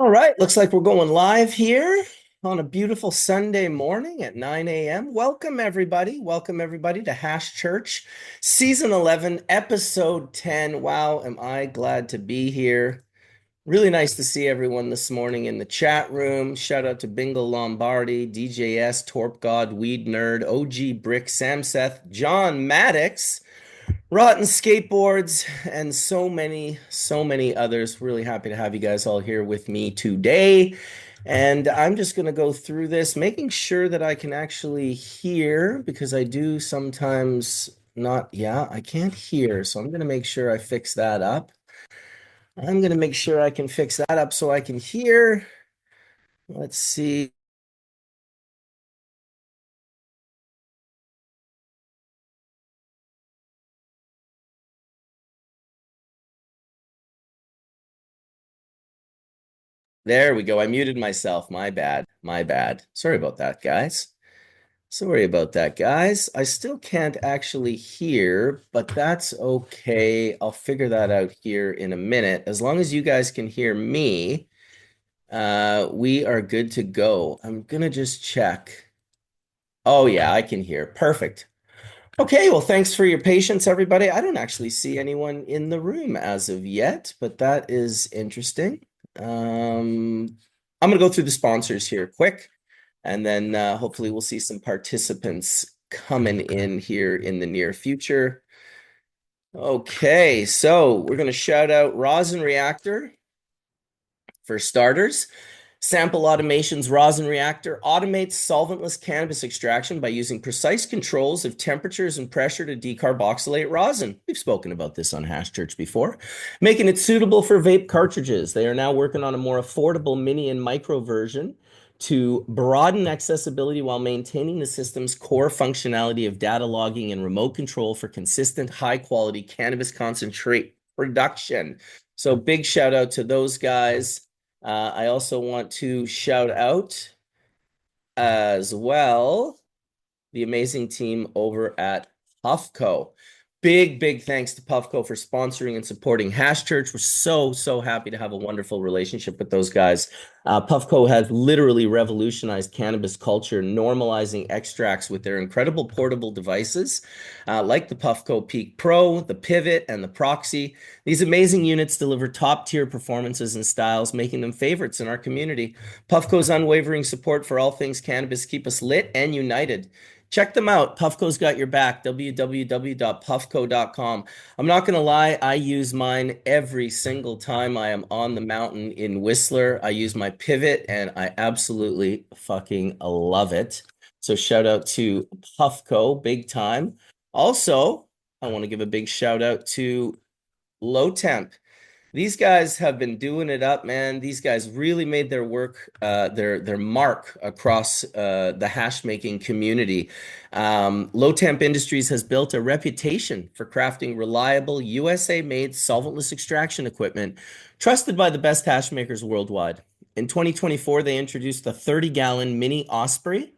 All right, looks like we're going live here on a beautiful Sunday morning at 9 a.m. Welcome, everybody. Welcome, everybody, to Hash Church, Season 11, Episode 10. Wow, am I glad to be here. Really nice to see everyone this morning in the chat room. Shout out to Bingo Lombardi, DJS, Torp God, Weed Nerd, OG Brick, Sam Seth, John Maddox. Rotten Skateboards, and so many others. Really happy to have you guys all here with me today. And I'm just going to go through this, making sure that I can actually hear because I do sometimes not, yeah, I can't hear. So I'm going to make sure I fix that up. I'm going to make sure I can fix that up so I can hear. Let's see. There we go. I muted myself. My bad. My bad. Sorry about that, guys. Sorry about that, guys. I still can't actually hear, but that's okay. I'll figure that out here in a minute. As long as you guys can hear me, we are good to go. I'm gonna just check. Oh yeah, I can hear. Perfect. Okay, well, thanks for your patience, everybody. I don't actually see anyone in the room as of yet, but that is interesting. I'm gonna go through the sponsors here quick. And then hopefully we'll see some participants coming in here in the near future. Okay, so we're going to shout out Rosin Reactor for starters. Sample Automation's rosin reactor automates solventless cannabis extraction by using precise controls of temperatures and pressure to decarboxylate rosin. We've spoken about this on Hash Church before, making it suitable for vape cartridges. They are now working on a more affordable mini and micro version to broaden accessibility while maintaining the system's core functionality of data logging and remote control for consistent, high quality cannabis concentrate production. So, big shout out to those guys. I also want to shout out as well the amazing team over at Puffco. Big thanks to Puffco for sponsoring and supporting Hash Church. We're so happy to have a wonderful relationship with those guys. Puffco has literally revolutionized cannabis culture, normalizing extracts with their incredible portable devices, like the Puffco Peak Pro, the Pivot, and the Proxy. These amazing units deliver top-tier performances and styles, making them favorites in our community. Puffco's unwavering support for all things cannabis keep us lit and united. Check them out. Puffco's got your back. www.puffco.com. I'm not going to lie, I use mine every single time I am on the mountain in Whistler. I use my Pivot and I absolutely fucking love it. So shout out to Puffco, big time. Also, I want to give a big shout out to Low Temp. These guys have been doing it up, man. These guys really made their work, their mark across the hash making community. Low Temp Industries has built a reputation for crafting reliable USA-made solventless extraction equipment, trusted by the best hash makers worldwide. In 2024, they introduced the 30-gallon Mini Osprey,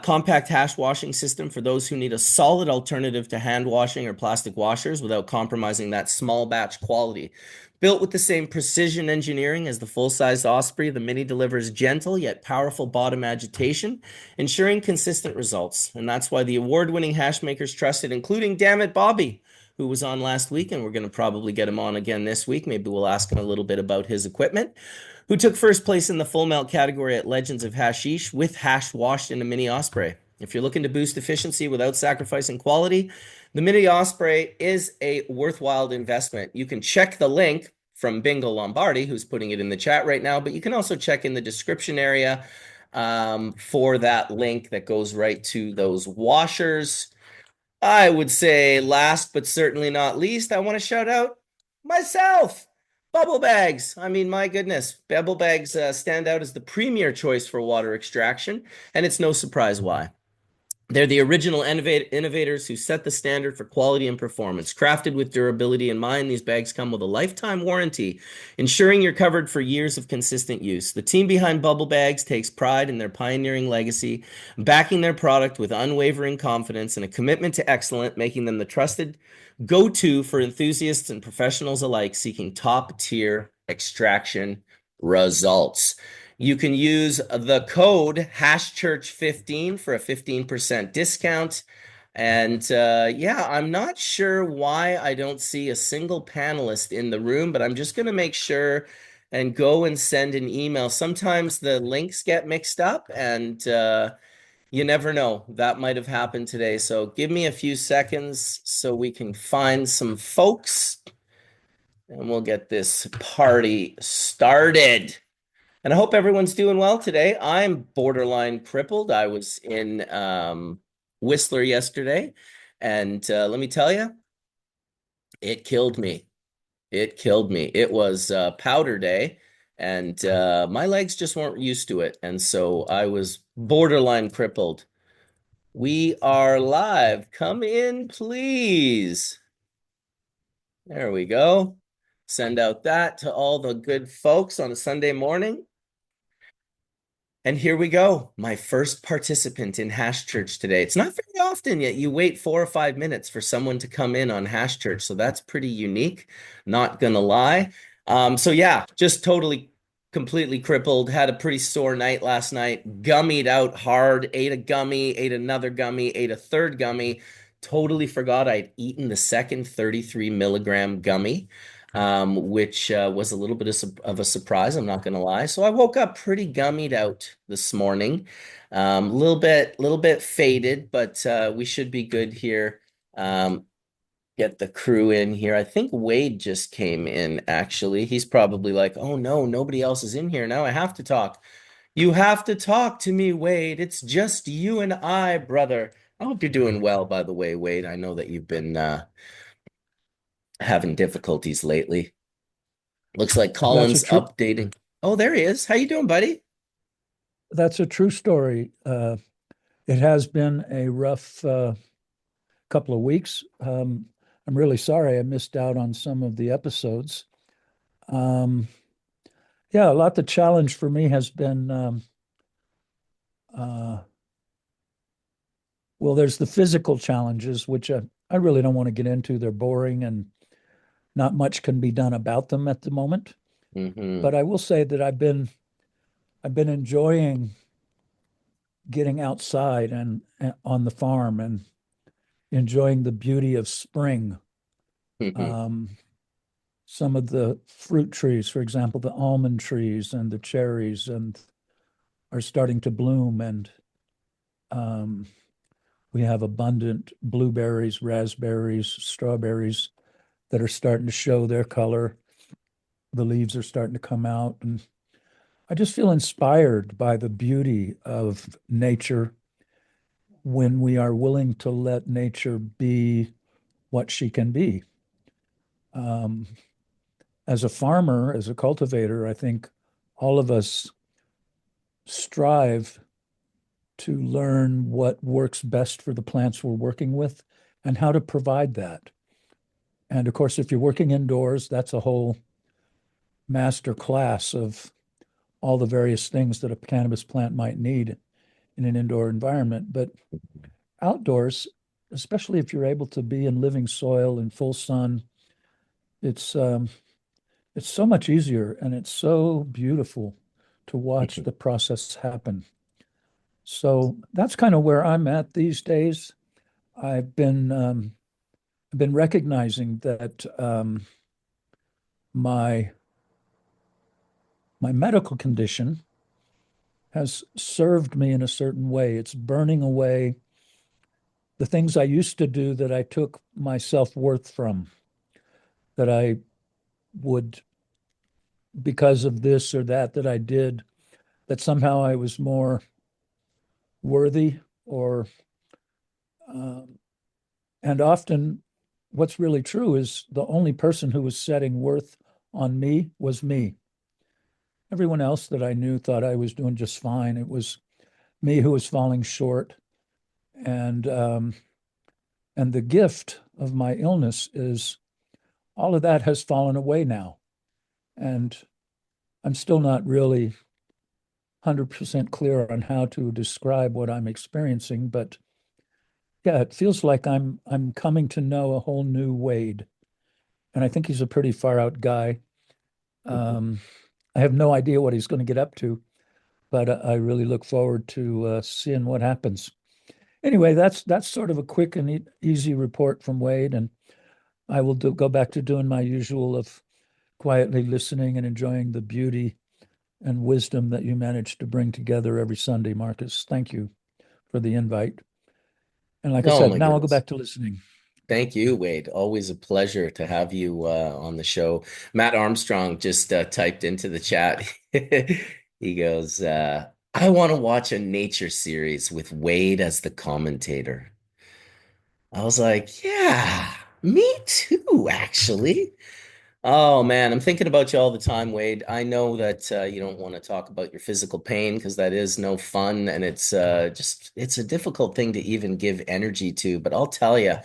compact hash washing system for those who need a solid alternative to hand washing or plastic washers without compromising that small batch quality. Built with the same precision engineering as the full-sized Osprey, the Mini delivers gentle yet powerful bottom agitation, ensuring consistent results. And that's why the award-winning hash makers trust it, including Dammit Bobby, who was on last week, and we're going to probably get him on again this week. Maybe we'll ask him a little bit about his equipment, who took first place in the full melt category at Legends of Hashish with hash washed in a Mini Osprey. If you're looking to boost efficiency without sacrificing quality, the Mini Osprey is a worthwhile investment. You can check the link from Bingo Lombardi, who's putting it in the chat right now, but you can also check in the description area for that link that goes right to those washers. I would say last but certainly not least, I want to shout out myself. Bubble bags. I mean, my goodness, bubble bags stand out as the premier choice for water extraction, and it's no surprise why. They're the original innovators who set the standard for quality and performance. Crafted with durability in mind, these bags come with a lifetime warranty, ensuring you're covered for years of consistent use. The team behind Bubble Bags takes pride in their pioneering legacy, backing their product with unwavering confidence and a commitment to excellence, making them the trusted go-to for enthusiasts and professionals alike seeking top-tier extraction results. You can use the code HashChurch15 for a 15% discount. And yeah, I'm not sure why I don't see a single panelist in the room, but I'm just going to make sure and go and send an email. Sometimes the links get mixed up, and you never know. That might have happened today. So give me a few seconds so we can find some folks, and we'll get this party started. And I hope everyone's doing well today. I'm borderline crippled. I was in Whistler yesterday, and let me tell you, it killed me. It killed me. It was powder day, and my legs just weren't used to it. And so I was borderline crippled. We are live. Come in, please. There we go. Send out that to all the good folks on a Sunday morning. And here we go. My first participant in Hash Church today. It's not very often yet. You wait 4 or 5 minutes for someone to come in on Hash Church. So that's pretty unique. Not gonna lie. So yeah, just totally, completely crippled. Had a pretty sore night last night. Gummied out hard. Ate a gummy, ate another gummy, ate a third gummy. Totally forgot I'd eaten the second 33 milligram gummy, which was a little bit of a surprise, I'm not going to lie. So I woke up pretty gummied out this morning, little bit faded, but we should be good here. Get the crew in here. I think Wade just came in, actually. He's probably like, oh no, nobody else is in here. Now I have to talk. You have to talk to me, Wade. It's just you and I, brother. I hope you're doing well, by the way, Wade. I know that you've been having difficulties lately. Looks like That's a Collin's true updating. Oh, there he is. How you doing, buddy? that's a true story. It has been a rough couple of weeks. I'm really sorry I missed out on some of the episodes. Um, yeah, a lot the challenge for me has been uh, well, there's the physical challenges, which I really don't want to get into. They're boring and not much can be done about them at the moment. Hmm. But I will say that I've been enjoying getting outside and on the farm and enjoying the beauty of spring. Hmm. Um, some of the fruit trees, for example, the almond trees and the cherries, and are starting to bloom, and um, we have abundant blueberries, raspberries, strawberries that are starting to show their color. The leaves are starting to come out, and I just feel inspired by the beauty of nature when we are willing to let nature be what she can be. Um, as a farmer, as a cultivator, I think all of us strive to learn what works best for the plants we're working with and how to provide that. And of course, if you're working indoors, that's a whole master class of all the various things that a cannabis plant might need in an indoor environment. But outdoors, especially if you're able to be in living soil in full sun, it's um, it's so much easier and it's so beautiful to watch the process happen. So that's kind of where I'm at these days. I've been recognizing that my my medical condition has served me in a certain way. It's burning away the things I used to do that I took my self-worth from, that I would, because of this or that I did, that somehow I was more worthy or um, and often what's really true is the only person who was setting worth on me was me. Everyone else that I knew thought I was doing just fine. It was me who was falling short. And and the gift of my illness is all of that has fallen away now. And I'm still not really 100% clear on how to describe what I'm experiencing, but yeah, it feels like I'm coming to know a whole new Wade. And I think he's a pretty far out guy. Um, I have no idea what he's going to get up to, but I really look forward to seeing what happens. Anyway, that's sort of a quick and easy report from Wade, and I will go back to doing my usual of quietly listening and enjoying the beauty and wisdom that you manage to bring together every Sunday, Marcus. Thank you for the invite. And like I Oh said, my now I'll go goodness. back to listening. Thank you, Wade. Always a pleasure to have you on the show. Matt Armstrong just typed into the chat. He goes, I want to watch a nature series with Wade as the commentator. I was like, yeah, me too, actually. Oh man, I'm thinking about you all the time, Wade. I know that you don't want to talk about your physical pain because that is no fun and it's just it's a difficult thing to even give energy to, but I'll tell you.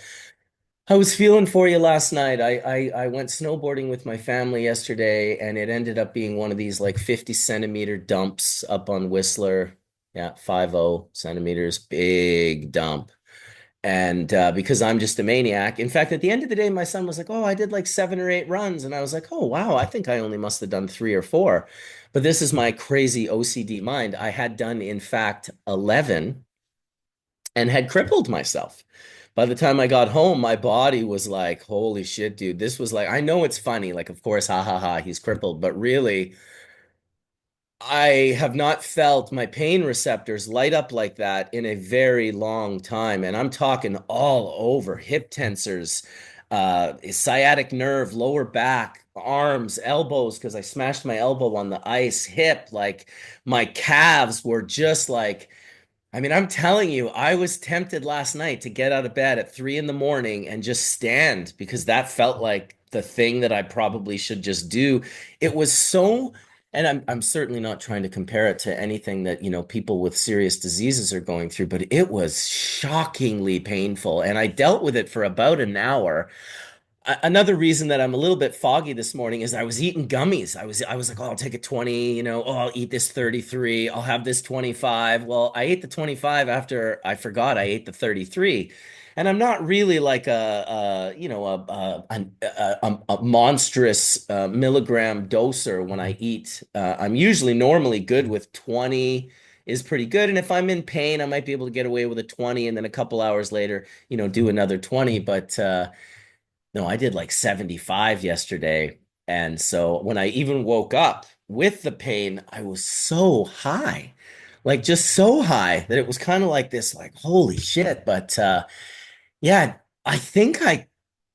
I was feeling for you last night. I went snowboarding with my family yesterday, and it ended up being one of these like 50 centimeter dumps up on Whistler. Yeah, 50 centimeters, big dump. And because I'm just a maniac. In fact, at the end of the day, my son was like, "Oh, I did like 7 or 8 runs," and I was like, "Oh, wow, I think I only must have done 3 or 4." But this is my crazy OCD mind. I had done, in fact, 11 and had crippled myself. By the time I got home, my body was like, holy shit, dude. This was like, I know it's funny. Like, of course, ha ha ha, he's crippled. But really, I have not felt my pain receptors light up like that in a very long time. And I'm talking all over hip tensors, sciatic nerve, lower back, arms, elbows, because I smashed my elbow on the ice, hip. Like, my calves were just like, I mean, I'm telling you, I was tempted last night to get out of bed at 3 in the morning and just stand because that felt like the thing that I probably should just do. It was so, and I'm certainly not trying to compare it to anything that, people with serious diseases are going through, but it was shockingly painful. And I dealt with it for about an hour. Another reason that I'm a little bit foggy this morning is I was eating gummies. I was like, oh, I'll take a 20, oh, I'll eat this 33, I'll have this 25. Well, I ate the 25 after I forgot I ate the 33. And I'm not really like a monstrous milligram doser when I eat. I'm usually normally good with 20 is pretty good. And if I'm in pain, I might be able to get away with a 20 and then a couple hours later, do another 20. But no, I did like 75 yesterday. And so when I even woke up with the pain, I was so high, like just so high that it was kind of like this, like, holy shit. But yeah, I think I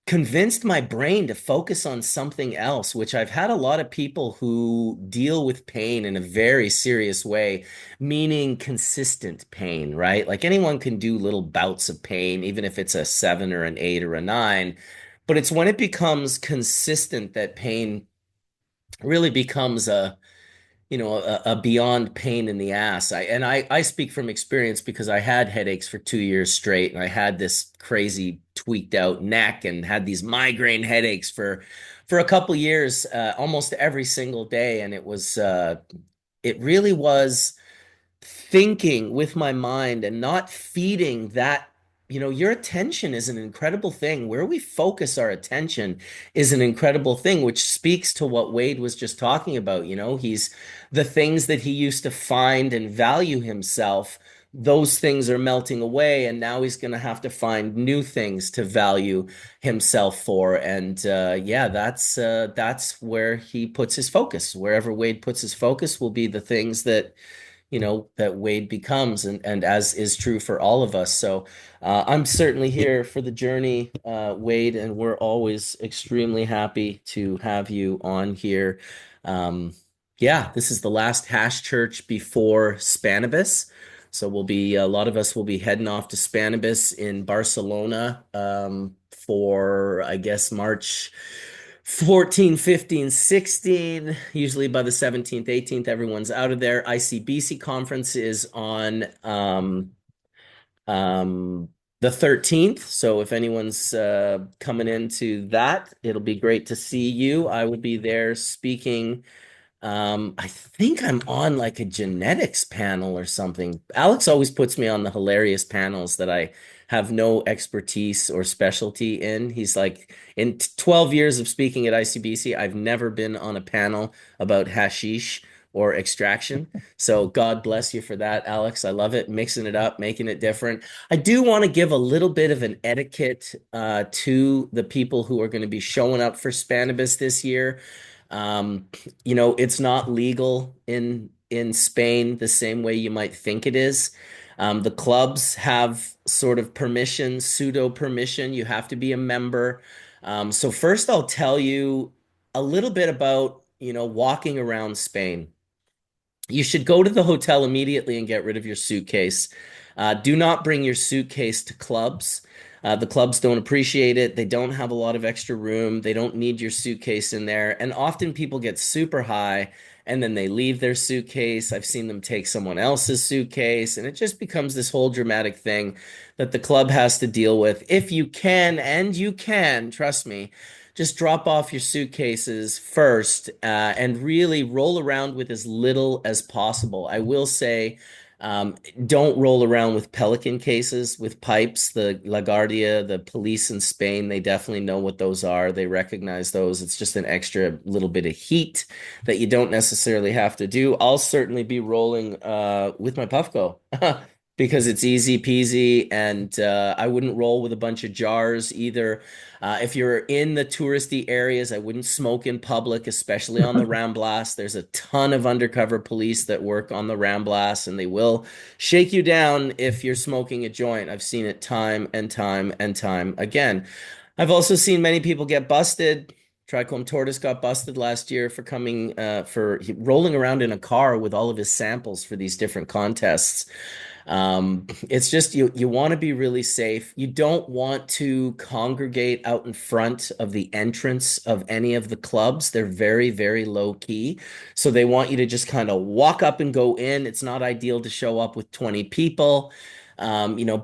convinced my brain to focus on something else, which I've had a lot of people who deal with pain in a very serious way, meaning consistent pain, right? Like anyone can do little bouts of pain, even if it's a 7 or an 8 or a 9. But it's when it becomes consistent that pain really becomes a beyond pain in the ass. I speak from experience because I had headaches for 2 years straight, and I had this crazy tweaked out neck, and had these migraine headaches for a couple years, almost every single day, and it really was thinking with my mind and not feeding that. Your attention is an incredible thing. Where we focus our attention is an incredible thing, which speaks to what Wade was just talking about. He's the things that he used to find and value himself, those things are melting away, and now he's going to have to find new things to value himself for. And yeah, that's where he puts his focus. Wherever Wade puts his focus will be the things that Wade becomes, and as is true for all of us. So I'm certainly here for the journey, Wade, and we're always extremely happy to have you on here. Um, yeah, this is the last hash church before Spanibus. So a lot of us will be heading off to Spanibus in Barcelona for, I guess, March 14, 15, 16. Usually by the 17th, 18th, everyone's out of there. ICBC conference is on um, the 13th. So if anyone's coming into that, it'll be great to see you. I will be there speaking. I think I'm on like a genetics panel or something. Alex always puts me on the hilarious panels that have no expertise or specialty in. He's like, in 12 years of speaking at ICBC, I've never been on a panel about hashish or extraction. So God bless you for that, Alex. I love it, mixing it up, making it different. I do want to give a little bit of an etiquette to the people who are going to be showing up for Spanibus this year. Um, it's not legal in Spain the same way you might think it is. The clubs have sort of permission, pseudo permission. You have to be a member. So first, I'll tell you a little bit about, walking around Spain. You should go to the hotel immediately and get rid of your suitcase. Do not bring your suitcase to clubs. The clubs don't appreciate it. They don't have a lot of extra room. They don't need your suitcase in there. And often people get super high and then they leave their suitcase. I've seen them take someone else's suitcase, and it just becomes this whole dramatic thing that the club has to deal with. If you can, and you can, trust me, just drop off your suitcases first and really roll around with as little as possible. I will say, um, don't roll around with pelican cases with pipes. The La Guardia, the police in Spain, they definitely know what those are. They recognize those. It's just an extra little bit of heat that you don't necessarily have to do. I'll certainly be rolling with my Puffco. Because it's easy peasy, and I wouldn't roll with a bunch of jars either. If you're in the touristy areas, I wouldn't smoke in public, especially on the Ramblas. There's a ton of undercover police that work on the Ramblas, and they will shake you down if you're smoking a joint. I've seen it time and time and time again. I've also seen many people get busted. Trichome Tortoise got busted last year for rolling around in a car with all of his samples for these different contests. It's just you want to be really safe. You don't want to congregate out in front of the entrance of any of the clubs. They're very, very low key. So they want you to just kind of walk up and go in. It's not ideal to show up with 20 people.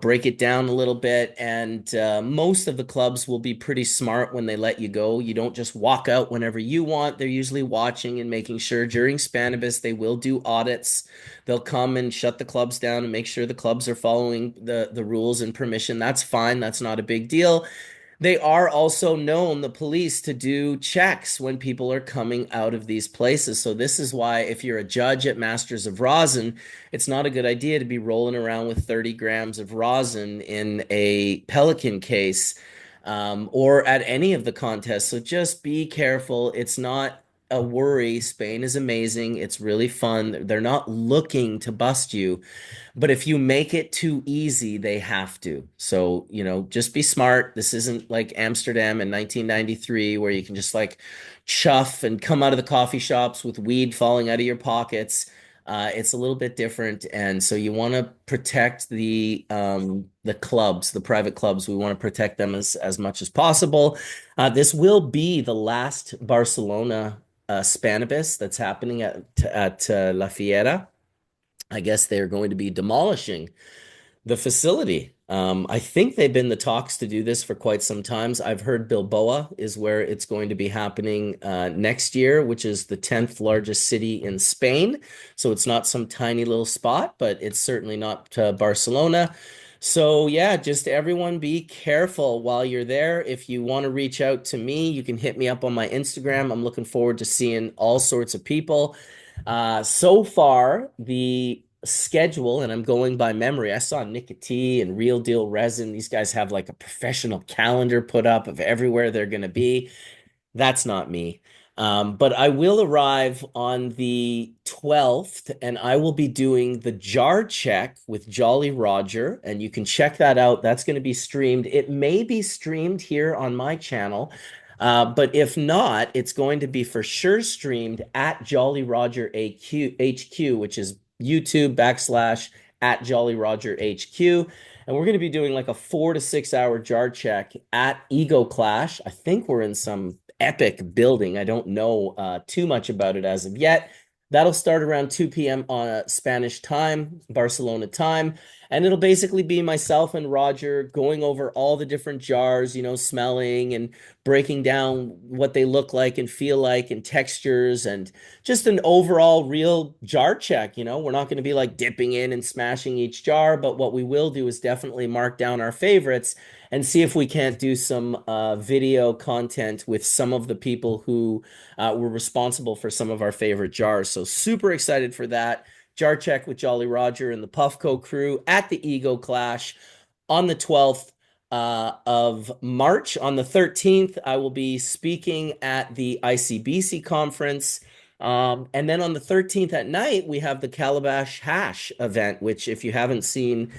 Break it down a little bit. And most of the clubs will be pretty smart when they let you go. You don't just walk out whenever you want. They're usually watching and making sure during Spanibus they will do audits. They'll come and shut the clubs down and make sure the clubs are following the rules and permission. That's fine. That's not a big deal. They are also known, the police, to do checks when people are coming out of these places. So this is why if you're a judge at Masters of Rosin, it's not a good idea to be rolling around with 30 grams of rosin in a pelican case, or at any of the contests. So just be careful. It's not a worry. Spain is amazing. It's really fun. They're not looking to bust you. But if you make it too easy, they have to. So, just be smart. This isn't like Amsterdam in 1993 where you can just like chuff and come out of the coffee shops with weed falling out of your pockets. It's a little bit different, and so you want to protect the clubs, the private clubs. We want to protect them as much as possible. This will be the last Barcelona Spanibus that's happening at La Fiera. I guess they're going to be demolishing the facility. I think they've been the talks to do this for quite some times. I've heard Bilbao is where it's going to be happening next year, which is the 10th largest city in Spain. So it's not some tiny little spot, but it's certainly not Barcelona. So yeah, just everyone be careful while you're there. If you want to reach out to me, you can hit me up on my Instagram. I'm looking forward to seeing all sorts of people. So far, the schedule, and I'm going by memory. I saw Nicotine and Real Deal Resin. These guys have like a professional calendar put up of everywhere they're going to be. That's not me. But I will arrive on the 12th, and I will be doing the jar check with Jolly Roger, and you can check that out. That's going to be streamed. It may be streamed here on my channel, but if not, it's going to be for sure streamed at Jolly Roger HQ, which is YouTube / at Jolly Roger HQ. And we're going to be doing like a 4 to 6 hour jar check at Ego Clash. I think we're in some epic building. I don't know too much about it as of yet. That'll start around 2 p.m. on Spanish time, Barcelona time. And it'll basically be myself and Roger going over all the different jars, smelling and breaking down what they look like and feel like and textures and just an overall real jar check. We're not going to be like dipping in and smashing each jar, but what we will do is definitely mark down our favorites and see if we can't do some video content with some of the people who were responsible for some of our favorite jars. So super excited for that. Jar check with Jolly Roger and the Puffco crew at the Ego Clash on the 12th of March. On the 13th, I will be speaking at the ICBC conference. And then on the 13th at night, we have the Calabash Hash event, which, if you haven't seen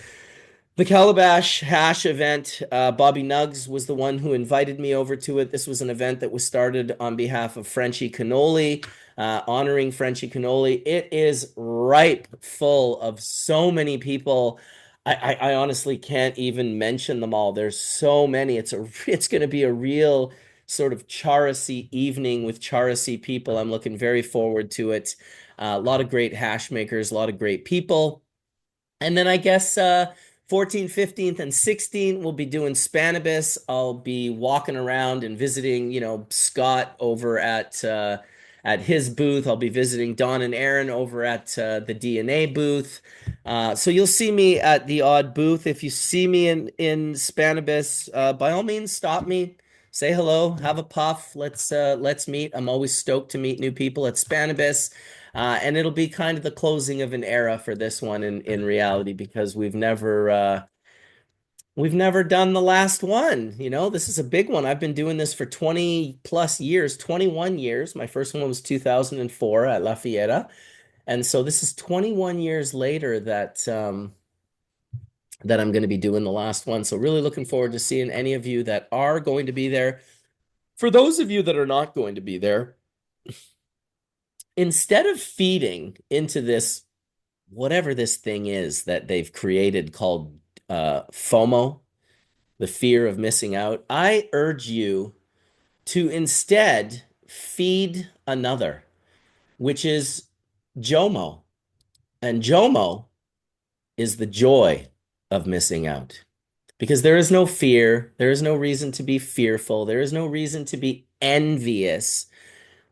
the Calabash Hash event, Bobby Nuggs was the one who invited me over to it. This was an event that was started on behalf of Frenchie Cannoli, honoring Frenchie Cannoli. It is ripe full of so many people. I honestly can't even mention them all. There's so many. It's going to be a real sort of Charasy evening with Charasy people. I'm looking very forward to it. A lot of great hash makers, a lot of great people. And then I guess 14th, 15th, and 16th, we'll be doing Spanibus. I'll be walking around and visiting, Scott over at his booth. I'll be visiting Don and Aaron over at the DNA booth. So you'll see me at the odd booth. If you see me in Spanibus, by all means, stop me. Say hello, have a puff. Let's meet. I'm always stoked to meet new people at Spanibus. And it'll be kind of the closing of an era for this one in reality because we've never done the last one. This is a big one. I've been doing this for 20 plus years, 21 years. My first one was 2004 at Lafayette. And so this is 21 years later that I'm going to be doing the last one. So really looking forward to seeing any of you that are going to be there. For those of you that are not going to be there, instead of feeding into this, whatever this thing is that they've created called FOMO, the fear of missing out, I urge you to instead feed another, which is JOMO. And JOMO is the joy of missing out. Because there is no fear, there is no reason to be fearful, there is no reason to be envious.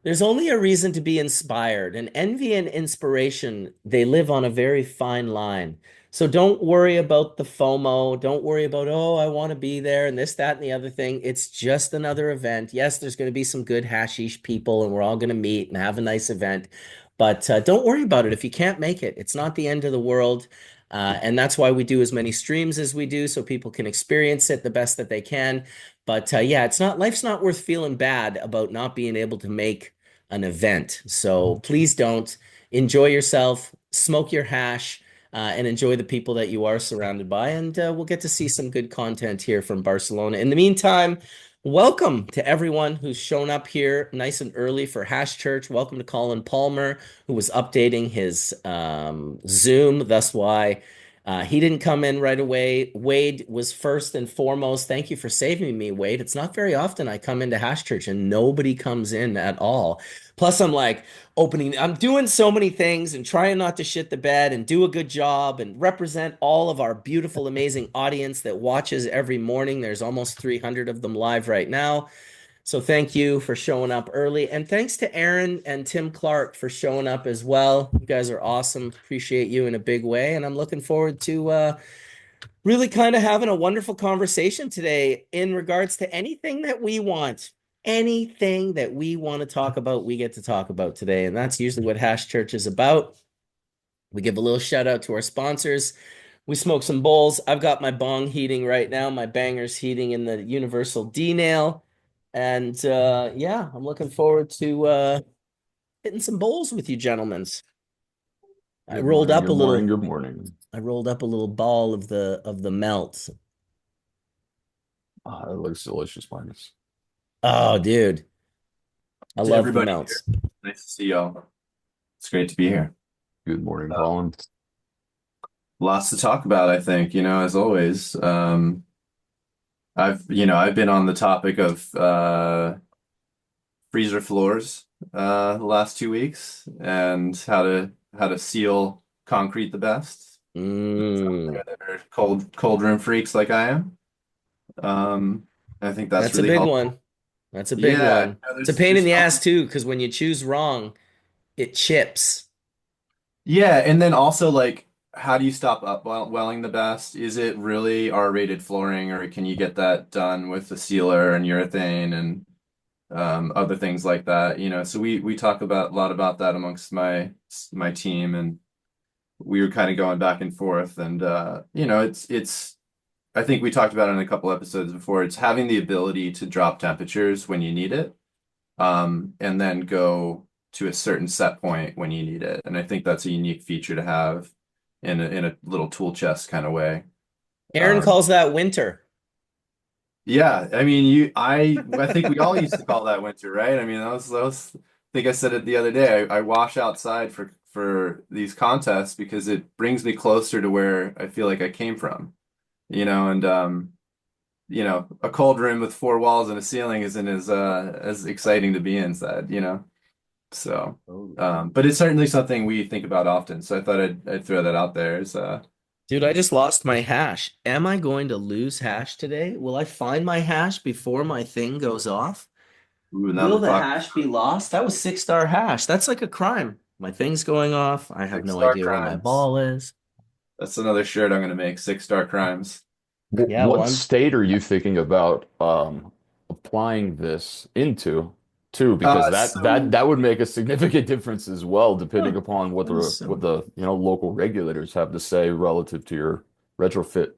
There's only a reason to be inspired, and envy and inspiration, they live on a very fine line. So don't worry about the FOMO. Don't worry about, oh, I want to be there and this, that, and the other thing. It's just another event. Yes, there's going to be some good hashish people, and we're all going to meet and have a nice event. But don't worry about it if you can't make it. It's not the end of the world. And that's why we do as many streams as we do, so people can experience it the best that they can. But yeah, life's not worth feeling bad about not being able to make an event. So please don't. Enjoy yourself, smoke your hash, and enjoy the people that you are surrounded by. And we'll get to see some good content here from Barcelona. In the meantime, welcome to everyone who's shown up here nice and early for Hash Church. Welcome to Collin Palmer, who was updating his Zoom. That's why he didn't come in right away. Wade was first and foremost. Thank you for saving me, Wade. It's not very often I come into Hash Church and nobody comes in at all. Plus, I'm doing so many things and trying not to shit the bed and do a good job and represent all of our beautiful, amazing audience that watches every morning. There's almost 300 of them live right now. So thank you for showing up early. And thanks to Aaron and Tim Clark for showing up as well. You guys are awesome. Appreciate you in a big way. And I'm looking forward to really kind of having a wonderful conversation today in regards to anything that we want. Anything that we want to talk about, we get to talk about today. And that's usually what Hash Church is about. We give a little shout out to our sponsors. We smoke some bowls. I've got my bong heating right now. My banger's heating in the Universal D-nail. And yeah, I'm looking forward to hitting some bowls with you gentlemen. I Good rolled morning, up a good morning, little good morning. I rolled up a little ball of the melt. Ah, it looks delicious, Marcus. Oh, dude. I To love the everybody here. melts. Nice to see y'all. It's great to be here. Good morning, Uh, Collin. Lots to talk about, I think, as always. I've been on the topic of freezer floors the last 2 weeks and how to seal concrete the best. Out Mm, there that are cold room freaks like I am. Um, I think that's that's a really big helpful. one. That's a big Yeah, one. It's a pain in there's the so ass too, because when you choose wrong, it chips. yeah, and then also like how do you stop welling the best? Is it really R-rated flooring, or can you get that done with a sealer and urethane and other things like that? So we talk about a lot about that amongst my team, and we were kind of going back and forth, and it's I think we talked about it in a couple episodes before. It's having the ability to drop temperatures when you need it, and then go to a certain set point when you need it. And I think that's a unique feature to have in a little tool chest kind of way. Aaron Um, calls that winter. yeah, I mean, I think we all used to call that winter, right? I mean, I think I said it the other day. I wash outside for these contests because it brings me closer to where I feel like I came from, and a cold room with four walls and a ceiling isn't as exciting to be inside. So, Oh, but it's certainly something we think about often. So I thought I'd throw that out there. As Dude, I just lost my hash. Am I going to lose hash today? Will I find my hash before my thing goes off? ooh, now Will the the puck, hash be lost? That was 6-star hash. That's like a crime. My thing's going off. I have six no star idea where my crimes. ball is. That's another shirt I'm gonna make. 6 star crimes. Yeah, well, what state are you thinking about applying this into too? Because that that So that would make a significant difference as well, depending oh, upon what that is the local regulators have to say relative to your retrofit.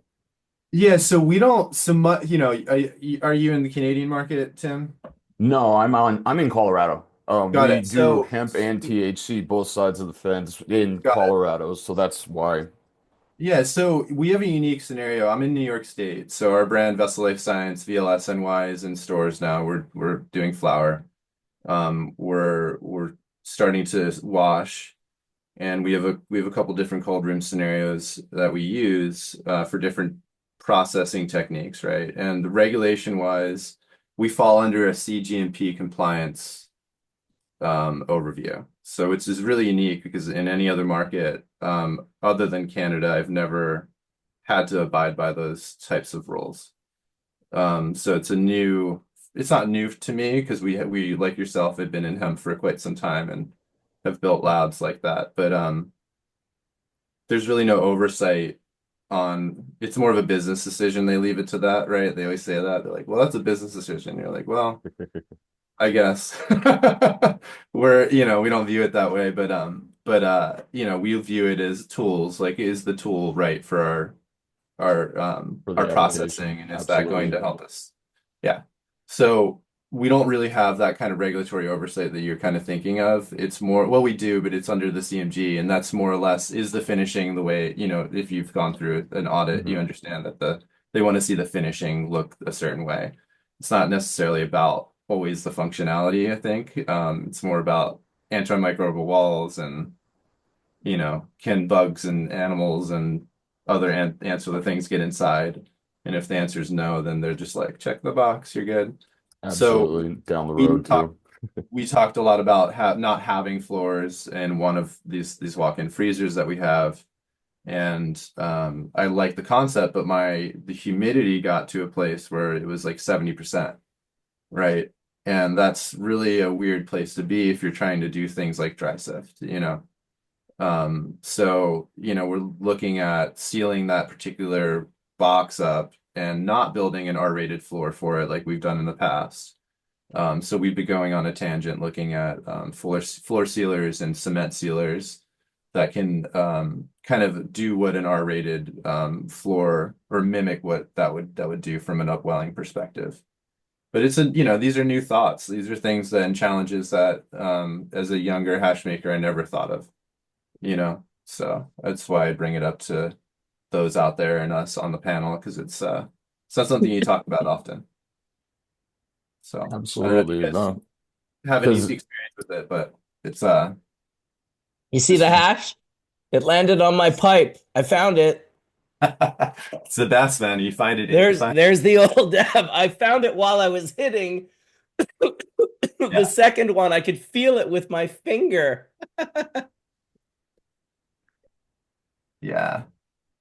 yeah, so we don't so much. Are you in the Canadian market, Tim? No, I'm in Colorado. Got We it. do So hemp and THC both sides of the fence in got it. Colorado, so that's why. Yeah, so we have a unique scenario. I'm in New York State, so our brand Vessel Life Science VLSNY is in stores now. We're doing flour. We're starting to wash, and we have a couple different cold room scenarios that we use for different processing techniques, right? And regulation wise, we fall under a CGMP compliance overview. So it's just really unique because in any other market other than Canada, I've never had to abide by those types of rules. So it's not new to me because we like yourself have been in hemp for quite some time and have built labs like that. But there's really no oversight on it's more of a business decision. They leave it to that, right? They always say that. They're like, well, that's a business decision. You're like, well, I guess we don't view it that way, but we view it as tools. Like, is the tool right for For our the application. processing, and is that going Absolutely. to help us? Yeah. So we don't really have that kind of regulatory oversight that you're kind of thinking of. It's more, well, we do, but it's under the CMG, and that's more or less is the finishing the way, if you've gone through an audit, you Hmm. understand that they want to see the finishing look a certain way. It's not necessarily about always the functionality, I think. It's more about antimicrobial walls and can bugs and animals and other ants or the things get inside? And if the answer is no, then they're just like, check the box, you're good. So Absolutely. Down the we road talked too. we talked a lot about not having floors in one of these walk-in freezers that we have. And I like the concept, but the humidity got to a place where it was like 70%, right? And that's really a weird place to be if you're trying to do things like dry sift. So we're looking at sealing that particular box up and not building an R-rated floor for it like we've done in the past. So we'd be going on a tangent looking at floor sealers and cement sealers that can kind of do what an R-rated floor or mimic what that would do from an upwelling perspective. But these are new thoughts. These are things and challenges that as a younger hash maker I never thought of. So that's why I bring it up to those out there and us on the panel because it's not something you talk about often. So I don't know if you Absolutely. guys No. have any Because experience with it, but it's You see this the is hash? It landed on my pipe. I found it. it's the best, man. You find it, you There's find there's the old dab. I found it while I was hitting The Yeah. second one, I could feel it with my finger. Yeah.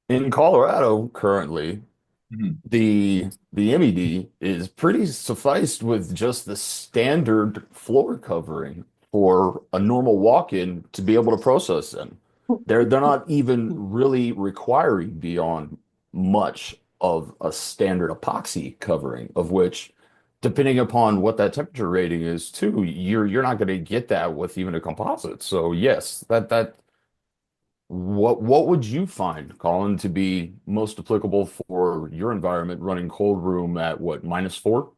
In Colorado currently, Mhm. the MED is pretty sufficed with just the standard floor covering for a normal walk-in to be able to process them. They're not even really requiring beyond much of a standard epoxy covering, of which, depending upon what that temperature rating is too, you're not going to get that with even a composite. So yes, that what would you find, Colin, to be most applicable for your environment running cold room at what, -4?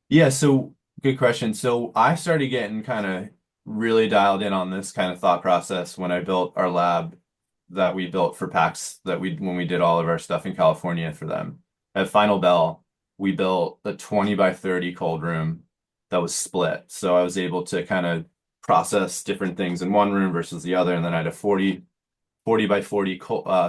Yeah, so good question. So I started getting kind of really dialed in on this kind of thought process when I built our lab that we built for PAX that we when we did all of our stuff in California for them. At Final Bell, we built a 20 by 30 cold room that was split. So I was able to kind of process different things in one room versus the other. And then I had a 40 by 40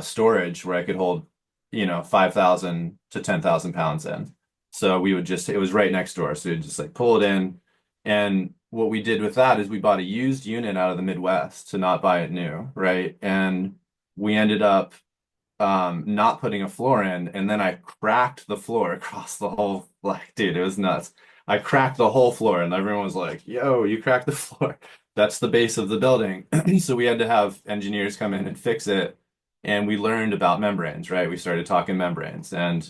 storage where I could hold, 5,000 to 10,000 pounds in. So we would just, it was right next door. So we'd just like pull it in. And what we did with that is we bought a used unit out of the Midwest to not buy it new, right? And we ended up not putting a floor in. And then I cracked the floor across the whole, like, dude, it was nuts. I cracked the whole floor and everyone was like, yo, you cracked the floor. That's the base of the building. So we had to have engineers come in and fix it. And we learned about membranes, right? We started talking membranes. And,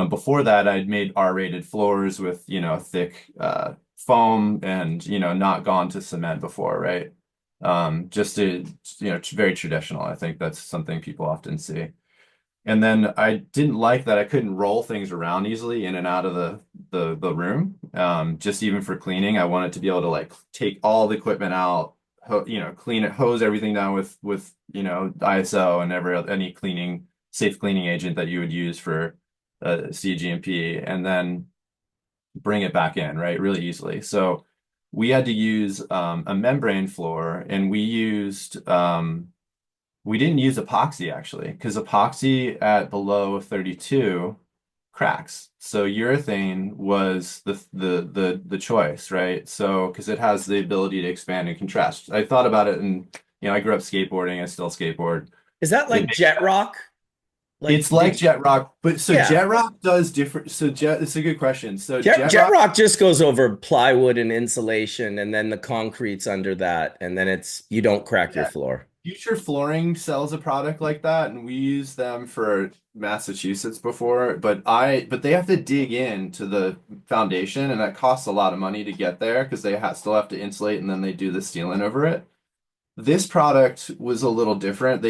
before that, I'd made R-rated floors with, thick foam and, not gone to cement before, right? Just to, very traditional. I think that's something people often see. And then I didn't like that I couldn't roll things around easily in and out of the room. Just even for cleaning, I wanted to be able to like take all the equipment out, clean it, hose everything down with ISO and any safe cleaning agent that you would use for CGMP, and then bring it back in, right, really easily. So we had to use a membrane floor, and we didn't use epoxy actually, because epoxy at below 32 cracks. So urethane was the choice, right? So because it has the ability to expand and contrast. I thought about it, and I grew up skateboarding. I still skateboard. Is that It like makes Jet Rock? Like, It's like Jet Rock, but so yeah. Jet Rock does different. So it's a good question. So Jet Rock just goes over plywood and insulation, and then the concrete's under that, and then you don't crack your Yeah, floor. Future Flooring sells a product like that, and we use them for Massachusetts before. But they have to dig into the foundation, and that costs a lot of money to get there because they still have to insulate, and then they do the sealant over it. This product was a little different.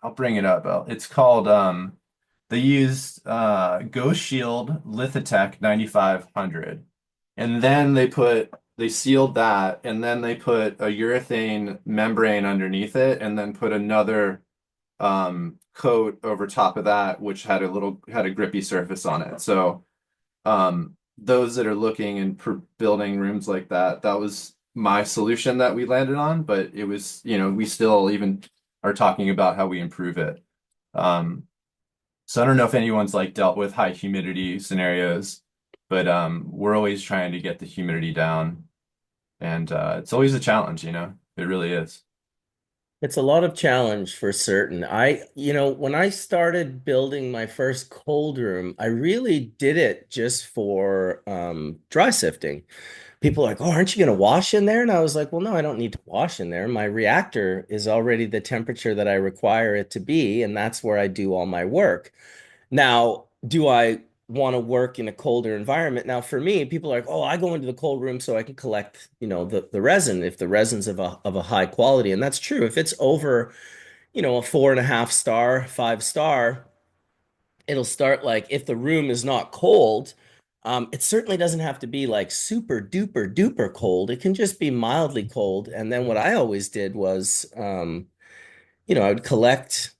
I'll bring it up. It's called they used Ghost Shield Lithotech 9500. And then they sealed that, and then they put a urethane membrane underneath it, and then put another coat over top of that, which had a grippy surface on it. So those that are looking and building rooms like that, that was my solution that we landed on, but it was, we still even are talking about how we improve it. So I don't know if anyone's like dealt with high humidity scenarios, but we're always trying to get the humidity down, and it's always a challenge, It really is. It's a lot of challenge for certain. When I started building my first cold room, I really did it just for dry sifting. People are like, "Oh, aren't you going to wash in there?" And I was like, "Well, no, I don't need to wash in there. My reactor is already the temperature that I require it to be, and that's where I do all my work." Now, do I want to work in a colder environment? Now, for me, people are like, "Oh, I go into the cold room so I can collect, the resin if the resin's of a high quality." And that's true. If it's over, a 4.5 star, 5 star, it'll start like if the room is not cold. It certainly doesn't have to be like super duper duper cold. It can just be mildly cold. And then what I always did was, I would collect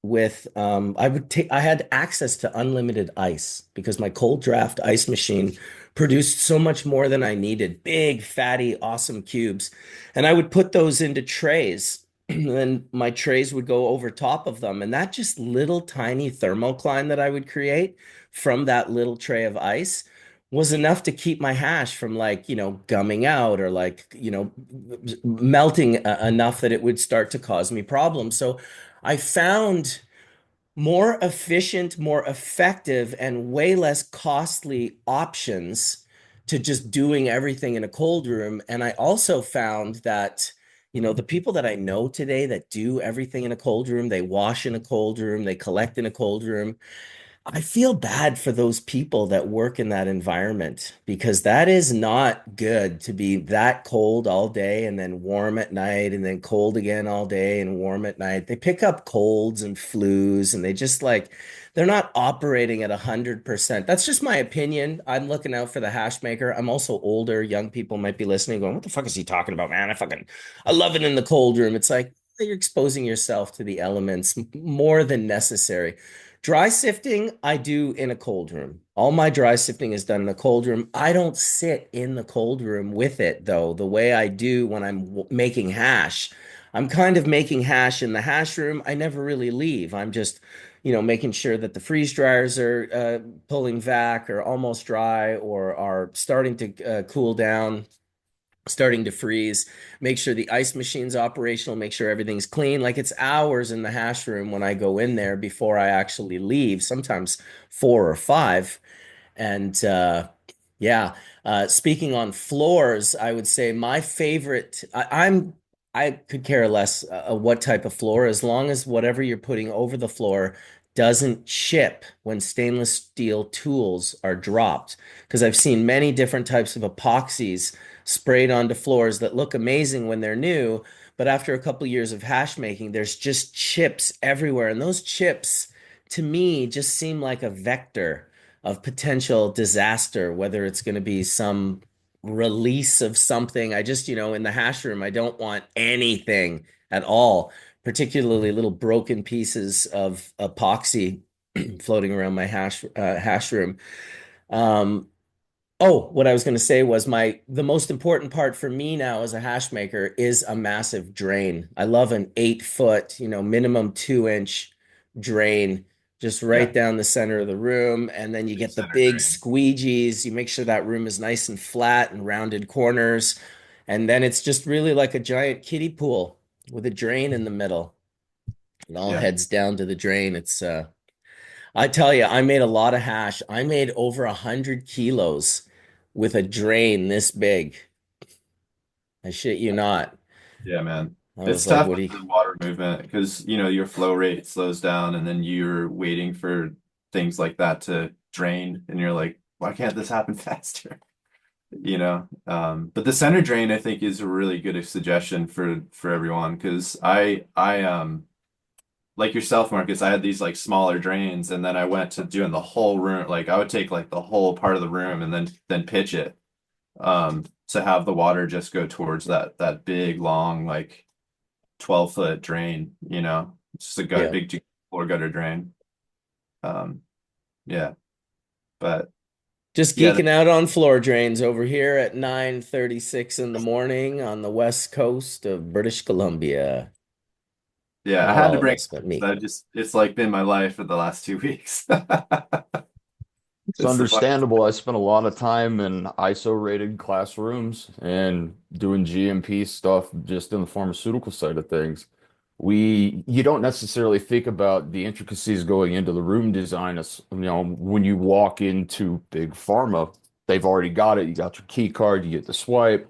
with, I had access to unlimited ice because my cold draft ice machine produced so much more than I needed, big, fatty, awesome cubes. And I would put those into trays then my trays would go over top of them. And that just little tiny thermocline that I would create from that little tray of ice was enough to keep my hash from like, gumming out or like, melting enough that it would start to cause me problems. So I found more efficient, more effective, and way less costly options to just doing everything in a cold room. And I also found that, the people that I know today that do everything in a cold room, they wash in a cold room, they collect in a cold room, I feel bad for those people that work in that environment because that is not good to be that cold all day and then warm at night and then cold again all day and warm at night. They pick up colds and flus and they just like they're not operating at 100%. That's just my opinion. I'm looking out for the hash maker. I'm also older. Young people might be listening, going, "What the fuck is he talking about, man? I love it in the cold room." It's like you're exposing yourself to the elements more than necessary. Dry sifting, I do in a cold room. All my dry sifting is done in a cold room. I don't sit in the cold room with it, though, the way I do when I'm making hash. I'm kind of making hash in the hash room. I never really leave. I'm just, making sure that the freeze dryers are pulling back or almost dry or are starting to cool down, starting to freeze, make sure the ice machine's operational, make sure everything's clean. Like it's hours in the hash room when I go in there before I actually leave, sometimes 4 or 5. And yeah, speaking on floors, I would say my favorite, I could care less what type of floor, as long as whatever you're putting over the floor doesn't chip when stainless steel tools are dropped. Because I've seen many different types of epoxies sprayed onto floors that look amazing when they're new, but after a couple years of hash making, there's just chips everywhere. And those chips, to me, just seem like a vector of potential disaster, whether it's going to be some release of something. I just, in the hash room, I don't want anything at all, particularly little broken pieces of epoxy floating around my hash room. Um, Oh, what I was going to say was the most important part for me now as a hash maker is a massive drain. I love an 8 foot, minimum 2 inch drain, just right Yeah, down the center of the room. And then you big get the center big drain. squeegees. You make sure that room is nice and flat and rounded corners. And then it's just really like a giant kiddie pool with a drain in the middle. It all Yeah. heads down to the drain. I tell you, I made a lot of hash. I made over 100 kilos with a drain this big. I shit you not. Yeah, man. I It's was like, tough what do with you? the water movement because, your flow rate slows down and then you're waiting for things like that to drain and you're like, why can't this happen faster? But the center drain I think is a really good suggestion for everyone because I like yourself, Marcus, I had these like smaller drains and then I went to doing the whole room. Like I would take like the whole part of the room and then pitch it to have the water just go towards that big long like 12-foot drain, It's just a Yeah, big floor gutter drain. Um, yeah, but just yeah, geeking out on floor drains over here at 9:36 in the morning on the west coast of British Columbia. yeah, I Not had to all of bring it us, but up. me. It's like been my life for the last 2 weeks. It's It's the fun. understandable. I spent a lot of time in ISO rated classrooms and doing GMP stuff just in the pharmaceutical side of things. You don't necessarily think about the intricacies going into the room design. When you walk into big pharma, they've already got it. You got your key card, you get the swipe.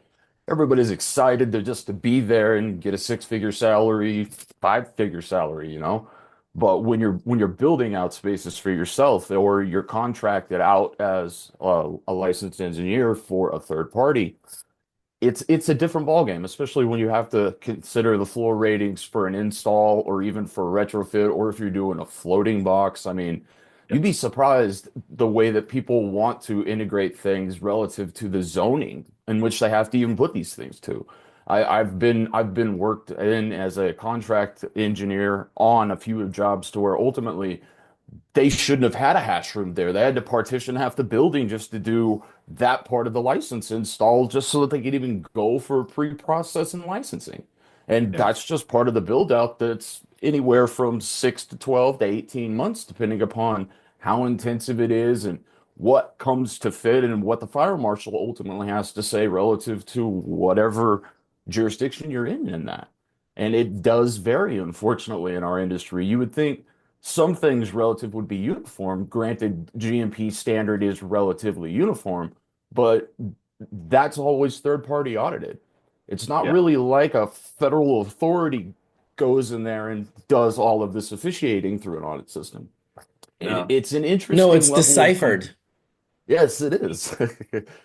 Everybody's excited to just to be there and get a 6-figure salary, 5-figure salary. But when you're building out spaces for yourself or you're contracted out as a licensed engineer for a third party, it's a different ballgame, especially when you have to consider the floor ratings for an install or even for a retrofit, or if you're doing a floating box. I mean, Yeah, you'd be surprised the way that people want to integrate things relative to the zoning in which they have to even put these things to. I've been worked in as a contract engineer on a few jobs to where ultimately they shouldn't have had a hash room there. They had to partition half the building just to do that part of the license install, just so that they could even go for pre-process and licensing. And Yeah. that's just part of the build out that's anywhere from 6 to 12 to 18 months, depending upon how intensive it is and what comes to fit and what the fire marshal ultimately has to say relative to whatever jurisdiction you're in that. And it does vary, unfortunately, in our industry. You would think some things relative would be uniform. Granted, GMP standard is relatively uniform, but that's always third party audited. It's not Yeah. really like a federal authority goes in there and does all of this officiating through an audit system. No. It's an No, interesting it's level of complexity. deciphered. Yes, it is.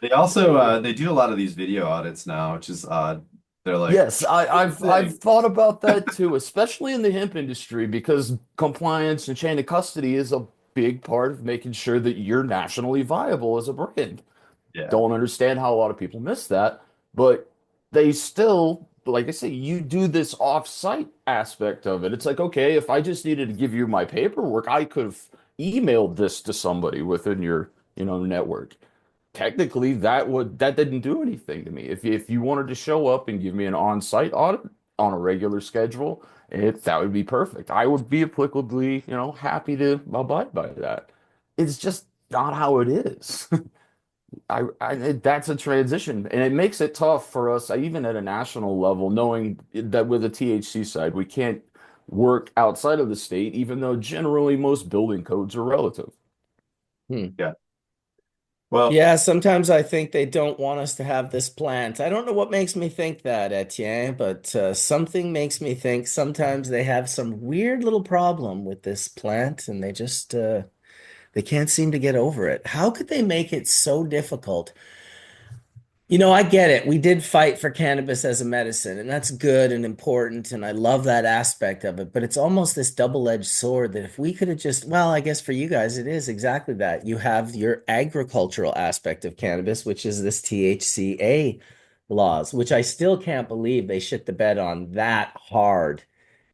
They also they do a lot of these video audits now, which is odd. They're like, Yes, here's the I've thing. thought about that too, especially in the hemp industry, because compliance and chain of custody is a big part of making sure that you're nationally viable as a brand. Yeah. Don't understand how a lot of people miss that, but they still, like I say, you do this off-site aspect of it. It's like, okay, if I just needed to give you my paperwork, I could have emailed this to somebody within your, network. Technically, that didn't do anything to me. If you wanted to show up and give me an on-site audit on a regular schedule, that would be perfect. I would be applicably, happy to abide by that. It's just not how it is. That's a transition, and it makes it tough for us, even at a national level, knowing that with the THC side, we can't work outside of the state, even though generally most building codes are relative. Hmm. Yeah. Well, Yeah, sometimes I think they don't want us to have this plant. I don't know what makes me think that, Etienne, but something makes me think sometimes they have some weird little problem with this plant and they can't seem to get over it. How could they make it so difficult? I get it. We did fight for cannabis as a medicine, and that's good and important, and I love that aspect of it. But it's almost this double-edged sword that if we could have just, well, I guess for you guys, it is exactly that. You have your agricultural aspect of cannabis, which is this THCA laws, which I still can't believe they shit the bed on that hard.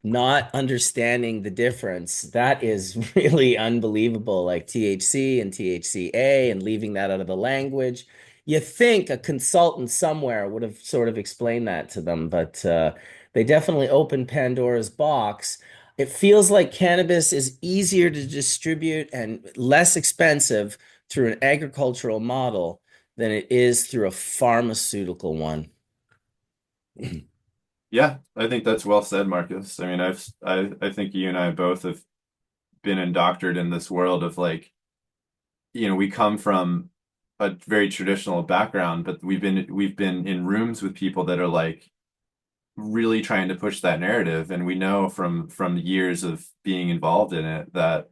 Not understanding the difference, that is really unbelievable. Like THC and THCA and leaving that out of the language. You think a consultant somewhere would have sort of explained that to them, but they definitely opened Pandora's box. It feels like cannabis is easier to distribute and less expensive through an agricultural model than it is through a pharmaceutical one. yeah, I think that's well said, Marcus. I mean, I think you and I both have been indoctrined in this world of like, we come from a very traditional background, but we've been in rooms with people that are like really trying to push that narrative, and we know from years of being involved in it that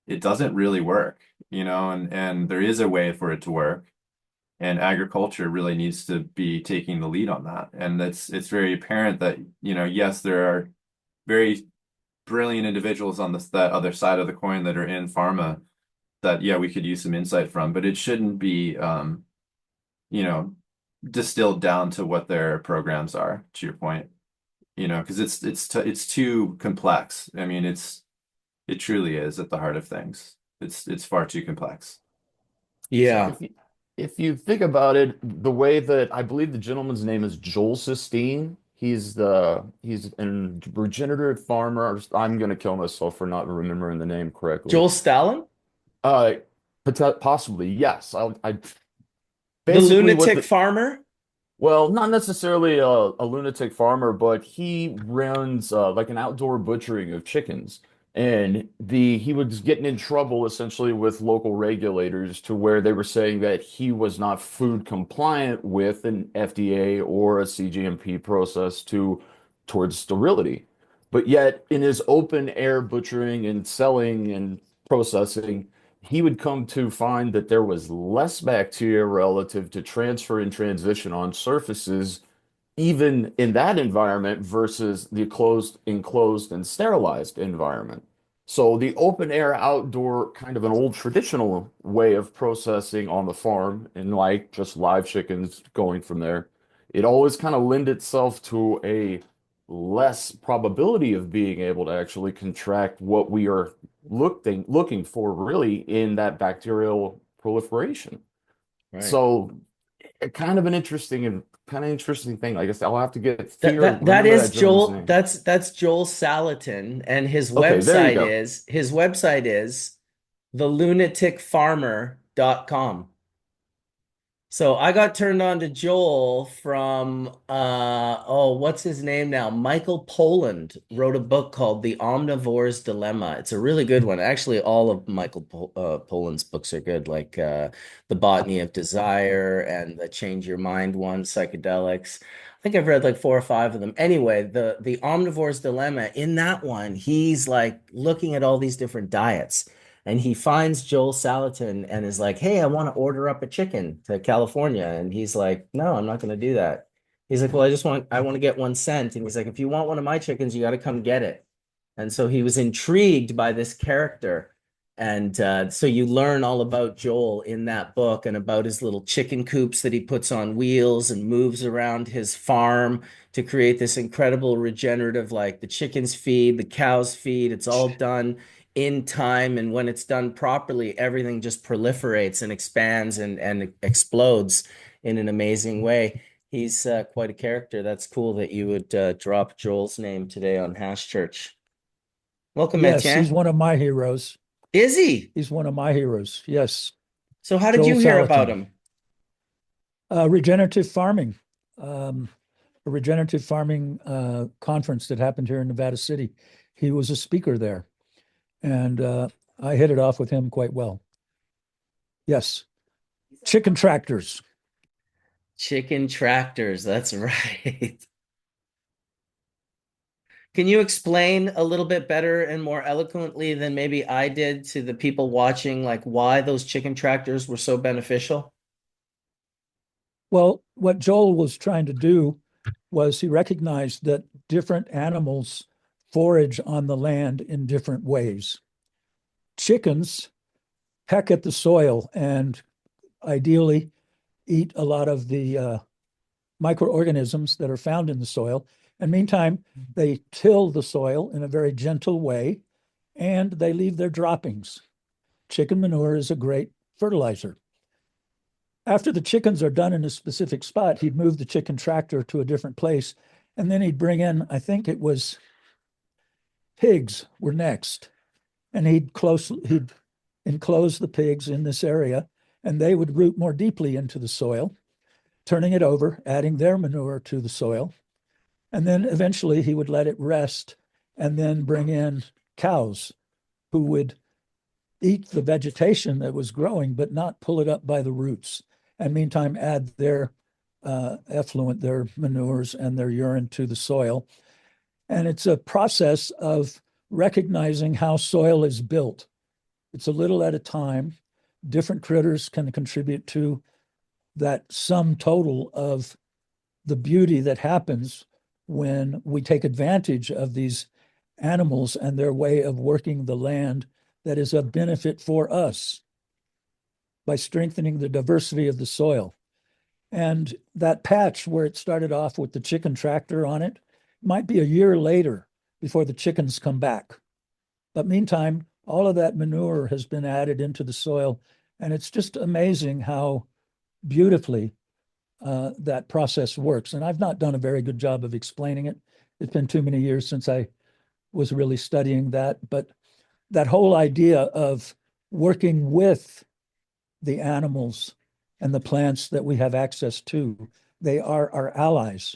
it doesn't really work, and there is a way for it to work, and agriculture really needs to be taking the lead on that. And it's very apparent that, yes, there are very brilliant individuals on that other side of the coin that are in pharma that, yeah, we could use some insight from, but it shouldn't be, you know, distilled down to what their programs are, to your point, because it's too complex. I mean, it truly is at the heart of things. It's far too complex. So Yeah. if you think about it, the way that I believe the gentleman's name is Joel Sistine, he's an regenerative farmer. I'm gonna kill myself for not remembering the name correctly. Joel Stalin? Uh, possibly yes. I The basically what lunatic the farmer? well, not necessarily a lunatic farmer, but he runs like an outdoor butchering of chickens. And he was getting in trouble essentially with local regulators to where they were saying that he was not food compliant with an FDA or a CGMP process towards sterility. But yet in his open air butchering and selling and processing, he would come to find that there was less bacteria relative to transfer and transition on surfaces, even in that environment versus the closed, enclosed, and sterilized environment. So the open air outdoor kind of an old traditional way of processing on the farm and like just live chickens going from there, it always kind of lend itself to a less probability of being able to actually contract what we are looking for really in that bacterial proliferation. Right. So kind of an interesting thing. I guess I'll have to That remember is that gentleman's Joel. name. That's Joel Salatin, and Okay, there you go. his website is thelunaticfarmer.com. So I got turned on to Joel from what's his name now? Michael Polland wrote a book called The Omnivore's Dilemma. It's a really good one. Actually, all of Polland's books are good, like The Botany of Desire and the Change Your Mind one, Psychedelics. I think I've read like 4 or 5 of them. Anyway, the Omnivore's Dilemma, in that one, he's like looking at all these different diets. And he finds Joel Salatin and is like, "Hey, I want to order up a chicken to California." And he's like, "No, I'm not going to do that." He's like, "Well, I want to get one cent." And he's like, "If you want one of my chickens, you got to come get it." And so he was intrigued by this character. And so you learn all about Joel in that book and about his little chicken coops that he puts on wheels and moves around his farm to create this incredible regenerative, like the chickens feed, the cows feed. It's all done in time. And when it's done properly, everything just proliferates and expands and explodes in an amazing way. He's quite a character. That's cool that you would drop Joel's name today on Hash Church. Welcome, Yes, he's Etienne. one of my heroes. Is he? He's one of my heroes. Yes, So how did Joel you hear about Salatin. him? Regenerative farming, a regenerative farming conference that happened here in Nevada City. He was a speaker there, and I hit it off with him quite well. Yes, chicken tractors. Chicken tractors, that's right. Can you explain a little bit better and more eloquently than maybe I did to the people watching, like why those chicken tractors were so beneficial? Well, what Joel was trying to do was he recognized that different animals forage on the land in different ways. Chickens peck at the soil and ideally eat a lot of the microorganisms that are found in the soil. And meantime, they till the soil in a very gentle way and they leave their droppings. Chicken manure is a great fertilizer. After the chickens are done in a specific spot, he'd move the chicken tractor to a different place. And then he'd bring in, I think it was pigs were next. And he'd enclose the pigs in this area, and they would root more deeply into the soil, turning it over, adding their manure to the soil. And then eventually he would let it rest and then bring in cows who would eat the vegetation that was growing, but not pull it up by the roots. And meantime, add their effluent, their manures, and their urine to the soil. And it's a process of recognizing how soil is built. It's a little at a time. Different critters can contribute to that sum total of the beauty that happens when we take advantage of these animals and their way of working the land that is of benefit for us by strengthening the diversity of the soil. And that patch where it started off with the chicken tractor on it might be a year later before the chickens come back. But meantime, all of that manure has been added into the soil. And it's just amazing how beautifully that process works. And I've not done a very good job of explaining it. It's been too many years since I was really studying that. But that whole idea of working with the animals and the plants that we have access to, they are our allies.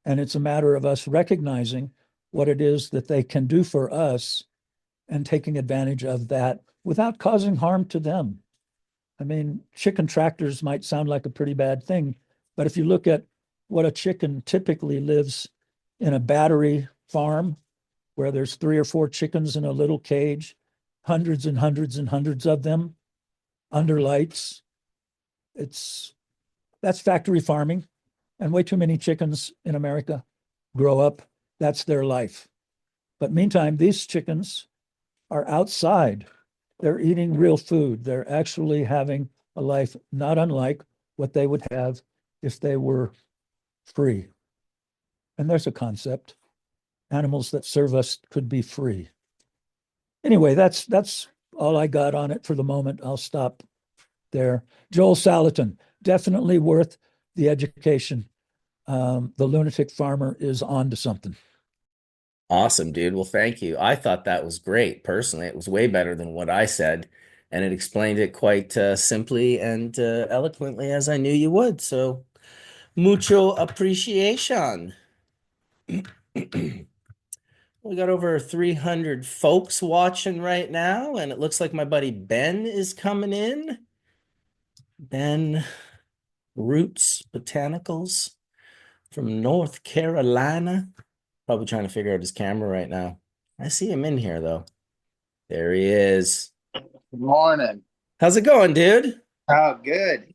And it's a matter of us recognizing what it is that they can do for us and taking advantage of that without causing harm to them. I mean, chicken tractors might sound like a pretty bad thing, but if you look at what a chicken typically lives in a battery farm where there's 3 or 4 chickens in a little cage, hundreds and hundreds and hundreds of them under lights, that's factory farming. And way too many chickens in America grow up. That's their life. But meantime, these chickens are outside. They're eating real food. They're actually having a life not unlike what they would have if they were free. And there's a concept. Animals that serve us could be free. Anyway, that's all I got on it for the moment. I'll stop there. Joel Salatin, definitely worth the education. The lunatic farmer is on to something. Awesome, dude. Well, thank you. I thought that was great. Personally, it was way better than what I said, and it explained it quite simply and eloquently as I knew you would. So, mucho appreciation. We got over 300 folks watching right now, and it looks like my buddy Ben is coming in. Ben Roots Botanicals from North Carolina. Probably trying to figure out his camera right now. I see him in here though. There he is. Good morning. How's it going, dude? Oh, good.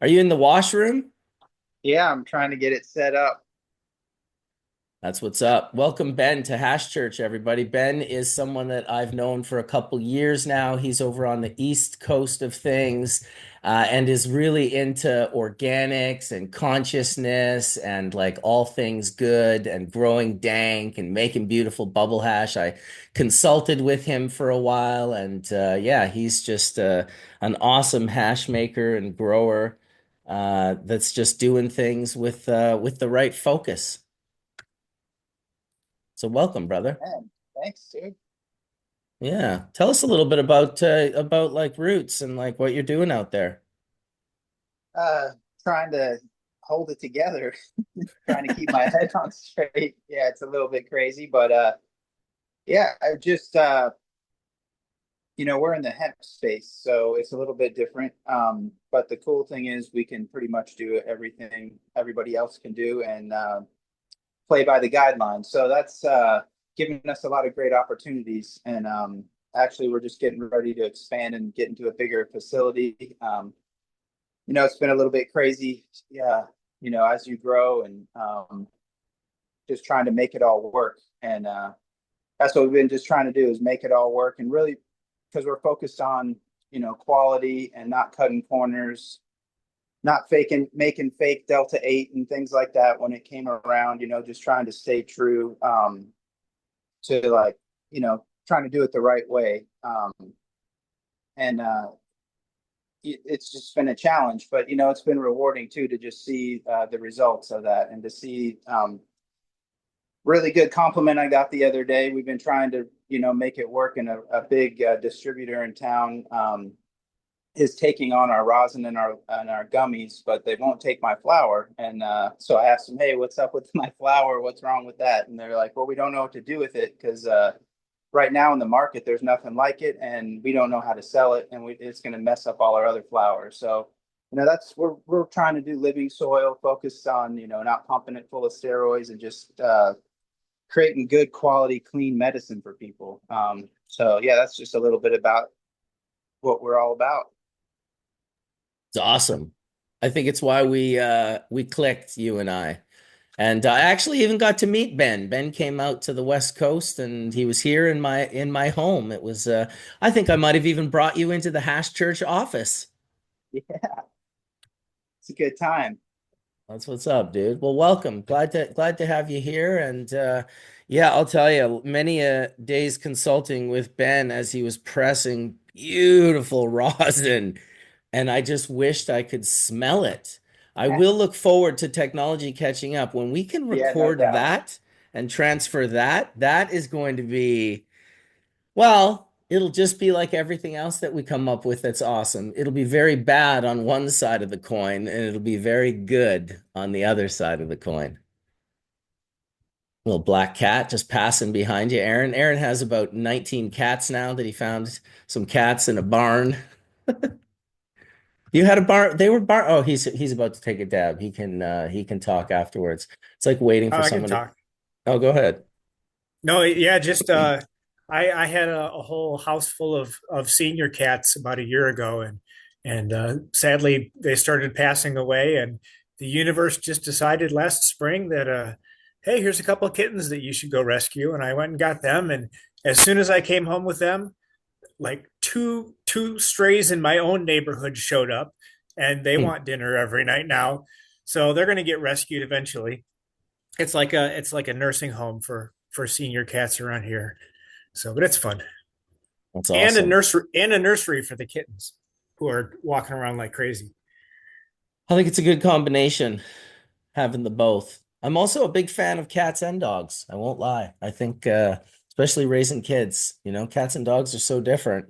Are you in the washroom? Yeah, I'm trying to get it set up. That's what's up. Welcome, Ben, to Hash Church, everybody. Ben is someone that I've known for a couple years now. He's over on the East Coast of things, and is really into organics and consciousness and like all things good and growing dank and making beautiful bubble hash. I consulted with him for a while, and yeah, he's just an awesome hash maker and grower that's just doing things with the right focus. So welcome, brother. Man, thanks, dude. Yeah. Tell us a little bit about like roots and like what you're doing out there. Uh, Trying to hold it together, trying to keep my head on straight. Yeah, it's a little bit crazy, but yeah, I just we're in the hemp space, so it's a little bit different. But the cool thing is we can pretty much do everything everybody else can do and play by the guidelines. So that's giving us a lot of great opportunities. And actually, we're just getting ready to expand and get into a bigger facility. It's been a little bit crazy, yeah. As you grow and just trying to make it all work. And that's what we've been just trying to do is make it all work. And really, because we're focused on quality and not cutting corners, not making fake Delta 8 and things like that when it came around, just trying to stay true to like, trying to do it the right way. And it's just been a challenge, but it's been rewarding too to just see the results of that and to see really good compliment I got the other day. We've been trying to, make it work, and a big distributor in town is taking on our rosin and our gummies, but they won't take my flour. And so I asked them, hey, what's up with my flour? What's wrong with that? And they're like, well, we don't know what to do with it because right now in the market, there's nothing like it, and we don't know how to sell it, and it's going to mess up all our other flour. So, that's we're trying to do living soil, focused on not pumping it full of steroids and just creating good quality, clean medicine for people. So yeah, that's just a little bit about what we're all about. It's awesome. I think it's why we clicked, you and I. And I actually even got to meet Ben. Ben came out to the West Coast and he was here in my home. It was I think I might have even brought you into the Hash Church office. Yeah, it's a good time. That's what's up, dude. Well, welcome. Glad to have you here. And yeah, I'll tell you, many days consulting with Ben as he was pressing beautiful rosin, and I just wished I could smell it. I will look forward to technology catching up when we can Yeah, no record doubt. that and transfer that. That is going to be, well, it'll just be like everything else that we come up with that's awesome. It'll be very bad on one side of the coin, and it'll be very good on the other side of the coin. Little black cat just passing behind you, Aaron. Aaron has about 19 cats now that he found some cats in a barn. You had a barn. They were barn. Oh, he's about to take a dab. He can talk afterwards. It's like waiting Oh, for I can someone to. talk. Oh, go ahead. No, yeah, just I had a whole house full of senior cats about a year ago, and sadly they started passing away, and the universe just decided last spring that hey, here's a couple of kittens that you should go rescue, and I went and got them, and as soon as I came home with them, like two strays in my own neighborhood showed up, and they Hmm. want dinner every night now, so they're going to get rescued eventually. It's like a nursing home for senior cats around here. So, but it's fun. That's And a awesome. nursery for the kittens who are walking around like crazy. I think it's a good combination having the both. I'm also a big fan of cats and dogs. I won't lie. I think especially raising kids, cats and dogs are so different.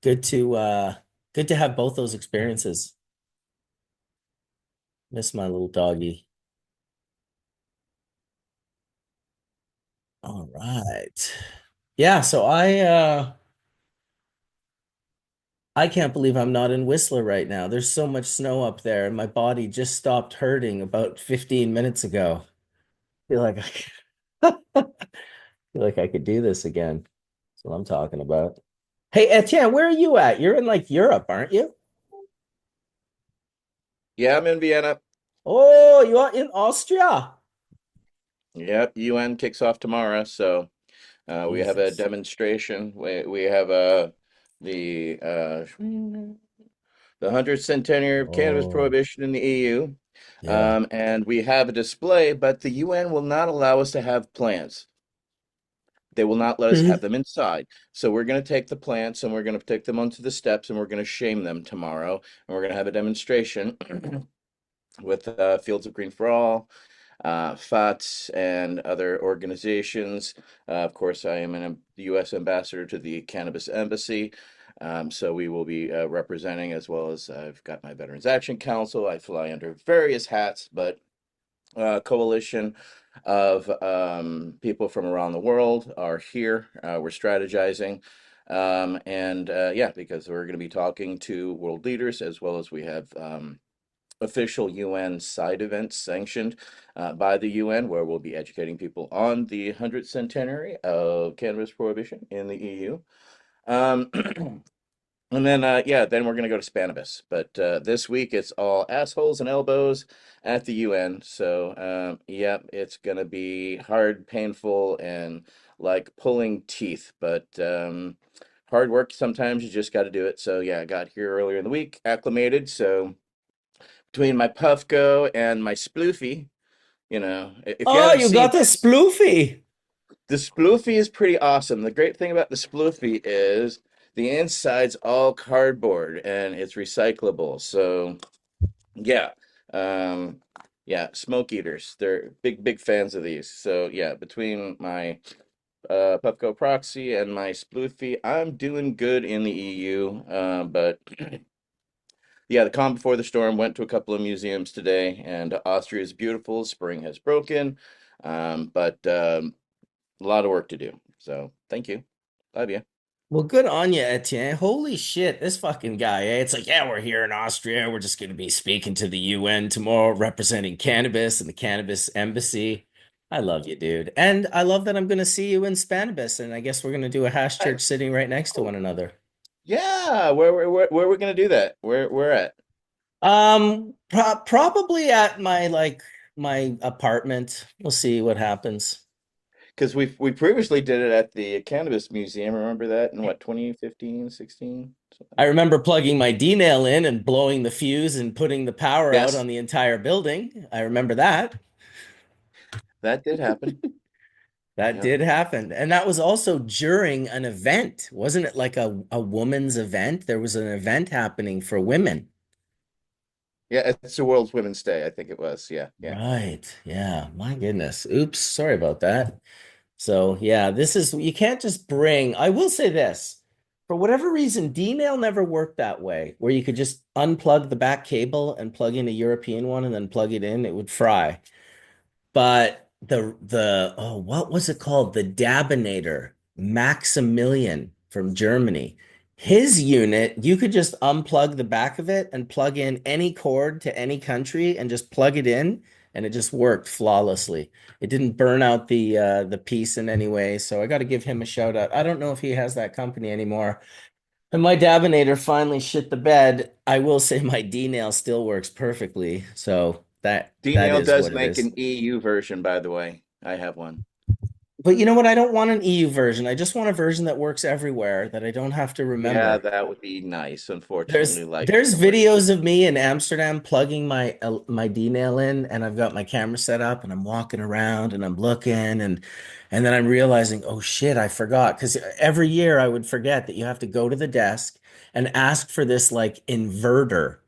Good to uh good to have both those experiences. Miss my little doggy. All right. Yeah, so I can't believe I'm not in Whistler right now. There's so much snow up there, and my body just stopped hurting about 15 minutes ago. Feel like feel like I could do this again. That's what I'm talking about. Hey, Etienne, where are you at? You're in like Europe, aren't you? Yeah, I'm in Vienna. Oh, you are in Austria. Yep, UN kicks off tomorrow, so we have a Jesus. demonstration. We have the 100th centenary of cannabis Oh, prohibition in the EU, yeah. and we have a display, but the UN will not allow us to have plants. They will not let us have them inside. So we're going to take the plants and we're going to take them onto the steps and we're going to shame them tomorrow, and we're going to have a demonstration with Fields of Green for All, FATS, and other organizations. Of course, I am the U.S. ambassador to the Cannabis Embassy. So we will be representing, as well as I've got my Veterans Action Council. I fly under various hats, but coalition of people from around the world are here. We're strategizing. And yeah, because we're going to be talking to world leaders, as well as we have official UN side events sanctioned by the UN, where we'll be educating people on the 100th centenary of cannabis prohibition in the EU. Um, and then, yeah, then we're going to go to Spanibus. But this week it's all assholes and elbows at the UN. So, yeah, it's going to be hard, painful, and like pulling teeth. But hard work, sometimes you just got to do it. So, yeah, I got here earlier in the week, acclimated. So, between my Puffco and my Sploofy, if you Oh, haven't you seen got the this, sploofy. the Sploofy is pretty awesome. The great thing about the Sploofy is the inside's all cardboard and it's recyclable. So yeah, um, yeah, smoke eaters. They're big, big fans of these. So yeah, between my Puffco Proxy and my Sploofy, I'm doing good in the EU. But yeah, the calm before the storm. Went to a couple of museums today, and Austria is beautiful. Spring has broken, but a lot of work to do. So thank you. Love you. Well, good on you, Etienne. Holy shit, this fucking guy, eh? It's like, yeah, we're here in Austria. We're just going to be speaking to the UN tomorrow, representing cannabis and the Cannabis Embassy. I love you, dude. And I love that I'm going to see you in Spanibus, and I guess we're going to do a hash Hi. church sitting right next to Oh, one another. yeah. Where we're gonna do that? Where at? Probably at my apartment. We'll see what happens. Because we previously did it at the Cannabis Museum. Remember that in what, 2015, 16? Something I like that. remember plugging my D nail in and blowing the fuse and putting the power out Yes, on the entire building. I remember that. that did happen. That Yep. did happen. And that was also during an event. Wasn't it like a woman's event? There was an event happening for women. Yeah, it's the World's Women's Day, I think it was. Yeah, yeah. Right. Yeah. My goodness. Oops. Sorry about that. So, yeah, you can't just bring, I will say this. For whatever reason, D-Nail never worked that way, where you could just unplug the back cable and plug in a European one and then plug it in, it would fry. But what was it called? The Dabinator Maximilian from Germany. His unit, you could just unplug the back of it and plug in any cord to any country and just plug it in, and it just worked flawlessly. It didn't burn out the piece in any way. So I got to give him a shout out. I don't know if he has that company anymore. And my Dabinator finally shit the bed. I will say my D nail still works perfectly. So that D-Nail is does what it make is. an EU version, by the way. I have one. But you know what? I don't want an EU version. I just want a version that works everywhere that I don't have to Yeah, remember. that would be nice. There's Unfortunately, life there's doesn't work. videos of me in Amsterdam plugging my D nail in, and I've got my camera set up, and I'm walking around and I'm looking, and then I'm realizing, oh shit, I forgot. Because every year I would forget that you have to go to the desk and ask for this like inverter.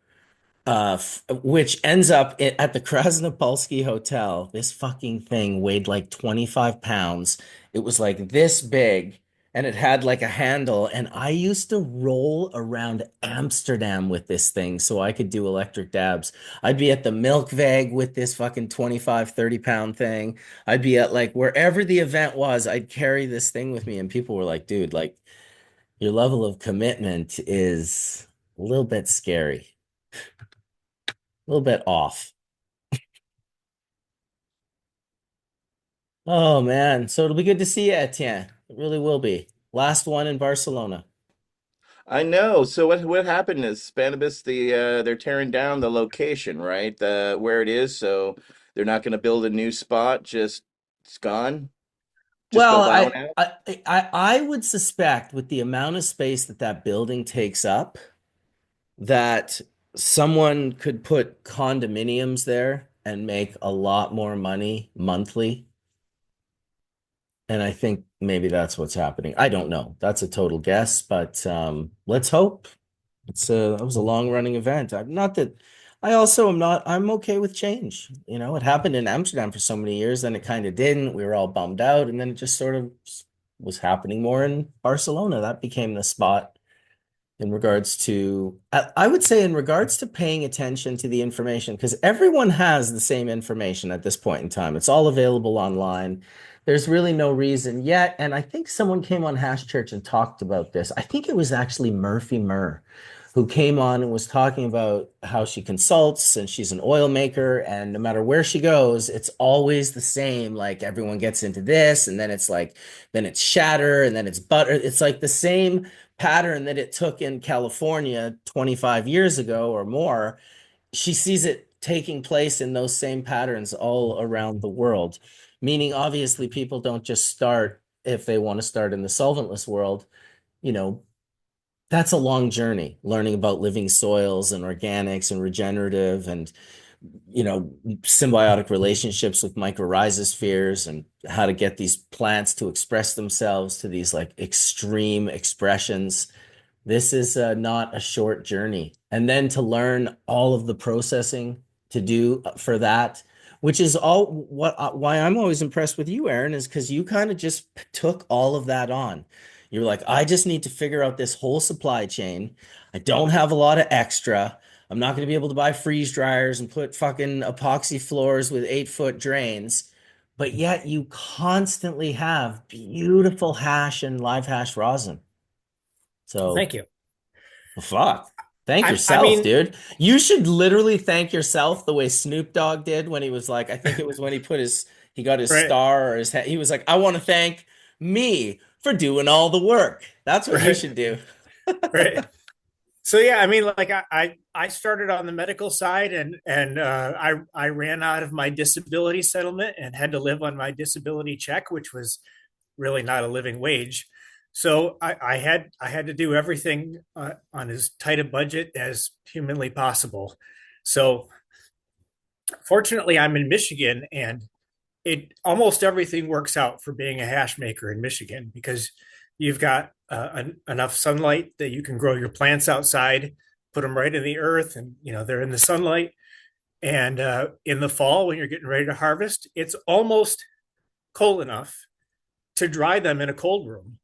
which ends up at the Krasnopolsky Hotel. This fucking thing weighed like 25 pounds. It was like this big and it had like a handle. And I used to roll around Amsterdam with this thing so I could do electric dabs. I'd be at the Milkveg with this fucking 25, 30 pound thing. I'd be at like wherever the event was, I'd carry this thing with me. And people were like, dude, like your level of commitment is a little bit scary, a little bit off. Oh man, so it'll be good to see you, Etienne. It really will be. Last one in Barcelona. I know. So what happened is Spanibus they're tearing down the location, right? The where it is, so they're not going to build a new spot. Just it's gone. Just go Well, wow now. I would suspect with the amount of space that that building takes up, that someone could put condominiums there and make a lot more money monthly. And I think maybe that's what's happening. I don't know. That's a total guess, but let's hope. That was a long running event. I'm not that I also am not, I'm okay with change. You know, it happened in Amsterdam for so many years, then it kind of didn't. We were all bummed out, and then it just sort of was happening more in Barcelona. That became the spot in regards to, I would say, in regards to paying attention to the information, because everyone has the same information at this point in time. It's all available online. There's really no reason yet. And I think someone came on Hash Church and talked about this. I think it was actually Murphy Murr who came on and was talking about how she consults and she's an oil maker. And no matter where she goes, it's always the same. Like everyone gets into this, and then it's like, then it's shatter, and then it's butter. It's like the same pattern that it took in California 25 years ago or more. She sees it taking place in those same patterns all around the world, meaning obviously people don't just start if they want to start in the solventless world. You know, that's a long journey learning about living soils and organics and regenerative and symbiotic relationships with mycorrhizospheres and how to get these plants to express themselves to these like extreme expressions. This is not a short journey. And then to learn all of the processing to do for that, which is all why I'm always impressed with you, Aaron, is because you kind of just took all of that on. You're like, I just need to figure out this whole supply chain. I don't have a lot of extra. I'm not going to be able to buy freeze dryers and put fucking epoxy floors with 8 foot drains. But yet you constantly have beautiful hash and live hash rosin. Well, So thank you. fuck. Thank I yourself, mean, dude. You should literally thank yourself the way Snoop Dogg did when he was like, I think it was when he got his right, star or his head. He was like, I want to thank me for doing all the work. That's what you right, should do. right. So yeah, I mean, like I started on the medical side, and I ran out of my disability settlement and had to live on my disability check, which was really not a living wage. So I had to do everything on as tight a budget as humanly possible. So fortunately, I'm in Michigan, and it almost everything works out for being a hash maker in Michigan because you've got enough sunlight that you can grow your plants outside, put them right in the earth, and they're in the sunlight. And in the fall, when you're getting ready to harvest, it's almost cold enough to dry them in a cold room.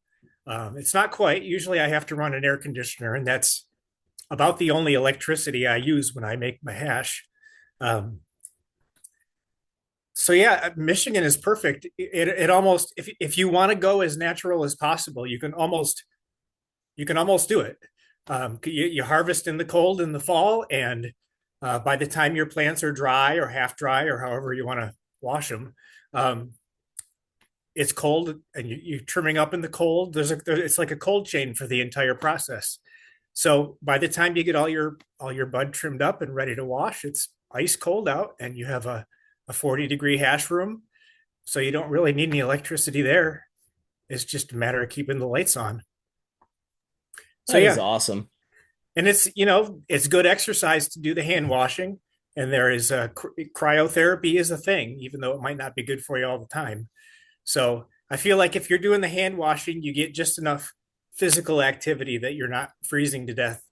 It's not quite. Usually, I have to run an air conditioner, and that's about the only electricity I use when I make my hash. Um, so yeah, Michigan is perfect. It almost, if you want to go as natural as possible, you can almost do it. You harvest in the cold in the fall, and by the time your plants are dry or half dry or however you want to wash them, um, it's cold, and you're trimming up in the cold. It's like a cold chain for the entire process. So by the time you get all your bud trimmed up and ready to wash, it's ice cold out, and you have a 40-degree hash room. So you don't really need any electricity there. It's just a matter of keeping the lights on. So That is yeah, awesome. and it's good exercise to do the hand washing, and there is cryotherapy is a thing, even though it might not be good for you all the time. So I feel like if you're doing the hand washing, you get just enough physical activity that you're not freezing to death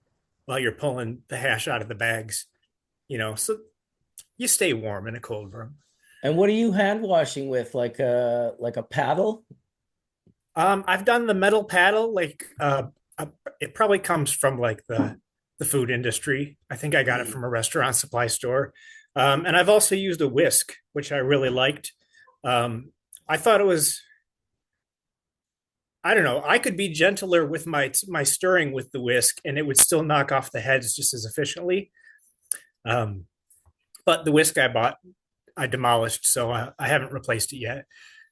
while you're pulling the hash out of the bags. So you stay warm in a cold room. And what are you hand washing with? Like a paddle? I've done the metal paddle, it probably comes from like the food industry. I think I got it from a restaurant supply store. And I've also used a whisk, which I really liked. I thought it was, I don't know, I could be gentler with my stirring with the whisk, and it would still knock off the heads just as efficiently. Um, but the whisk I bought, I demolished, so I haven't replaced it yet.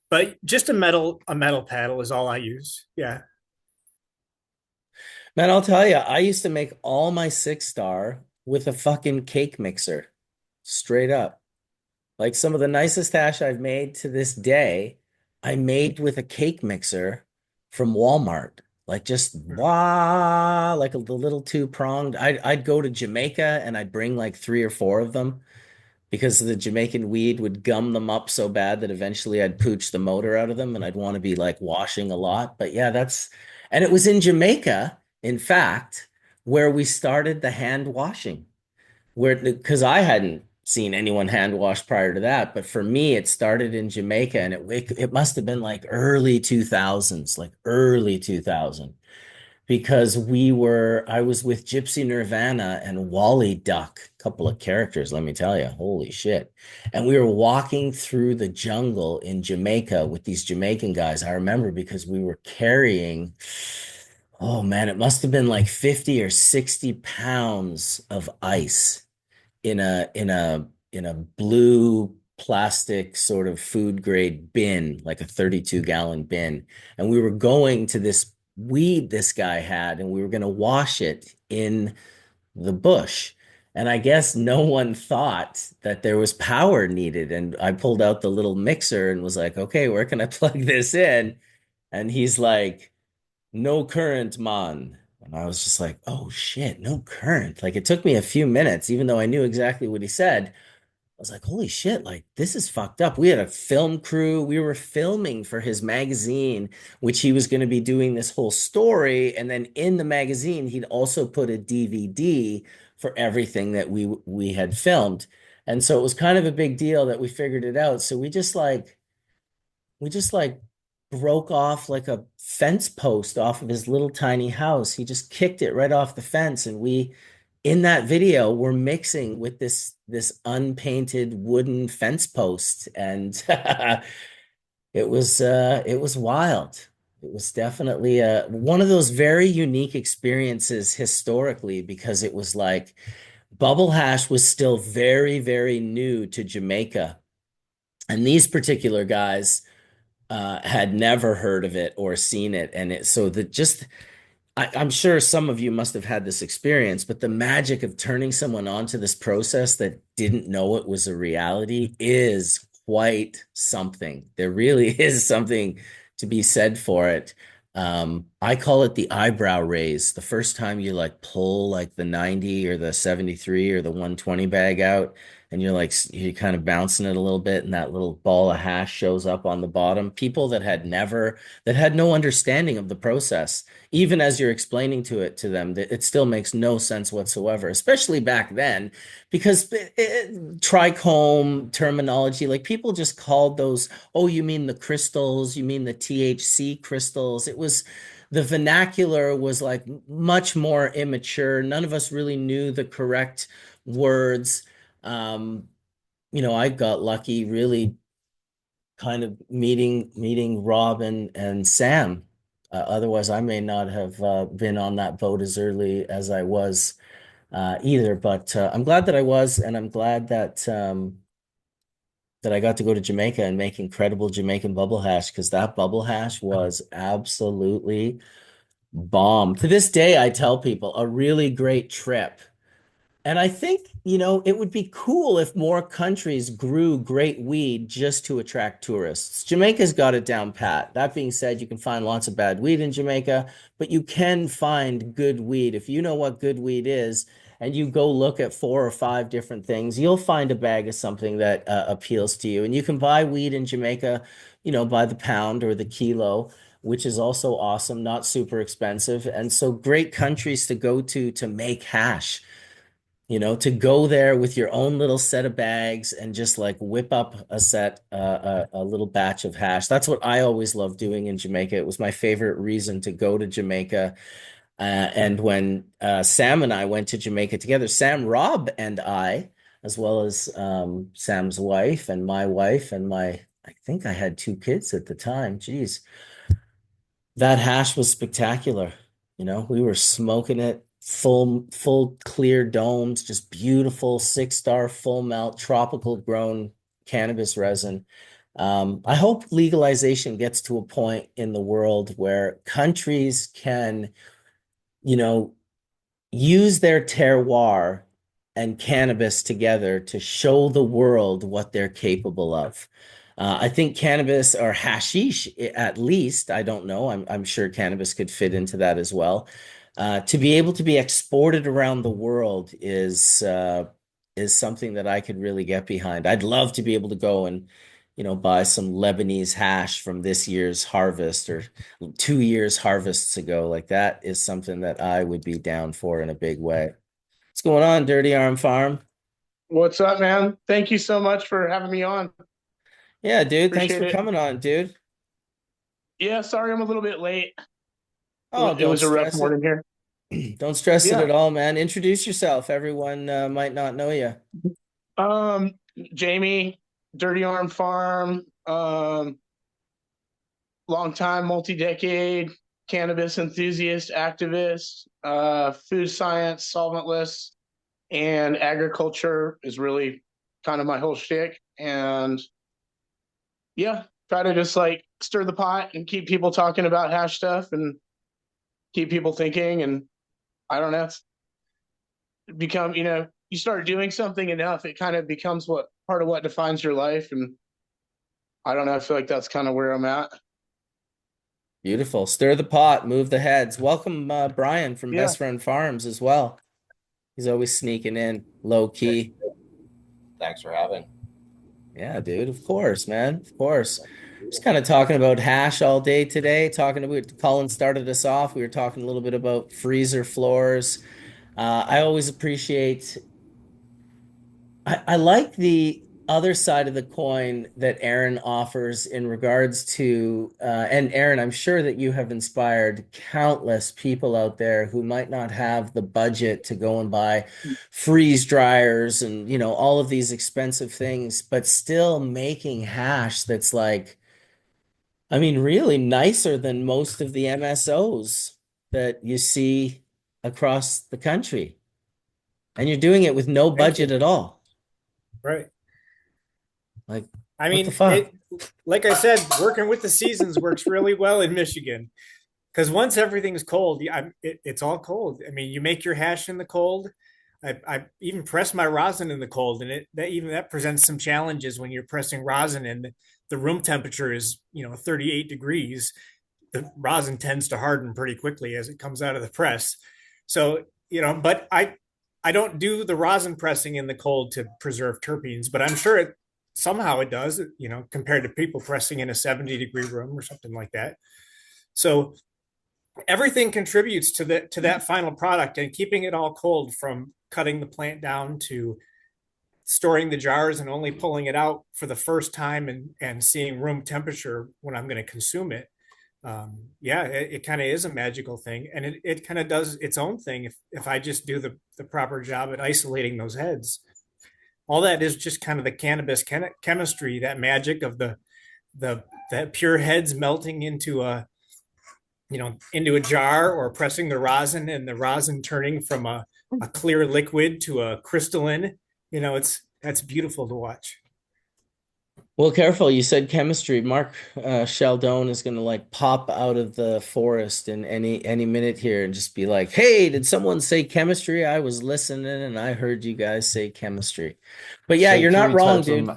But just a metal paddle is all I use. Yeah. Man, I'll tell you, I used to make all my 6 star with a fucking cake mixer. Straight up. Like some of the nicest hash I've made to this day, I made with a cake mixer from Walmart. Like just wah, like the little two-pronged. I'd go to Jamaica and I'd bring like 3 or 4 of them because the Jamaican weed would gum them up so bad that eventually I'd pooch the motor out of them and I'd want to be like washing a lot. But yeah, and it was in Jamaica, in fact, where we started the hand washing, where, because I hadn't seen anyone hand wash prior to that. But for me, it started in Jamaica and it must have been like early 2000s, like early 2000 because I was with Gypsy Nirvana and Wally Duck, a couple of characters, let me tell you, holy shit. And we were walking through the jungle in Jamaica with these Jamaican guys. I remember because we were carrying, oh man, it must have been like 50 or 60 pounds of ice in a blue plastic sort of food grade bin, like a 32-gallon bin. And we were going to this weed this guy had, and we were going to wash it in the bush. And I guess no one thought that there was power needed. And I pulled out the little mixer and was like, okay, where can I plug this in? And he's like, no current, man. And I was just like, oh shit, no current. Like it took me a few minutes, even though I knew exactly what he said. I was like, holy shit, like this is fucked up. We had a film crew. We were filming for his magazine, which he was going to be doing this whole story. And then in the magazine, he'd also put a DVD for everything that we had filmed. And so it was kind of a big deal that we figured it out. So we just like broke off like a fence post off of his little tiny house. He just kicked it right off the fence, and we in that video we're mixing with this unpainted wooden fence post, and it was wild. It was definitely one of those very unique experiences historically because it was like bubble hash was still very, very new to Jamaica. And these particular guys had never heard of it or seen it. And so I'm sure some of you must have had this experience, but the magic of turning someone onto this process that didn't know it was a reality is quite something. There really is something to be said for it. I call it the eyebrow raise. The first time you like pull like the 90 or the 73 or the 120 bag out, and you're kind of bouncing it a little bit, and that little ball of hash shows up on the bottom. People that had no understanding of the process, even as you're explaining to them, that it still makes no sense whatsoever, especially back then, because trichome terminology, like people just called those, oh, you mean the crystals, you mean the THC crystals. The vernacular was like much more immature. None of us really knew the correct words. Um, I got lucky really kind of meeting Rob and Sam. Otherwise, I may not have been on that boat as early as I was either. But I'm glad that I was, and I'm glad that I got to go to Jamaica and make incredible Jamaican bubble hash because that bubble hash was absolutely bomb. To this day, I tell people a really great trip. And I think, it would be cool if more countries grew great weed just to attract tourists. Jamaica's got it down pat. That being said, you can find lots of bad weed in Jamaica, but you can find good weed. If you know what good weed is, and you go look at 4 or 5 different things, you'll find a bag of something that appeals to you. And you can buy weed in Jamaica, by the pound or the kilo, which is also awesome, not super expensive. And so great countries to go to make hash. to go there with your own little set of bags and just like whip up a little batch of hash. That's what I always loved doing in Jamaica. It was my favorite reason to go to Jamaica. And when Sam and I went to Jamaica together, Sam, Rob, and I, as well as Sam's wife and my wife and I think I had 2 kids at the time. Geez, that hash was spectacular. We were smoking it full clear domes, just beautiful 6-star full melt tropical grown cannabis resin. I hope legalization gets to a point in the world where countries can, you know, use their terroir and cannabis together to show the world what they're capable of. I think cannabis or hashish, at least, I don't know. I'm sure cannabis could fit into that as well. To be able to be exported around the world is something that I could really get behind. I'd love to be able to go and, buy some Lebanese hash from this year's harvest or 2 years harvests ago. Like that is something that I would be down for in a big way. What's going on, Dirty Arm Farm? What's up, man? Thank you so much for having me on. Yeah, dude, thanks Appreciate for it. coming on, dude. Yeah, sorry I'm a little bit late. Oh, It don't was a rough stress it. morning here. Don't stress it Yeah. at all, man. Introduce yourself. Everyone might not know you. Um, Jamie, Dirty Arm Farm, long time, multi-decade cannabis enthusiast, activist, food science, solventless, and agriculture is really kind of my whole shtick. And yeah, try to just like stir the pot and keep people talking about hash stuff and keep people thinking. And I don't know, it's become, you start doing something enough, it kind of becomes what part of what defines your life. And I don't know, I feel like that's kind of where I'm at. Beautiful. Stir the pot, move the heads. Welcome, Brian from Yeah. Best Friend Farms as well. He's always sneaking in low key. Thanks for having. Yeah, dude, of course, man. Of course. Just kind of talking about hash all day today. Collin started us off. We were talking a little bit about freezer floors. I always appreciate, I like the other side of the coin that Aaron offers in regards to, and Aaron, I'm sure that you have inspired countless people out there who might not have the budget to go and buy freeze dryers and, all of these expensive things, but still making hash that's like, I mean, really nicer than most of the MSOs that you see across the country. And you're doing it with no Thank budget you. at all. Right. Like, I what mean, the fuck? like I said, working with the seasons works really well in Michigan because once everything's cold, it's all cold. I mean, you make your hash in the cold. I even press my rosin in the cold, and that presents some challenges when you're pressing rosin and the room temperature is 38 degrees. The rosin tends to harden pretty quickly as it comes out of the press. So but I don't do the rosin pressing in the cold to preserve terpenes, but I'm sure somehow it does, compared to people pressing in a 70-degree room or something like that. So everything contributes to that final product, and keeping it all cold from cutting the plant down to storing the jars and only pulling it out for the first time and seeing room temperature when I'm going to consume it. It kind of is a magical thing, and it kind of does its own thing if I just do the proper job at isolating those heads. All that is just kind of the cannabis chemistry, that magic of the that pure heads melting into a jar, or pressing the rosin and the rosin turning from a clear liquid to a crystalline. That's beautiful to watch. Well, careful. You said chemistry. Mark Sheldon is going to like pop out of the forest in any minute here and just be like, "Hey, did someone say chemistry? I was listening and I heard you guys say chemistry." But yeah, Say you're not three wrong, types of dude.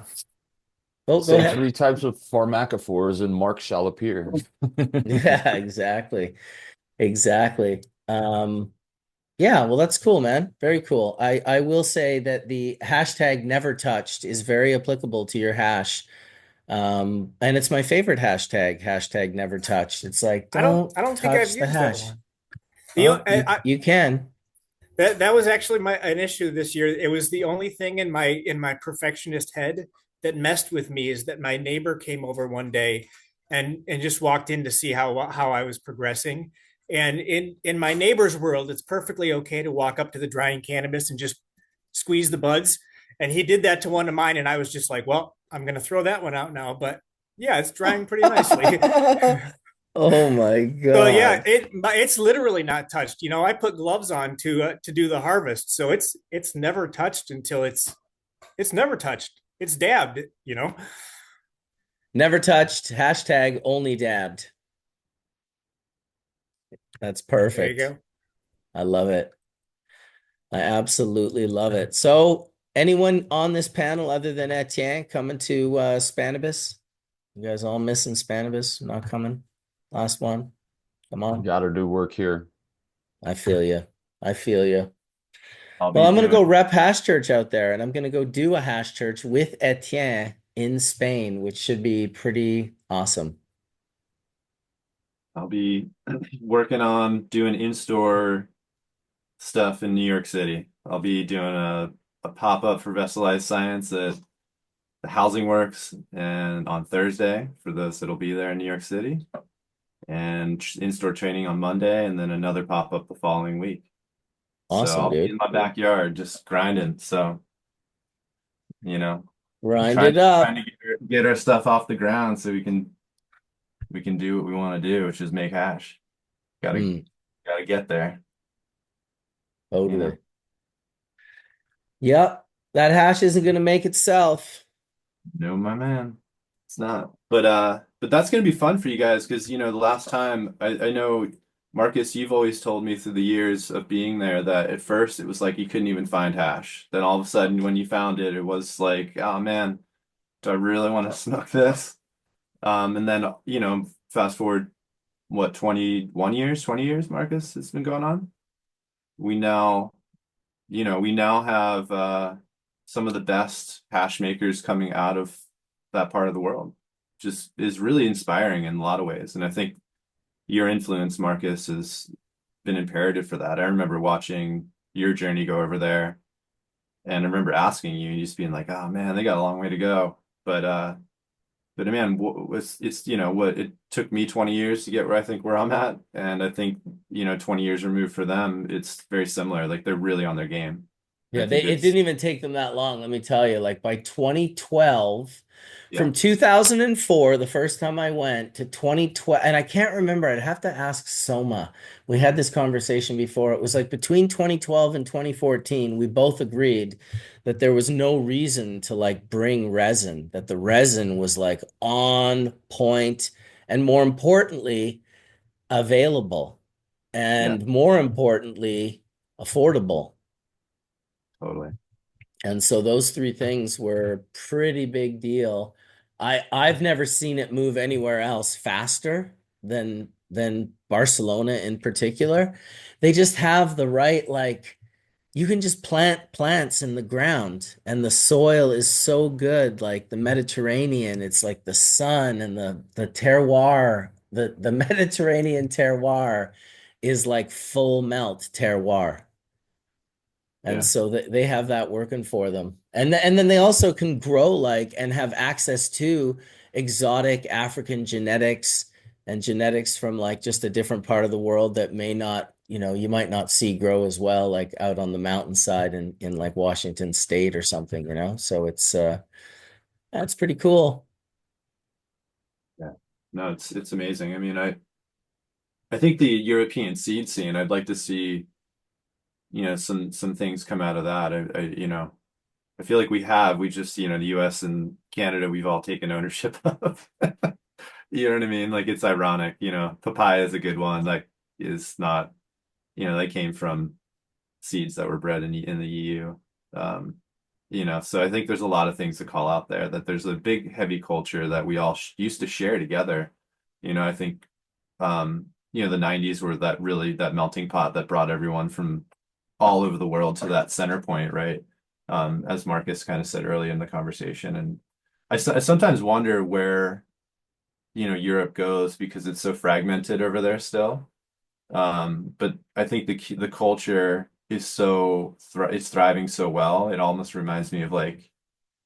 Oh, go say ahead. 3 types of pharmacophores, and Mark shall appear. Yeah, exactly. Exactly. Yeah, well, that's cool, man. Very cool. I will say that the hashtag never touched is very applicable to your hash. And it's my favorite hashtag never touched. It's like, I don't don't I don't think I've touch the used that hash. one. Well, you can. That was actually an issue this year. It was the only thing in my perfectionist head that messed with me is that my neighbor came over one day and just walked in to see how I was progressing. And in my neighbor's world, it's perfectly okay to walk up to the drying cannabis and just squeeze the buds. And he did that to one of mine, and I was just like, "Well, I'm going to throw that one out now." But yeah, it's drying pretty nicely. Oh my So yeah, God. it's literally not touched. You know, I put gloves on to do the harvest, so it's never touched until it's never touched. It's dabbed. You know. Never touched. Hashtag only dabbed. That's There you perfect. go. I love it. I absolutely love it. So, anyone on this panel other than Etienne coming to Spanibus? You guys all missing Spanibus? Not coming? Last one. Come on. Got to do work here. I feel you. I feel you. I'll Well, be I'm going to doing. go rep Hash Church out there, and I'm going to go do a Hash Church with Etienne in Spain, which should be pretty awesome. I'll be working on doing in-store stuff in New York City. I'll be doing a pop-up for Vessel Science at the Housing Works, and on Thursday for those that'll be there in New York City, and in-store training on Monday, and then another pop-up the following week. So Awesome, I'll be in dude. my backyard just grinding. So, you know, Grind trying it trying up. to get our stuff off the ground so we can do what we want to do, which is make hash. Gotta Mm, gotta get there, you know. totally. Yep. That hash isn't going to make itself. No, my man. It's not. But that's gonna be fun for you guys because you know the last time I know Marcus, you've always told me through the years of being there that at first it was like you couldn't even find hash. Then all of a sudden when you found it, it was like, oh man, do I really want to smoke this? And then you know, fast forward what, 21 years, 20 years, Marcus, it's been going on. We now, we now have some of the best hash makers coming out of that part of the world. Just is really inspiring in a lot of ways. And I think your influence, Marcus, has been imperative for that. I remember watching your journey go over there, and I remember asking you and just being like, "Oh man, they got a long way to go." But man, it's what it took me 20 years to get where I'm at, and I think 20 years removed for them, it's very similar. Like they're really on their game. I Yeah, think it it's didn't even take them that long, let me tell you. Like by 2012, yeah, from 2004, the first time I went to 2012, and I can't remember, I'd have to ask Soma. We had this conversation before. It was like between 2012 and 2014, we both agreed that there was no reason to like bring resin, that the resin was like on point, and more importantly, available, yeah, and more importantly, affordable. totally. And so those three things were a pretty big deal. I've never seen it move anywhere else faster than Barcelona in particular. They just have the right, like, you can just plant plants in the ground and the soil is so good, like the Mediterranean. It's like the sun and the terroir, the Mediterranean terroir is like full melt terroir. And Yeah, so they have that working for them. And then they also can grow like and have access to exotic African genetics and genetics from like just a different part of the world that may not, you might not see grow as well, like out on the mountainside in like Washington State or something. So it's that's pretty cool. yeah. No, it's amazing. I mean, I think the European seed scene, I'd like to see, some things come out of that. I feel like we just, the US and Canada, we've all taken ownership of. You know what I mean? Like it's ironic, papaya is a good one. Like is not, they came from seeds that were bred in the EU. Um, so I think there's a lot of things to call out there that there's a big heavy culture that we all sh used to share together. I think the 90s were that melting pot that brought everyone from all over the world to that center point, right? As Marcus kind of said earlier in the conversation. And I sometimes wonder where, Europe goes because it's so fragmented over there still. But I think the culture is so it's thriving so well. It almost reminds me of like,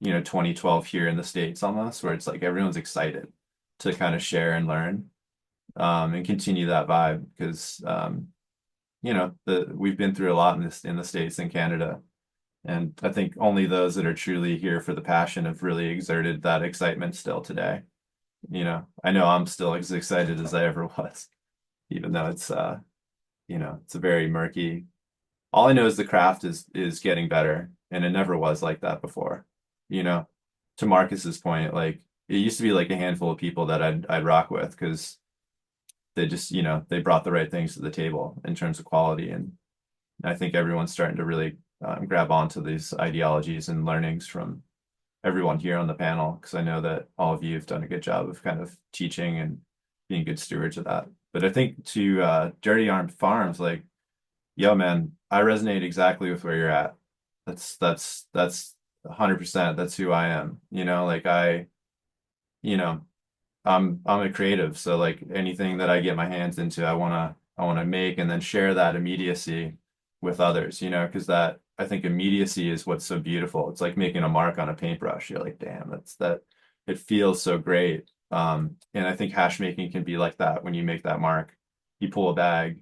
2012 here in the States almost, where it's like everyone's excited to kind of share and learn, and continue that vibe because, we've been through a lot in the States and Canada. And I think only those that are truly here for the passion have really exerted that excitement still today. I know I'm still as excited as I ever was, even though it's a very murky. All I know is the craft is getting better, and it never was like that before. You know, to Marcus's point, like it used to be like a handful of people that I'd rock with because they just, they brought the right things to the table in terms of quality, and I think everyone's starting to really grab onto these ideologies and learnings from everyone here on the panel because I know that all of you have done a good job of kind of teaching and being good stewards of that. But I think to Dirty Arm Farms, like, yo, man, I resonate exactly with where you're at. That's 100%. That's who I am. Like you know, I'm a creative, so like anything that I get my hands into, I wanna make and then share that immediacy with others, because that I think immediacy is what's so beautiful. It's like making a mark on a paintbrush. You're like, damn, it feels so great. And I think hash making can be like that when you make that mark. You pull a bag,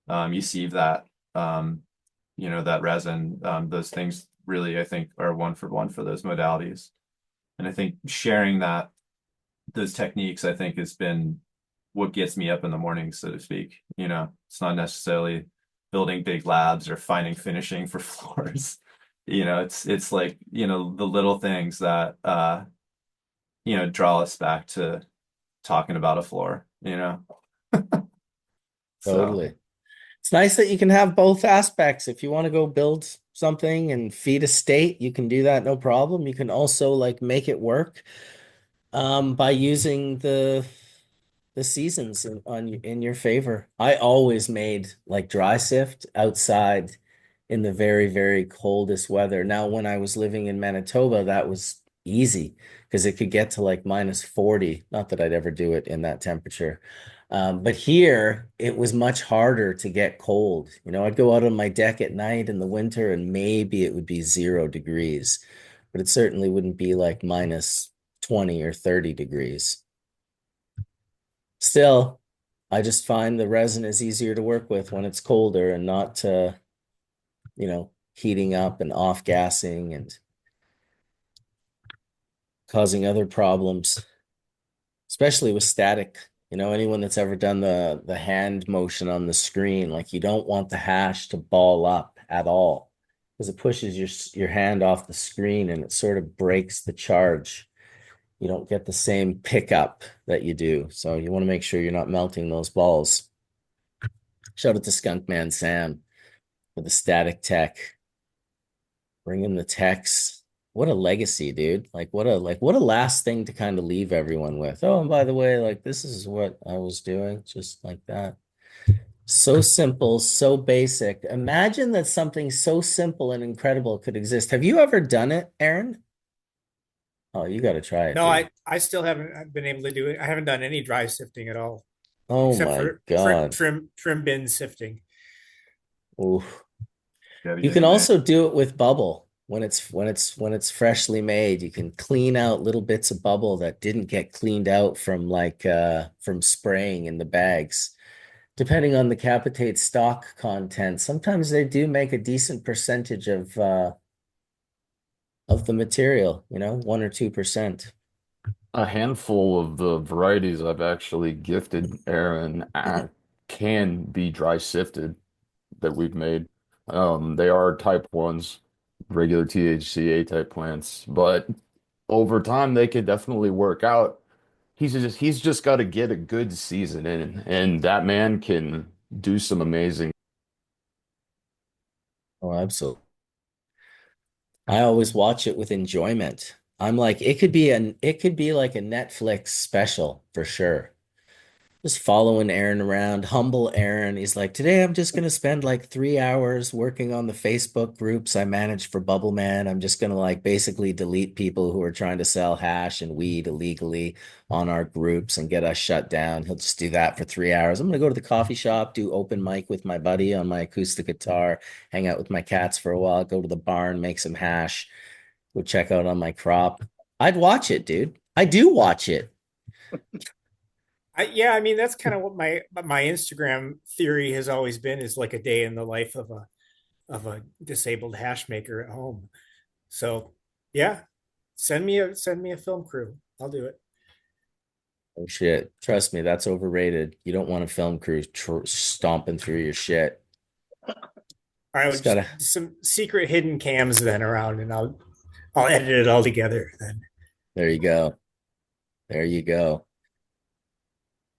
you sieve that, that resin, those things really, I think, are one for one for those modalities. And I think sharing those techniques, I think, has been what gets me up in the morning, so to speak. It's not necessarily building big labs or finding finishing for floors. It's like, the little things that draw us back to talking about a floor, So Totally. It's nice that you can have both aspects. If you want to go build something and feed a state, you can do that, no problem. You can also like make it work by using the seasons in your favor. I always made like dry sift outside in the very, very coldest weather. Now, when I was living in Manitoba, that was easy because it could get to like -40. Not that I'd ever do it in that temperature. But here it was much harder to get cold. I'd go out on my deck at night in the winter and maybe it would be 0 degrees, but it certainly wouldn't be like -20 or 30 degrees. Still, I just find the resin is easier to work with when it's colder and not, heating up and off gassing and causing other problems, especially with static. Anyone that's ever done the hand motion on the screen, like you don't want the hash to ball up at all because it pushes your hand off the screen and it sort of breaks the charge. You don't get the same pickup that you do. So you want to make sure you're not melting those balls. Shout out to Skunkman Sam for the static tech. Bring in the techs. What a legacy, dude. What a last thing to kind of leave everyone with. Oh, and by the way, like this is what I was doing, just like that. So simple, so basic. Imagine that something so simple and incredible could exist. Have you ever done it, Aaron? Oh, you got to try it, No, dude. I still haven't been able to do it. I haven't done any dry sifting at all, Oh except my for God. trim bin sifting. Oof. gotta You get can in there. also do it with bubble when it's freshly made. You can clean out little bits of bubble that didn't get cleaned out from from spraying in the bags. Depending on the capitate stock content, sometimes they do make a decent percentage of the material, 1 or 2%. A handful of the varieties I've actually gifted Aaron can be dry sifted that we've made. They are type ones, regular THCA type plants, but over time they could definitely work out. He's just got to get a good season in, and that man can do some amazing. Oh, absolutely. I always watch it with enjoyment. I'm like, it could be like a Netflix special for sure. just following Aaron around, humble Aaron. He's like, today I'm just gonna spend like 3 hours working on the Facebook groups I manage for Bubble Man. I'm just gonna like basically delete people who are trying to sell hash and weed illegally on our groups and get us shut down. He'll just do that for 3 hours. I'm gonna go to the coffee shop, do open mic with my buddy on my acoustic guitar, hang out with my cats for a while, go to the barn, make some hash, go check out on my crop. I'd watch it, dude. I do watch it. Yeah, I mean that's kind of what my Instagram theory has always been, is like a day in the life of a disabled hash maker at home. So yeah, send me a film crew. I'll do it. Oh shit. Trust me, that's overrated. You don't want a film crew stomping through your shit. All right, Just just gotta, some secret hidden cams then around, and I'll edit it all together then. there you go. There you go.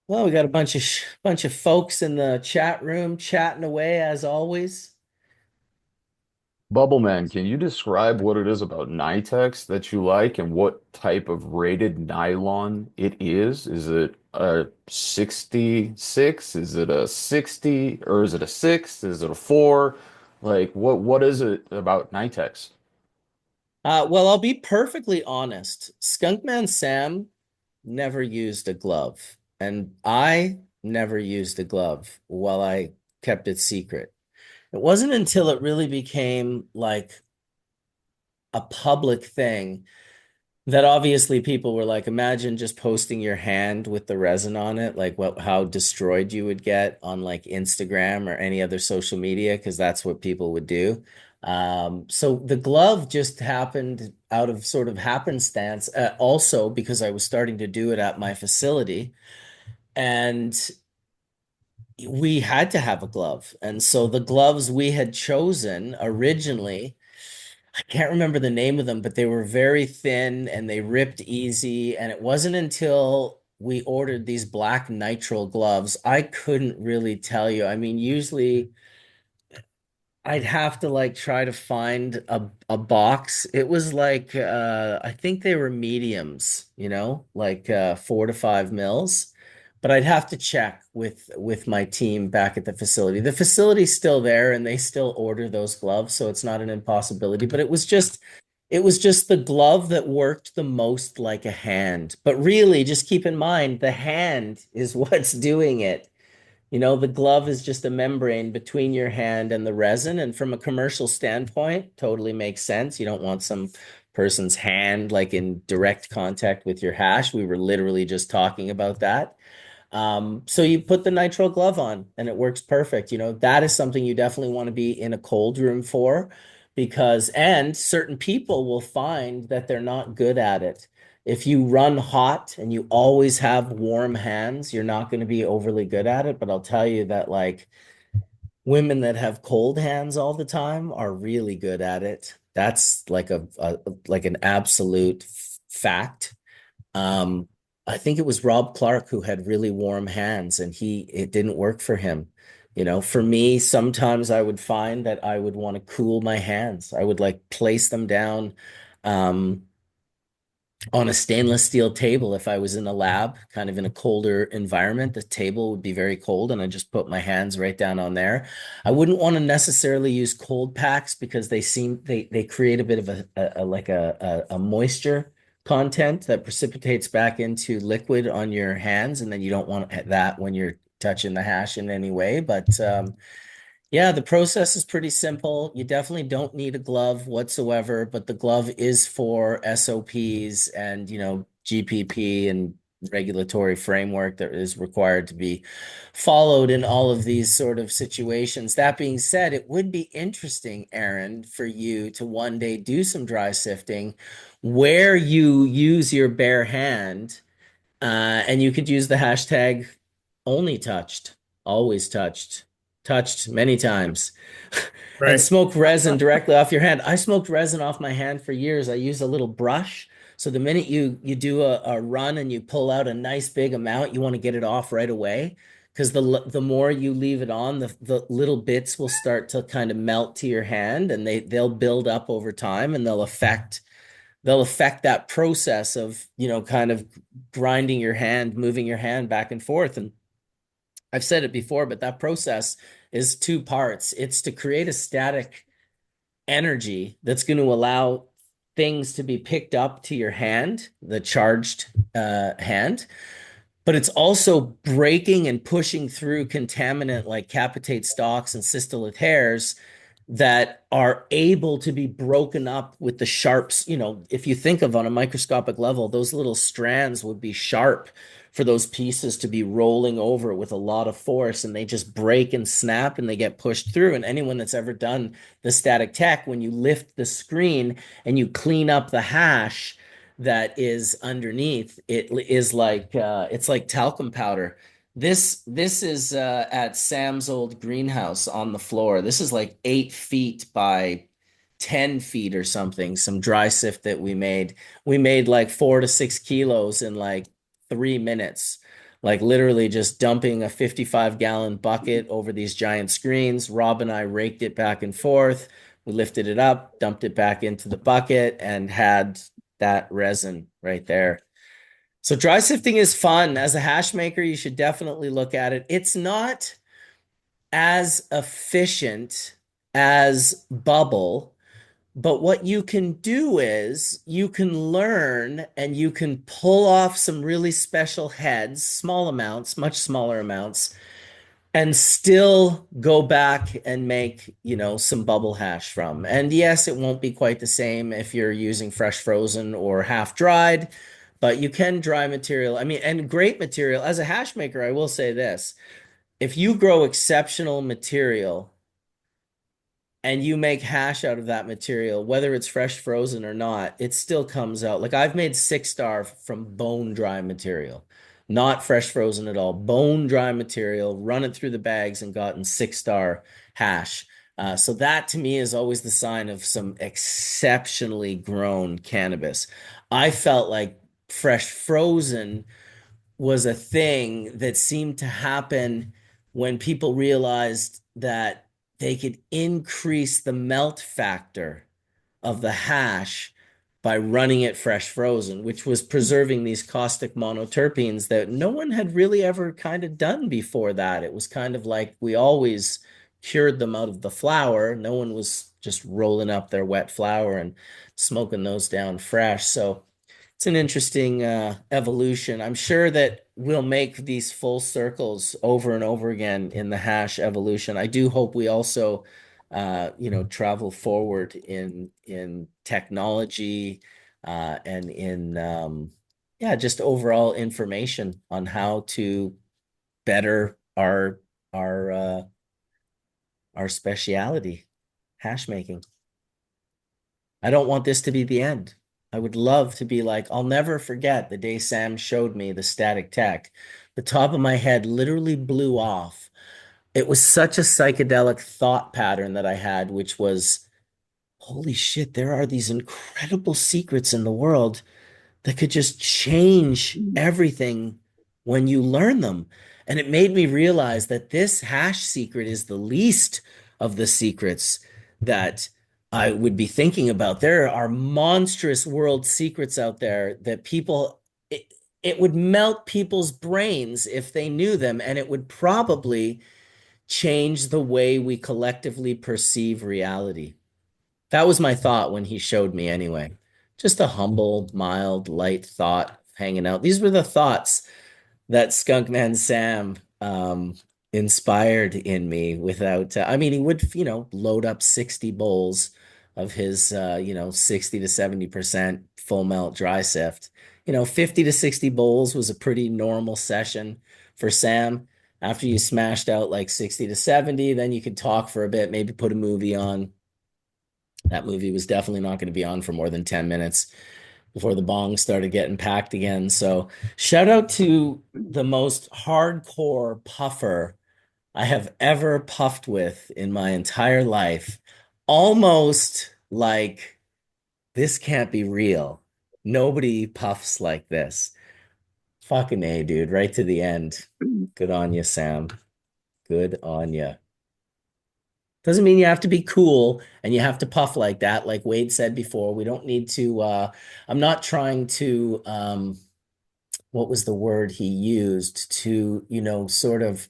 Well, we got a bunch of folks in the chat room chatting away as always. Bubbleman, can you describe what it is about Nitex that you like and what type of rated nylon it is? Is it a 66? Is it a 60? Or is it a 6? Is it a 4? Like what is it about Nitex? Well, I'll be perfectly honest. Skunkman Sam never used a glove, and I never used a glove while I kept it secret. It wasn't until it really became like a public thing that obviously people were like, imagine just posting your hand with the resin on it, like how destroyed you would get on like Instagram or any other social media, because that's what people would do. So the glove just happened out of sort of happenstance, also because I was starting to do it at my facility, and we had to have a glove. And so the gloves we had chosen originally, I can't remember the name of them, but they were very thin and they ripped easy. And it wasn't until we ordered these black nitrile gloves, I couldn't really tell you. I mean, usually I'd have to like try to find a box. It was like I think they were mediums, like 4 to 5 mils. But I'd have to check with my team back at the facility. The facility's still there and they still order those gloves, so it's not an impossibility. But it was just the glove that worked the most like a hand. But really, just keep in mind the hand is what's doing it. The glove is just a membrane between your hand and the resin. And from a commercial standpoint, totally makes sense. You don't want some person's hand like in direct contact with your hash. We were literally just talking about that. So you put the nitrile glove on and it works perfect. That is something you definitely want to be in a cold room for, and certain people will find that they're not good at it. If you run hot and you always have warm hands, you're not going to be overly good at it. But I'll tell you that like women that have cold hands all the time are really good at it. That's like like an absolute fact. Um, I think it was Rob Clark who had really warm hands and it didn't work for him. For me, sometimes I would find that I would want to cool my hands. I would like place them down um, on a stainless steel table. If I was in a lab, kind of in a colder environment, the table would be very cold and I just put my hands right down on there. I wouldn't want to necessarily use cold packs because they create a bit of a moisture content that precipitates back into liquid on your hands, and then you don't want that when you're touching the hash in any way. But yeah, the process is pretty simple. You definitely don't need a glove whatsoever, but the glove is for SOPs and, GPP and regulatory framework that is required to be followed in all of these sort of situations. That being said, it would be interesting, Aaron, for you to one day do some dry sifting where you use your bare hand, and you could use the hashtag only touched, always touched, touched many times, and Right. smoke resin directly off your hand. I smoked resin off my hand for years. I use a little brush. So the minute you do a run and you pull out a nice big amount, you want to get it off right away. Because the more you leave it on, the little bits will start to kind of melt to your hand and they'll build up over time and they'll affect that process of, kind of grinding your hand, moving your hand back and forth. And I've said it before, but that process is two parts. It's to create a static energy that's going to allow things to be picked up to your hand, the charged hand, but it's also breaking and pushing through contaminant like capitate stalks and cystolith hairs that are able to be broken up with the sharps. You know, if you think of on a microscopic level, those little strands would be sharp for those pieces to be rolling over with a lot of force, and they just break and snap and they get pushed through. And anyone that's ever done the static tech, when you lift the screen and you clean up the hash that is underneath, it is like it's like talcum powder. This is at Sam's old greenhouse on the floor. This is like 8 feet by 10 feet or something. Some dry sift that we made. We made like 4 to 6 kilos in like 3 minutes. Like literally just dumping a 55-gallon bucket over these giant screens. Rob and I raked it back and forth. We lifted it up, dumped it back into the bucket, and had that resin right there. So dry sifting is fun. As a hash maker, you should definitely look at it. It's not as efficient as bubble, but what you can do is you can learn and you can pull off some really special heads, small amounts, much smaller amounts, and still go back and make, you know, some bubble hash from. And yes, it won't be quite the same if you're using fresh frozen or half dried, but you can dry material. I mean, and great material. As a hash maker, I will say this. If you grow exceptional material and you make hash out of that material, whether it's fresh frozen or not, it still comes out. Like I've made 6-star from bone dry material, not fresh frozen at all. Bone dry material, run it through the bags and gotten 6-star hash. So that to me is always the sign of some exceptionally grown cannabis. I felt like fresh frozen was a thing that seemed to happen when people realized that they could increase the melt factor of the hash by running it fresh frozen, which was preserving these caustic monoterpenes that no one had really ever kind of done before that. It was kind of like we always cured them out of the flower. No one was just rolling up their wet flower and smoking those down fresh. So it's an interesting evolution. I'm sure that we'll make these full circles over and over again in the hash evolution. I do hope we also, you know, travel forward in technology and in yeah, just overall information on how to better our speciality, hash making. I don't want this to be the end. I would love to be like, I'll never forget the day Sam showed me the static tech. The top of my head literally blew off. It was such a psychedelic thought pattern that I had, which was, holy shit, there are these incredible secrets in the world that could just change everything when you learn them. And it made me realize that this hash secret is the least of the secrets that I would be thinking about. There are monstrous world secrets out there that it would melt people's brains if they knew them, and it would probably change the way we collectively perceive reality. That was my thought when he showed me anyway. Just a humble, mild, light thought hanging out. These were the thoughts that Skunkman Sam inspired in me without, I mean, he would, you know, load up 60 bowls of his, you know, 60 to 70% full melt dry sift. You know, 50 to 60 bowls was a pretty normal session for Sam. After you smashed out like 60 to 70, then you could talk for a bit, maybe put a movie on. That movie was definitely not going to be on for more than 10 minutes before the bongs started getting packed again. So shout out to the most hardcore puffer I have ever puffed with in my entire life. Almost like this can't be real. Nobody puffs like this. Fucking A, dude, right to the end. Good on you, Sam. Good on you. Doesn't mean you have to be cool and you have to puff like that. Like Wade said before, we don't need to, I'm not trying to, what was the word he used to, you know, sort of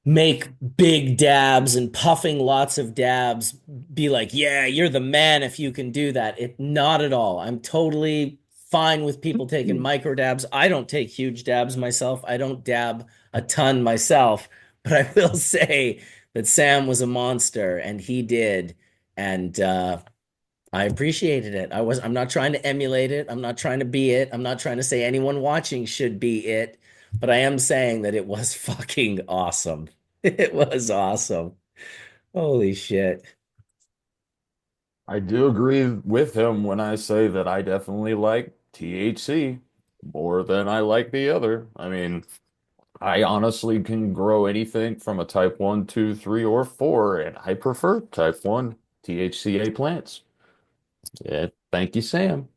make big dabs and puffing lots of dabs be like, yeah, you're the man if you can do that. It not at all. I'm totally fine with people taking micro dabs. I don't take huge dabs myself. I don't dab a ton myself, but I will say that Sam was a monster and he did. And I appreciated it. I'm not trying to emulate it. I'm not trying to be it. I'm not trying to say anyone watching should be it, but I am saying that it was fucking awesome. It was awesome. Holy shit. I do agree with him when I say that I definitely like THC more than I like the other. I mean, I honestly can grow anything from a type 1, 2, 3, or 4, and I prefer type 1 THCA plants. Yeah, thank you, Sam.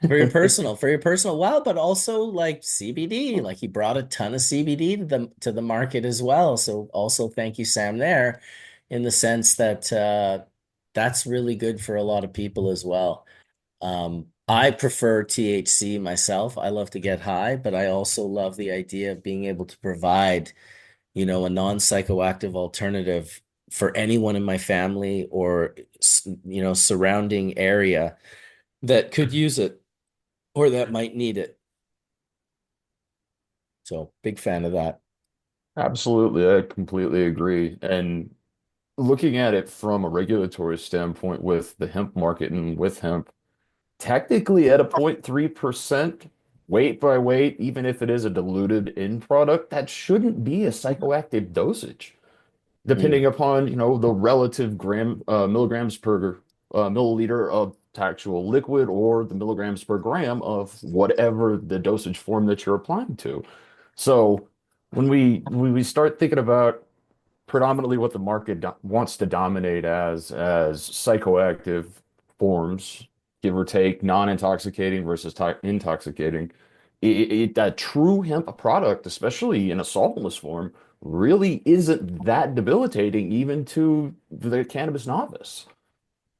For your personal well, but also like CBD. Like he brought a ton of CBD to the market as well. So also thank you, Sam, there, in the sense that that's really good for a lot of people as well. I prefer THC myself. I love to get high, but I also love the idea of being able to provide, you know, a non-psychoactive alternative for anyone in my family or, you know, surrounding area that could use it or that might need it. So big fan of that. Absolutely, I completely agree. And looking at it from a regulatory standpoint with the hemp market and with hemp, technically at a 0.3% weight by weight, even if it is a diluted end product, that shouldn't be a psychoactive dosage, Mm. depending upon, the relative milligrams per milliliter of actual liquid or the milligrams per gram of whatever the dosage form that you're applying to. So when we start thinking about predominantly what the market wants to dominate as psychoactive forms, give or take, non-intoxicating versus intoxicating. That true hemp product, especially in a solventless form, really isn't that debilitating even to the cannabis novice.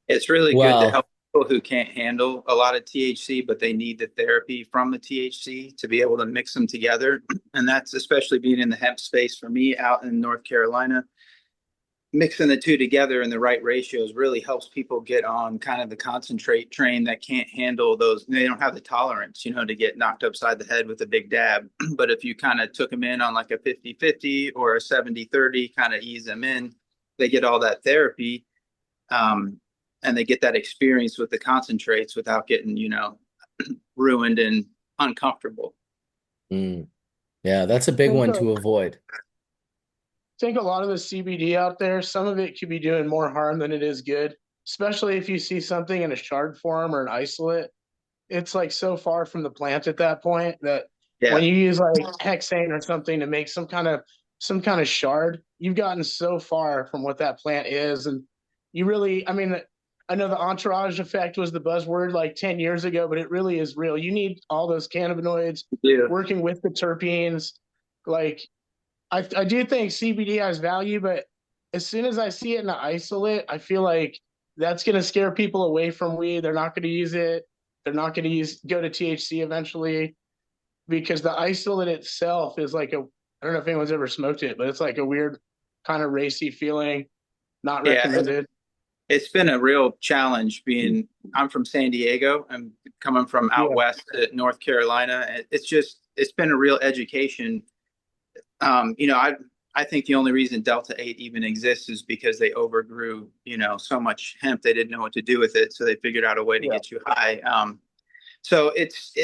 It's really good to help Well, people who can't handle a lot of THC, but they need the therapy from the THC to be able to mix them together. And that's especially being in the hemp space for me out in North Carolina. Mixing the two together in the right ratios really helps people get on kind of the concentrate train that can't handle those. They don't have the tolerance, to get knocked upside the head with a big dab. But if you kind of took them in on like a 50-50 or a 70-30, kind of ease them in, they get all that therapy. Um, and they get that experience with the concentrates without getting, ruined and uncomfortable. mm, yeah, that's a big one to avoid. Think a lot of the CBD out there, some of it could be doing more harm than it is good, especially if you see something in a shard form or an isolate. It's like so far from the plant at that point that when Yeah. you use like hexane or something to make some kind of shard, you've gotten so far from what that plant is. And you really, I mean, I know the entourage effect was the buzzword like 10 years ago, but it really is real. You need all those cannabinoids Yeah. working with the terpenes. Like I do think CBD has value, but as soon as I see it in an isolate, I feel like that's going to scare people away from weed. They're not going to use it. They're not going to go to THC eventually because the isolate itself is like I don't know if anyone's ever smoked it, but it's like a weird kind of racy feeling. Not Yeah. recommended. It's been a real challenge I'm from San Diego. I'm coming from out Yeah. west to North Carolina. It's been a real education. I think the only reason Delta 8 even exists is because they overgrew, so much hemp, they didn't know what to do with it. So they figured out a way to Yeah. get you high. So it's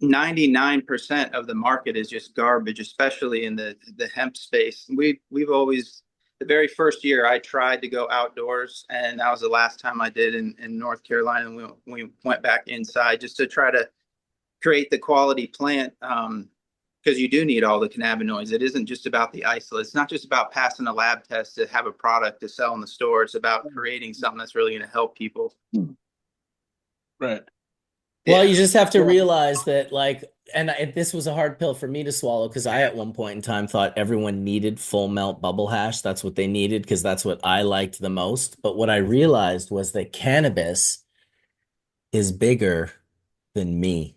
99% of the market is just garbage, especially in the hemp space. We've always the very first year I tried to go outdoors, and that was the last time I did in North Carolina. We went back inside just to try to create the quality plant. Because you do need all the cannabinoids. It isn't just about the isolate. It's not just about passing a lab test to have a product to sell in the store. It's about creating something that's really going to help people. Right. Well, Yeah. you just have to realize that, like, this was a hard pill for me to swallow because I, at one point in time, thought everyone needed full melt bubble hash. That's what they needed because that's what I liked the most. But what I realized was that cannabis is bigger than me.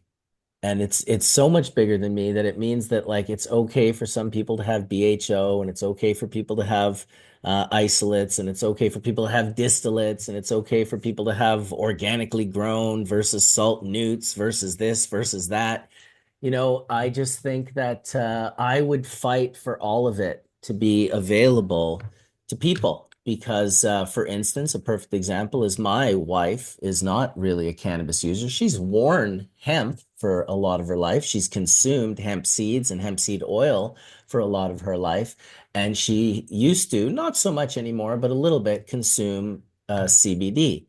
And it's so much bigger than me that it means that like it's okay for some people to have BHO, and it's okay for people to have isolates, and it's okay for people to have distillates, and it's okay for people to have organically grown versus salt newts versus this versus that. I just think that I would fight for all of it to be available to people because, for instance, a perfect example is my wife is not really a cannabis user. She's worn hemp for a lot of her life. She's consumed hemp seeds and hemp seed oil for a lot of her life. And she used to, not so much anymore, but a little bit, consume CBD.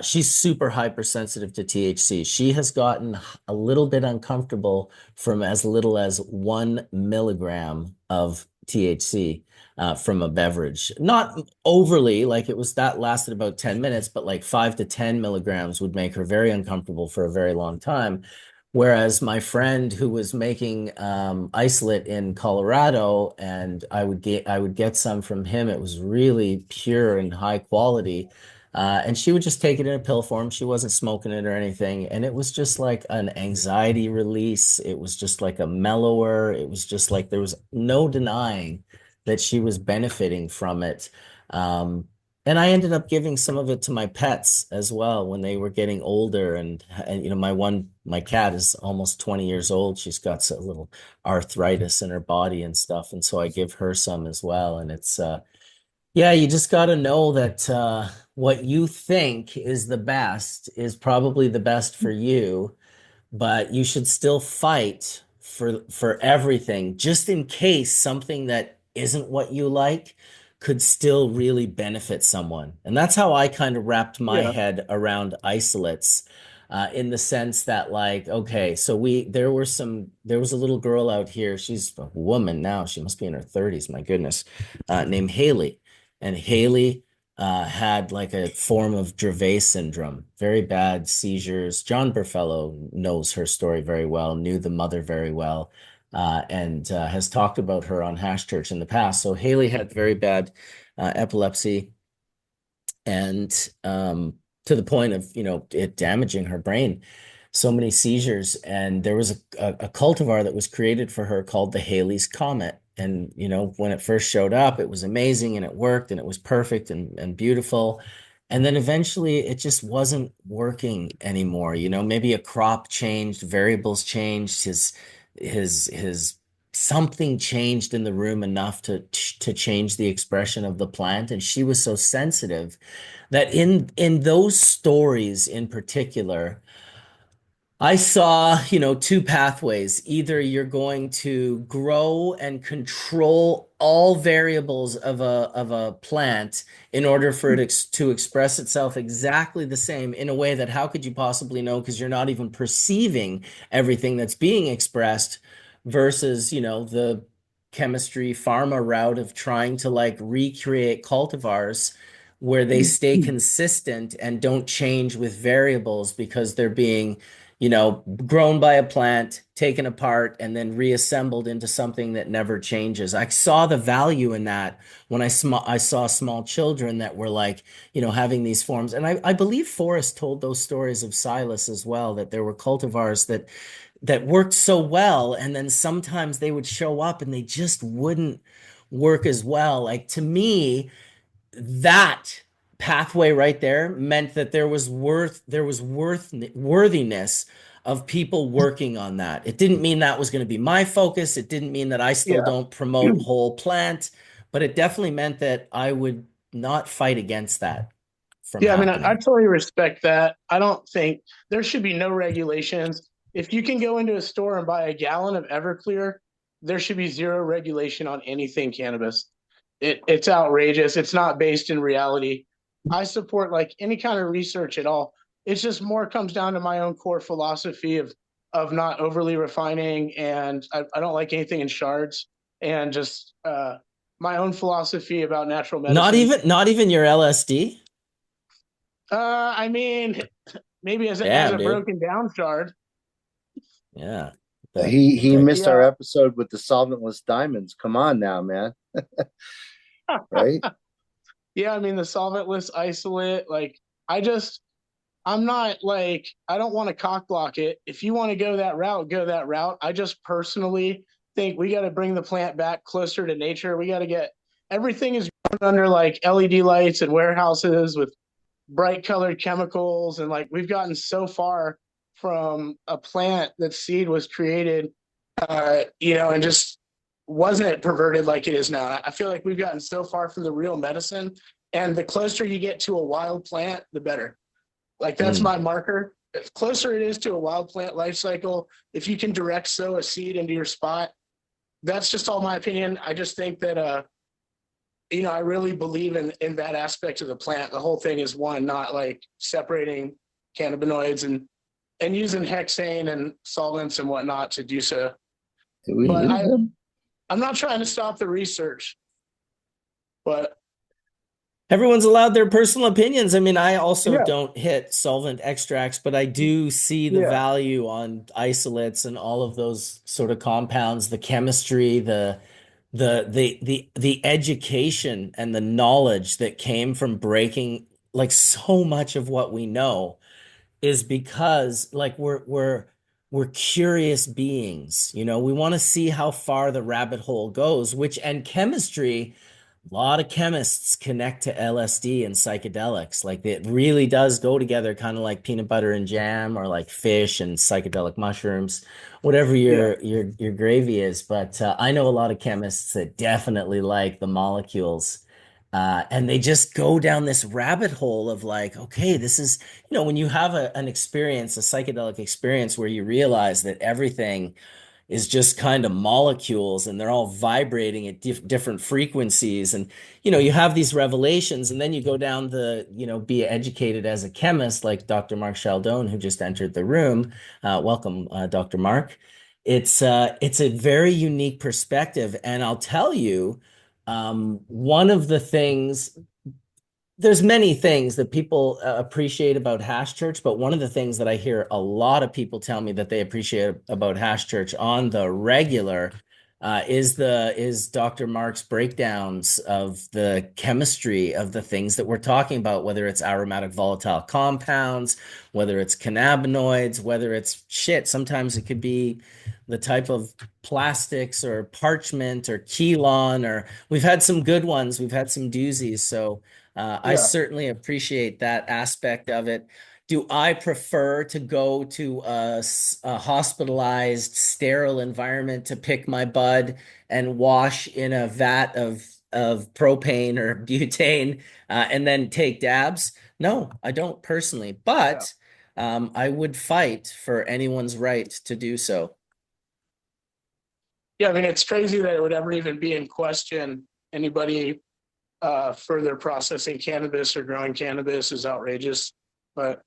She's super hypersensitive to THC. She has gotten a little bit uncomfortable from as little as 1 milligram of THC from a beverage. Not overly, like it was that lasted about 10 minutes, but like 5 to 10 milligrams would make her very uncomfortable for a very long time. Whereas my friend who was making isolate in Colorado, and I would get some from him. It was really pure and high quality. And she would just take it in a pill form. She wasn't smoking it or anything. And it was just like an anxiety release. It was just like a mellower. It was just like there was no denying that she was benefiting from it. Um, and I ended up giving some of it to my pets as well when they were getting older. And my cat is almost 20 years old. She's got a little arthritis in her body and stuff. And so I give her some as well. And yeah, you just got to know that what you think is the best is probably the best for you, but you should still fight for everything, just in case something that isn't what you like could still really benefit someone. And that's how I kind of wrapped my Yeah. head around isolates. In the sense that like, okay, so there was a little girl out here. She's a woman now. She must be in her 30s, my goodness, named Haley. And Haley had like a form of Dravet syndrome, very bad seizures. John Burfellow knows her story very well, knew the mother very well, and has talked about her on Hash Church in the past. So Haley had very bad epilepsy, and to the point of it damaging her brain, so many seizures. And there was a cultivar that was created for her called the Haley's Comet. And when it first showed up, it was amazing and it worked and it was perfect and beautiful. And then eventually it just wasn't working anymore. Maybe a crop changed, variables changed, his something changed in the room enough to change the expression of the plant. And she was so sensitive that in those stories in particular, I saw, two pathways. Either you're going to grow and control all variables of a plant in order for it to express itself exactly the same in a way that how could you possibly know because you're not even perceiving everything that's being expressed versus, the chemistry pharma route of trying to like recreate cultivars where they stay consistent and don't change with variables because they're being grown by a plant, taken apart, and then reassembled into something that never changes. I saw the value in that when I saw small children that were like, having these forms. And I believe Forrest told those stories of Silas as well, that there were cultivars that worked so well, and then sometimes they would show up and they just wouldn't work as well. Like to me, that pathway right there meant that there was worthiness of people working on that. It didn't mean that was going to be my focus. It didn't mean that I still Yeah. don't promote whole plant, but it definitely meant that I would not fight against that from Yeah, I mean, I happening. totally respect that. I don't think there should be no regulations. If you can go into a store and buy a gallon of Everclear, there should be zero regulation on anything cannabis. It's outrageous. It's not based in reality. I support like any kind of research at all. It's just more comes down to my own core philosophy of not overly refining, and I don't like anything in shards, and just my own philosophy about natural Not medicine. even not even your LSD? I mean, maybe as Damn, a dude. broken down shard. Yeah. He missed our Yeah. episode with the solventless diamonds. Come on now, man. Right? Yeah, I mean the solventless isolate. Like I just I'm not like, I don't want to cock block it. If you want to go that route, go that route. I just personally think we got to bring the plant back closer to nature. We got to get everything is under like LED lights and warehouses with bright colored chemicals. And like we've gotten so far from a plant that seed was created, and just wasn't perverted like it is now. I feel like we've gotten so far from the real medicine. And the closer you get to a wild plant, the better. Like that's my marker. The closer it is to a wild plant life cycle, if you can direct sow a seed into your spot, that's just all my opinion. I just think that I really believe in that aspect of the plant. The whole thing is one, not like separating cannabinoids and using hexane and solvents and whatnot to do so. But I'm not trying to stop the research, but everyone's allowed their personal opinions. I mean, I also don't hit solvent extracts, but I do see the value on isolates and all of those sort of compounds, the chemistry, the education and the knowledge that came from breaking like so much of what we know is because like we're curious beings, we want to see how far the rabbit hole goes, and chemistry, a lot of chemists connect to LSD and psychedelics. Like it really does go together, kind of like peanut butter and jam, or like fish and psychedelic mushrooms, whatever your gravy is. But I know a lot of chemists that definitely like the molecules. And they just go down this rabbit hole of like, okay, this is, when you have an experience, a psychedelic experience where you realize that everything is just kind of molecules and they're all vibrating at different frequencies. And, you have these revelations, and then you go down be educated as a chemist, like Dr. Mark Chaldone, who just entered the room. Welcome, Dr. Mark. It's a very unique perspective. And I'll tell you, one of the things, there's many things that people appreciate about Hash Church, but one of the things that I hear a lot of people tell me that they appreciate about Hash Church on the regular is Dr. Mark's breakdowns of the chemistry of the things that we're talking about, whether it's aromatic volatile compounds, whether it's cannabinoids, whether it's shit. Sometimes it could be the type of plastics or parchment or Keylon, or we've had some good ones, we've had some doozies. So I certainly appreciate that aspect of it. Do I prefer to go to a hospitalized, sterile environment to pick my bud and wash in a vat of propane or butane and then take dabs? No, I don't personally, but I would fight for anyone's right to do so. Yeah, I mean, it's crazy that it would ever even be in question. Anybody further processing cannabis or growing cannabis is outrageous. But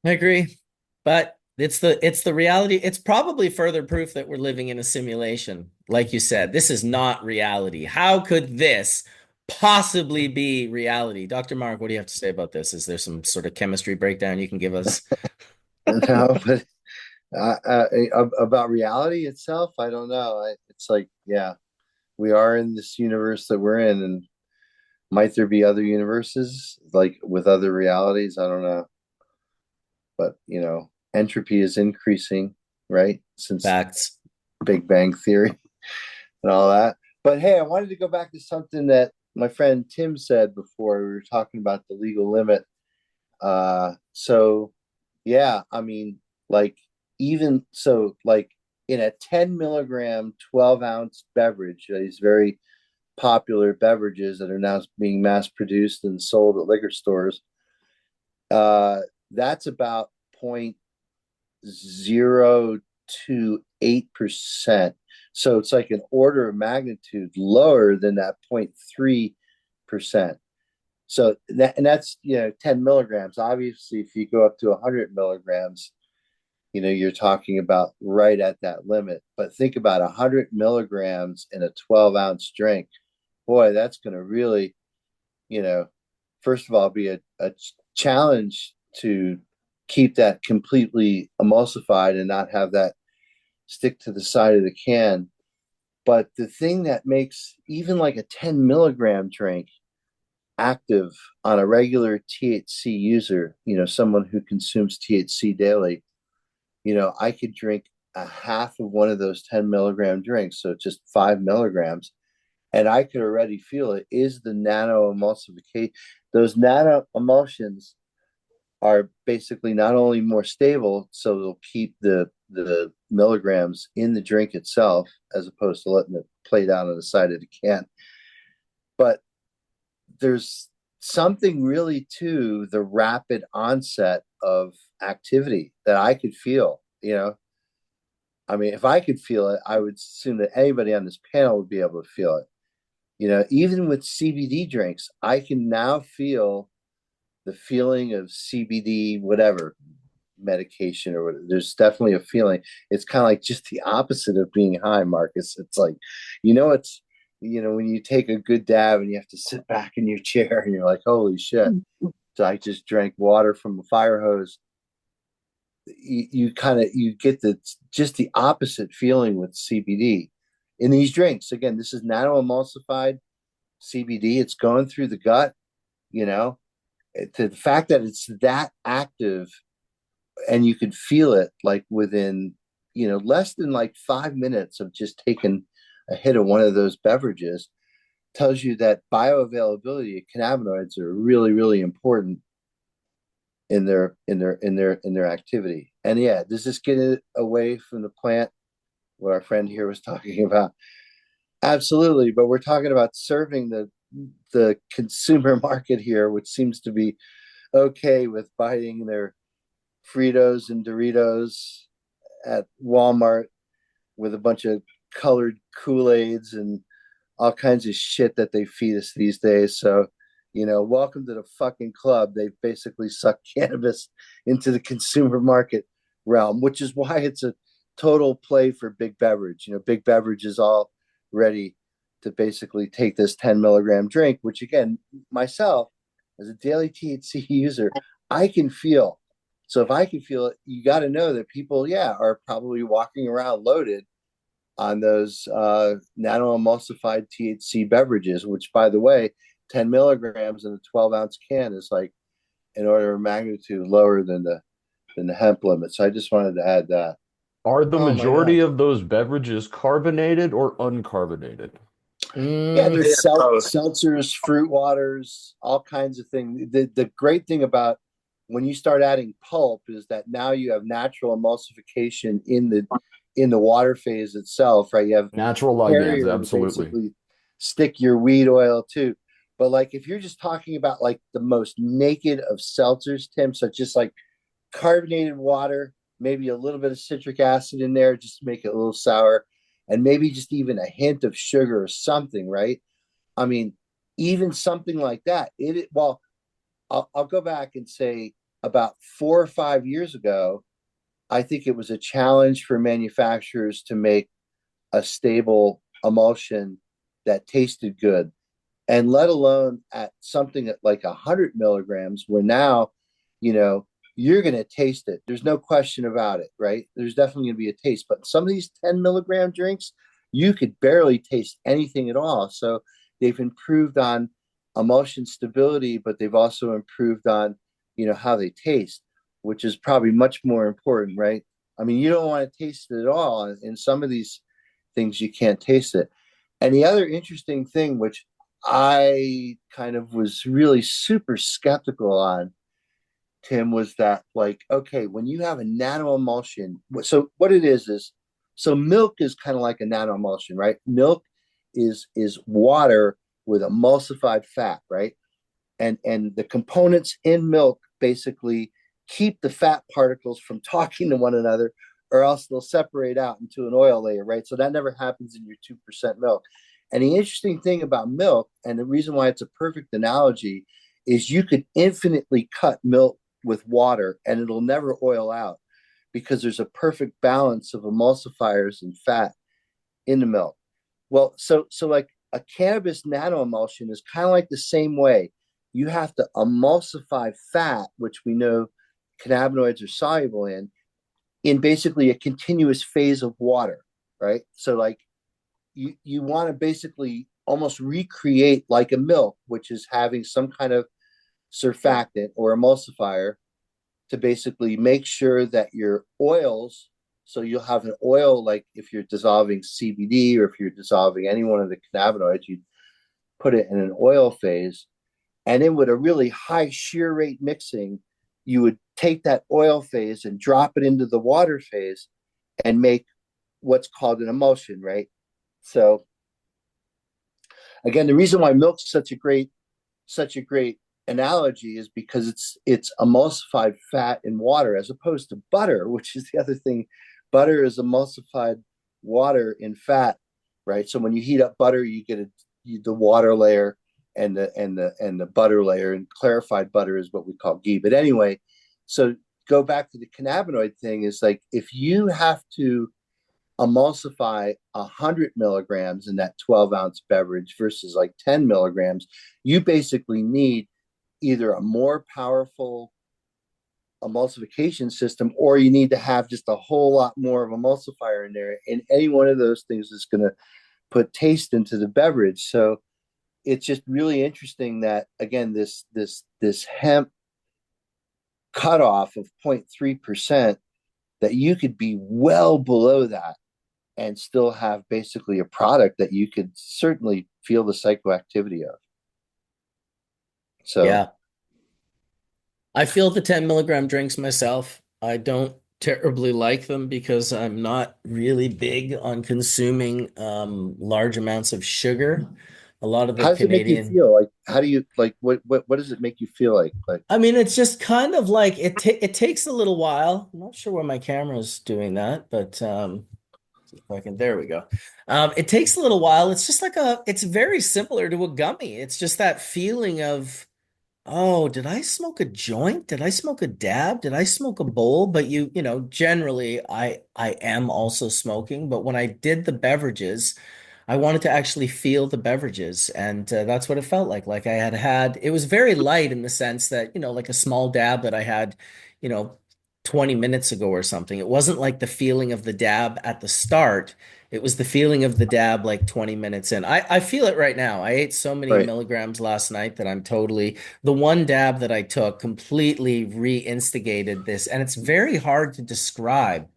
I agree, but it's the reality. It's probably further proof that we're living in a simulation. Like you said, this is not reality. How could this possibly be reality? Dr. Mark, what do you have to say about this? Is there some sort of chemistry breakdown you can give us? No, but about reality itself, I don't know. It's like, we are in this universe that we're in, and might there be other universes like with other realities? I don't know. But entropy is increasing, right? Since Facts. Big Bang Theory and all that. But hey, I wanted to go back to something that my friend Tim said before. We were talking about the legal limit. So yeah, I mean, like even so, like in a 10 milligram, 12-ounce beverage, these very popular beverages that are now being mass produced and sold at liquor stores, that's about 0.028%. So it's like an order of magnitude lower than that 0.3%. So that's 10 milligrams. Obviously, if you go up to 100 milligrams, you're talking about right at that limit. But think about 100 milligrams in a 12-ounce drink. Boy, that's going to really, first of all, be a challenge to keep that completely emulsified and not have that stick to the side of the can. But the thing that makes even like a 10 milligram drink active on a regular THC user, someone who consumes THC daily, I could drink a half of one of those 10 milligram drinks. So just 5 milligrams. And I could already feel it is the nano emulsification. Those nano emulsions are basically not only more stable, so they'll keep the milligrams in the drink itself, as opposed to letting it play down on the side of the can. But there's something really to the rapid onset of activity that I could feel, I mean, if I could feel it, I would assume that anybody on this panel would be able to feel it. Even with CBD drinks, I can now feel the feeling of CBD, whatever medication or whatever. There's definitely a feeling. It's kind of like just the opposite of being high, Marcus. It's like, when you take a good dab and you have to sit back in your chair and you're like, holy shit. So I just drank water from a fire hose. You get just the opposite feeling with CBD in these drinks. Again, this is nano emulsified CBD. It's going through the gut, the fact that it's that active and you could feel it like within, less than like 5 minutes of just taking a hit of one of those beverages tells you that bioavailability of cannabinoids are really, really important in their activity. And yeah, does this get it away from the plant? What our friend here was talking about? Absolutely, but we're talking about serving the consumer market here, which seems to be okay with biting their Fritos and Doritos at Walmart with a bunch of colored Kool-Aids and all kinds of shit that they feed us these days. So, welcome to the fucking club. They've basically sucked cannabis into the consumer market realm, which is why it's a total play for Big Beverage. Big Beverage is all ready to basically take this 10 milligram drink, which again, myself, as a daily THC user, I can feel. So if I can feel it, you got to know that people, are probably walking around loaded on those nano emulsified THC beverages, which, by the way, 10 milligrams in a 12-ounce can is like an order of magnitude lower than the hemp limit. So I just wanted to add that. Are the Oh my majority God. of those beverages carbonated or uncarbonated? Yeah, there's seltzers, fruit waters, all kinds of things. The great thing about when you start adding pulp is that now you have natural emulsification in the water phase itself, right? You have Natural ligands, carrier to absolutely. basically stick your weed oil to. But like if you're just talking about like the most naked of seltzers, Tim, so just like carbonated water, maybe a little bit of citric acid in there just to make it a little sour, and maybe just even a hint of sugar or something, right? I mean, even something like that. I'll go back and say about 4 or 5 years ago, I think it was a challenge for manufacturers to make a stable emulsion that tasted good, and let alone at something at like 100 milligrams, where now, you're going to taste it. There's no question about it, right? There's definitely going to be a taste. But some of these 10 milligram drinks, you could barely taste anything at all. So they've improved on emulsion stability, but they've also improved on, how they taste, which is probably much more important, right? I mean, you don't want to taste it at all. In some of these things, you can't taste it. And the other interesting thing, which I kind of was really super skeptical on, Tim, was that like, okay, when you have a nano emulsion, so what it is, so milk is kind of like a nano emulsion, right? Milk is water with emulsified fat, right? And the components in milk basically keep the fat particles from talking to one another, or else they'll separate out into an oil layer, right? So that never happens in your 2% milk. And the interesting thing about milk, and the reason why it's a perfect analogy, is you could infinitely cut milk with water and it'll never oil out, because there's a perfect balance of emulsifiers and fat in the milk. Well, so like a cannabis nano emulsion is kind of like the same way. You have to emulsify fat, which we know cannabinoids are soluble in basically a continuous phase of water, right? So like you want to basically almost recreate like a milk, which is having some kind of surfactant or emulsifier to basically make sure that your oils, so you'll have an oil, like if you're dissolving CBD or if you're dissolving any one of the cannabinoids, you put it in an oil phase. And then with a really high shear rate mixing, you would take that oil phase and drop it into the water phase and make what's called an emulsion, right? So again, the reason why milk's such a great analogy is because it's emulsified fat in water as opposed to butter, which is the other thing. Butter is emulsified water in fat, right? So when you heat up butter, you get the water layer and the butter layer, and clarified butter is what we call ghee. But anyway, so go back to the cannabinoid thing, is like if you have to emulsify 100 milligrams in that 12-ounce beverage versus like 10 milligrams, you basically need either a more powerful emulsification system, or you need to have just a whole lot more of emulsifier in there. And any one of those things is going to put taste into the beverage. So it's just really interesting that, again, this hemp cutoff of 0.3%, that you could be well below that and still have basically a product that you could certainly feel the psychoactivity of. So Yeah. I feel the 10 milligram drinks myself. I don't terribly like them because I'm not really big on consuming large amounts of sugar. A lot of the how does it make you Canadian, feel? Like, how do you like? What does it make you feel like? Like, I mean, it's just kind of like it takes a little while. I'm not sure why my camera's doing that, but see if I can, there we go. It takes a little while. It's just like it's very similar to a gummy. It's just that feeling of, oh, did I smoke a joint? Did I smoke a dab? Did I smoke a bowl? But generally I am also smoking, but when I did the beverages, I wanted to actually feel the beverages, and that's what it felt like. Like I had it was very light in the sense that, like a small dab that I had, you know, 20 minutes ago or something. It wasn't like the feeling of the dab at the start. It was the feeling of the dab like 20 minutes in. I feel it right now. I ate so many right? milligrams last night that I'm totally, the one dab that I took completely re-instigated this. And it's very hard to describe,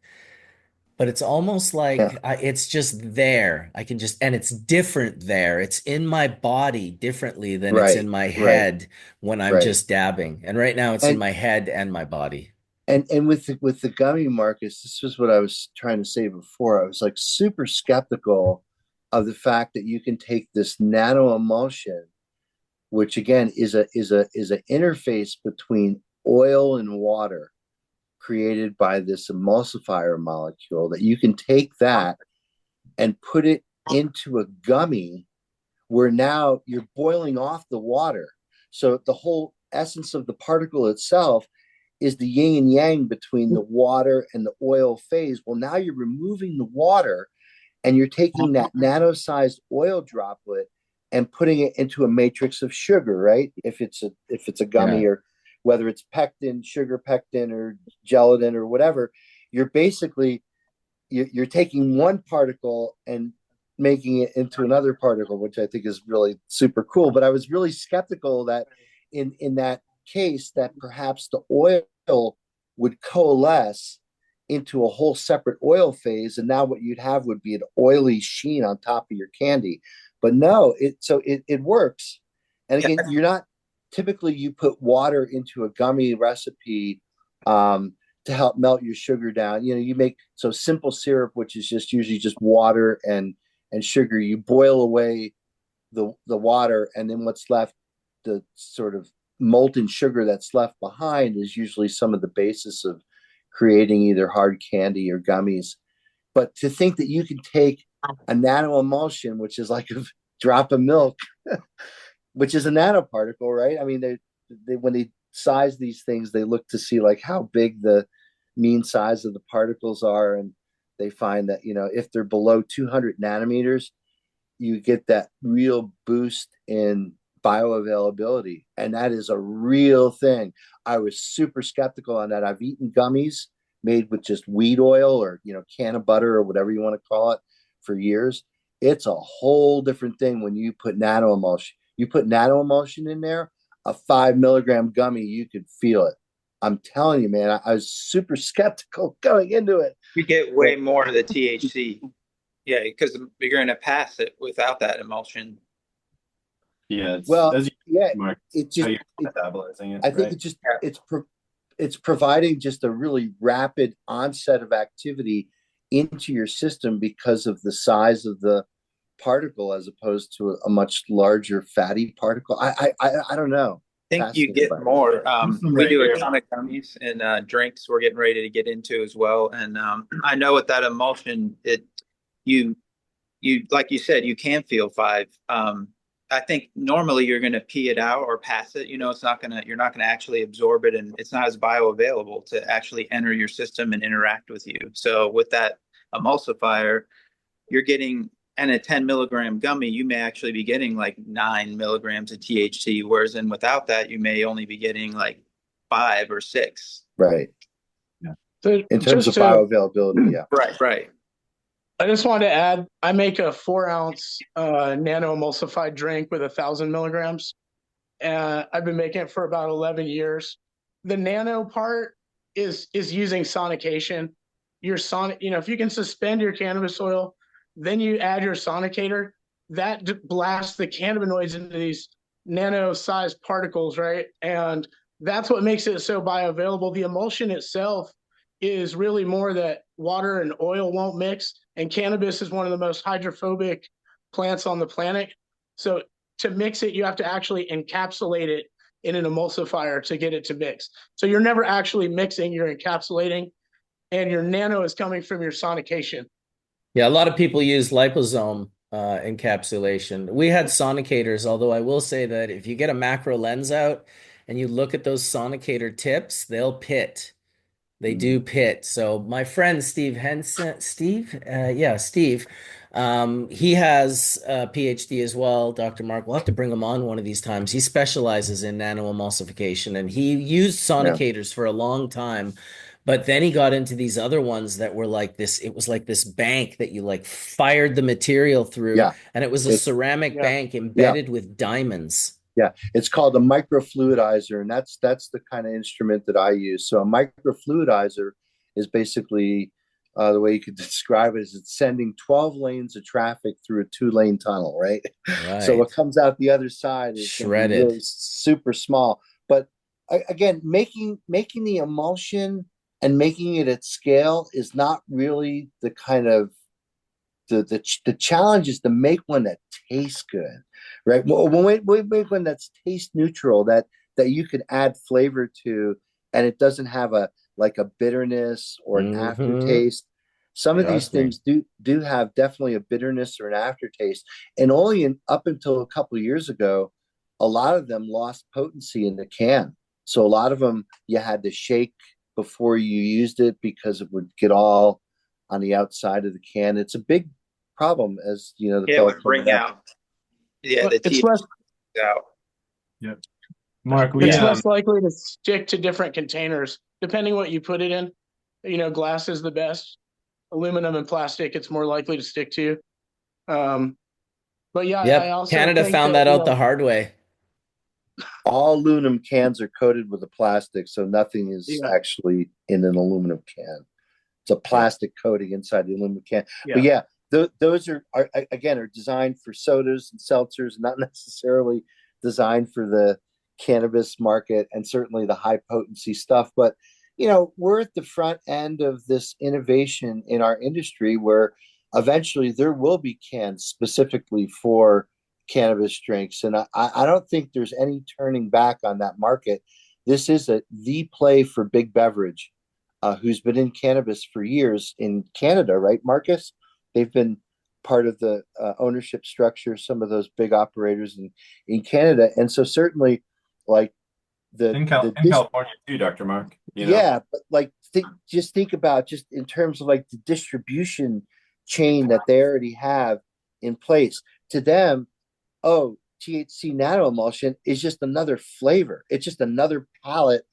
but it's almost Yeah, like it's just there. I can just, and it's different there. It's in my body differently than it's in right, my right, head when I'm right. just dabbing. And right now it's in And my head and my body. with the gummy, Marcus, this was what I was trying to say before. I was like super skeptical of the fact that you can take this nano emulsion, which again is an interface between oil and water, created by this emulsifier molecule, that you can take that and put it into a gummy where now you're boiling off the water. So the whole essence of the particle itself is the yin and yang between the water and the oil phase. Well, now you're removing the water and you're taking that nano-sized oil droplet and putting it into a matrix of sugar, right? If it's a gummy, Yeah. or whether it's pectin, sugar pectin, or gelatin or whatever, you're basically you're taking one particle and making it into another particle, which I think is really super cool. But I was really skeptical that in that case that perhaps the oil would coalesce into a whole separate oil phase, and now what you'd have would be an oily sheen on top of your candy. But no, it works. And again, you're not typically, you put water into a gummy recipe to help melt your sugar down. You make so simple syrup, which is just usually just water and sugar. You boil away the water, and then what's left, the sort of molten sugar that's left behind, is usually some of the basis of creating either hard candy or gummies. But to think that you can take a nano emulsion, which is like a drop of milk, which is a nanoparticle, right? I mean, they when they size these things, they look to see like how big the mean size of the particles are, and they find that if they're below 200 nanometers, you get that real boost in bioavailability, and that is a real thing. I was super skeptical on that. I've eaten gummies made with just wheat oil or can of butter or whatever you want to call it for years. It's a whole different thing when you put nano emulsion. You put nano emulsion in there, a 5 milligram gummy, you could feel it. I'm telling you, man, I was super skeptical going into it. You get way more of the THC. Yeah, because you're going to pass it without that emulsion. Yeah, Well, as you yeah, Mark, it just, how you're metabolizing it, I think right? it just, it's providing just a really rapid onset of activity into your system because of the size of the particle as opposed to a much larger fatty particle. I don't know. I think you get more. We do a ton of gummies and drinks we're getting ready to get into as well. And I know with that emulsion, you like you said, you can feel 5. I think normally you're going to pee it out or pass it. You're not going to actually absorb it, and it's not as bioavailable to actually enter your system and interact with you. So with that emulsifier, you're getting, and a 10 milligram gummy, you may actually be getting like 9 milligrams of THC, whereas without that, you may only be getting like 5 or 6. Right. Yeah. So in terms of bioavailability, yeah. Right. I just wanted to add, I make a 4-ounce nano emulsified drink with 1,000 milligrams. I've been making it for about 11 years. The nano part is using sonication. If you can suspend your cannabis oil, then you add your sonicator, that blasts the cannabinoids into these nano-sized particles, right? And that's what makes it so bioavailable. The emulsion itself is really more that water and oil won't mix, and cannabis is one of the most hydrophobic plants on the planet. So to mix it, you have to actually encapsulate it in an emulsifier to get it to mix. So you're never actually mixing, you're encapsulating, and your nano is coming from your sonication. Yeah, a lot of people use liposome encapsulation. We had sonicators, although I will say that if you get a macro lens out and you look at those sonicator tips, they'll pit. They do pit. So my friend Steve Henson, Steve, he has a PhD as well. Dr. Mark, we'll have to bring him on one of these times. He specializes in nanoemulsification, and he used sonicators for a long time. But then he got into these other ones that were like this. It was like this bank that you like fired the material through, Yeah. and it was a ceramic bank embedded with diamonds. Yeah, it's called a microfluidizer, and that's the kind of instrument that I use. So a microfluidizer is basically the way you could describe it is it's sending 12 lanes of traffic through a 2-lane tunnel, right? So what comes out the other side is shredded, really super small. But again, making the emulsion and making it at scale is not really the kind of the challenge is to make one that tastes good, right? Well, we make one that's taste neutral, that you can add flavor to, and it doesn't have a bitterness or an aftertaste. Some of these things do have definitely a bitterness or an aftertaste, and only up until a couple of years ago, a lot of them lost potency in the can. So a lot of them you had to shake before you used it because it would get all on the outside of the can. It's a big problem, as you know. The it would bring out. Yeah, the it's teeth less out. Yep. Mark, it's less likely to stick to different containers depending what you put it in. Glass is the best. Aluminum and plastic, it's more likely to stick to. But yeah, I also Canada found that out the hard way. All aluminum cans are coated with a plastic, so nothing is actually in an aluminum can. It's a plastic coating inside the aluminum can. But those are designed for sodas and seltzers, not necessarily designed for the cannabis market and certainly the high potency stuff. But we're at the front end of this innovation in our industry where eventually there will be cans specifically for cannabis drinks, and I don't think there's any turning back on that market. This is the play for big beverage, who's been in cannabis for years in Canada, right, Marcus? They've been part of the ownership structure, some of those big operators in Canada, and so certainly like in California too, Dr. Mark. Yeah, but like think about just in terms of like the distribution chain that they already have in place. To them, THC nano emulsion is just another flavor. It's just another palette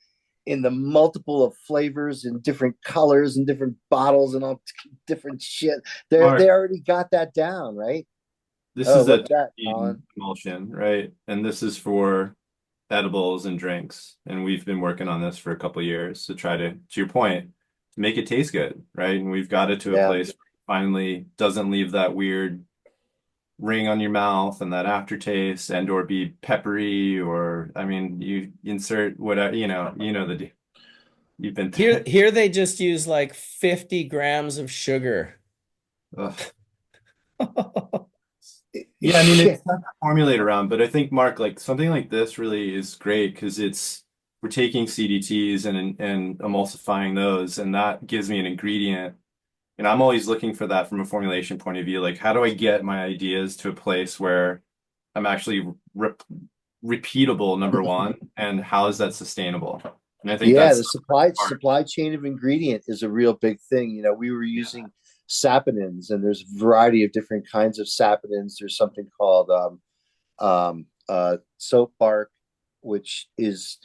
in the multiple of flavors and different colors and different bottles and all different shit. They already got that down, right? This Oh, is a what's that, terpene Colin? emulsion, right? And this is for edibles and drinks. And we've been working on this for a couple of years to try to your point, to make it taste good, right? And we've got it to a Yeah. place where it finally doesn't leave that weird ring on your mouth and that aftertaste and or be peppery or I mean you insert whatever, you've been through Here, it. here they just use like 50 grams of sugar. Ugh. Yeah, I mean, it's tough to formulate around, but I think Mark, like something like this really is great because we're taking CDTs and emulsifying those, and that gives me an ingredient. And I'm always looking for that from a formulation point of view. Like, how do I get my ideas to a place where I'm actually repeatable, number one, and how is that sustainable? And I think Yeah, that's the supply chain of ingredient is a real big thing. You know, we were using saponins, and there's a variety of different kinds of saponins. There's something called soap bark, which is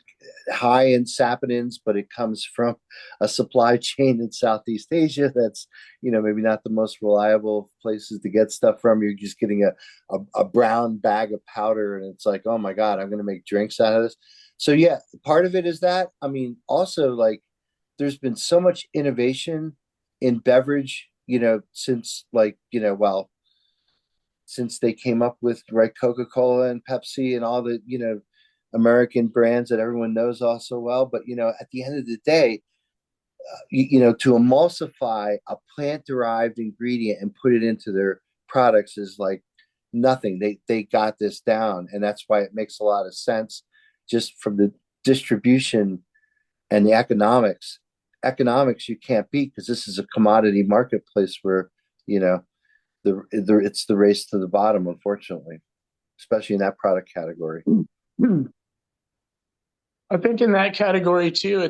high in saponins, but it comes from a supply chain in Southeast Asia that's, maybe not the most reliable places to get stuff from. You're just getting a brown bag of powder, and it's like, oh my God, I'm going to make drinks out of this. So yeah, part of it is that. I mean, also like there's been so much innovation in beverage, since since they came up with Coca-Cola and Pepsi and all the, American brands that everyone knows all so well. But, at the end of the day, to emulsify a plant-derived ingredient and put it into their products is like nothing. They got this down, and that's why it makes a lot of sense just from the distribution and the economics. Economics you can't beat because this is a commodity marketplace where, it's the race to the bottom, unfortunately, especially in that product category. I think in that category too,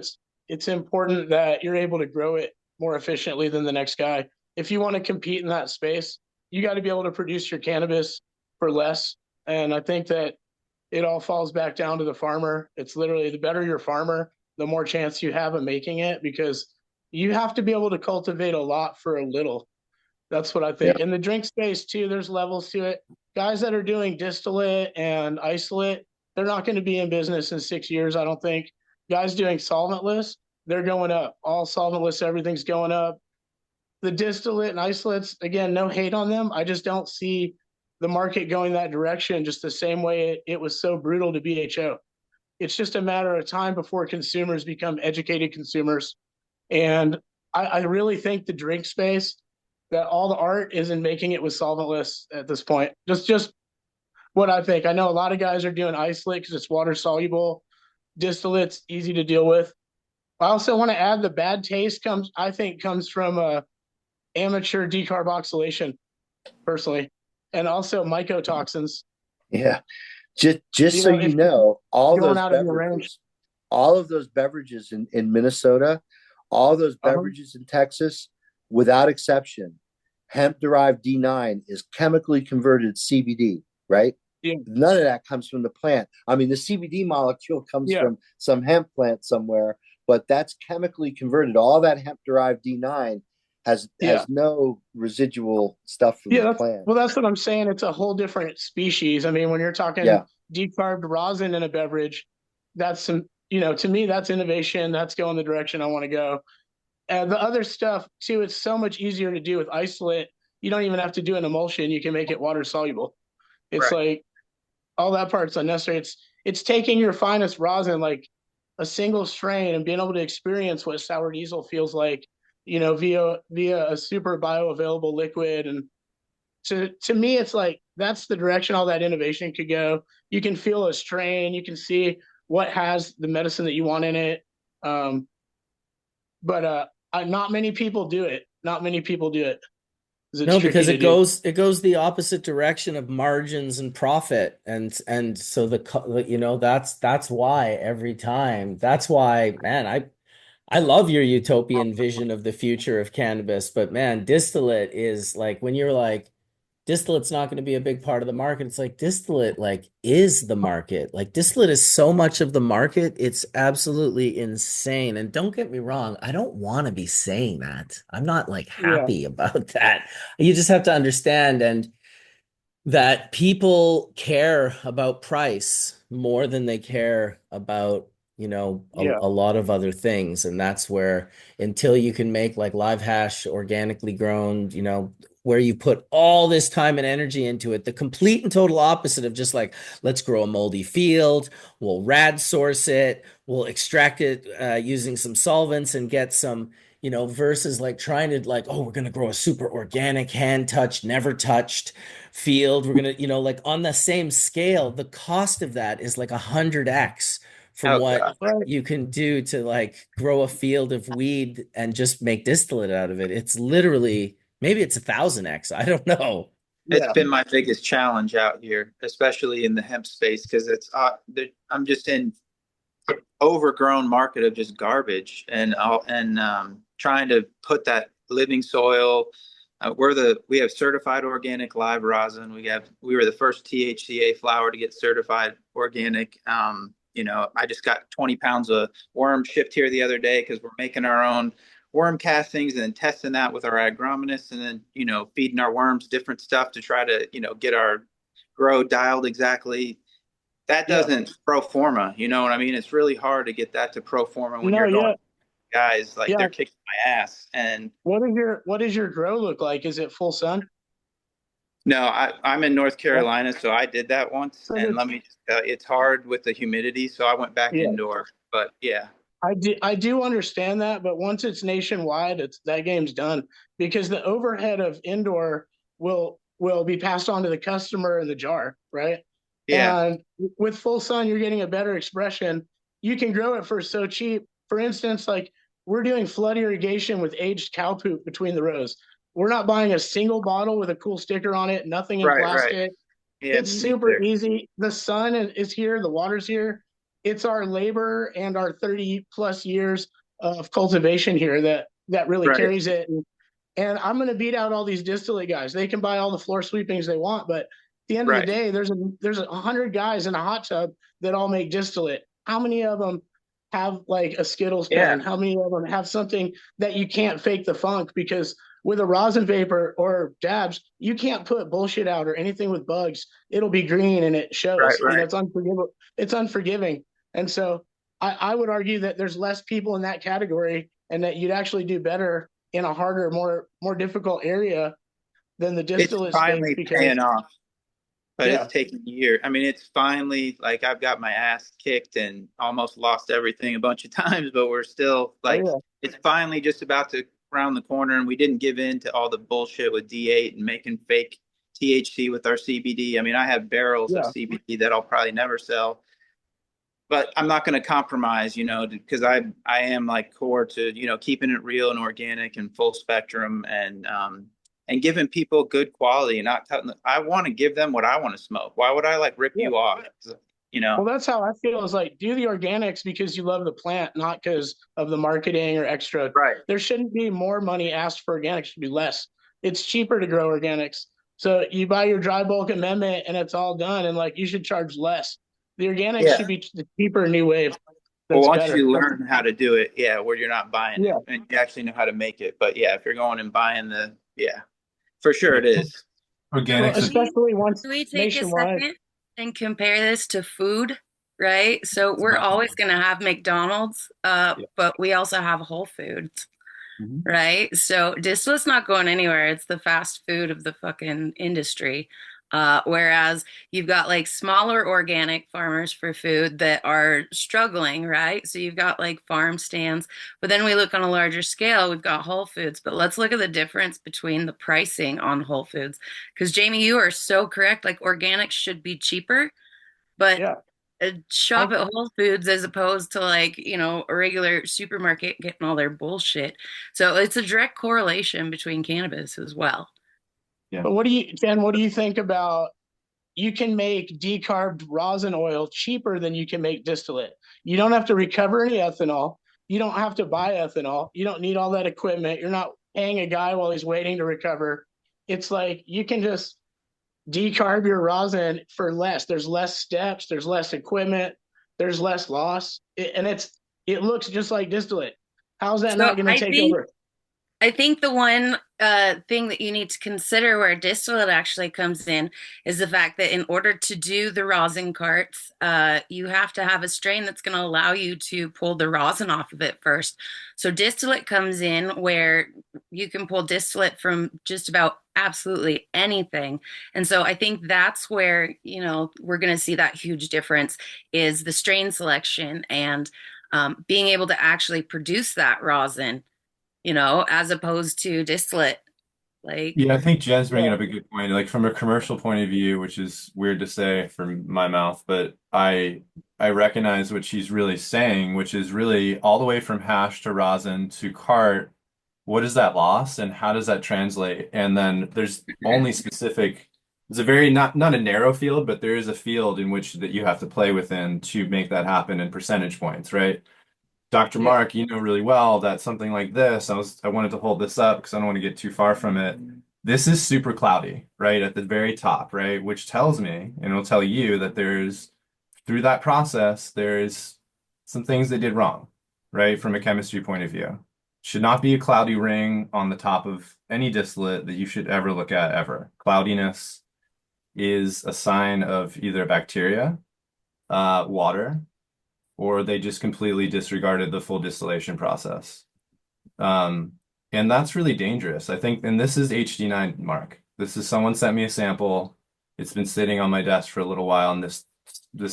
it's important that you're able to grow it more efficiently than the next guy. If you want to compete in that space, you got to be able to produce your cannabis for less. And I think that it all falls back down to the farmer. It's literally the better your farmer, the more chance you have of making it because you have to be able to cultivate a lot for a little. That's what I think. Yeah. In the drink space too, there's levels to it. Guys that are doing distillate and isolate, they're not going to be in business in 6 years, I don't think. Guys doing solventless, they're going up. All solventless, everything's going up. The distillate and isolates, again, no hate on them. I just don't see the market going that direction just the same way it was so brutal to BHO. It's just a matter of time before consumers become educated consumers. And I really think the drink space, that all the art is in making it with solventless at this point. Just what I think. I know a lot of guys are doing isolate because it's water soluble. Distillate's easy to deal with. I also want to add the bad taste comes from amateur decarboxylation, personally, and also mycotoxins. Yeah. Just so you know, all going those out of your range. beverages, all of those beverages in Minnesota, all those beverages in Texas, without exception, hemp-derived D9 is chemically converted CBD, right? Yeah. None of that comes from the plant. I mean, the CBD molecule comes from some hemp plant somewhere, but that's chemically converted. All that hemp-derived D9 has no residual stuff from the plant. Well, that's what I'm saying. It's a whole different species. I mean, when you're talking decarbed rosin in a beverage, that's some, to me, that's innovation. That's going the direction I want to go. And the other stuff too, it's so much easier to do with isolate. You don't even have to do an emulsion. You can make it water soluble. It's like all that part's unnecessary. It's taking your finest rosin, like a single strain, and being able to experience what sour diesel feels like, via a super bioavailable liquid. And to me, it's like that's the direction all that innovation could go. You can feel a strain, you can see what has the medicine that you want in it. But not many people do it. Not many people do it. No, because it goes the opposite direction of margins and profit, and so that's why every time. That's why, man, I love your utopian vision of the future of cannabis, but man, distillate is like when you're like distillate's not going to be a big part of the market. It's like distillate like is the market. Like distillate is so much of the market. It's absolutely insane. And don't get me wrong, I don't want to be saying that. I'm not like happy about that. You just have to understand. And that people care about price more than they care about, Yeah. a lot of other things. And that's where, until you can make like live hash organically grown, where you put all this time and energy into it, the complete and total opposite of just like, let's grow a moldy field, we'll rad source it, we'll extract it using some solvents and get some, versus like trying to like, oh, we're going to grow a super organic, hand touched, never touched field. We're going to, like on the same scale, the cost of that is like 100x from Oh what god. Right. you can do to like grow a field of weed and just make distillate out of it. It's literally, maybe it's 1,000x. I don't know. It's Yeah. been my biggest challenge out here, especially in the hemp space, because I'm just in overgrown market of just garbage and trying to put that living soil. We have certified organic live rosin. We were the first THCA flower to get certified organic. I just got 20 pounds of worm shipped here the other day because we're making our own worm castings and then testing that with our agronomists and then feeding our worms different stuff to try to get our grow dialed exactly. That Yeah. doesn't pro forma, you know what I mean? It's really hard to get that to pro forma when No, you're going yeah. guys like Yeah. they're kicking my ass. And What does your grow look like? Is it full sun? no, I'm in North Carolina, so I did that once. So And this, let me just it's hard with the humidity, so I went back yeah. indoor. But yeah, I do understand that, but once it's nationwide, that game's done because the overhead of indoor will be passed on to the customer in the jar, right? yeah, And with full sun, you're getting a better expression. You can grow it for so cheap. For instance, like we're doing flood irrigation with aged cow poop between the rows. We're not buying a single bottle with a cool sticker on it, nothing in right. plastic. Yeah, It's me super neither. easy. The sun is here, the water's here. It's our labor and our 30 plus years of cultivation here that really Right, carries it. And I'm going to beat out all these distillate guys. They can buy all the floor sweepings they want, but at the end of the right. day, there's 100 guys in a hot tub that all make distillate. How many of them have like a Skittles Yeah, pen? How many of them have something that you can't fake the funk? Because with a rosin vapor or dabs, you can't put bullshit out or anything with bugs. It'll be green and it shows. right. It's unforgivable. It's unforgiving. And so I would argue that there's less people in that category and that you'd actually do better in a harder, more difficult area than the It's distillate space finally because paying off, but yeah, it's taken years. I mean, it's finally like I've got my ass kicked and almost lost everything a bunch of times, but we're still oh like yeah, it's finally just about to round the corner, and we didn't give in to all the bullshit with D8 and making fake THC with our CBD. I mean, I have barrels of yeah, CBD that I'll probably never sell, but I'm not going to compromise, because I am like core to keeping it real and organic and full spectrum and giving people good quality and not telling them, I want to give them what I want to smoke. Why would I like rip yeah. you off? You Well, know, that's how I feel. Is like do the organics because you love the plant, not because of the marketing or extra. right? There shouldn't be more money asked for organics; should be less. It's cheaper to grow organics. So you buy your dry bulk amendment and it's all done, and like you should charge less. The organics Yeah. should be the cheaper new wave. Well, That's once better. you learn how to do it, yeah, where you're not buying it Yeah. and you actually know how to make it. But yeah, if you're going and buying yeah, for sure it is. Well, Organics is especially once Can we take a nationwide. second and compare this to food, right? So we're always going to have McDonald's, but we also have Whole Foods, right? So distillate's not going anywhere. It's the fast food of the fucking industry. Whereas you've got like smaller organic farmers for food that are struggling, right? So you've got like farm stands, but then we look on a larger scale, we've got Whole Foods. But let's look at the difference between the pricing on Whole Foods. Because Jamie, you are so correct. Like organics should be cheaper, but Yeah. shop at Whole Foods as opposed to like, a regular supermarket getting all their bullshit. So it's a direct correlation between cannabis as well. But Jen, what do you think about you can make decarbed rosin oil cheaper than you can make distillate? You don't have to recover any ethanol. You don't have to buy ethanol. You don't need all that equipment. You're not paying a guy while he's waiting to recover. It's like you can just decarb your rosin for less. There's less steps, there's less equipment, there's less loss. And it looks just like distillate. How's that So not going to take over? I think the one thing that you need to consider where distillate actually comes in is the fact that in order to do the rosin carts, you have to have a strain that's going to allow you to pull the rosin off of it first. So distillate comes in where you can pull distillate from just about absolutely anything. And so I think that's where, we're going to see that huge difference is the strain selection and being able to actually produce that rosin, as opposed to distillate. Like, Yeah, I think Jen's bringing yeah. up a good point. Like from a commercial point of view, which is weird to say from my mouth, but I recognize what she's really saying, which is really all the way from hash to rosin to cart. What is that loss and how does that translate? And then there's only specific, it's a very not a narrow field, but there is a field in which that you have to play within to make that happen in percentage points, right? Dr. Yeah. Mark, you know really well that something like this, I wanted to hold this up because I don't want to get too far from it. This is super cloudy, right, at the very top, right? Which tells me, and it'll tell you that through that process, there's some things they did wrong, right, from a chemistry point of view. Should not be a cloudy ring on the top of any distillate that you should ever look at ever. Cloudiness is a sign of either bacteria, water, or they just completely disregarded the full distillation process. Um, and that's really dangerous. I think, and this is HD9, Mark. This is someone sent me a sample. It's been sitting on my desk for a little while, and this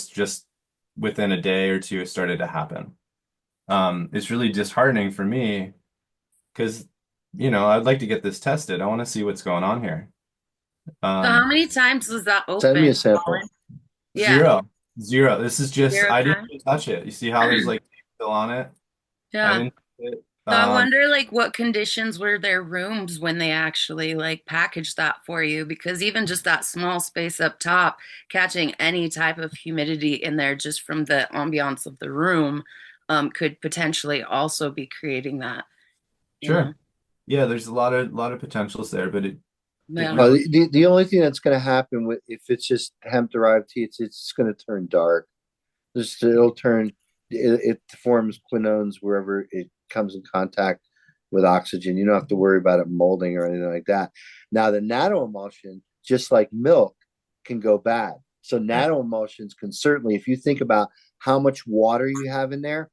just within a day or two, it started to happen. It's really disheartening for me because, I'd like to get this tested. I want to see what's going on here. So how Um, many times was that Send me open, a sample. Collin? Yeah, Zero, zero. This is just, zero I didn't time. even touch it. You see how there's like tape still on it? I Yeah. didn't touch it. So I wonder, like, what conditions were their rooms when they actually like packaged that for you? Because even just that small space up top, catching any type of humidity in there just from the ambiance of the room, could potentially also be creating that, you know? Sure. Yeah, there's a lot of potentials there, but it Yeah. really The only thing that's going to happen with if it's just hemp derived tea, it's going to turn dark. It'll turn it forms quinones wherever it comes in contact with oxygen. You don't have to worry about it molding or anything like that. Now the nano emulsion, just like milk, can go bad. So nano emulsions can certainly, if you think about how much water you have in there,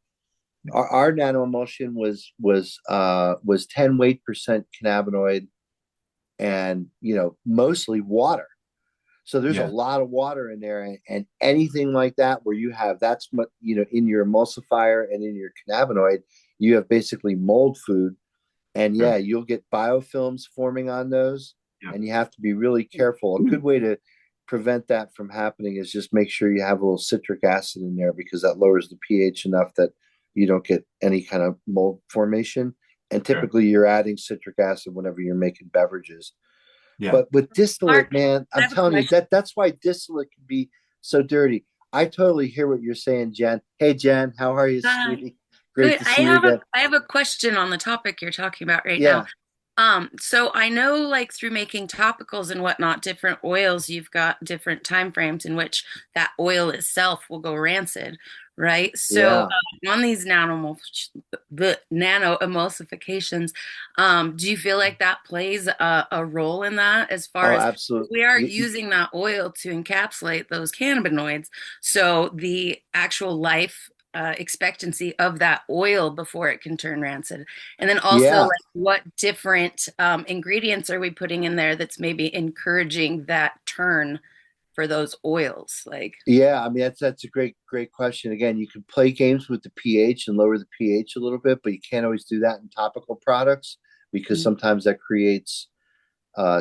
our nano emulsion was 10 weight percent cannabinoid and mostly water. So there's a yeah, lot of water in there, and anything like that where you have that's what in your emulsifier and in your cannabinoid, you have basically mold food, and sure. yeah, you'll get biofilms forming on those, Yeah. and you have to be really careful. A good way to prevent that from happening is just make sure you have a little citric acid in there because that lowers the pH enough that you don't get any kind of mold formation. And Sure. typically, you're adding citric acid whenever you're making beverages. Yeah. But with distillate, Mark, man, I I'm have a telling you question. that's why distillate can be so dirty. I totally hear what you're saying, Jen. Hey, Jen, how are you, Hi. sweetie? Great Good. to I see you have a again. I have a question on the topic you're talking about right now. Yeah, So I know like through making topicals and whatnot, different oils, you've got different time frames in which that oil itself will go rancid, right? So yeah. on these the nano emulsifications, do you feel like that plays a role in that as far Oh, as absolutely. we are using that oil to encapsulate those cannabinoids? So the actual life expectancy of that oil before it can turn rancid. And then also, Yeah, like, what different ingredients are we putting in there that's maybe encouraging that turn for those oils? Like, yeah. I mean, that's a great question. Again, you can play games with the pH and lower the pH a little bit, but you can't always do that in topical products because mm, sometimes that creates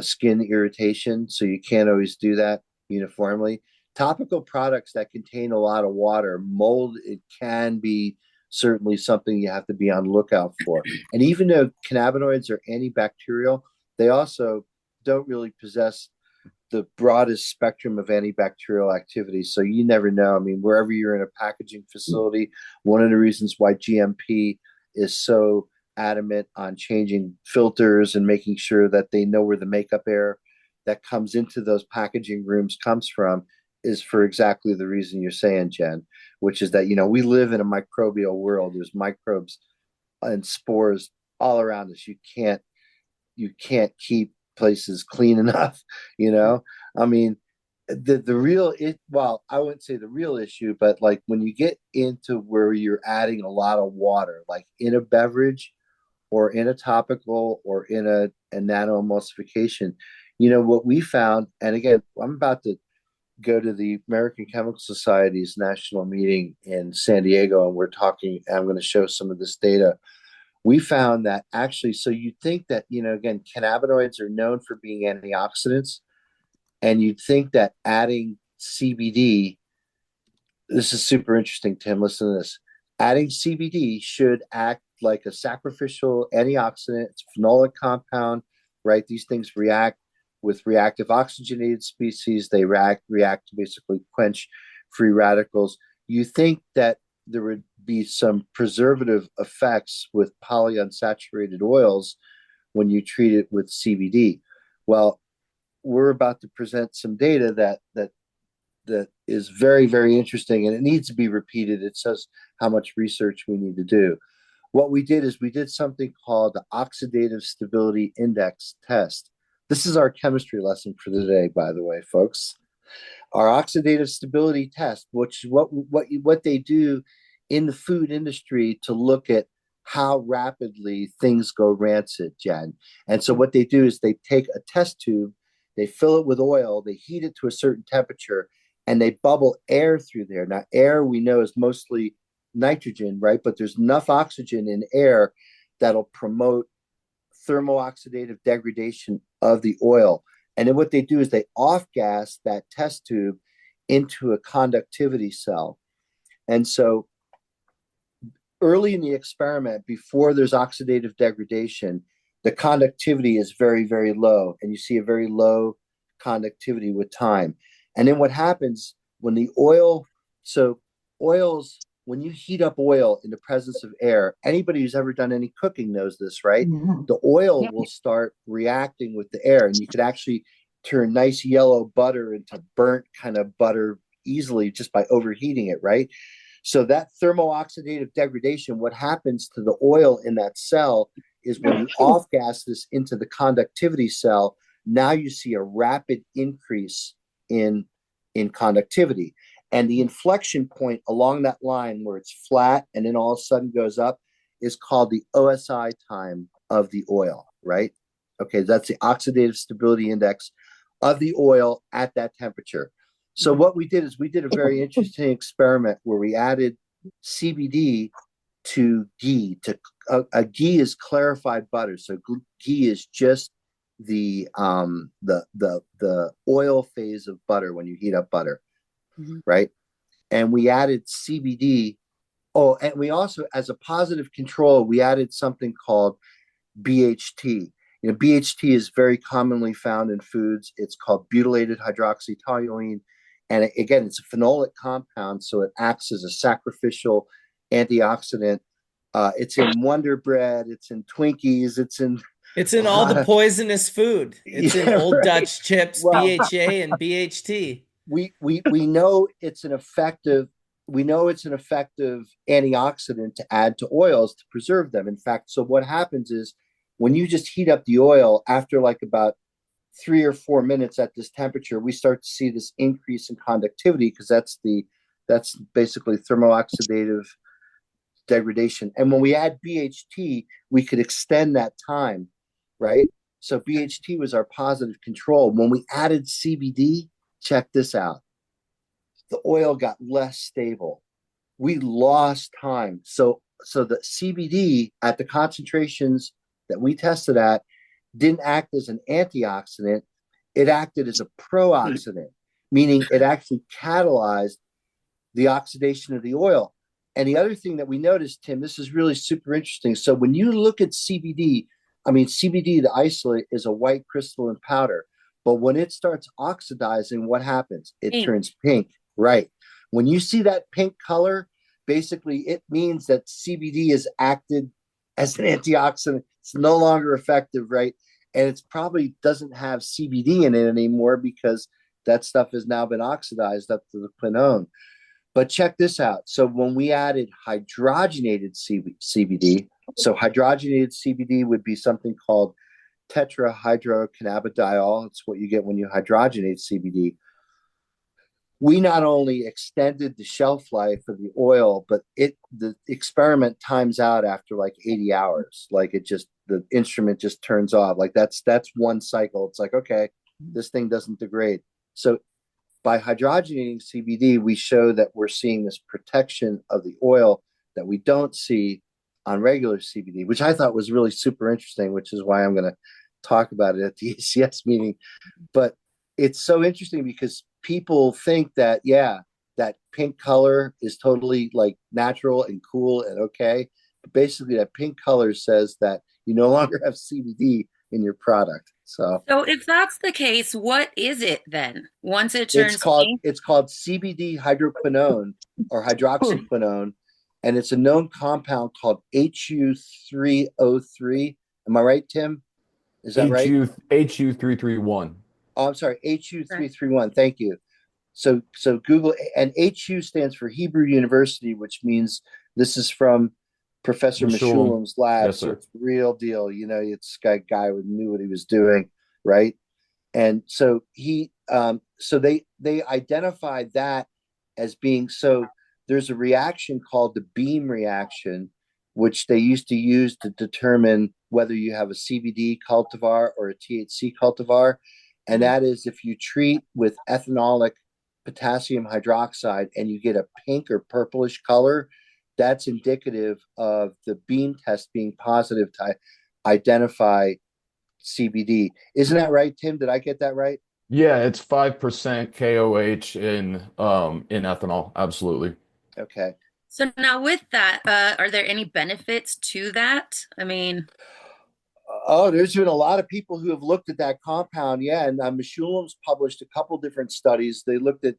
skin irritation. So you can't always do that uniformly. Topical products that contain a lot of water, mold, it can be certainly something you have to be on the lookout for. And even though cannabinoids are antibacterial, they also don't really possess the broadest spectrum of antibacterial activity. So you never know. I mean, wherever you're in a packaging facility, one of the reasons why GMP is so adamant on changing filters and making sure that they know where the makeup air that comes into those packaging rooms comes from is for exactly the reason you're saying, Jen, which is that we live in a microbial world. There's microbes and spores all around us. You can't keep places clean enough, you know? I mean, the real it well, I wouldn't say the real issue, but like when you get into where you're adding a lot of water, like in a beverage or in a topical or in a nano emulsification, you know what we found, and again, I'm about to go to the American Chemical Society's national meeting in San Diego, and I'm going to show some of this data. We found that actually, so you think that, you know, again, cannabinoids are known for being antioxidants, and you'd think that adding CBD, this is super interesting, Tim, listen to this. Adding CBD should act like a sacrificial antioxidant. It's a phenolic compound, right? These things react with reactive oxygenated species. They react to basically quench free radicals. You think that there would be some preservative effects with polyunsaturated oils when you treat it with CBD. Well, we're about to present some data that is very, very interesting, and it needs to be repeated. It says how much research we need to do. What we did is we did something called the oxidative stability index test. This is our chemistry lesson for today, by the way, folks. Our oxidative stability test, which is what they do in the food industry to look at how rapidly things go rancid, Jen. And so what they do is they take a test tube, they fill it with oil, they heat it to a certain temperature, and they bubble air through there. Now, air we know is mostly nitrogen, right? But there's enough oxygen in air that'll promote thermooxidative degradation of the oil. And then what they do is they off-gas that test tube into a conductivity cell. And so early in the experiment, before there's oxidative degradation, the conductivity is very, very low. And you see a very low conductivity with time. And then what happens when the oil, so oils, when you heat up oil in the presence of air, anybody who's ever done any cooking knows this, right? Mm-hmm. The oil will start reacting with the air, and you could actually turn nice yellow butter into burnt kind of butter easily just by overheating it, right? So that thermooxidative degradation, what happens to the oil in that cell is when you off-gas this into the conductivity cell, now you see a rapid increase in conductivity. And the inflection point along that line where it's flat and then all of a sudden goes up is called the OSI time of the oil, right? Okay, that's the oxidative stability index of the oil at that temperature. So what we did is we did a very interesting experiment where we added CBD to ghee. A ghee is clarified butter. So ghee is just the oil phase of butter when you heat up butter, right? And we added CBD. Oh, and we also, as a positive control, we added something called BHT. You know, BHT is very commonly found in foods. It's called butylated hydroxytoluene. And again, it's a phenolic compound, so it acts as a sacrificial antioxidant. It's in Wonder Bread, it's in Twinkies, it's in all the poisonous food. It's in Old right. Dutch chips, well, BHA and BHT. We know it's an effective antioxidant to add to oils to preserve them. In fact, so what happens is when you just heat up the oil after like about 3 or 4 minutes at this temperature, we start to see this increase in conductivity because that's basically thermooxidative degradation. And when we add BHT, we could extend that time, right? So BHT was our positive control. When we added CBD, check this out. The oil got less stable. We lost time. So the CBD at the concentrations that we tested at didn't act as an antioxidant. It acted as a pro-oxidant, meaning it actually catalyzed the oxidation of the oil. And the other thing that we noticed, Tim, this is really super interesting. So when you look at CBD, the isolate is a white crystalline powder. But when it starts oxidizing, what happens? It turns pink, right? When you see that pink color, basically it means that CBD is acted as an antioxidant. It's no longer effective, right? And it's probably doesn't have CBD in it anymore because that stuff has now been oxidized up to the quinone. But check this out. So when we added hydrogenated CBD, so hydrogenated CBD would be something called tetrahydrocannabidiol. It's what you get when you hydrogenate CBD. We not only extended the shelf life of the oil, but the experiment times out after like 80 hours. Like the instrument just turns off. Like that's one cycle. It's like, okay, this thing doesn't degrade. So by hydrogenating CBD, we show that we're seeing this protection of the oil that we don't see on regular CBD, which I thought was really super interesting, which is why I'm going to talk about it at the ACS meeting. But it's so interesting because people think that, yeah, that pink color is totally like natural and cool and okay. But basically that pink color says that you no longer have CBD in your product. So if that's the case, what is it then? Once it it's turns pink? called CBD hydroquinone or hydroxyquinone, and it's a known compound called HU303. Am I right, Tim? Is that right? HU331. Oh, I'm sorry, HU331. Thank you. So Google, and HU stands for Hebrew University, which means this is from Professor Meshulam's lab. Yes, so sir. it's the real deal. You know, it's a guy who knew what he was doing, right? And so they identified that as being, so there's a reaction called the beam reaction, which they used to use to determine whether you have a CBD cultivar or a THC cultivar. And that is if you treat with ethanolic potassium hydroxide and you get a pink or purplish color, that's indicative of the beam test being positive to identify CBD. Isn't that right, Tim? Did I get that right? Yeah, it's 5% KOH in ethanol. Absolutely. Okay. So now with that, are there any benefits to that? I mean, oh, there's been a lot of people who have looked at that compound. Yeah, and Meshulam's published a couple different studies. They looked at,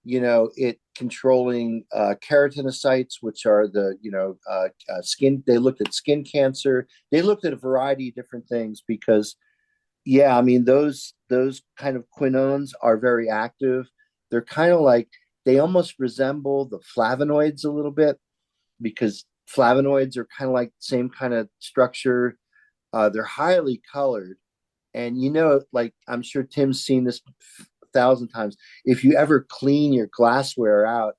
it controlling keratinocytes, which are the, skin. They looked at skin cancer. They looked at a variety of different things because, yeah, I mean, those kind of quinones are very active. They're kind of like, they almost resemble the flavonoids a little bit because flavonoids are kind of like the same kind of structure. They're highly colored. And, like I'm sure Tim's seen this 1,000 times. If you ever clean your glassware out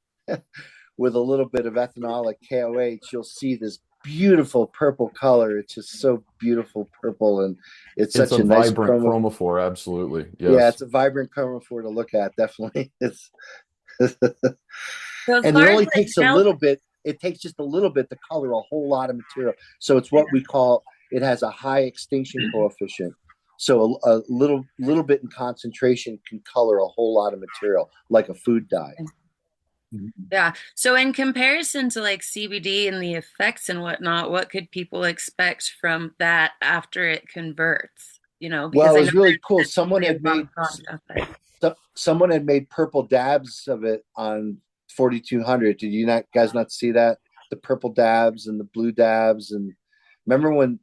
with a little bit of ethanolic KOH, you'll see this beautiful purple color. It's just so beautiful purple, and it's such a nice vibrant chromophore. Absolutely. Yes. Yeah, it's a vibrant chromophore to look at. Definitely. It's so and it only takes a little bit. It takes just a little bit to color a whole lot of material. So it's what we call, it has a high extinction coefficient. So a little bit in concentration can color a whole lot of material, like a food dye. Yeah. So in comparison to like CBD and the effects and whatnot, what could people expect from that after it converts? Because well, it was really cool. Someone had made purple dabs of it on 4200. Did you guys not see that? The purple dabs and the blue dabs, and remember when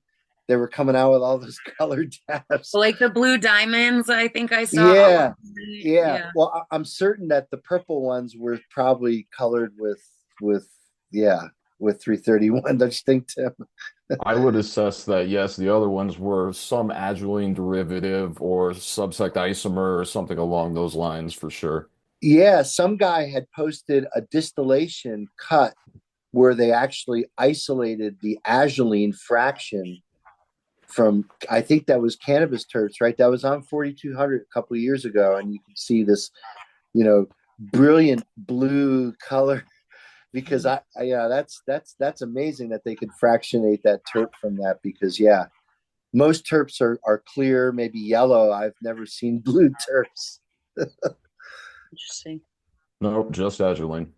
they were coming out with all those colored dabs, like the blue diamonds? I think I saw. Yeah. Well, I'm certain that the purple ones were probably colored with 331. Don't you think, Tim? I would assess that, yes, the other ones were some azulene derivative or subsect isomer or something along those lines for sure. Yeah, some guy had posted a distillation cut where they actually isolated the azulene fraction from, I think that was cannabis terps, right? That was on 4200 a couple of years ago, and you can see this, brilliant blue color. Because that's amazing that they could fractionate that terp from that, because most terps are clear, maybe yellow. I've never seen blue terps. Interesting. Nope, just azulene.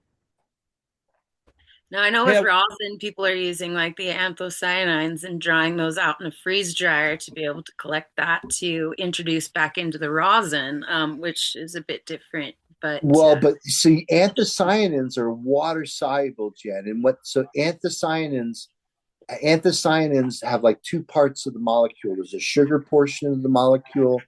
Now I know with rosin, people are using like the anthocyanins and drying those out in a freeze dryer to be able to collect that to introduce back into the rosin, which is a bit different. But see, anthocyanins are water soluble, Jen. And anthocyanins have like two parts of the molecule. There's a sugar portion of the molecule,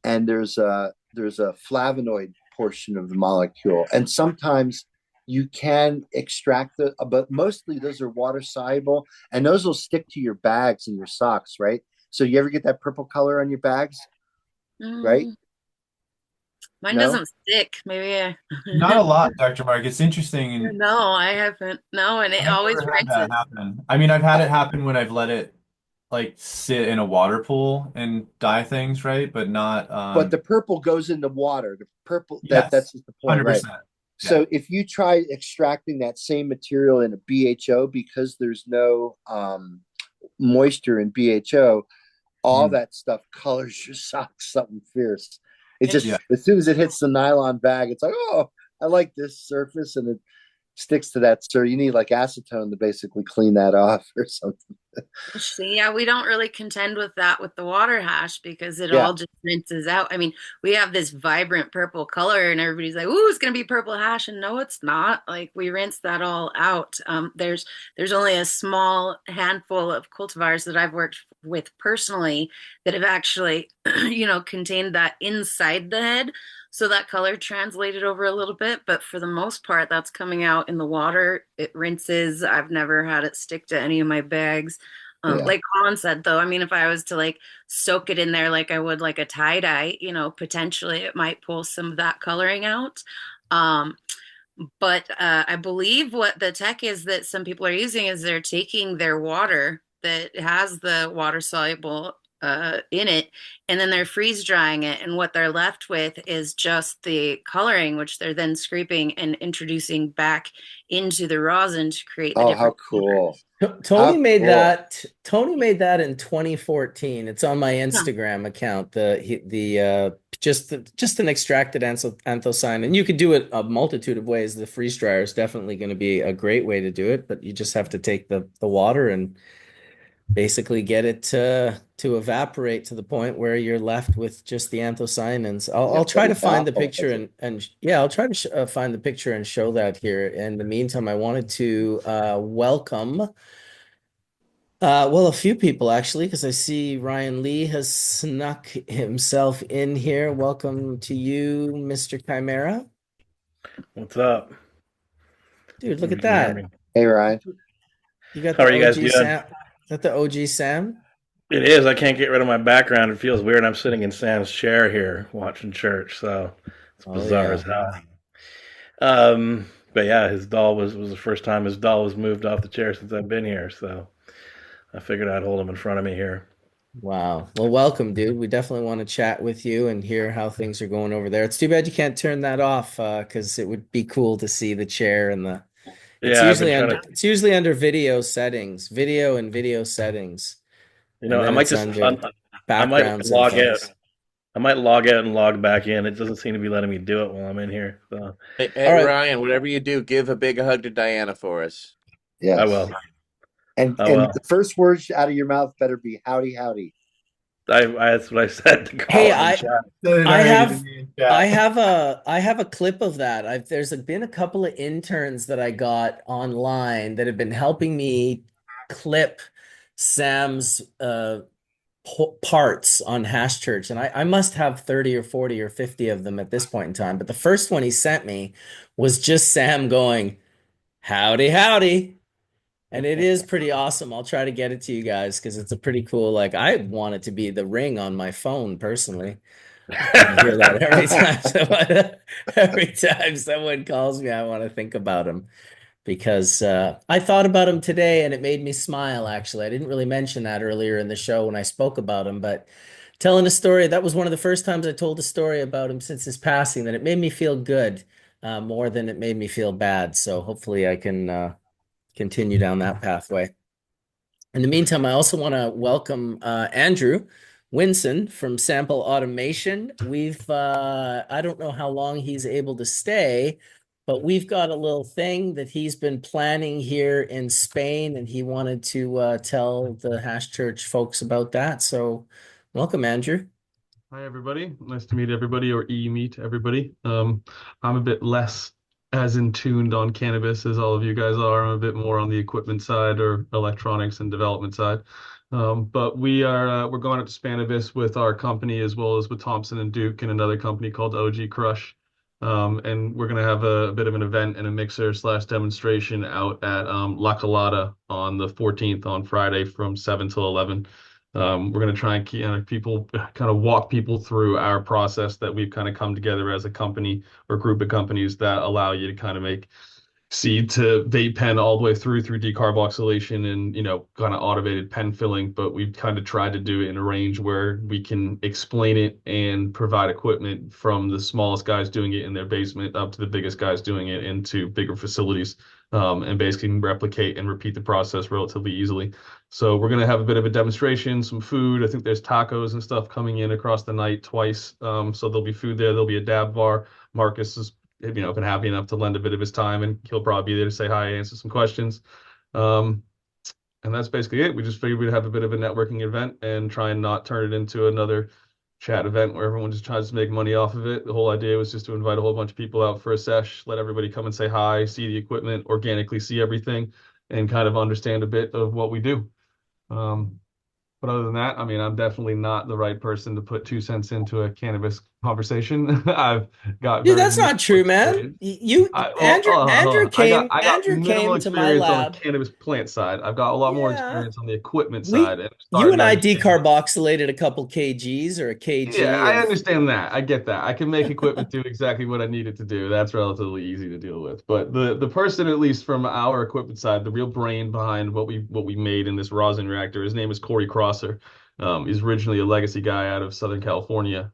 and there's a flavonoid portion of the molecule. And sometimes you can extract but mostly those are water soluble, and those will stick to your bags and your socks, right? So you ever get that purple color on your bags, right? Mm, mine No, doesn't stick. Maybe Not a lot, Dr. Mark. It's interesting, and no, I haven't. No, and it I've always never had that rinses. happen. I mean, I've had it happen when I've let it like sit in a water pool and dye things, right? But not but the purple goes in the water. The purple that's yes, just the point, right? 100%. Yeah. So if you try extracting that same material in a BHO, because there's no moisture in BHO, all Mm. that stuff colors your socks something fierce. It just Yeah. as soon as it hits the nylon bag, it's like, oh, I like this surface, and it sticks to that. So you need like acetone to basically clean that off or something. See, yeah, we don't really contend with that with the water hash because it Yeah, all just rinses out. I mean, we have this vibrant purple color, and everybody's like, "Ooh, it's gonna be purple hash," and no, it's not. Like we rinse that all out. There's only a small handful of cultivars that I've worked with personally that have actually, contained that inside the head. So that color translated over a little bit, but for the most part, that's coming out in the water. It rinses. I've never had it stick to any of my bags. yeah. Like Collin said, though, I mean, if I was to like soak it in there like I would like a tie dye, potentially it might pull some of that coloring out. Um, but I believe what the tech is that some people are using is they're taking their water that has the water soluble in it, and then they're freeze drying it. And what they're left with is just the coloring, which they're then scraping and introducing back into the rosin to create the Oh, how different cool! Tony How made cool! that. Tony made that in 2014. It's on my colors. Instagram account. Just an extracted anthocyanin, and you could do it a multitude of ways. The freeze dryer is definitely going to be a great way to do it, but you just have to take the water and basically get it to evaporate to the point where you're left with just the anthocyanins. I'll Yeah, try but to find the evaporize picture it. and yeah, I'll try to find the picture and show that here. In the meantime, I wanted to welcome well, a few people actually, because I see Ryan Lee has snuck himself in here. Welcome to you, Mr. Chimera. What's up? Dude, look Hope at you can hear that. me. Hey, Ryan. You got How the are you guys OG doing? Sam. Is that the OG Sam? It is. I can't get rid of my background. It feels weird. I'm sitting in Sam's chair here watching church, so it's Oh bizarre as yeah. hell. But yeah, his doll was the first time his doll was moved off the chair since I've been here, so I figured I'd hold him in front of me here. Wow. Well, welcome, dude. We definitely want to chat with you and hear how things are going over there. It's too bad you can't turn that off, because it would be cool to see the chair and the Yeah, I've been trying to. it's usually under video settings, video and video settings, and I then might it's just. under I might backgrounds and log out. things. I might log out and log back in. It doesn't seem to be letting me do it while I'm in here, so Hey, All hey, right. Ryan, whatever you do, give a big hug to Diana for us. I Yes. will. And I and will. the first words out of your mouth better be howdy, howdy. That's what I said to Hey, Collin in chat. Said it I already to have me in chat. I have a clip of that. There's been a couple of interns that I got online that have been helping me clip Sam's parts on Hash Church, and I must have 30 or 40 or 50 of them at this point in time. But the first one he sent me was just Sam going, "Howdy, howdy." And it is pretty awesome. I'll try to get it to you guys because it's a pretty cool, like I want it to be the ring on my phone personally. I hear that every time someone calls me, I want to think about him because I thought about him today and it made me smile, actually. I didn't really mention that earlier in the show when I spoke about him, but telling a story, that was one of the first times I told a story about him since his passing, that it made me feel good, more than it made me feel bad. So hopefully I can continue down that pathway. In the meantime, I also want to welcome Andrew Winson from Sample Automation. I don't know how long he's able to stay, but we've got a little thing that he's been planning here in Spain, and he wanted to tell the Hash Church folks about that. So welcome, Andrew. Hi, everybody. Nice to meet everybody, or meet everybody. I'm a bit less as in tuned on cannabis as all of you guys are. I'm a bit more on the equipment side or electronics and development side. But we're going up to Spanibus with our company as well as with Thompson and Duke and another company called OG Crush. And we're going to have a bit of an event and a mixer slash demonstration out at La Colada on the 14th on Friday from 7 till 11. We're going to try and keep people kind of walk people through our process that we've kind of come together as a company or group of companies that allow you to kind of make seed to vape pen all the way through decarboxylation and kind of automated pen filling, but we've kind of tried to do it in a range where we can explain it and provide equipment from the smallest guys doing it in their basement up to the biggest guys doing it into bigger facilities, and basically replicate and repeat the process relatively easily. So we're going to have a bit of a demonstration, some food. I think there's tacos and stuff coming in across the night twice. So there'll be food there. There'll be a dab bar. Marcus is been happy enough to lend a bit of his time, and he'll probably be there to say hi, answer some questions. And that's basically it. We just figured we'd have a bit of a networking event and try and not turn it into another chat event where everyone just tries to make money off of it. The whole idea was just to invite a whole bunch of people out for a sesh, let everybody come and say hi, see the equipment, organically see everything, and kind of understand a bit of what we do. But other than that, I mean, I'm definitely not the right person to put 2 cents into a cannabis conversation. I've got Dude, very that's minimal not true, man. experience. You Hold on. I got Andrew minimal came to my experience on the lab. cannabis plant side. I've got a lot more Yeah. experience on the equipment side We and you starting and to I understand. decarboxylated a couple kgs or a Yeah, kg I of understand that. I get that. I can make equipment do exactly what I need it to do. That's relatively easy to deal with. But the person, at least from our equipment side, the real brain behind what we made in this rosin reactor, his name is Corey Crosser. He's originally a legacy guy out of Southern California.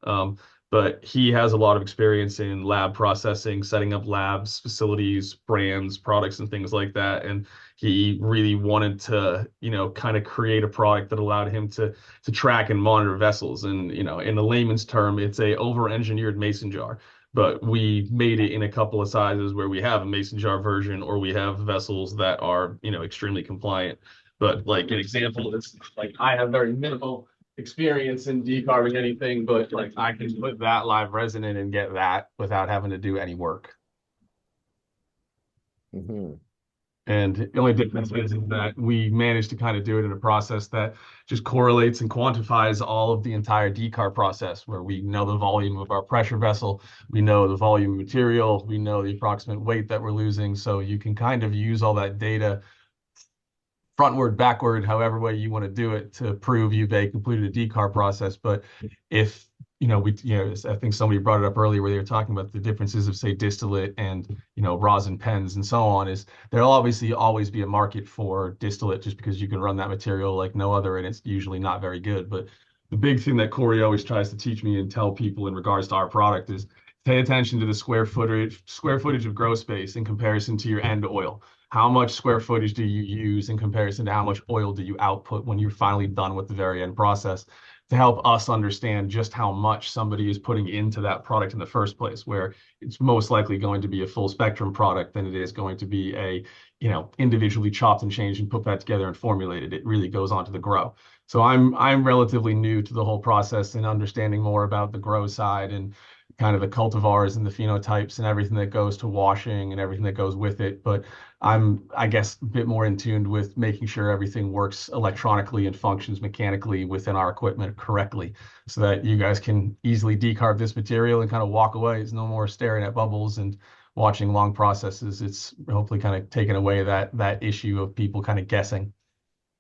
But he has a lot of experience in lab processing, setting up labs, facilities, brands, products, and things like that. And he really wanted to, kind of create a product that allowed him to track and monitor vessels. And, in the layman's term, it's a over-engineered mason jar. But we made it in a couple of sizes where we have a mason jar version or we have vessels that are, extremely compliant. But like an example is like I have very minimal experience in decarbing anything, but like I can put that live resin in and get that without having to do any work. Mhm. And the only difference is that we managed to kind of do it in a process that just correlates and quantifies all of the entire decarb process, where we know the volume of our pressure vessel, we know the volume of material, we know the approximate weight that we're losing. So you can kind of use all that data frontward, backward, however way you want to do it to prove you've completed a decarb process. But if I think somebody brought it up earlier where they were talking about the differences of say distillate and rosin pens and so on, is there'll obviously always be a market for distillate just because you can run that material like no other and it's usually not very good. But the big thing that Corey always tries to teach me and tell people in regards to our product is pay attention to the square footage of grow space in comparison to your end oil. How much square footage do you use in comparison to how much oil do you output when you're finally done with the very end process, to help us understand just how much somebody is putting into that product in the first place, where it's most likely going to be a full spectrum product than it is going to be a, individually chopped and changed and put back together and formulated. It really goes on to the grow. So I'm relatively new to the whole process and understanding more about the grow side and kind of the cultivars and the phenotypes and everything that goes to washing and everything that goes with it. But I'm, I guess, a bit more in tune with making sure everything works electronically and functions mechanically within our equipment correctly so that you guys can easily decarb this material and kind of walk away. It's no more staring at bubbles and watching long processes. It's hopefully kind of taken away that issue of people kind of guessing.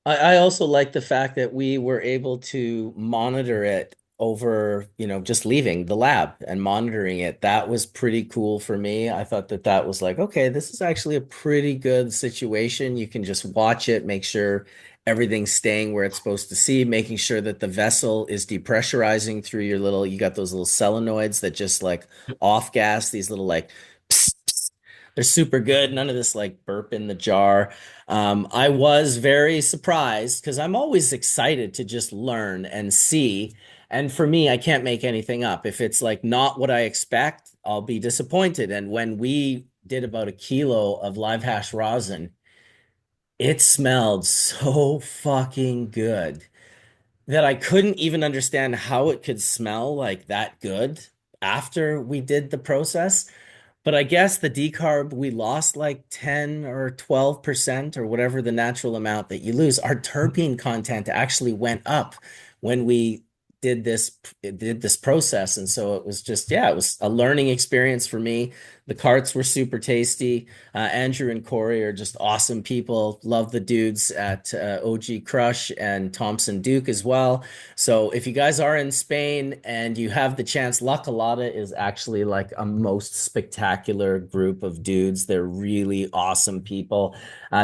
I also like the fact that we were able to monitor it over, just leaving the lab and monitoring it. That was pretty cool for me. I thought that was like, okay, this is actually a pretty good situation. You can just watch it, make sure everything's staying where it's supposed to see, making sure that the vessel is depressurizing through you got those little solenoids that just like off gas, these little like, psst, psst. They're super good. None of this like burp in the jar. I was very surprised because I'm always excited to just learn and see. And for me, I can't make anything up. If it's like not what I expect, I'll be disappointed. And when we did about a kilo of live hash rosin, it smelled so fucking good that I couldn't even understand how it could smell like that good after we did the process. But I guess the decarb, we lost like 10 or 12% or whatever the natural amount that you lose. Our terpene content actually went up when we did this process. And so it was just, yeah, it was a learning experience for me. The carts were super tasty. Andrew and Corey are just awesome people. Love the dudes at OG Crush and Thompson Duke as well. So if you guys are in Spain and you have the chance, La Colada is actually like a most spectacular group of dudes. They're really awesome people.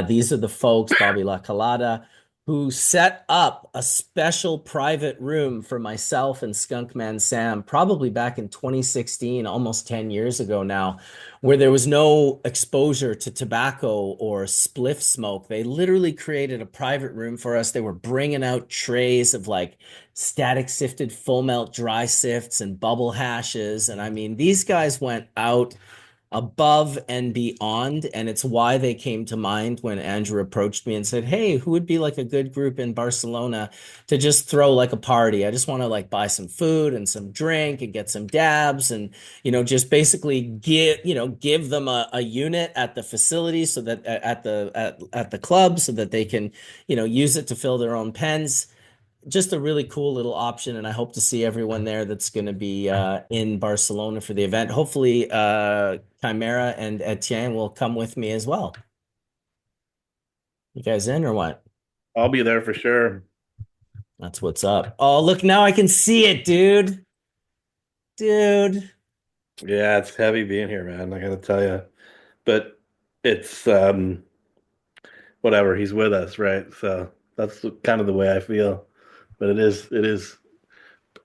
These are the folks, Bobby La Colada, who set up a special private room for myself and Skunkman Sam, probably back in 2016, almost 10 years ago now, where there was no exposure to tobacco or spliff smoke. They literally created a private room for us. They were bringing out trays of like static sifted full melt dry sifts and bubble hashes. And I mean, these guys went out above and beyond. And it's why they came to mind when Andrew approached me and said, "Hey, who would be like a good group in Barcelona to just throw like a party? I just want to like buy some food and some drink and get some dabs and, just basically give them a unit at the facility so that at the club so that they can, use it to fill their own pens." Just a really cool little option, and I hope to see everyone there that's going to be in Barcelona for the event. Hopefully, Chimera and Etienne will come with me as well. You guys in or what? I'll be there for sure. That's what's up. Oh, look, now I can see it, dude. Dude. Yeah, it's heavy being here, man. I gotta tell you, but it's whatever. He's with us, right? So that's kind of the way I feel. But it is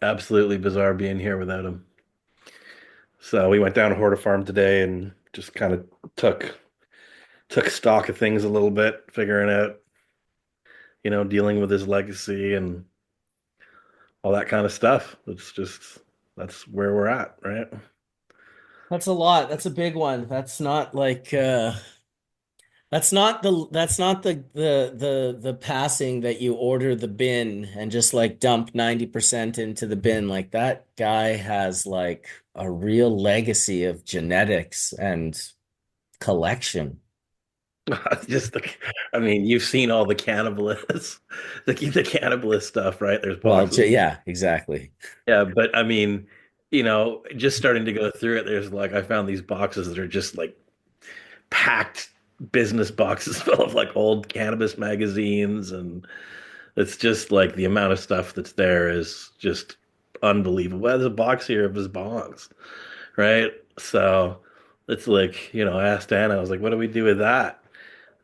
absolutely bizarre being here without him. So we went down to Horta Farm today and just kind of took stock of things a little bit, figuring out, dealing with his legacy and all that kind of stuff. That's where we're at, right? That's a lot. That's a big one. That's not like that's not the passing that you order the bin and just like dump 90% into the bin. Like that guy has like a real legacy of genetics and collection. Just I mean, you've seen all the cannibalist, the cannibalist stuff, right? There's Well, boxes. yeah, exactly. Yeah, but I mean, just starting to go through it, there's like I found these boxes that are just like packed business boxes full of like old cannabis magazines, and it's just like the amount of stuff that's there is just unbelievable. There's a box here of his bongs, right? So it's like, I asked Anna, I was like, what do we do with that?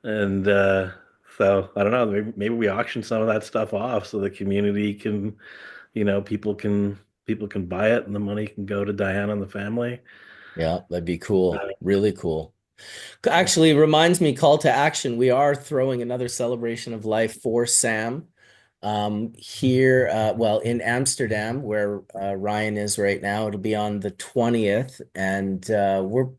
And so I don't know, maybe we auction some of that stuff off so the community can, people can buy it and the money can go to Diana and the family. Yeah, that'd be cool. Really cool. Actually, reminds me, call to action. We are throwing another celebration of life for Sam here, well, in Amsterdam, where Ryan is right now. It'll be on the 20th, and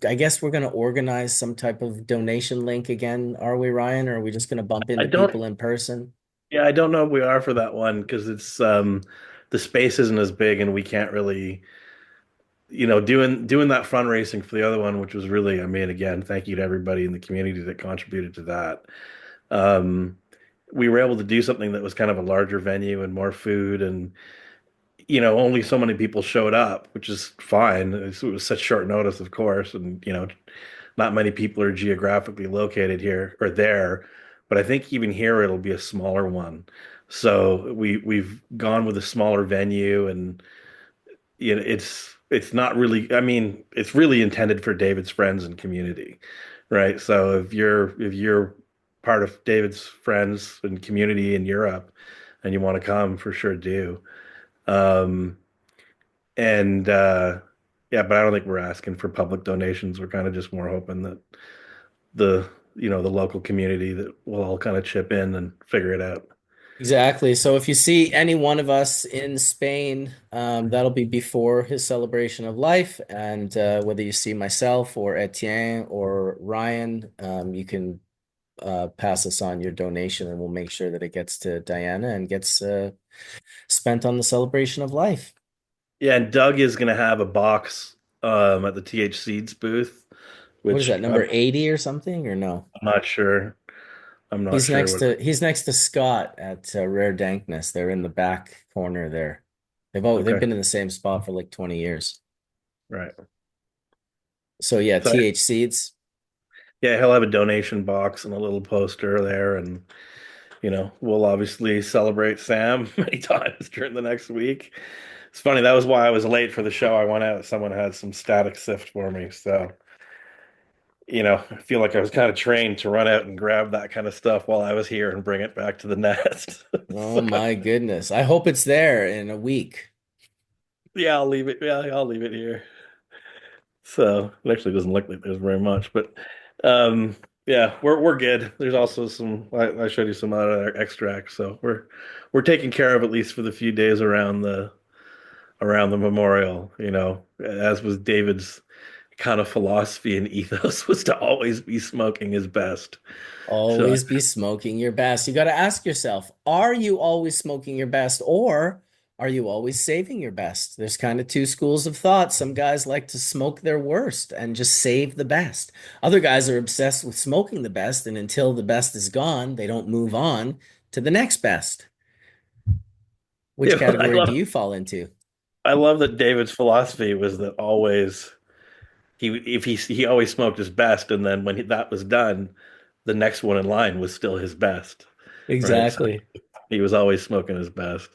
I guess we're going to organize some type of donation link again. Are we, Ryan, or are we just going to bump I into don't, people in person? yeah, I don't know if we are for that one because it's the space isn't as big and we can't really, doing that fundraising for the other one, which was really, I mean, again, thank you to everybody in the community that contributed to that. Um, we were able to do something that was kind of a larger venue and more food, and only so many people showed up, which is fine. It was such short notice, of course, and not many people are geographically located here or there. But I think even here it'll be a smaller one. So we've gone with a smaller venue, and it's not really. I mean, it's really intended for David's friends and community, right? So if you're part of David's friends and community in Europe, and you want to come, for sure do. Um, and yeah, but I don't think we're asking for public donations. We're kind of just more hoping that the local community that will all kind of chip in and figure it out. Exactly. So if you see any one of us in Spain, that'll be before his celebration of life. And whether you see myself or Etienne or Ryan, you can pass us on your donation and we'll make sure that it gets to Diana and gets spent on the celebration of life. Yeah, and Doug is going to have a box at the TH Seeds booth, What is which that, number 80 or something, or no? I'm not sure. I'm not He's sure next what. to he's next to Scott at Rare Dankness. They're in the back corner there. They've Okay. been in the same spot for like 20 years. Right. So yeah, So TH seeds. yeah, he'll have a donation box and a little poster there, and we'll obviously celebrate Sam many times during the next week. It's funny, that was why I was late for the show. I went out, someone had some static sift for me, so I feel like I was kind of trained to run out and grab that kind of stuff while I was here and bring it back to the nest. Oh So, my goodness. I hope it's there in a week. yeah, I'll leave it. Yeah, I'll leave it here. So it actually doesn't look like there's very much, but um, yeah, we're good. There's also some. I showed you some other extracts, so we're taken care of at least for the few days around the memorial. As was David's kind of philosophy and ethos was to always be smoking his best. So Always be smoking your best. You got to ask yourself, are you always smoking your best or are you always saving your best? There's kind of two schools of thought. Some guys like to smoke their worst and just save the best. Other guys are obsessed with smoking the best, and until the best is gone, they don't move on to the next best. Which yeah, category do you fall into? I love that David's philosophy was that always he always smoked his best, and then when that was done, the next one in line was still his best, right? So Exactly. he was always smoking his best,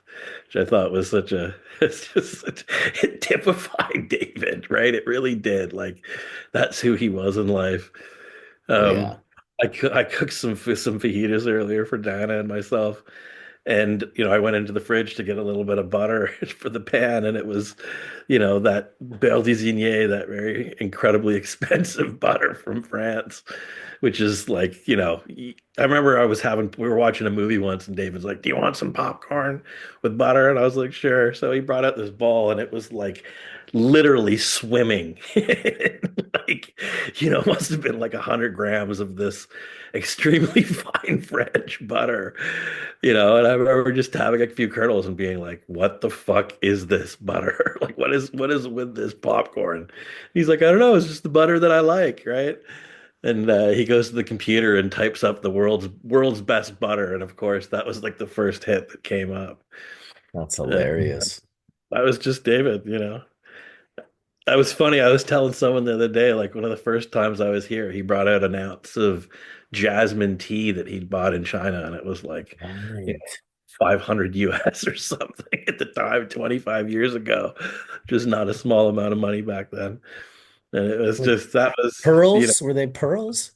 which I thought was such a it's just it typified David, right? It really did. Like that's who he was in life. Oh Um, yeah. I cooked some fajitas earlier for Diana and myself, and I went into the fridge to get a little bit of butter for the pan, and it was, that Beurre d'Isigny, that very incredibly expensive butter from France, which is like, I remember we were watching a movie once, and David's like, "Do you want some popcorn with butter?" And I was like, "Sure." So he brought out this bowl, and it was like literally swimming, like, must have been like 100 grams of this extremely fine French butter, and I remember just having a few kernels and being like, "What the fuck is this butter? Like, what is with this popcorn?" He's like, "I don't know. It's just the butter that I like, right?" And he goes to the computer and types up the world's best butter, and of course, that was like the first hit that came up. That's And hilarious. that was just David, That was funny. I was telling someone the other day, like one of the first times I was here, he brought out an ounce of jasmine tea that he'd bought in China, and it was like, Right. 500 US or something at the time, 25 years ago. Just not a small amount of money back then. And it was Like just that was, pearls? Were they pearls?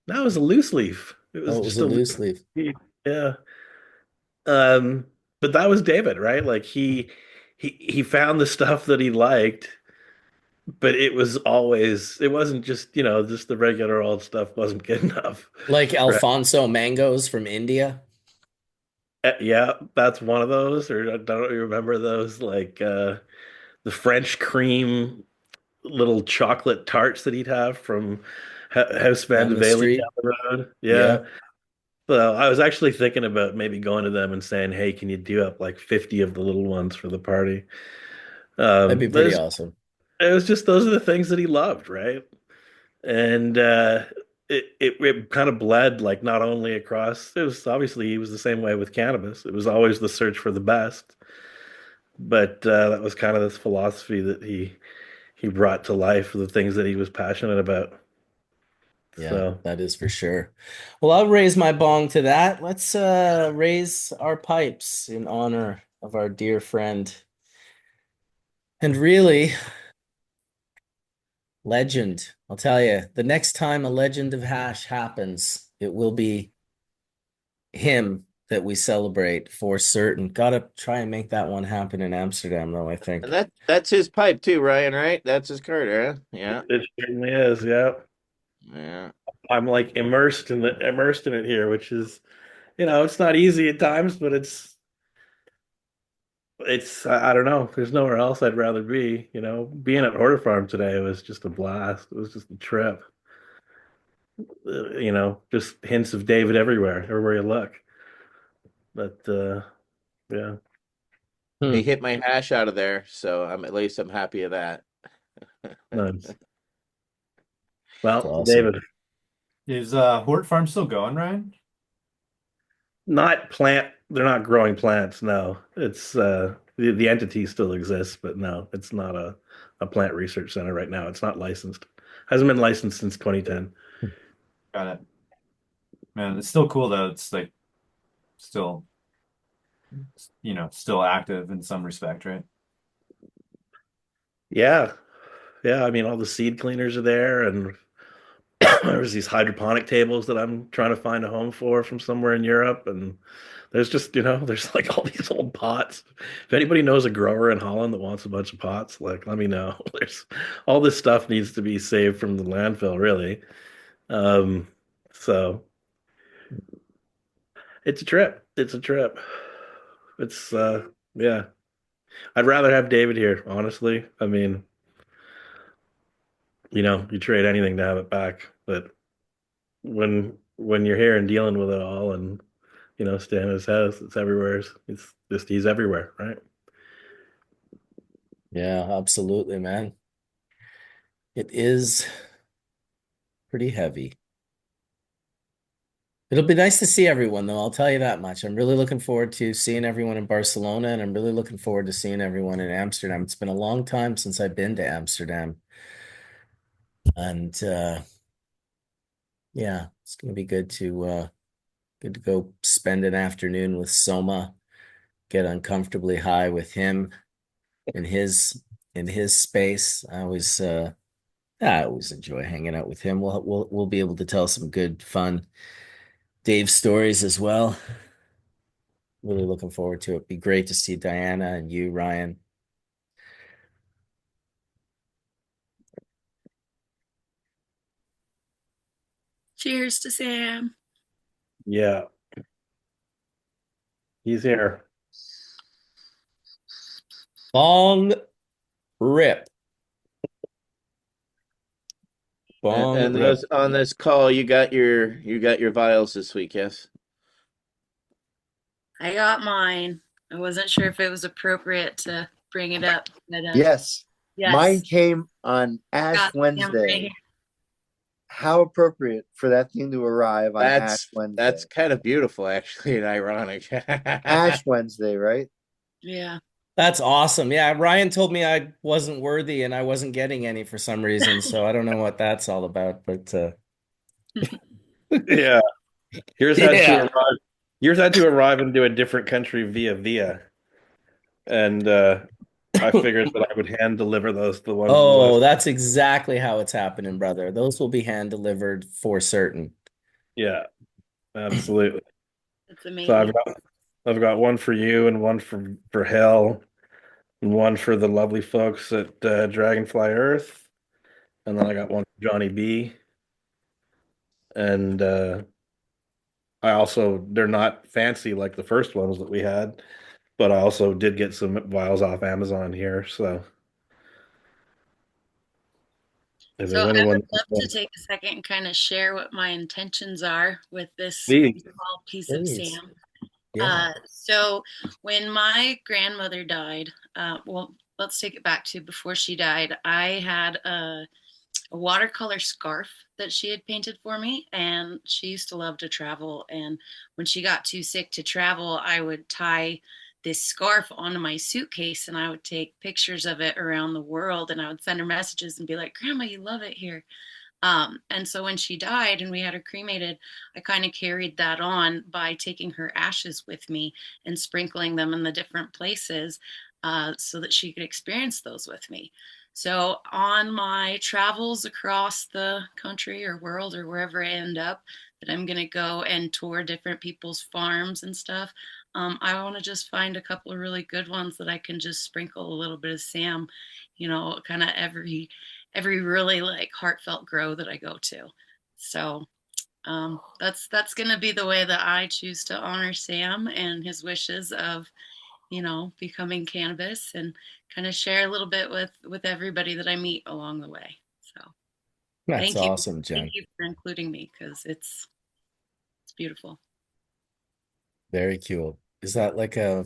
that was a loose leaf. It Oh, was it was just a a loose loose leaf. leaf. Yeah. Um, but that was David, right? Like he found the stuff that he liked, but it wasn't just, just the regular old stuff wasn't good enough. Like Right. Alfonso mangoes from India. Yeah, that's one of those. Or I don't you remember those like the French cream little chocolate tarts that he'd have from House Van Down de the Velen down street. the road. Yeah. Yep. So I was actually thinking about maybe going to them and saying, "Hey, can you do up like 50 of the little ones for the party?" That'd be pretty Those awesome. it was just those are the things that he loved, right? And it kind of bled like not only across. It was obviously he was the same way with cannabis. It was always the search for the best, but that was kind of this philosophy that he brought to life, the things that he was passionate about. Yeah, So that is for sure. Well, I'll raise my bong to that. Let's raise our pipes in honor of our dear friend. And really, legend. I'll tell you, the next time a legend of hash happens, it will be him that we celebrate for certain. Gotta try and make that one happen in Amsterdam, though, I And think. that's his pipe too, Ryan, right? That's his Carter, huh? Yeah. it certainly is, yeah. Yeah. I'm like immersed in it here, which is, it's not easy at times, but it's I don't know. There's nowhere else I'd rather be. Being at Horta Farm today was just a blast. It was just a trip. Just hints of David everywhere you look. But yeah, He Hmm, hit my hash out of there, so I'm happy of that. nice. that's Well, awesome. David, Is Hort Farm still going, Ryan? not plant. They're not growing plants. No, it's The entity still exists, but no, it's not a plant research center right now. It's not licensed. Hasn't been licensed since 2010. Got it. Man, it's still cool though. It's like still, still active in some respect, right? Yeah. Yeah. I mean, all the seed cleaners are there, and there's these hydroponic tables that I'm trying to find a home for from somewhere in Europe. And there's just, there's like all these old pots. If anybody knows a grower in Holland that wants a bunch of pots, like, let me know. There's all this stuff needs to be saved from the landfill, really. Um, so it's a trip. It's a trip. It's, yeah. I'd rather have David here, honestly. I mean, you trade anything to have it back, but when you're here and dealing with it all and staying in his house, it's everywhere. It's just he's everywhere, right? Yeah, absolutely, man. It is pretty heavy. It'll be nice to see everyone, though. I'll tell you that much. I'm really looking forward to seeing everyone in Barcelona, and I'm really looking forward to seeing everyone in Amsterdam. It's been a long time since I've been to Amsterdam. And yeah, it's gonna be good to go spend an afternoon with Soma, get uncomfortably high with him in his space. I always enjoy hanging out with him. We'll be able to tell some good, fun Dave stories as well. Really looking forward to it. Be great to see Diana and you, Ryan. Cheers to Sam. Yeah, he's here. Bong rip. Bong And rip. those on this call, you got your vials this week, yes? I got mine. I wasn't sure if it was appropriate to bring it up, but Yes. yes, Mine came on Ash got Sam right Wednesday. here. How appropriate for that thing to arrive on Ash That's Wednesday. kind of beautiful, actually, and ironic. Ash Wednesday, right? Yeah. That's awesome. Yeah, Ryan told me I wasn't worthy and I wasn't getting any for some reason, so I don't know what that's all about, but Yeah, yours had to yeah. arrive. Yours had to arrive into a different country via, and I figured that I would hand deliver those the ones the Oh, last. that's exactly how it's happening, brother. Those will be hand delivered for certain. Yeah, absolutely. That's So amazing. I've got one for you and one for Hell and one for the lovely folks at Dragonfly Earth, and then I got one for Johnny B. And they're not fancy like the first ones that we had, but I also did get some vials off Amazon here. So if So there's I would anyone, love to take a second and kind of share what my intentions are with this please. small piece of Please. Sam. Yeah. So when my grandmother died, well, let's take it back to before she died. I had a watercolor scarf that she had painted for me, and she used to love to travel. And when she got too sick to travel, I would tie this scarf onto my suitcase and I would take pictures of it around the world, and I would send her messages and be like, Grandma, you love it here. And so when she died and we had her cremated, I kind of carried that on by taking her ashes with me and sprinkling them in the different places so that she could experience those with me. So on my travels across the country or world or wherever I end up, that I'm going to go and tour different people's farms and stuff. I want to just find a couple of really good ones that I can just sprinkle a little bit of Sam, kind of every really like heartfelt grow that I go to. So that's going to be the way that I choose to honor Sam and his wishes of becoming cannabis, and kind of share a little bit with everybody that I meet along the way. So That's thank you, awesome, Jen. thank you for including me because it's beautiful. Very cool. Is that like a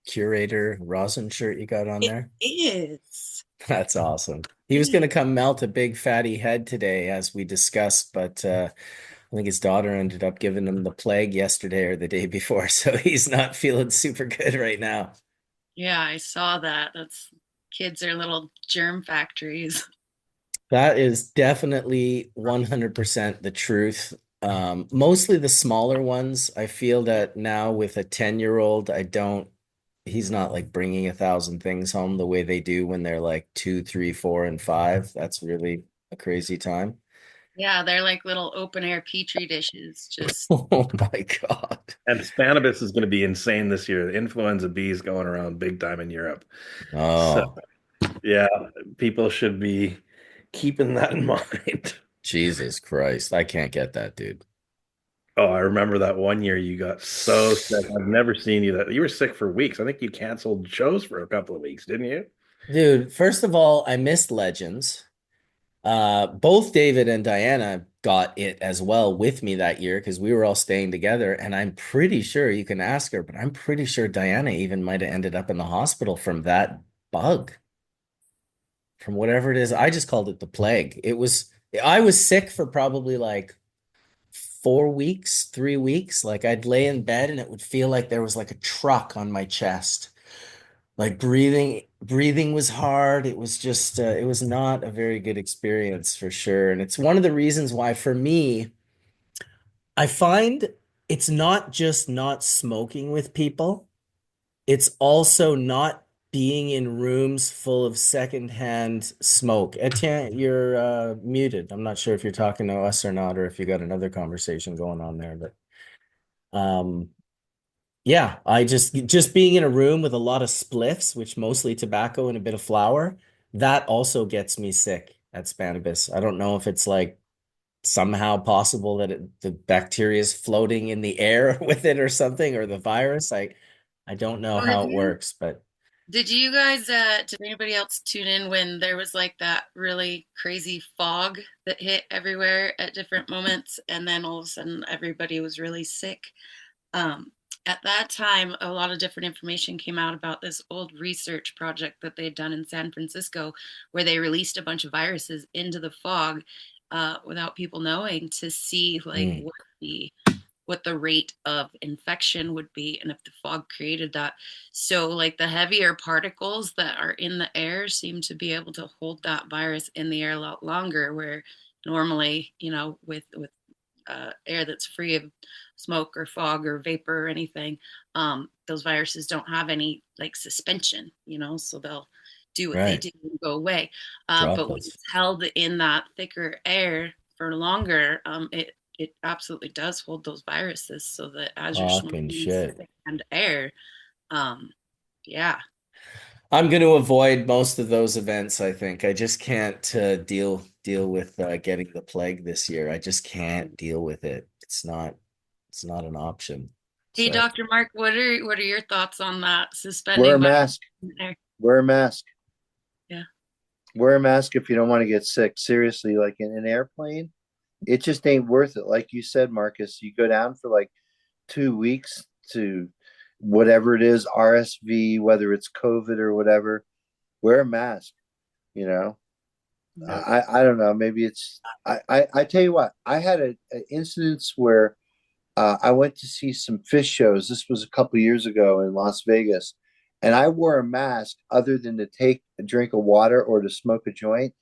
curator rosin shirt you got on It there? is. That's awesome. He was going to come melt a big fatty head today, as we discussed, but I think his daughter ended up giving him the plague yesterday or the day before, so he's not feeling super good right now. Yeah, I saw that. That's kids are little germ factories. That is definitely 100% the truth. Mostly the smaller ones. I feel that now with a 10-year-old, he's not like bringing 1,000 things home the way they do when they're like 2, 3, 4, and 5. That's really a crazy time. Yeah, they're like little open air petri dishes. Just Oh my God. And Spanibus is going to be insane this year. The influenza B is going around big time in Europe. So, Oh, yeah, people should be keeping that in mind. Jesus Christ. I can't get that, dude. Oh, I remember that one year you got so sick. I've never seen you that you were sick for weeks. I think you canceled shows for a couple of weeks, didn't you? Dude, first of all, I missed Legends. Both David and Diana got it as well with me that year because we were all staying together. And I'm pretty sure you can ask her, but I'm pretty sure Diana even might have ended up in the hospital from that bug, from whatever it is. I just called it the plague. I was sick for probably like 4 weeks, 3 weeks. Like I'd lay in bed and it would feel like there was like a truck on my chest. Like breathing was hard. It was just it was not a very good experience for sure. And it's one of the reasons why for me, I find it's not just not smoking with people, it's also not being in rooms full of secondhand smoke. Etienne, you're muted. I'm not sure if you're talking to us or not, or if you got another conversation going on there, but yeah, I just being in a room with a lot of spliffs, which mostly tobacco and a bit of flour, that also gets me sick at Spanibus. I don't know if it's like somehow possible that the bacteria is floating in the air with it or something, or the virus. I don't know Oh, have how it you? works, but Did you guys, did anybody else tune in when there was like that really crazy fog that hit everywhere at different moments, and then all of a sudden everybody was really sick? Um, at that time, a lot of different information came out about this old research project that they'd done in San Francisco, where they released a bunch of viruses into the fog without people knowing to see like mm, what the rate of infection would be and if the fog created that. So like the heavier particles that are in the air seem to be able to hold that virus in the air a lot longer, where normally, with air that's free of smoke or fog or vapor or anything, those viruses don't have any like suspension, so they'll do what they right. do and go away. But when Droplets. it's held in that thicker air for longer, it absolutely does hold those viruses, so that as you're Fucking smoking shit. and air, um, yeah. I'm going to avoid most of those events, I think. I just can't deal with getting the plague this year. I just can't deal with it. It's not an option. Hey, So, Dr. Mark, what are your thoughts on that Wear a suspending mask. air? Wear a mask. Yeah. Wear a mask if you don't want to get sick. Seriously, like in an airplane, it just ain't worth it. Like you said, Marcus, you go down for like 2 weeks to whatever it is, RSV, whether it's COVID or whatever, wear a mask, you know. I don't know. Maybe it's I tell you what, I had an incidence where I went to see some fish shows. This was a couple years ago in Las Vegas, and I wore a mask other than to take a drink of water or to smoke a joint.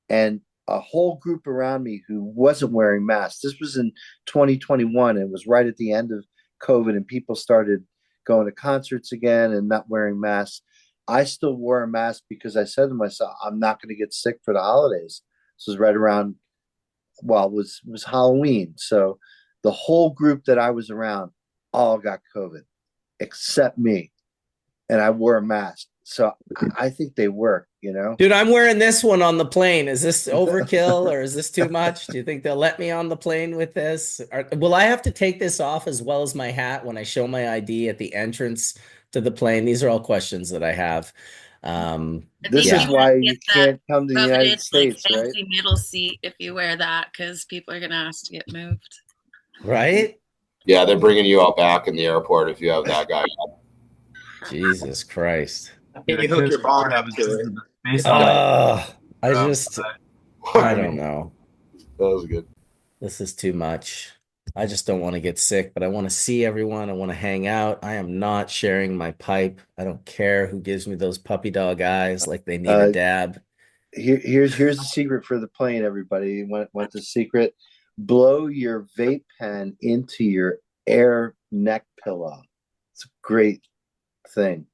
And a whole group around me who wasn't wearing masks. This was in 2021. And it was right at the end of COVID, and people started going to concerts again and not wearing masks. I still wore a mask because I said to myself, I'm not going to get sick for the holidays. This was right around, well, it was Halloween. So the whole group that I was around all got COVID except me. And I wore a mask. So I think they work, you know? dude, I'm wearing this one on the plane. Is this overkill or is this too much? Do you think they'll let me on the plane with this? Or will I have to take this off as well as my hat when I show my ID at the entrance to the plane? These are all questions that I have. I This think is Yeah, you might why get you that can't come to the coveted United like States, right? fancy middle seat if you wear that, because people are gonna ask to get moved. right? Yeah, they're bringing you out back in the airport if you have that guy. Jesus Christ. Yeah, You hook your bong up this to is it. the space guy. I Um, just, I I don't mean, know. that was good. This is too much. I just don't want to get sick, but I want to see everyone. I want to hang out. I am not sharing my pipe. I don't care who gives me those puppy dog eyes like they need a Uh, dab. here's the secret for the plane, everybody. Want the secret? Blow your vape pen into your air neck pillow. It's a great thing.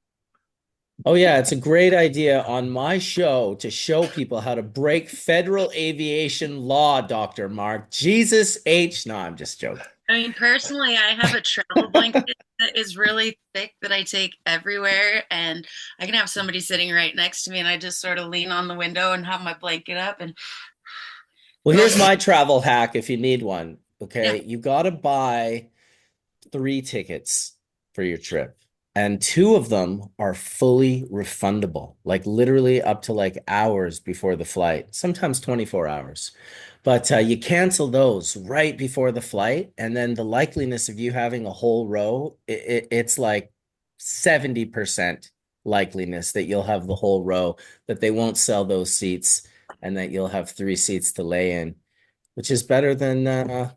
Oh, yeah, it's a great idea on my show to show people how to break federal aviation law, Dr. Mark. Jesus H. No, I'm just joking. I mean, personally, I have a travel blanket that is really thick that I take everywhere, and I can have somebody sitting right next to me, and I just sort of lean on the window and have my blanket up and Well, go. here's my travel hack if you need one. Yeah. Okay, you got to buy 3 tickets for your trip, and 2 of them are fully refundable, like literally up to like hours before the flight, sometimes 24 hours. But you cancel those right before the flight, and then the likeliness of you having a whole row, it's like 70% likeliness that you'll have the whole row, that they won't sell those seats, and that you'll have 3 seats to lay in, which is better than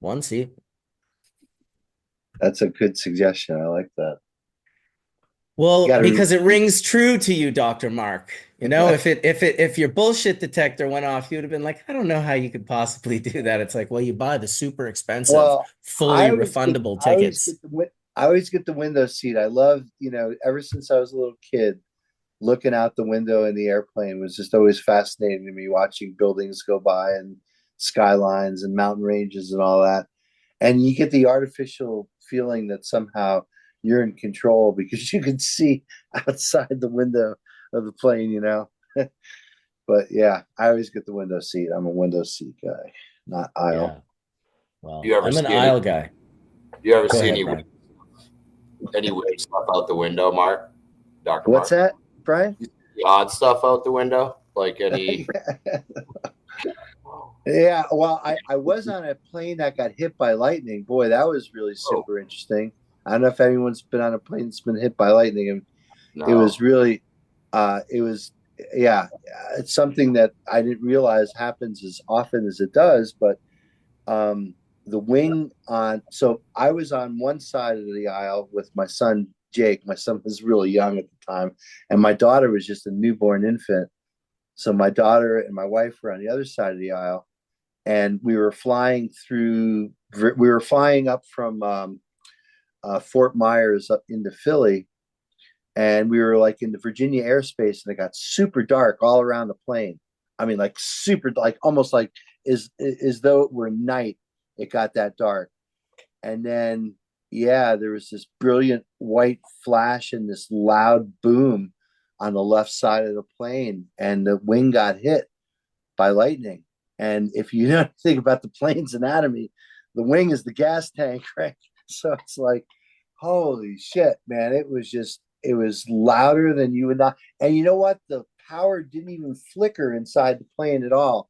1 seat. That's a good suggestion. I like that. You Well, gotta because it rings true to you, Dr. Mark. You know, if your bullshit detector went off, you would have been like, I don't know how you could possibly do that. It's like, well, you buy the super expensive, Well, fully refundable tickets. I always get the window seat. I love, ever since I was a little kid, looking out the window in the airplane was just always fascinating to me, watching buildings go by and skylines and mountain ranges and all that. And you get the artificial feeling that somehow you're in control because you can see outside the window of the plane. But yeah, I always get the window seat. I'm a window seat guy, not Yeah. aisle. Well, You ever I'm an see any? aisle guy. You ever Go see ahead, Brian. any weird stuff out the window, Mark? Doctor What's Mark? that, Brian? The odd stuff out the window, like any. Yeah, well, I was on a plane that got hit by lightning. Boy, that was really Oh super interesting. I don't know if anyone's been on a plane that's been hit by lightning, and it was no! really, it was, yeah, it's something that I didn't realize happens as often as it does. But the wing on, so I was on one side of the aisle with my son Jake. My son was really young at the time, and my daughter was just a newborn infant. So my daughter and my wife were on the other side of the aisle, and we were flying through. We were flying up from Fort Myers up into Philly, and we were like in the Virginia airspace, and it got super dark all around the plane. I mean, like super, like almost like as though it were night. It got that dark, and then yeah, there was this brilliant white flash and this loud boom on the left side of the plane, and the wing got hit by lightning. And if you know anything about the plane's anatomy, the wing is the gas tank, right? So it's like, holy shit, man. It was louder than you would not. And you know what? The power didn't even flicker inside the plane at all.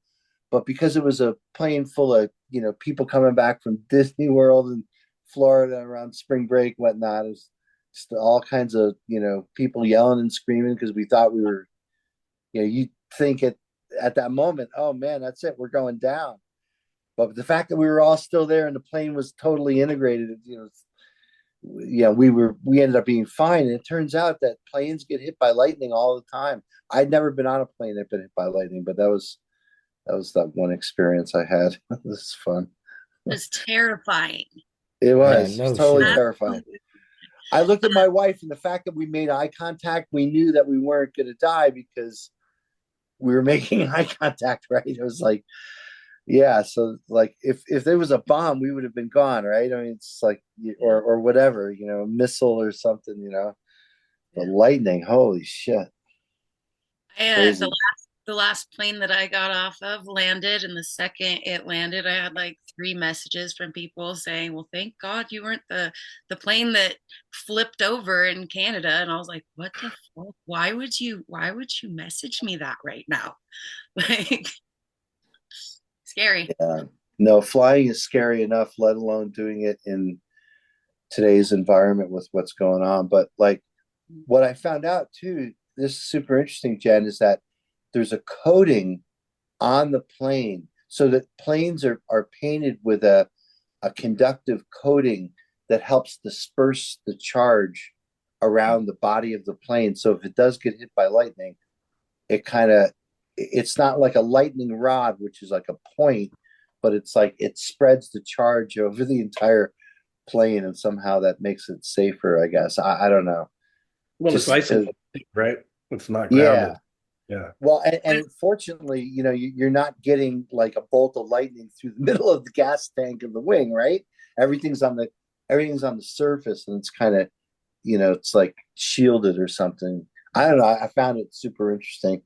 But because it was a plane full of, people coming back from Disney World and Florida around spring break, whatnot, it was just all kinds of, people yelling and screaming because we thought we were, you think at that moment, oh man, that's it, we're going down. But the fact that we were all still there and the plane was totally integrated, we ended up being fine. And it turns out that planes get hit by lightning all the time. I'd never been on a plane that been hit by lightning, but that was that one experience I had. It was fun. It was terrifying. It was, Yeah, no totally shit. terrifying. I looked at my wife, and the fact that we made eye contact, we knew that we weren't going to die because we were making eye contact, right? It was like, yeah. So like, if there was a bomb, we would have been gone, right? I mean, it's like, or whatever, a missile or something, The lightning, holy shit, crazy. The last plane that I got off of landed, and the second it landed, I had like 3 messages from people saying, "Well, thank God you weren't the plane that flipped over in Canada." And I was like, "What the fuck? Why would you message me that right now?" Like, scary. Yeah. No, flying is scary enough, let alone doing it in today's environment with what's going on. But like, what I found out too, this is super interesting, Jen, is that there's a coating on the plane so that planes are painted with a a conductive coating that helps disperse the charge around the body of the plane. So if it does get hit by lightning, it's not like a lightning rod, which is like a point, but it's like it spreads the charge over the entire plane, and somehow that makes it safer, I guess. I don't know. Well, it's Just nice and to, right? It's not yeah. grounded. Yeah. Well, and fortunately, you're not getting like a bolt of lightning through the middle of the gas tank of the wing, right? Everything's on the surface, and it's kind of, it's like shielded or something. I don't know. I found it super interesting.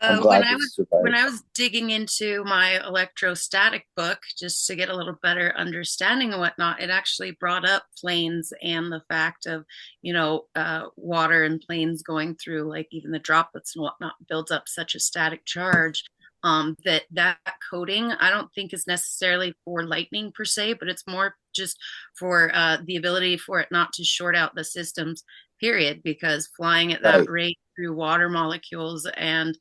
I'm When glad I it was survived. digging into my electrostatic book just to get a little better understanding and whatnot, it actually brought up planes and the fact of water and planes going through, like even the droplets and whatnot builds up such a static charge, that coating I don't think is necessarily for lightning per se, but it's more just for the ability for it not to short out the systems, period, because flying at that Right. rate through water molecules and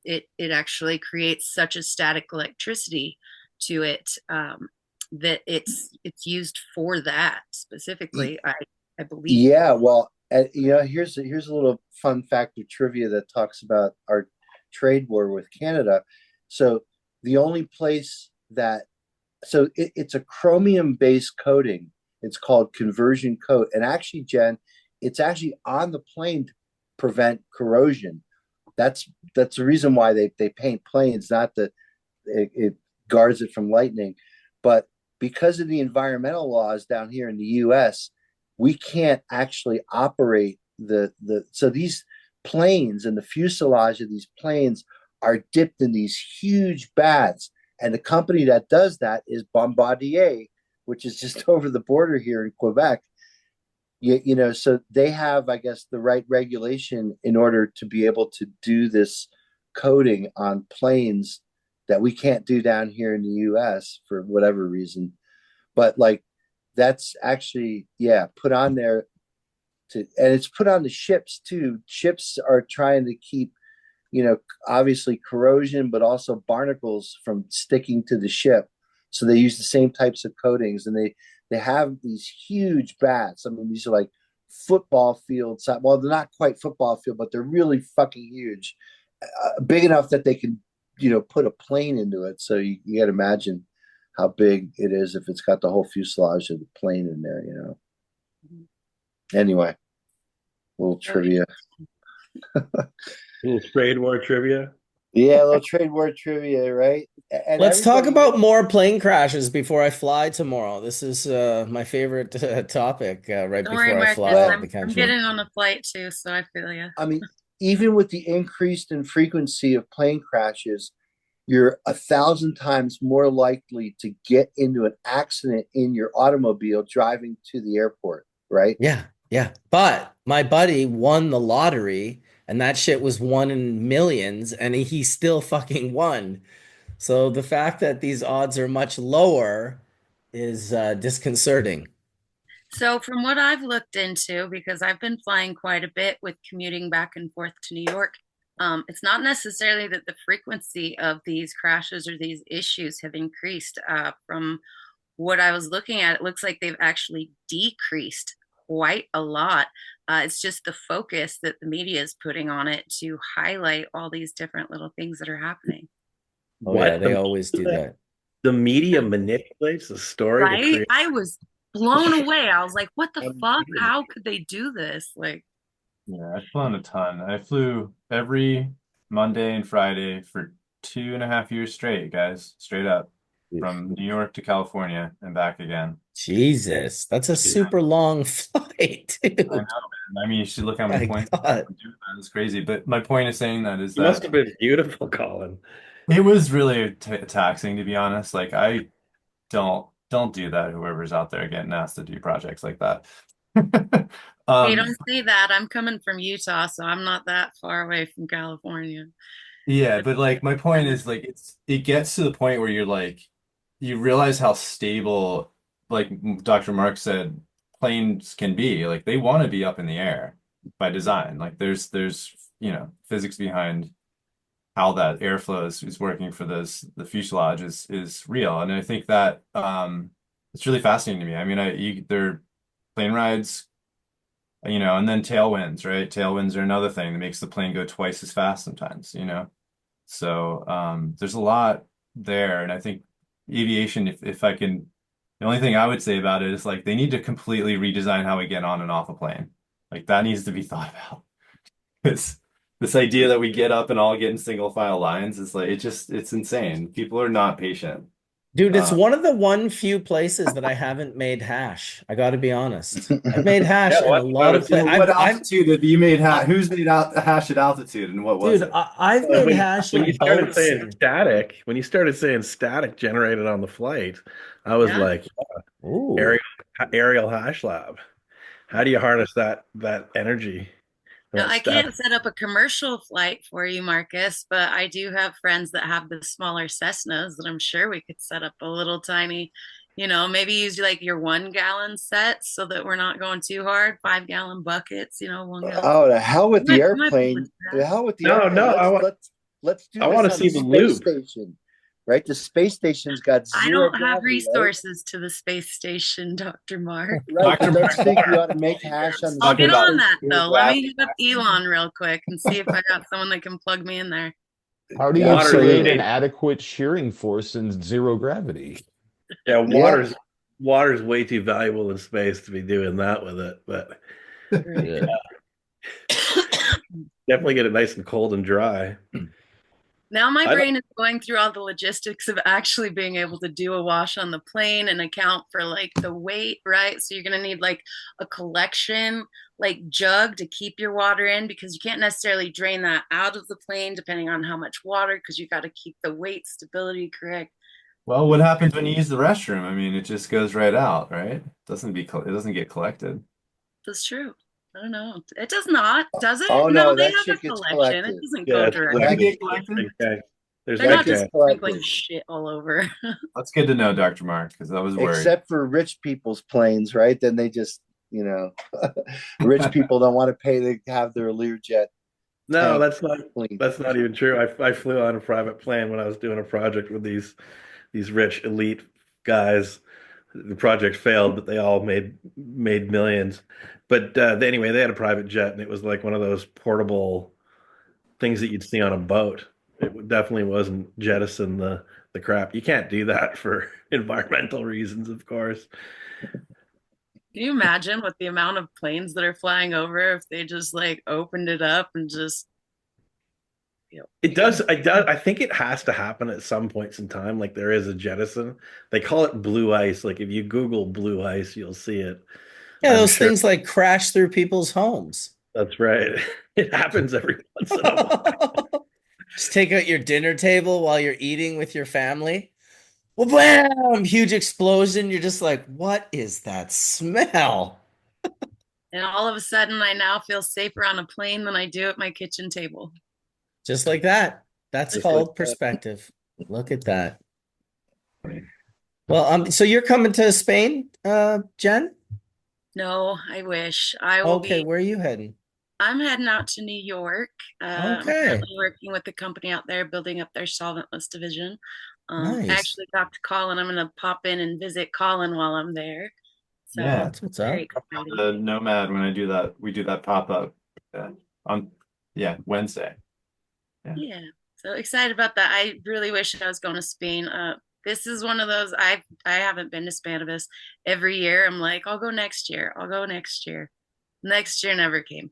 it actually creates such a static electricity to it, that it's used for that specifically. I believe. Yeah, well, here's a little fun fact of trivia that talks about our trade war with Canada. So the only place it's a chromium-based coating. It's called conversion coat, and actually, Jen, it's actually on the plane to prevent corrosion. That's the reason why they paint planes, not that it guards it from lightning, but because of the environmental laws down here in the U.S., we can't actually operate so these planes and the fuselage of these planes are dipped in these huge baths, and the company that does that is Bombardier, which is just over the border here in Quebec. So they have, I guess, the right regulation in order to be able to do this coating on planes that we can't do down here in the US for whatever reason. But like that's actually, put on there and it's put on the ships too. Ships are trying to keep, obviously corrosion, but also barnacles from sticking to the ship. So they use the same types of coatings, and they have these huge bats. I mean, these are like football fields. Well, they're not quite football field, but they're really fucking huge, big enough that they can, put a plane into it. So you got to imagine how big it is if it's got the whole fuselage of the plane in there. Anyway, a little trivia. A little trade war trivia. Yeah, a little trade war trivia, right? And Let's talk about more plane crashes before I fly tomorrow. This is my favorite topic right Don't worry, before I Marcus. fly out of the I'm country. getting on a flight too, so I feel you. I mean, even with the increased in frequency of plane crashes, you're 1,000 times more likely to get into an accident in your automobile driving to the airport, right? Yeah, yeah. But my buddy won the lottery, and that shit was one in millions, and he still fucking won. So the fact that these odds are much lower is disconcerting. So, from what I've looked into, because I've been flying quite a bit with commuting back and forth to New York, it's not necessarily that the frequency of these crashes or these issues have increased. From what I was looking at, it looks like they've actually decreased quite a lot. It's just the focus that the media is putting on it to highlight all these different little things that are happening. Oh yeah, they always do that. The media manipulates the story to Right? create. I was blown away. I was like, what the fuck? How could they do this? Like, Yeah, I've flown a ton. I flew every Monday and Friday for 2.5 years straight, guys, straight up from New York to California and back again. Jesus, that's a super long flight, I dude. know, man. I mean, you should look how many My points God. do that. It's crazy. But my point of saying that is It must that have been beautiful, Collin. it was really taxing, to be honest. Like I don't do that. Whoever's out there getting asked to do projects like that. hey, Um, don't say that. I'm coming from Utah, so I'm not that far away from California. yeah, but like my point is like it gets to the point where you're like you realize how stable, like Dr. Mark said, planes can be. Like they want to be up in the air by design. Like there's physics behind how that airflow is working for the fuselage is real. And I think that It's really fascinating to me. I mean, they're plane rides, and then tailwinds, right? Tailwinds are another thing that makes the plane go twice as fast sometimes, So there's a lot there, and I think aviation, if I can, the only thing I would say about it is like they need to completely redesign how we get on and off a plane. Like that needs to be thought about. This idea that we get up and all get in single file lines is like it's insane. People are not patient. Dude, it's Uh, one of the one few places that I haven't made hash. I got to be honest. I've made hash in a lot of places. what I've altitude have you made hash? Who's made out hash at altitude, and what was dude, it? I've made hash When you in started boats saying and static, when you started saying static generated on the flight, I was Yeah. like, ooh. aerial hash lab. How do you harness that energy? Now, That I static. can't set up a commercial flight for you, Marcus, but I do have friends that have the smaller Cessnas that I'm sure we could set up a little tiny, maybe use like your 1 gallon sets so that we're not going too hard, 5 gallon buckets, 1 gallon. Oh, the hell with the You might be able to airplane. do The that. hell with the No, airplane. no, Let's do I this want to on see the the space loop. station, right? The space station's got I zero don't have gravity, right? resources to the space station, Dr. Mark. Right, but Dr. don't you Mark, think you ought to make hash on the I'll talking get space about on station? that zero though. Let me gravity hit up Elon real quick and see if I got someone that can plug me in there. How do you Water's create Absolutely. an adequate shearing force in zero gravity? Yeah, Yeah. water's way too valuable in space to be doing that with it. But Right. Yeah. definitely get it nice and cold and dry. Now my I don't, brain is going through all the logistics of actually being able to do a wash on the plane and account for like the weight, right? So you're going to need like a collection like jug to keep your water in because you can't necessarily drain that out of the plane depending on how much water because you got to keep the weight stability correct. Well, what happens when you use the restroom? I mean, it just goes right out, right? It doesn't get collected. That's true. I don't know. It does not, does it? Oh No, no, they that have a shit gets collection. It collected. doesn't yeah, go it's directly. Does it collected. get collected? Okay. There's They're big not That just gets tank. sprinkling collected. shit all over. That's good to know, Dr. Mark, because I was worried. Except for rich people's planes, right? Then they just, rich people don't want to pay to have their Learjet No, tank that's not clean. that's not even true. I flew on a private plane when I was doing a project with these rich elite guys. The project failed, but they all made millions. But anyway, they had a private jet, and it was like one of those portable things that you'd see on a boat. It definitely wasn't jettison the crap. You can't do that for environmental reasons, of course. Can you imagine with the amount of planes that are flying over if they just like opened it up and just, It does. I think it has to happen at some points in time. Like there is a jettison. They call it blue ice. Like if you Google blue ice, you'll see it. Yeah, I'm those sure things like crash through people's homes. that's right. It happens every once in a while. Just take out your dinner table while you're eating with your family. Well, bam! Huge explosion. You're just like, what is that smell? and all of a sudden I now feel safer on a plane than I do at my kitchen table. Just like that. That's Just like called perspective. Look at that. Well, so you're coming to Spain, Jen? No, I wish. I will Okay, be. where are you heading? I'm heading out to New York. I'm Okay, currently working with the company out there building up their solventless division. I nice. actually talked to Collin. I'm going to pop in and visit Collin while I'm there. So Yeah, That's what's very up. exciting. the Nomad when I do that, we do that pop up on Wednesday. Yeah. Yeah. So excited about that. I really wish I was going to Spain. This is one of those I haven't been to Spannabis every year. I'm like, I'll go next year. I'll go next year. Next year never came.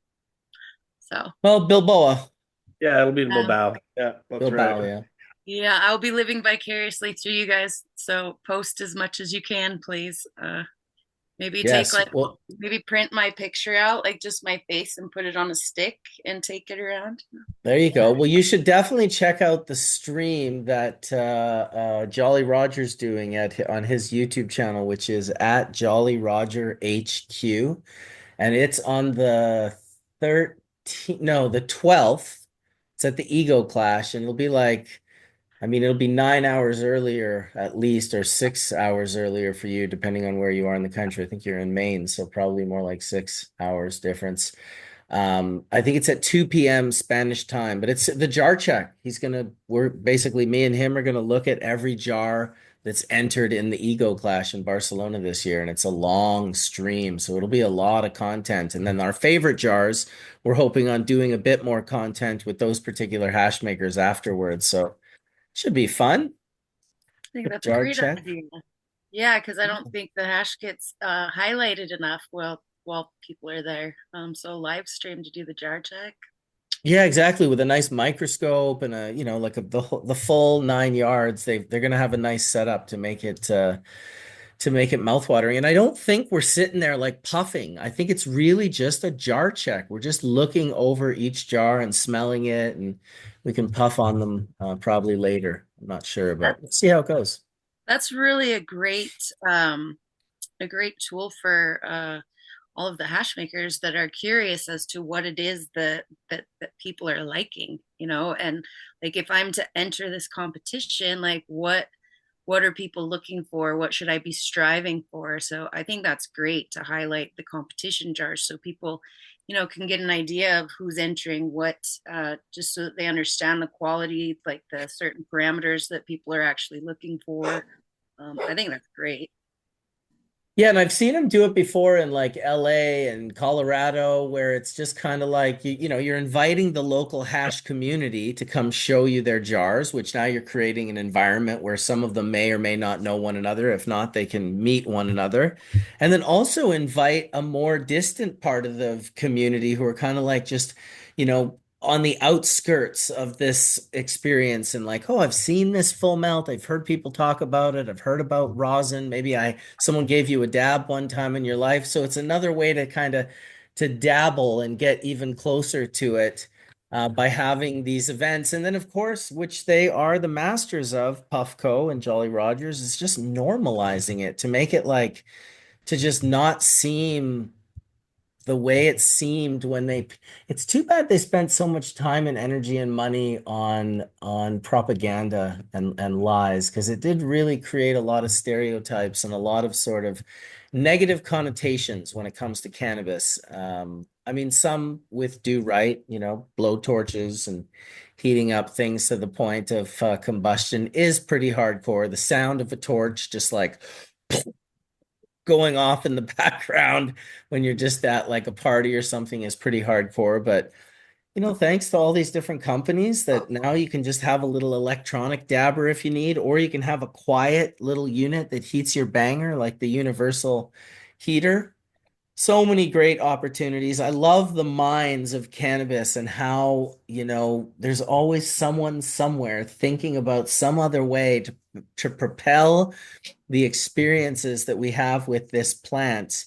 So Well, Bilboa. yeah, it'll be in um, Bilbao. Yeah, that's Bilbao, right. yeah. yeah, I'll be living vicariously through you guys. So post as much as you can, please. Maybe take Yes. like Well, maybe print my picture out, like just my face and put it on a stick and take it around. there you go. Well, you should definitely check out the stream that Jolly Roger's doing on his YouTube channel, which is at Jolly Roger HQ. And it's on the 13th, no, the 12th. It's at the Ego Clash, and it'll be like, I mean, it'll be 9 hours earlier at least, or 6 hours earlier for you, depending on where you are in the country. I think you're in Maine, so probably more like 6 hours difference. I think it's at 2 p.m. Spanish time, but it's the jar check. We're basically, me and him are gonna look at every jar that's entered in the Ego Clash in Barcelona this year, and it's a long stream, so it'll be a lot of content. And then our favorite jars, we're hoping on doing a bit more content with those particular hash makers afterwards. So should be fun. I think that's a Jar great check. idea. Yeah, because I don't think the hash gets highlighted enough while people are there. So live stream to do the jar check. Yeah, exactly. With a nice microscope and like the full 9 yards, they're gonna have a nice setup to make it mouthwatering. And I don't think we're sitting there like puffing. I think it's really just a jar check. We're just looking over each jar and smelling it, and we can puff on them probably later. I'm not sure, That, but let's see how it goes. that's really a great tool for all of the hash makers that are curious as to what it is that people are liking, and like if I'm to enter this competition, like what are people looking for? What should I be striving for? So I think that's great to highlight the competition jars so people, can get an idea of who's entering what, just so that they understand the quality, like the certain parameters that people are actually looking for. I think that's great. Yeah, and I've seen him do it before in like LA and Colorado, where it's just kind of like you're inviting the local hash community to come show you their jars, which now you're creating an environment where some of them may or may not know one another. If not, they can meet one another. And then also invite a more distant part of the community who are kind of like just, on the outskirts of this experience and like, oh, I've seen this full melt. I've heard people talk about it. I've heard about rosin. Maybe someone gave you a dab one time in your life. So it's another way to kind of to dabble and get even closer to it by having these events. And then of course, which they are the masters of, Puffco and Jolly Rogers, is just normalizing it to make it like to just not seem the way it seemed when it's too bad they spent so much time and energy and money on propaganda and lies, because it did really create a lot of stereotypes and a lot of sort of negative connotations when it comes to cannabis. I mean, some with due right, blow torches and heating up things to the point of combustion is pretty hardcore. The sound of a torch just like going off in the background when you're just at like a party or something is pretty hardcore. But thanks to all these different companies that now you can just have a little electronic dabber if you need, or you can have a quiet little unit that heats your banger, like the universal heater. So many great opportunities. I love the minds of cannabis and how, there's always someone somewhere thinking about some other way to propel the experiences that we have with this plant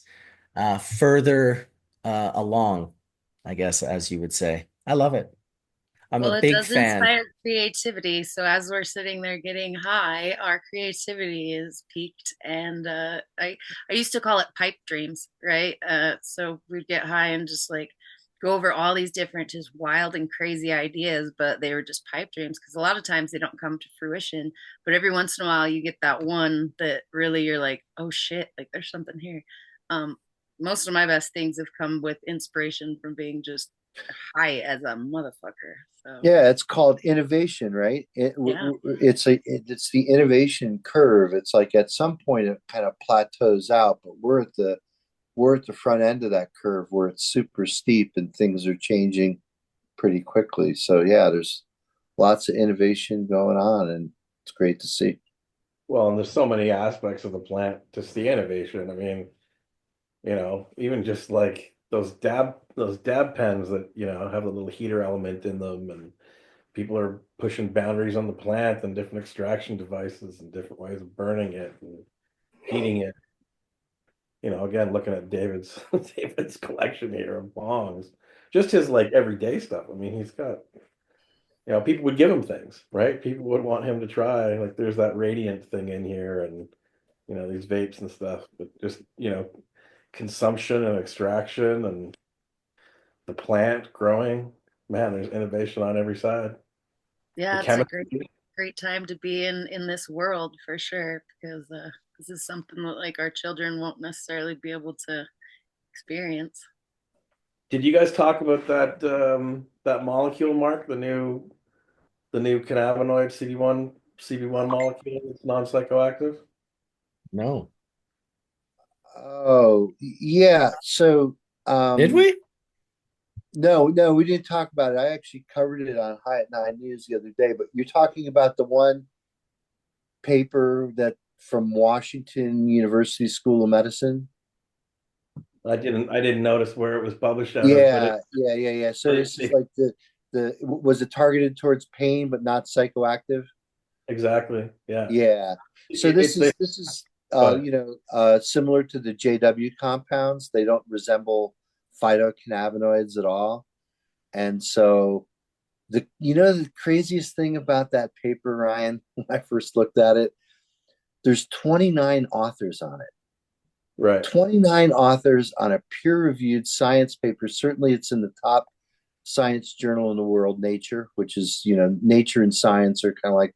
further along, I guess, as you would say. I love it. I'm a Well, it big does fan. inspire creativity. So as we're sitting there getting high, our creativity is peaked. And I used to call it pipe dreams, right? So we'd get high and just like go over all these different, just wild and crazy ideas, but they were just pipe dreams because a lot of times they don't come to fruition. But every once in a while, you get that one that really you're like, oh shit, like there's something here. Um, Most of my best things have come with inspiration from being just high as a motherfucker. So Yeah, it's called innovation, right? yeah, It's the innovation curve. It's like at some point it kind of plateaus out, but we're at the front end of that curve where it's super steep and things are changing pretty quickly. So yeah, there's lots of innovation going on, and it's great to see. Well, and there's so many aspects of the plant, just the innovation. I mean, even just like those dab pens that, have a little heater element in them, and people are pushing boundaries on the plant and different extraction devices and different ways of burning it and heating it. Again, looking at David's David's collection here of bongs, just his like everyday stuff. I mean, he's got, people would give him things, right? People would want him to try. Like there's that radiant thing in here and, these vapes and stuff, but just, consumption and extraction and the plant growing. Man, there's innovation on every side. The yeah, it's a chemistry. great time to be in this world for sure because this is something that like our children won't necessarily be able to experience. Did you guys talk about that molecule, Mark, the new cannabinoid CB1 molecule that's non-psychoactive? No. Oh, yeah. So, Did we? no, we didn't talk about it. I actually covered it on High at Nine News the other day, but you're talking about the one paper that from Washington University School of Medicine. I didn't notice where it was published out of, but Yeah. So this is like the was it targeted towards pain but not psychoactive? exactly. Yeah. Yeah. So It's a, this is but similar to the JW compounds. They don't resemble phytocannabinoids at all. And so the craziest thing about that paper, Ryan, when I first looked at it, there's 29 authors on it. right. 29 authors on a peer-reviewed science paper. Certainly it's in the top science journal in the world, Nature, which is, Nature and Science are kind of like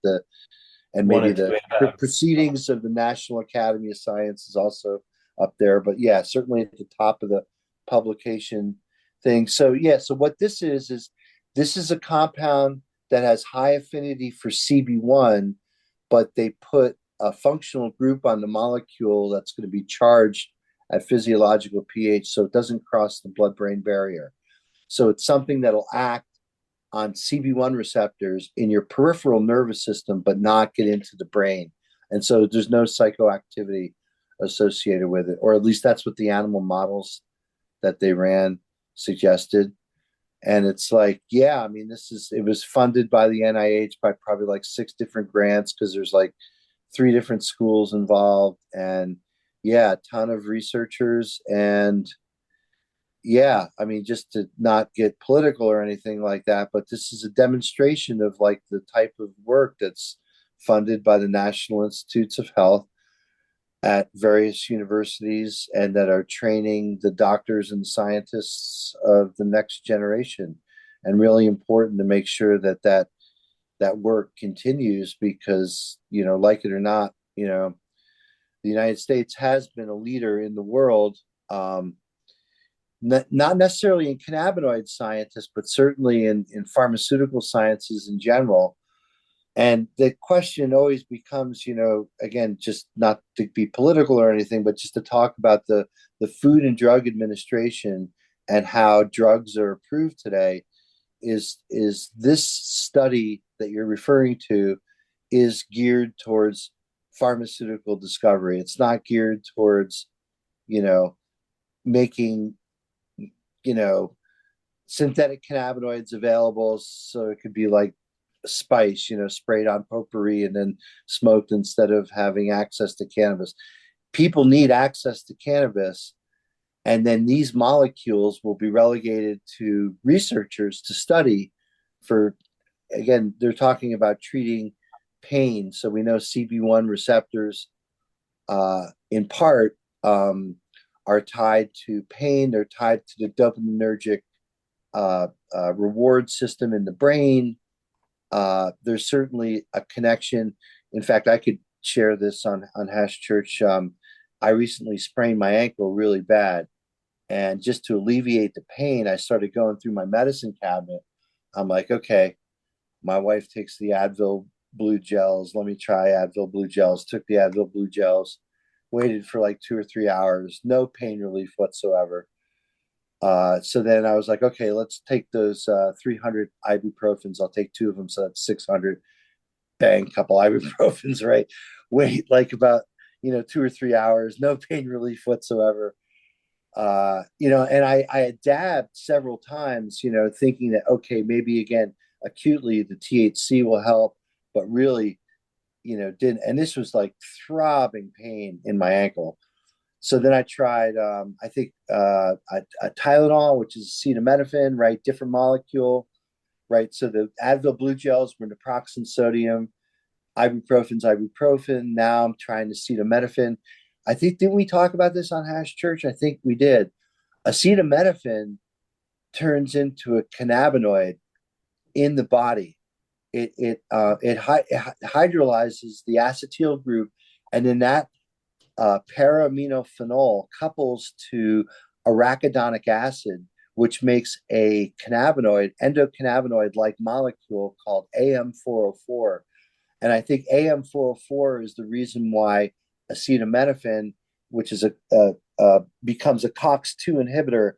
and One maybe and two, the yeah. proceedings of the National Academy of Science is also up there. But yeah, certainly at the top of the publication thing. So yeah, so what this is this is a compound that has high affinity for CB1, but they put a functional group on the molecule that's going to be charged at physiological pH, so it doesn't cross the blood-brain barrier. So it's something that'll act on CB1 receptors in your peripheral nervous system, but not get into the brain. And so there's no psychoactivity associated with it, or at least that's what the animal models that they ran suggested. And it's like, yeah, I mean, it was funded by the NIH by probably like 6 different grants because there's like 3 different schools involved, and yeah, a ton of researchers. And yeah, I mean, just to not get political or anything like that, but this is a demonstration of like the type of work that's funded by the National Institutes of Health at various universities and that are training the doctors and scientists of the next generation. And really important to make sure that work continues because, like it or not, the United States has been a leader in the world, not necessarily in cannabinoid scientists, but certainly in pharmaceutical sciences in general. And the question always becomes, again, just not to be political or anything, but just to talk about the Food and Drug Administration and how drugs are approved today. Is this study that you're referring to is geared towards pharmaceutical discovery. It's not geared towards, making, synthetic cannabinoids available so it could be like spice, sprayed on potpourri and then smoked instead of having access to cannabis. People need access to cannabis, and then these molecules will be relegated to researchers to study for, again, they're talking about treating pain. So we know CB1 receptors, in part, are tied to pain. They're tied to the dopaminergic reward system in the brain. There's certainly a connection. In fact, I could share this on Hash Church. I recently sprained my ankle really bad. And just to alleviate the pain, I started going through my medicine cabinet. I'm like, okay, my wife takes the Advil blue gels. Let me try Advil blue gels. Took the Advil blue gels, waited for like 2 or 3 hours, no pain relief whatsoever. So then I was like, okay, let's take those 300 ibuprofens. I'll take 2 of them, so that's 600. Bang, couple ibuprofens, right? Wait like about 2 or 3 hours, no pain relief whatsoever. And I had dabbed several times, thinking that, okay, maybe again, acutely the THC will help, but really, didn't. And this was like throbbing pain in my ankle. So then I tried, I think, a Tylenol, which is acetaminophen, right? Different molecule, right? So the Advil blue gels were naproxen sodium, ibuprofen. Now I'm trying acetaminophen. I think, didn't we talk about this on Hash Church? I think we did. Acetaminophen turns into a cannabinoid in the body. It hydrolyzes the acetyl group, and then that para-aminophenol couples to arachidonic acid, which makes a cannabinoid, endocannabinoid-like molecule called AM404. And I think AM404 is the reason why acetaminophen, which is becomes a COX-2 inhibitor.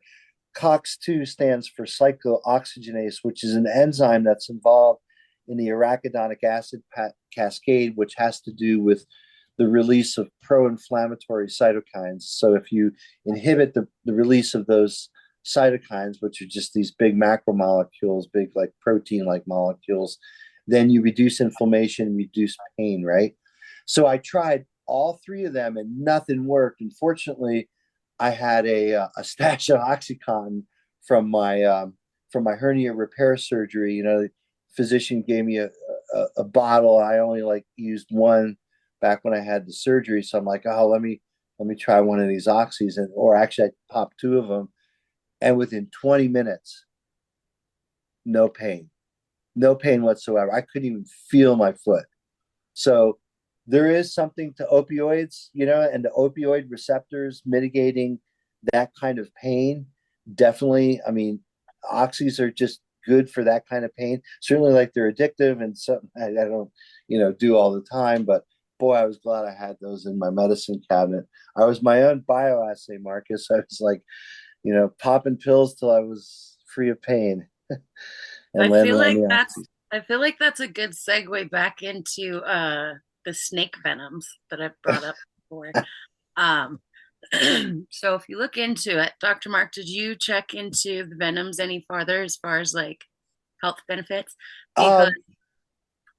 COX-2 stands for cyclooxygenase, which is an enzyme that's involved in the arachidonic acid cascade, which has to do with the release of pro-inflammatory cytokines. So if you inhibit the release of those cytokines, which are just these big macromolecules, big like protein-like molecules, then you reduce inflammation, reduce pain, right? So I tried all three of them and nothing worked. Unfortunately, I had a stash of OxyContin from my hernia repair surgery. You know, the physician gave me a bottle. I only like used one back when I had the surgery. So I'm like, oh, let me try one of these oxys, or actually I popped two of them, and within 20 minutes, no pain whatsoever. I couldn't even feel my foot. So there is something to opioids, you know, and the opioid receptors mitigating that kind of pain. Definitely. I mean, oxys are just good for that kind of pain. Certainly, like, they're addictive and something I don't, do all the time. But boy, I was glad I had those in my medicine cabinet. I was my own bioassay, Marcus. I was like, popping pills till I was free of pain. I feel like that's a good segue back into the snake venoms that I've brought up before. So if you look into it, Dr. Mark, did you check into the venoms any farther as far as like health benefits? Because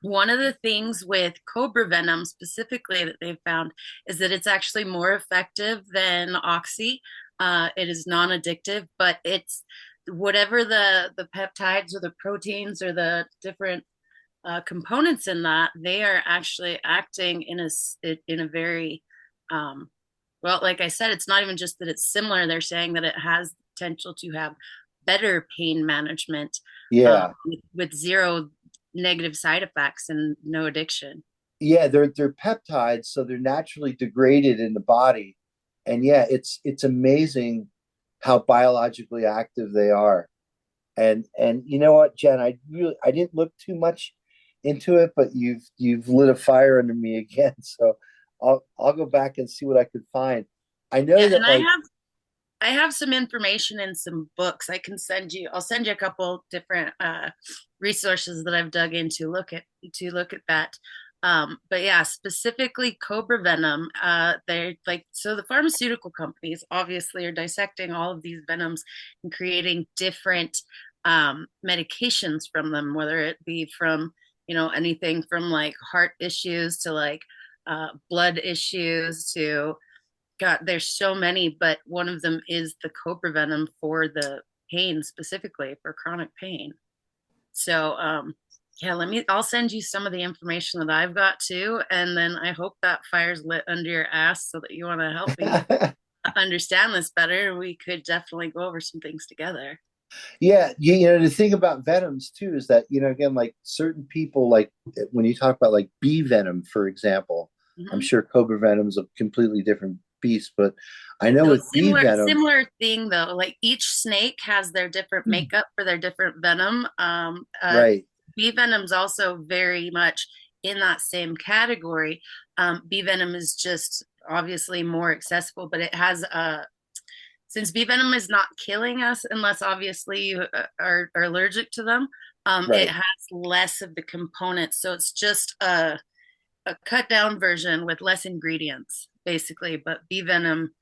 one of the things with cobra venom specifically that they've found is that it's actually more effective than oxy. It is non-addictive, but it's whatever the peptides or the proteins or the different components in that, they are actually acting in a very well, like I said, it's not even just that it's similar. They're saying that it has potential to have better pain management, with zero negative side effects and no addiction. Yeah, they're peptides, so they're naturally degraded in the body, and yeah, it's amazing how biologically active they are. And you know what, Jen, I didn't look too much into it, but you've lit a fire under me again. So I'll go back and see what I could find. I know that, and I have some information in some books I can send you. I'll send you a couple different resources that I've dug in to look at that. But yeah, specifically cobra venom, they're like, so the pharmaceutical companies obviously are dissecting all of these venoms and creating different medications from them, whether it be from, anything from like heart issues to like blood issues to, God, there's so many, but one of them is the cobra venom for the pain, specifically for chronic pain. So, yeah, I'll send you some of the information that I've got too. And then I hope that fire's lit under your ass so that you want to help me understand this better. We could definitely go over some things together. Yeah, the thing about venoms too is that, again, like certain people, like when you talk about like bee venom, for example, I'm sure cobra venom is a completely different beast, but I know with bee venom, similar thing though, like each snake has their different makeup for their different venom. Right. Bee venom's also very much in that same category. Bee venom is just obviously more accessible, but it has since bee venom is not killing us unless obviously you are allergic to them, it has less of the components. So it's just a cut down version with less ingredients, basically. But bee venom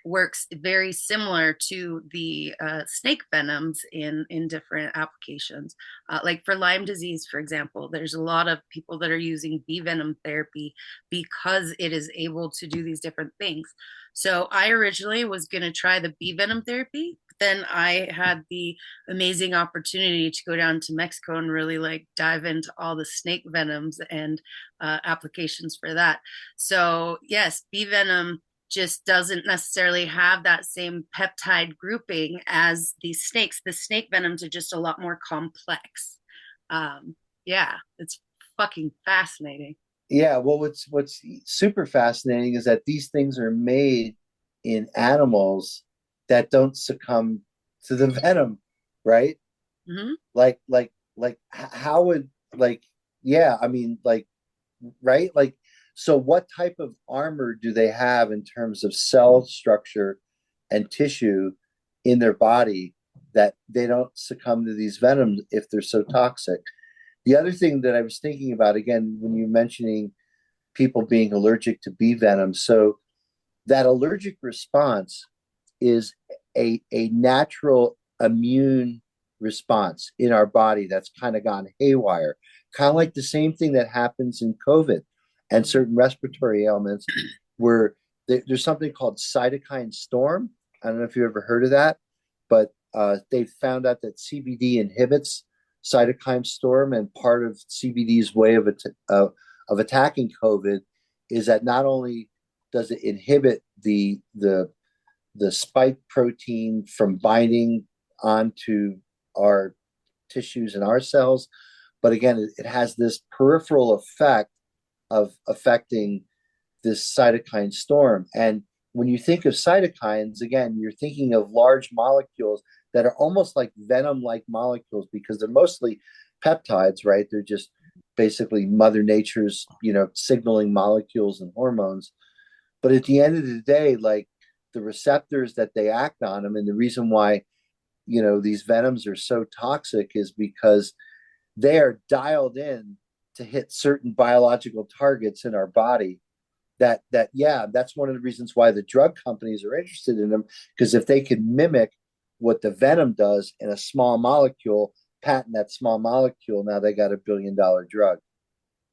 works very similar to the snake venoms in different applications. Like for Lyme disease, for example, there's a lot of people that are using bee venom therapy because it is able to do these different things. So I originally was going to try the bee venom therapy. Then I had the amazing opportunity to go down to Mexico and really like dive into all the snake venoms and applications for that. So yes, bee venom just doesn't necessarily have that same peptide grouping as these snakes. The snake venoms are just a lot more complex. Yeah, it's fucking fascinating. Yeah, well, what's super fascinating is that these things are made in animals that don't succumb to the venom, right? Mhm. How would, yeah, I mean, right? So what type of armor do they have in terms of cell structure and tissue in their body that they don't succumb to these venoms if they're so toxic? The other thing that I was thinking about, again, when you're mentioning people being allergic to bee venom, so that allergic response is a natural immune response in our body that's kind of gone haywire, kind of like the same thing that happens in COVID and certain respiratory ailments, where there's something called cytokine storm. I don't know if you ever heard of that, but they found out that CBD inhibits cytokine storm, and part of CBD's way of attacking COVID is that not only does it inhibit the spike protein from binding onto our tissues and our cells, but again, it has this peripheral effect of affecting this cytokine storm. And when you think of cytokines, again, you're thinking of large molecules that are almost like venom-like molecules because they're mostly peptides, right? They're just basically Mother Nature's, signaling molecules and hormones. But at the end of the day, the receptors that they act on them, and the reason why, these venoms are so toxic is because they are dialed in to hit certain biological targets in our body yeah, that's one of the reasons why the drug companies are interested in them, because if they can mimic what the venom does in a small molecule, patent that small molecule, now they got $1 billion drug.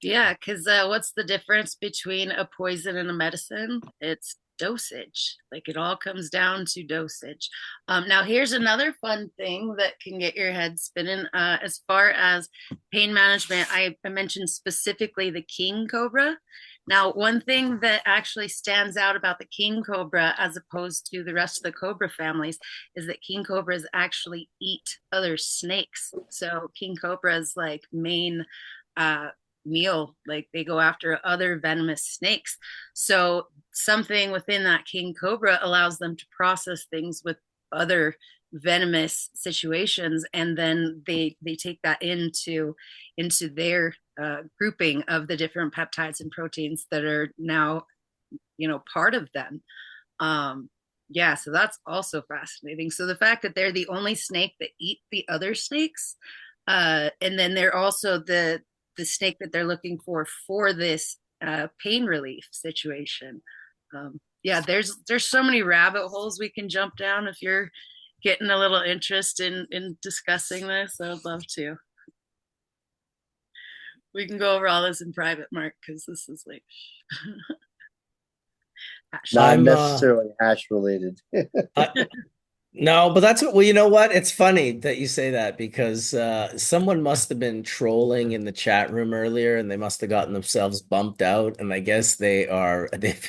Yeah, because what's the difference between a poison and a medicine? It's dosage. Like it all comes down to dosage. Now, here's another fun thing that can get your head spinning. As far as pain management, I mentioned specifically the king cobra. Now, one thing that actually stands out about the king cobra as opposed to the rest of the cobra families is that king cobras actually eat other snakes. So king cobra's like main meal, like they go after other venomous snakes. So something within that king cobra allows them to process things with other venomous situations, and then they take that into their grouping of the different peptides and proteins that are now part of them. Yeah, so that's also fascinating. So the fact that they're the only snake that eat the other snakes, and then they're also the snake that they're looking for this pain relief situation. Yeah, there's so many rabbit holes we can jump down. If you're getting a little interest in discussing this, I would love to. We can go over all this in private, Mark, because this is like not necessarily hash related. No, but that's what, well, you know what? It's funny that you say that because someone must have been trolling in the chat room earlier and they must have gotten themselves bumped out. And I guess they've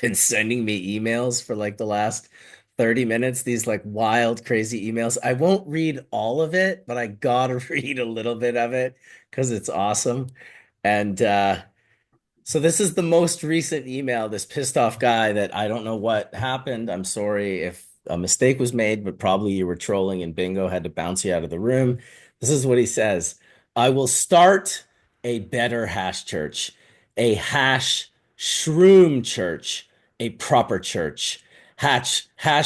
been sending me emails for like the last 30 minutes, these like wild, crazy emails. I won't read all of it, but I gotta read a little bit of it because it's awesome. And so this is the most recent email, this pissed off guy that I don't know what happened. I'm sorry if a mistake was made, but probably you were trolling and bingo had to bounce you out of the room. This is what he says. I will start a better hash church, a hash shroom church, a proper church. Hash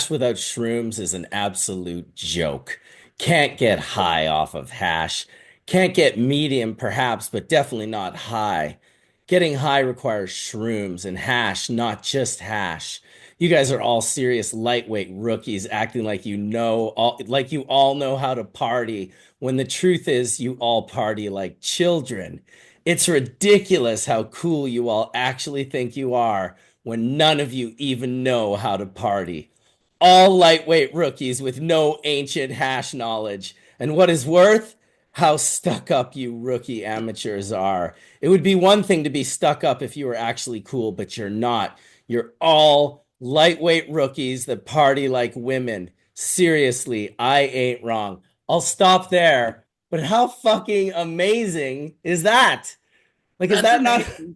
without shrooms is an absolute joke. Can't get high off of hash. Can't get medium perhaps, but definitely not high. Getting high requires shrooms and hash, not just hash. You guys are all serious lightweight rookies acting like like you all know how to party when the truth is you all party like children. It's ridiculous how cool you all actually think you are when none of you even know how to party. All lightweight rookies with no ancient hash knowledge. And what is worth? How stuck up you rookie amateurs are. It would be one thing to be stuck up if you were actually cool, but you're not. You're all lightweight rookies that party like women. Seriously, I ain't wrong. I'll stop there. But how fucking amazing is that? Like, is That's that not? amazing.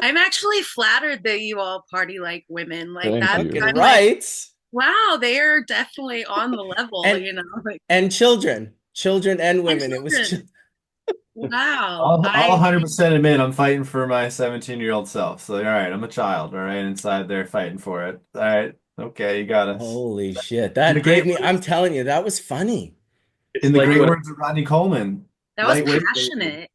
I'm actually flattered that you all party like women. Like Thank that's you. Fucking kind of right. Wow, they are definitely on the level, And you know, like, and children and and women. It was children. Wow. I'll 100% admit I'm fighting for my 17-year-old self. So, all right, I'm a child, all right, inside there fighting for it. All right, okay, you got us. holy shit. In the That great gave me, I'm telling you, that was funny. It's in the like great when words of Rodney Coleman, That was lightweight baby. passionate.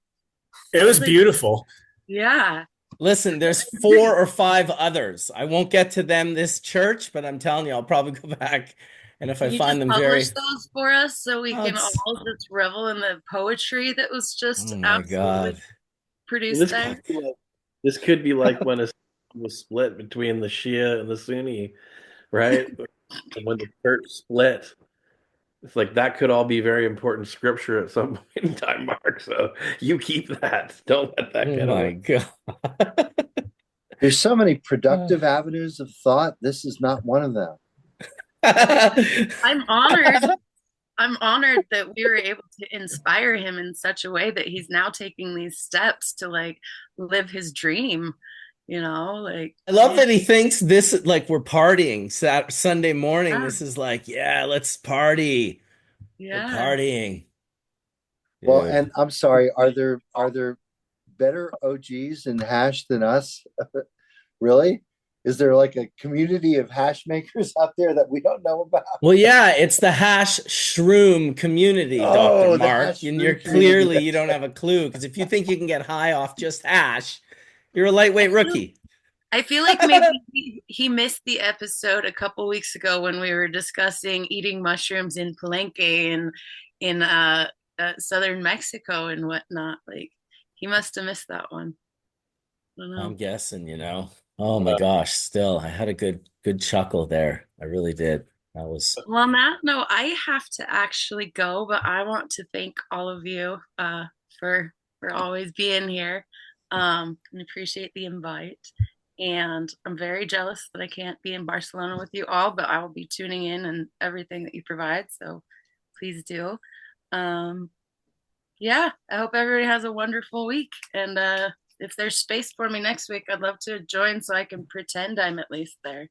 It That was was like, beautiful. yeah. Listen, there's 4 or 5 others. I won't get to them this church, but I'm telling you, I'll probably go back. And if I Can you just find them publish very, those for us so we oh, can all just revel in the poetry that was just oh my absolutely God. produced this there? could be like, this could be like when a was split between the Shia and the Sunni, right? When the church split. It's like that could all be very important scripture at some point in time, Mark. So you keep that. Don't let that Oh get my away. God. There's so many productive avenues of thought. This is not one of them. I'm honored. I'm honored that we were able to inspire him in such a way that he's now taking these steps to like live his dream, you know, like I love that he thinks this like we're partying Sunday morning. yeah, This is like, yeah, let's party. We're yeah. partying. Well, Dude. and I'm sorry, are there better OGs in hash than us? Really? Is there like a community of hash makers out there that we don't know about? Well, yeah, it's the hash shroom community, Dr. Oh, the Mark. hash And you're room community. clearly you don't have a clue because if you think you can get high off just hash, you're a lightweight rookie. I feel like maybe he missed the episode a couple weeks ago when we were discussing eating mushrooms in Palenque and in southern Mexico and whatnot. Like he must have missed that one. I don't I'm know. guessing, you know. Oh my gosh, still, I had a good chuckle there. I really did. That was Well, on that note, I have to actually go, but I want to thank all of you for always being here. And appreciate the invite. And I'm very jealous that I can't be in Barcelona with you all, but I will be tuning in and everything that you provide. So please do. Um, yeah, I hope everybody has a wonderful week. And if there's space for me next week, I'd love to join so I can pretend I'm at least there.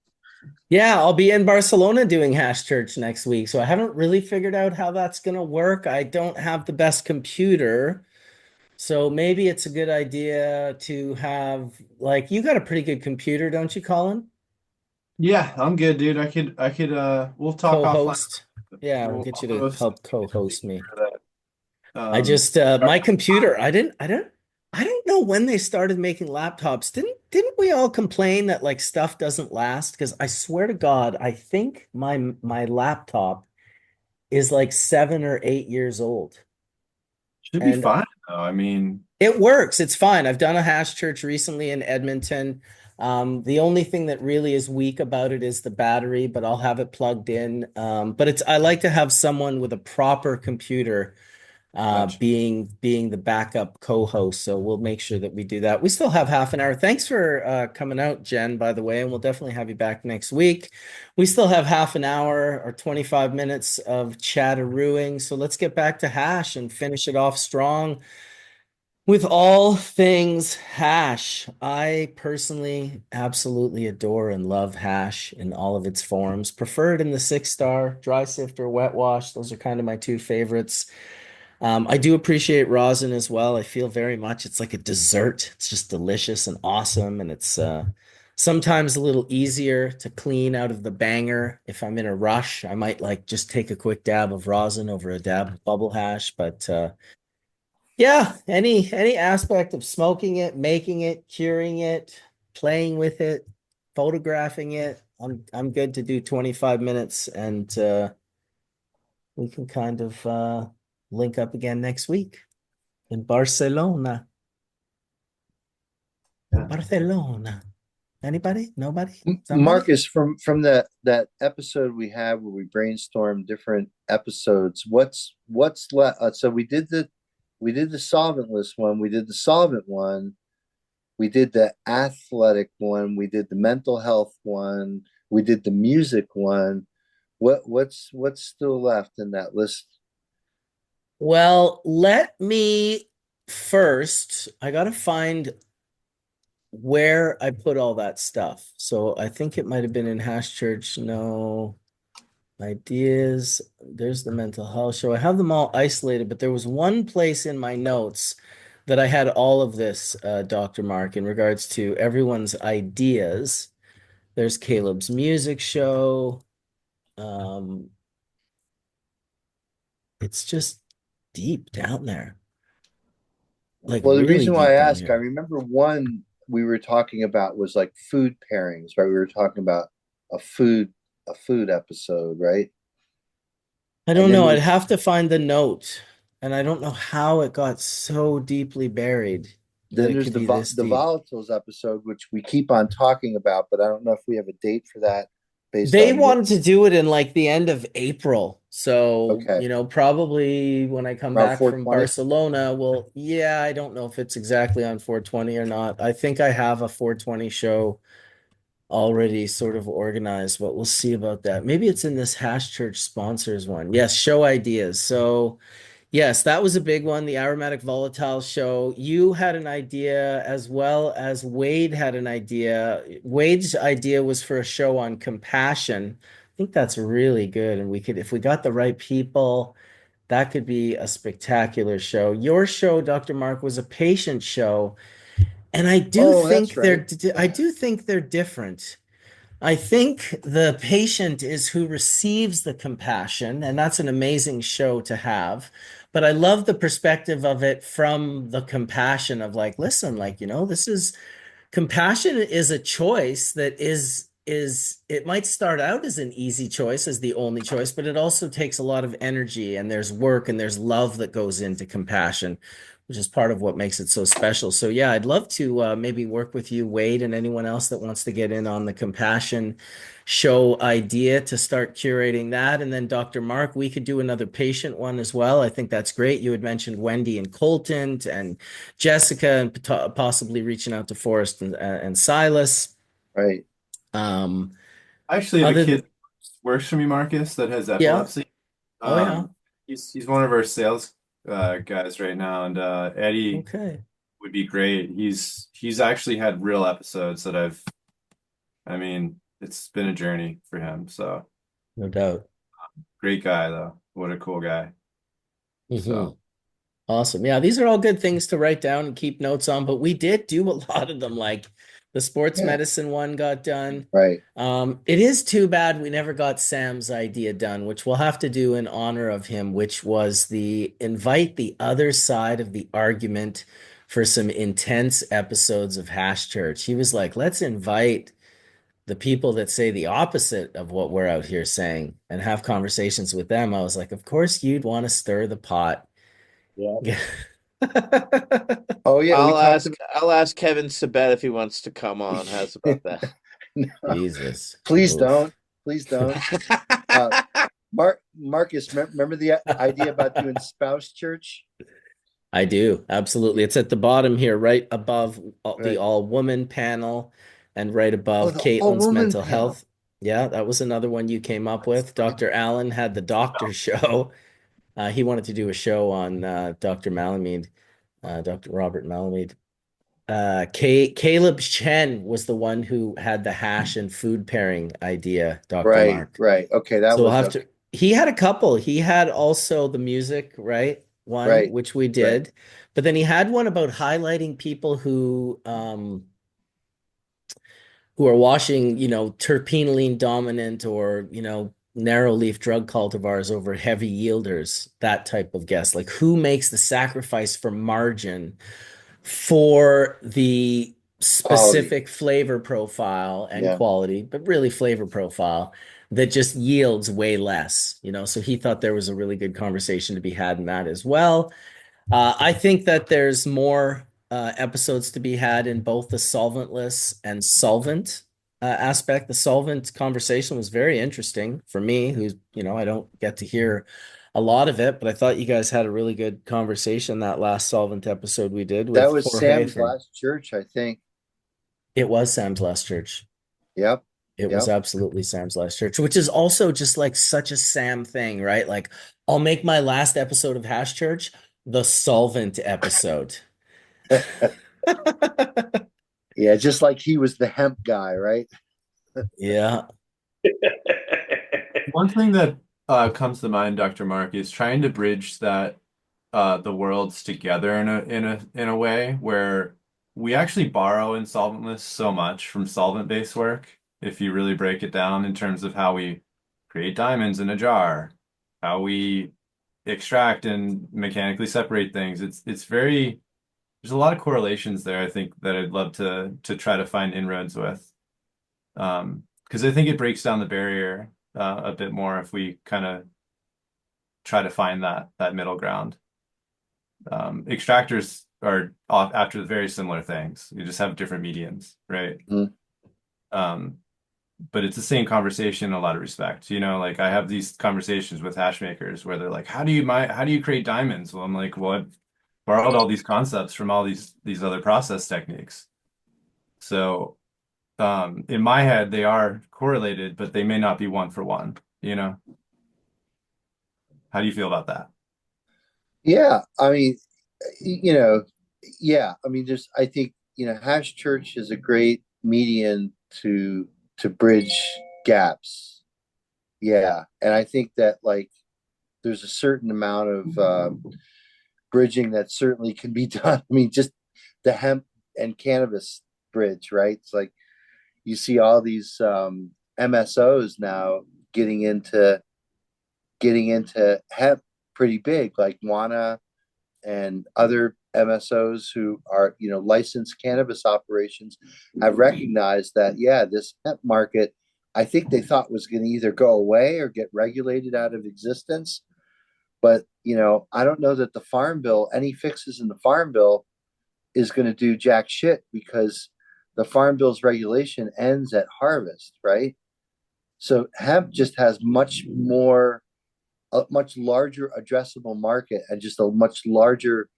Yeah, I'll be in Barcelona doing Hash Church next week. So I haven't really figured out how that's gonna work. I don't have the best computer. So maybe it's a good idea to have like you got a pretty good computer, don't you, Colin? Yeah, I'm good, dude. We'll talk offline. Co-host. Yeah, we'll get you to Host. help co-host me. I Um, just my computer, I don't know when they started making laptops. Didn't we all complain that like stuff doesn't last? Because I swear to God, I think my laptop is like 7 or 8 years old. should be And fine though. I mean, it works. It's fine. I've done a hash church recently in Edmonton. The only thing that really is weak about it is the battery, but I'll have it plugged in. But I like to have someone with a proper computer gotcha. being the backup co-host. So we'll make sure that we do that. We still have half an hour. Thanks for coming out, Jen, by the way, and we'll definitely have you back next week. We still have half an hour or 25 minutes of chatterooing. So let's get back to hash and finish it off strong with all things hash. I personally absolutely adore and love hash in all of its forms. Prefer it in the 6-star, dry sift or wet wash. Those are kind of my two favorites. I do appreciate rosin as well. I feel very much it's like a dessert. It's just delicious and awesome. And it's sometimes a little easier to clean out of the banger. If I'm in a rush, I might like just take a quick dab of rosin over a dab of bubble hash. But yeah, any aspect of smoking it, making it, curing it, playing with it, photographing it, I'm good to do 25 minutes and we can kind of link up again next week in Barcelona. Barcelona. Anybody? Nobody? Somebody? Marcus, from that episode we had where we brainstormed different episodes, what's left? So we did the solventless one, we did the solvent one, we did the athletic one, we did the mental health one, we did the music one. What's still left in that list? Well, let me first, I gotta find where I put all that stuff. So I think it might have been in Hash Church. No ideas. There's the mental health show. I have them all isolated, but there was one place in my notes that I had all of this, Dr. Mark, in regards to everyone's ideas. There's Caleb's music show. It's just deep down there. Like Well, the really reason why I deep down ask, I here. remember one we were talking about was like food pairings, right? We were talking about a food a food episode, right? I And don't then know. I'd there's have to find the note. And I don't know how it got so deeply buried that then it there's could be this the deep. volatiles episode, which we keep on talking about, but I don't know if we have a date for that based They on what. wanted to do it in like the end of April. So, Okay, probably when I come around back from 420. Barcelona, well, yeah, I don't know if it's exactly on 420 or not. I think I have a 420 show already sort of organized, but we'll see about that. Maybe it's in this Hash Church sponsors one. Yes, show ideas. So, yes, that was a big one, the aromatic volatile show. You had an idea as well as Wade had an idea. Wade's idea was for a show on compassion. I think that's really good. And we could, if we got the right people, that could be a spectacular show. Your show, Dr. Mark, was a patient show. And Oh, that's right. I do think they're different. I think the patient is who receives the compassion, and that's an amazing show to have. But I love the perspective of it from the compassion of like, listen, like, this is compassion is a choice that is it might start out as an easy choice as the only choice, but it also takes a lot of energy and there's work and there's love that goes into compassion, which is part of what makes it so special. So yeah, I'd love to maybe work with you, Wade, and anyone else that wants to get in on the compassion show idea to start curating that. And then Dr. Mark, we could do another patient one as well. I think that's great. You had mentioned Wendy and Colton and Jessica and possibly reaching out to Forrest and Silas. Right. I actually have a Other kid than, that works for me, Marcus, that has yeah. epilepsy. Oh, yeah. He's one of our sales guys right now, and Eddie Okay. would be great. He's actually had real episodes that I mean, it's been a journey for him. So No doubt. great guy though. What a cool guy. Hmm. So Awesome. Yeah, these are all good things to write down and keep notes on, but we did do a lot of them. Like the sports Yeah. medicine one got done. Right. It is too bad we never got Sam's idea done, which we'll have to do in honor of him, which was the invite the other side of the argument for some intense episodes of Hash Church. He was like, let's invite the people that say the opposite of what we're out here saying and have conversations with them. I was like, of course you'd want to stir the pot. Yeah. Oh yeah, we I'll talked ask about. I'll ask Kevin Sabet if he wants to come on. How's about that? No, Jesus. please Oof. don't. Please don't. Marcus, remember the idea about doing spouse church? I do. Absolutely. It's at the bottom here, right above the Right. all-woman panel and right Oh, above the Caitlin's all-woman mental panel. health. Yeah, that was another one you came up with. Dr. Allen had the doctor show. He wanted to do a show on Dr. Malamede, Dr. Robert Malamede. Caleb Chen was the one who had the hash and food pairing idea, Dr. Right, Mark. right. Okay, that So we'll was have okay. to. He had a couple. He had also the music, right? One, Right, which we right. did. But then he had one about highlighting people who are washing, terpenoline dominant or, narrow leaf drug cultivars over heavy yielders, that type of guess. Like who makes the sacrifice for margin for the Quality. specific flavor profile and Yeah. quality, but really flavor profile that just yields way less, so he thought there was a really good conversation to be had in that as well. I think that there's more episodes to be had in both the solventless and solvent aspect. The solvent conversation was very interesting for me, who's, I don't get to hear a lot of it, but I thought you guys had a really good conversation that last solvent episode we did That with was Jorge Sam's from. last church, I think. It was Sam's last church. Yep. It was absolutely Sam's last church, which is also just like such a Sam thing, right? Like, I'll make my last episode of Hash Church the solvent episode. Yeah, just like he was the hemp guy, right? Yeah. One thing that comes to mind, Dr. Mark, is trying to bridge that the worlds together in a way where we actually borrow in solventless so much from solvent-based work. If you really break it down in terms of how we create diamonds in a jar, how we extract and mechanically separate things, it's very there's a lot of correlations there, I think, that I'd love to try to find inroads with. Because I think it breaks down the barrier a bit more if we kind of try to find that middle ground. Extractors are after very similar things. You just have different mediums, right? Um, but it's the same conversation in a lot of respects. Like I have these conversations with hash makers where they're like, how do you create diamonds? Well, I'm like, well, I've borrowed all these concepts from all these other process techniques. So in my head, they are correlated, but they may not be one for one, How do you feel about that? Yeah, I mean, yeah, I mean, I think, Hash Church is a great median to bridge gaps. Yeah, and I think that like there's a certain amount of bridging that certainly can be done. I mean, just the hemp and cannabis bridge, right? It's like you see all these MSOs now getting into hemp pretty big, like Wana and other MSOs who are, licensed cannabis operations have recognized that, yeah, this hemp market, I think they thought was going to either go away or get regulated out of existence. But, I don't know that the Farm Bill, any fixes in the Farm Bill is going to do jack shit because the Farm Bill's regulation ends at harvest, right? So hemp just has a much larger addressable market and just a much larger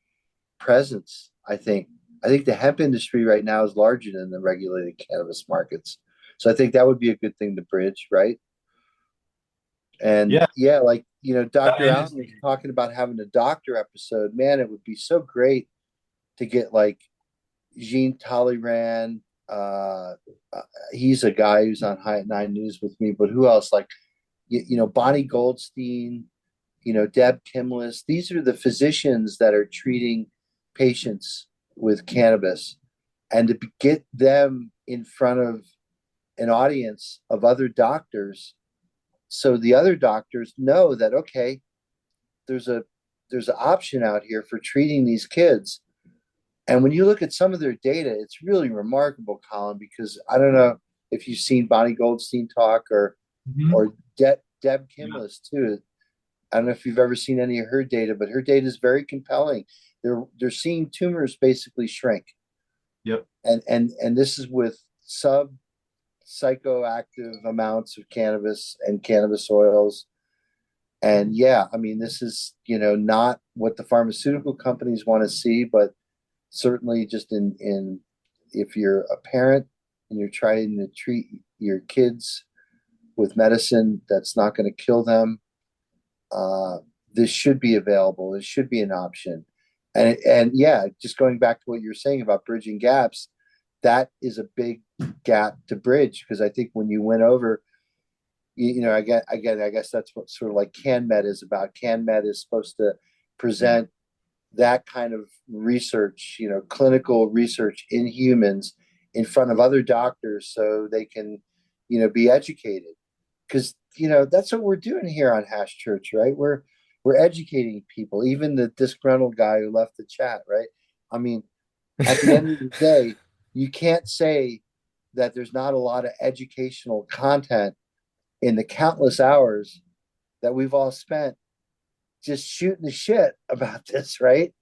presence, I think. I think the hemp industry right now is larger than the regulated cannabis markets. So I think that would be a good thing to bridge, right? And yeah, like, Dr. Allen was talking about having a doctor episode. Man, it would be so great to get like Jean Talleyrand. He's a guy who's on High at Nine News with me, but who else? Like, Bonnie Goldstein, Deb Kimless. These are the physicians that are treating patients with cannabis, and to get them in front of an audience of other doctors, so the other doctors know that, okay, there's an option out here for treating these kids. And when you look at some of their data, it's really remarkable, Collin, because I don't know if you've seen Bonnie Goldstein talk or Deb Kimless too. I don't know if you've ever seen any of her data, but her data is very compelling. They're seeing tumors basically shrink. Yep. And this is with sub psychoactive amounts of cannabis and cannabis oils. And yeah, I mean, this is, not what the pharmaceutical companies want to see, but certainly just in if you're a parent and you're trying to treat your kids with medicine that's not going to kill them, this should be available. This should be an option. And yeah, just going back to what you're saying about bridging gaps, that is a big gap to bridge, because I think when you went over, I guess that's what sort of like CanMed is about. CanMed is supposed to present that kind of research, clinical research in humans in front of other doctors so they can, be educated. Because, that's what we're doing here on Hash Church, right? We're educating people, even the disgruntled guy who left the chat, right? I mean, at the end of the day, you can't say that there's not a lot of educational content in the countless hours that we've all spent just shooting the shit about this, right?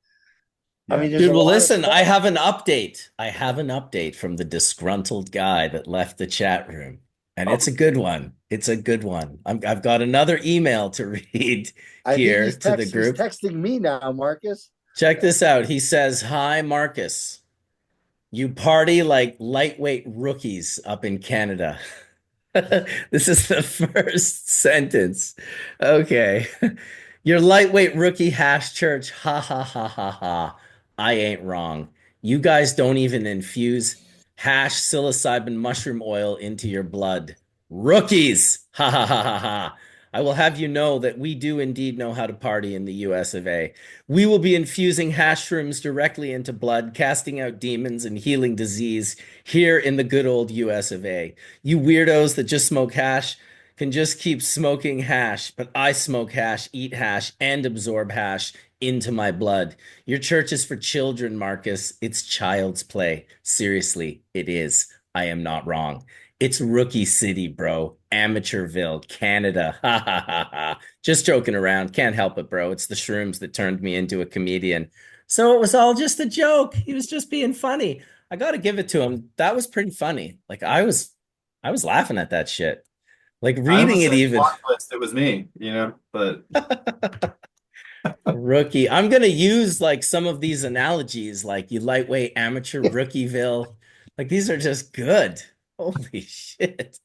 Yeah. I mean, dude, well, listen, I have an update. I have an update from the disgruntled guy that left the chat room, and it's a good one. It's a good one. I've got another email to read here to the group. He's texting me now, Marcus. Check this out. He says, "Hi, Marcus. You party like lightweight rookies up in Canada." This is the first sentence. Okay. Your lightweight rookie Hash Church. Ha ha ha ha ha. I ain't wrong. You guys don't even infuse hash psilocybin mushroom oil into your blood. Rookies! Ha ha ha ha ha. I will have you know that we do indeed know how to party in the US of A. We will be infusing hash shrooms directly into blood, casting out demons and healing disease here in the good old US of A. You weirdos that just smoke hash can just keep smoking hash, but I smoke hash, eat hash, and absorb hash into my blood. Your church is for children, Marcus. It's child's play. Seriously, it is. I am not wrong. It's Rookie City, bro. Amateurville, Canada. Ha ha ha ha. Just joking around. Can't help it, bro. It's the shrooms that turned me into a comedian. So it was all just a joke. He was just being funny. I got to give it to him. That was pretty funny. Like I was laughing at that shit. Like I reading almost it said even. plot twist, it was me, but Rookie. I'm gonna use like some of these analogies, like you lightweight amateur rookieville. Like these are just good. Holy shit.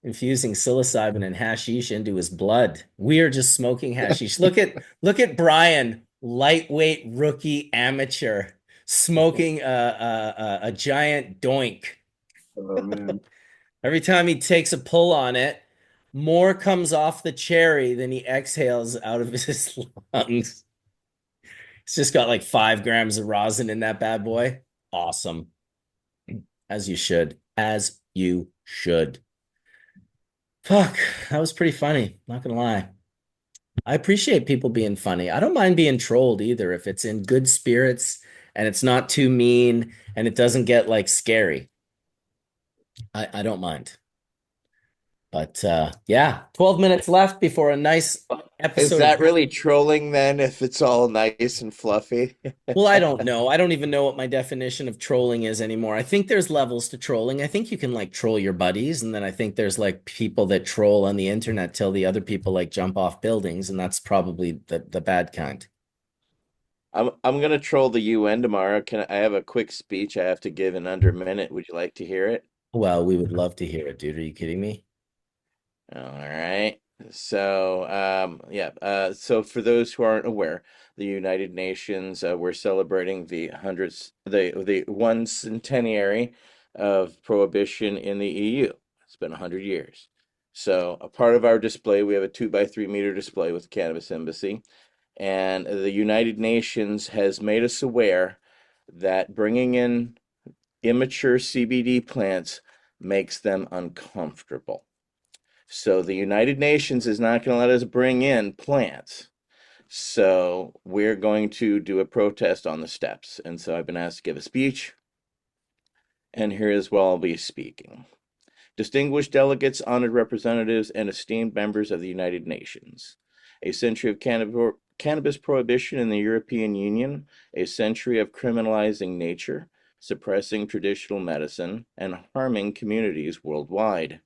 Infusing psilocybin and hashish into his blood. We are just smoking hashish. Look at Brian, lightweight rookie amateur, smoking a giant doink. oh man. Every time he takes a pull on it, more comes off the cherry than he exhales out of his lungs. It's just got like 5 grams of rosin in that bad boy. Awesome. As you should. As you should. Fuck, that was pretty funny. Not gonna lie. I appreciate people being funny. I don't mind being trolled either if it's in good spirits and it's not too mean and it doesn't get like scary. I don't mind. But yeah, 12 minutes left before a nice Is episode of that really trolling then if it's all nice and fluffy? Well, I don't know. I don't even know what my definition of trolling is anymore. I think there's levels to trolling. I think you can like troll your buddies, and then I think there's like people that troll on the internet till the other people like jump off buildings, and that's probably the bad kind. I'm gonna troll the UN tomorrow. Can I have a quick speech I have to give in under a minute? Would you like to hear it? Well, we would love to hear it, dude. Are you kidding me? All right. So, yeah. So for those who aren't aware, the United Nations, we're celebrating the one centenary of prohibition in the EU. It's been 100 years. So a part of our display, we have a 2 by 3 meter display with the Cannabis Embassy, and the United Nations has made us aware that bringing in immature CBD plants makes them uncomfortable. So the United Nations is not going to let us bring in plants. So we're going to do a protest on the steps. And so I've been asked to give a speech. And here is where I'll be speaking. Distinguished delegates, honored representatives, and esteemed members of the United Nations. A century of cannabis prohibition in the European Union, a century of criminalizing nature, suppressing traditional medicine, and harming communities worldwide.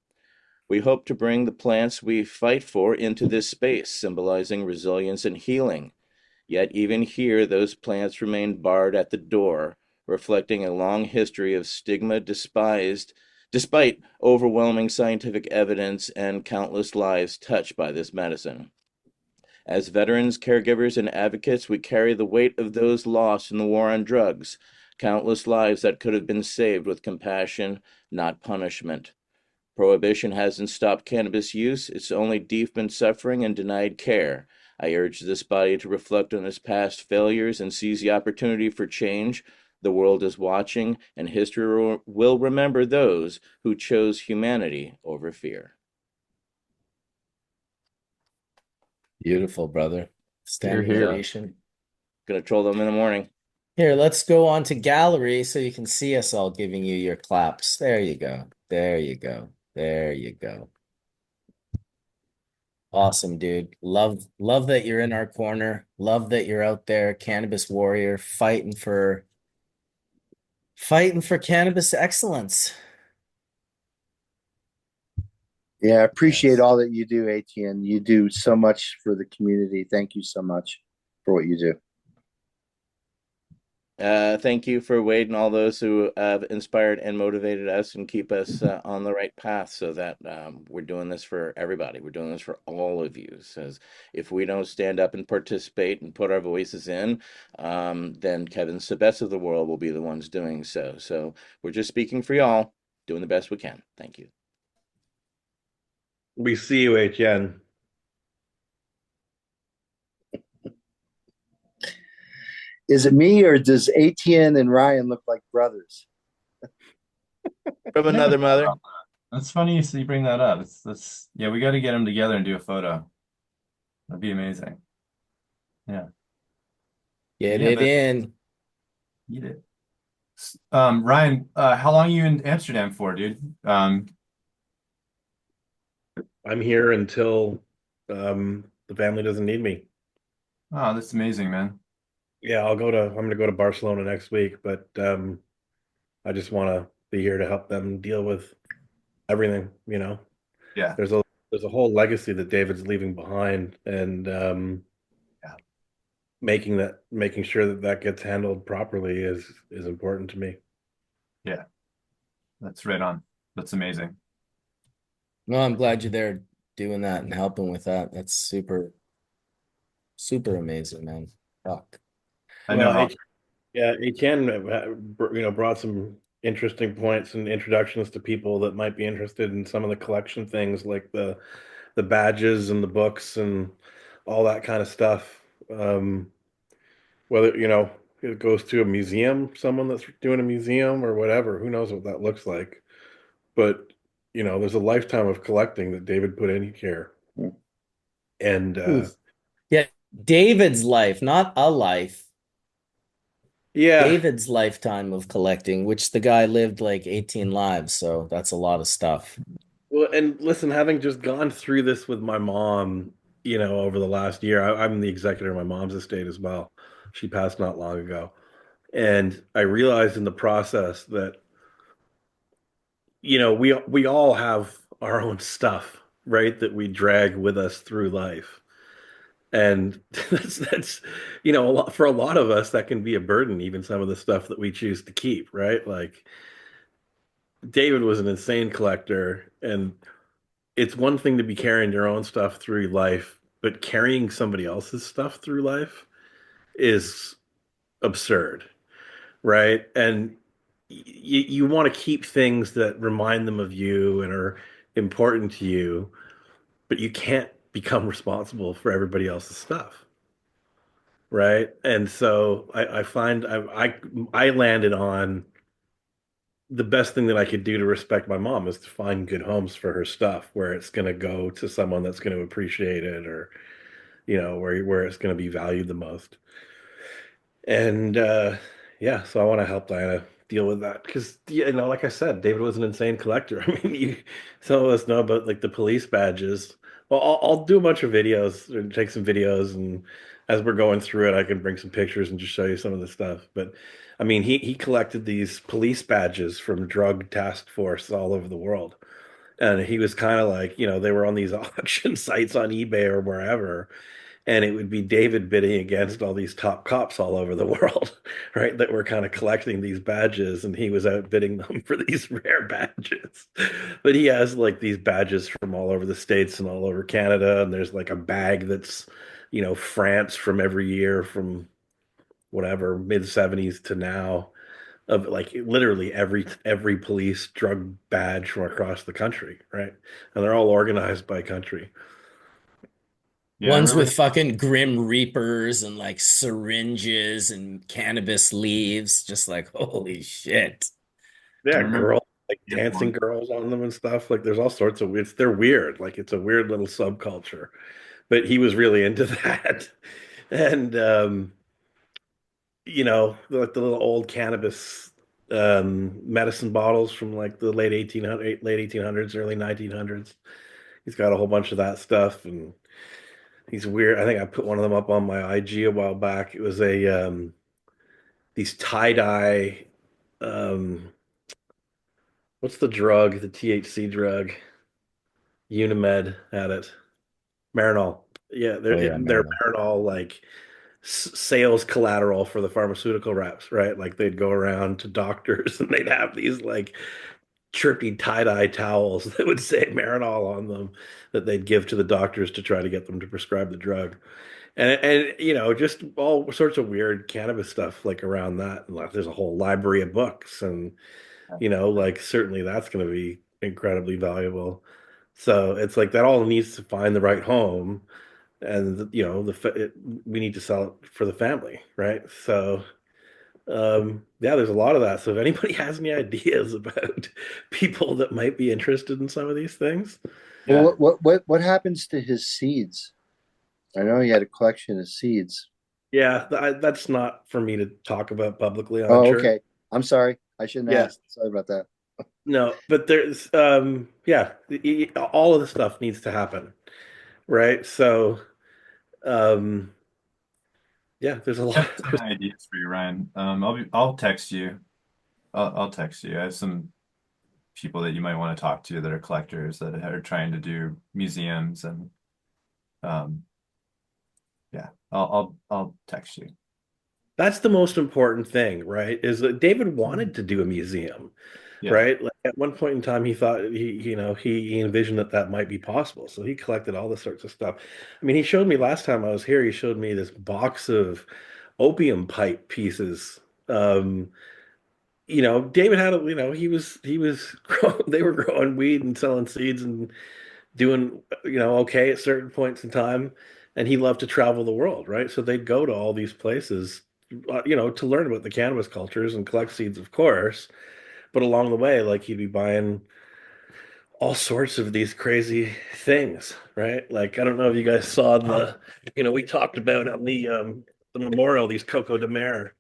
We hope to bring the plants we fight for into this space, symbolizing resilience and healing. Yet even here, those plants remain barred at the door, reflecting a long history of stigma despite overwhelming scientific evidence and countless lives touched by this medicine. As veterans, caregivers, and advocates, we carry the weight of those lost in the war on drugs, countless lives that could have been saved with compassion, not punishment. Prohibition hasn't stopped cannabis use, it's only deepened suffering and denied care. I urge this body to reflect on its past failures and seize the opportunity for change. The world is watching, and history will remember those who chose humanity over fear. Beautiful, brother. Standing Hear, hear. ovation. Gonna troll them in the morning. Here, let's go on to gallery so you can see us all giving you your claps. There you go. There you go. There you go. Awesome, dude. Love that you're in our corner. Love that you're out there, cannabis warrior, fighting for cannabis excellence. Yeah, I appreciate Yes. all that you do, ATN. You do so much for the community. Thank you so much for what you do. Thank you for Wade and all those who have inspired and motivated us and keep us on the right path so that we're doing this for everybody. We're doing this for all of you. Says if we don't stand up and participate and put our voices in, then Kevin's the best of the world will be the ones doing so. So we're just speaking for y'all, doing the best we can. Thank you. We see you, HN. Is it me or does ATN and Ryan look like brothers? From another mother. That's funny you bring that up. Yeah, we got to get them together and do a photo. That'd be amazing. Yeah. Get Yeah, it but in. eat it. Ryan, how long are you in Amsterdam for, dude? I'm here until the family doesn't need me. Oh, that's amazing, man. Yeah, I'm gonna go to Barcelona next week, but I just want to be here to help them deal with everything, you know. Yeah. There's a whole legacy that David's leaving behind, and Yeah. making sure that that gets handled properly is important to me. Yeah. That's right on. That's amazing. No, I'm glad you're there doing that and helping with that. That's super, super amazing, man. Fuck. I know Well, how. yeah, Etienne, brought some interesting points and introductions to people that might be interested in some of the collection things, like the badges and the books and all that kind of stuff. Whether, it goes to a museum, someone that's doing a museum or whatever, who knows what that looks like. But, there's a lifetime of collecting that David put in here. And Yeah, David's life, not a life. yeah, David's lifetime of collecting, which the guy lived like 18 lives, so that's a lot of stuff. well, and listen, having just gone through this with my mom, over the last year, I'm the executor of my mom's estate as well. She passed not long ago. And I realized in the process that, we all have our own stuff, right? That we drag with us through life. And that's, for a lot of us, that can be a burden, even some of the stuff that we choose to keep, right? Like David was an insane collector, and it's one thing to be carrying your own stuff through life, but carrying somebody else's stuff through life is absurd, right? And you want to keep things that remind them of you and are important to you, but you can't become responsible for everybody else's stuff, right? And so I find I landed on the best thing that I could do to respect my mom is to find good homes for her stuff where it's going to go to someone that's going to appreciate it, or where it's going to be valued the most. And yeah, so I want to help Diana deal with that because, like I said, David was an insane collector. I mean, some of us know about like the police badges. Well, I'll do a bunch of videos or take some videos, and as we're going through it, I can bring some pictures and just show you some of the stuff. But I mean, he collected these police badges from drug task force all over the world. And he was kind of like, they were on these auction sites on eBay or wherever, and it would be David bidding against all these top cops all over the world, right? That were kind of collecting these badges, and he was outbidding them for these rare badges. But he has like these badges from all over the States and all over Canada, and there's like a bag that's, France from every year from whatever mid 70s to now, of like literally every police drug badge from across the country, right? And they're all organized by country. Yeah, I Ones remember with fucking Grim Reapers and like syringes and cannabis leaves, just like holy shit. I Yeah, remember girls like the dancing one. girls on them and stuff. Like there's all sorts of they're weird. Like it's a weird little subculture. But he was really into that. And like the little old cannabis medicine bottles from like the late 1800s, early 1900s. He's got a whole bunch of that stuff, and he's weird. I think I put one of them up on my IG a while back. It was a these tie-dye um what's the drug? The THC drug. Unimed had it. Marinol. Yeah, Oh yeah, they're Marilyn. Marinol like sales collateral for the pharmaceutical reps, right? Like they'd go around to doctors and they'd have these like trippy tie-dye towels that would say Marinol on them that they'd give to the doctors to try to get them to prescribe the drug. And you know, just all sorts of weird cannabis stuff like around that. And like, there's a whole library of books, and you know, like certainly that's going to be incredibly valuable. So it's like that all needs to find the right home, and you know, we need to sell it for the family, right? So yeah, there's a lot of that. So if anybody has any ideas about people that might be interested in some of these things, Yeah. Well, what happens to his seeds? I know he had a collection of seeds. yeah, that's not for me to talk about publicly, I'm Oh, sure. okay. I'm sorry. I shouldn't Yeah, ask. Sorry about that. no, but there's yeah, all of the stuff needs to happen, right? So um yeah, there's a I lot. have some ideas for you, Ryan. I'll text you. I'll text you. I have some people that you might want to talk to that are collectors that are trying to do museums and um yeah, I'll text you. That's the most important thing, right? Is that David wanted to do a museum, Yeah. right? Like at one point in time, he thought you know, he envisioned that that might be possible. So he collected all this sorts of stuff. I mean, he showed me last time I was here. He showed me this box of opium pipe pieces. Um, you know, David had a, you know, he was they were growing weed and selling seeds and doing, you know, okay at certain points in time, and he loved to travel the world, right? So they'd go to all these places, you know, to learn about the cannabis cultures and collect seeds, of course. But along the way, like he'd be buying all sorts of these crazy things, right? Like I don't know if you guys saw the, you know, we talked about on the memorial these Coco de Mer,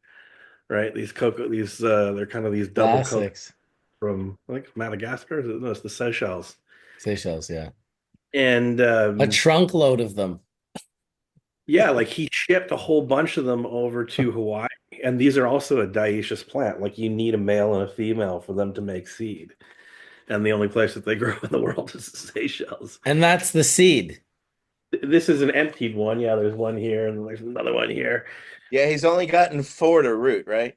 right? These cocoa, these they're kind of these double cocoa Classics. from I think Madagascar. No, it's the Seychelles. Seychelles, yeah. And A trunk load of them. yeah, like he shipped a whole bunch of them over to Hawaii. And these are also a dioecious plant. Like you need a male and a female for them to make seed. And the only place that they grow in the world is the Seychelles. And that's the seed. This is an emptied one. Yeah, there's one here and there's another one here. Yeah, he's only gotten 4 to root, right?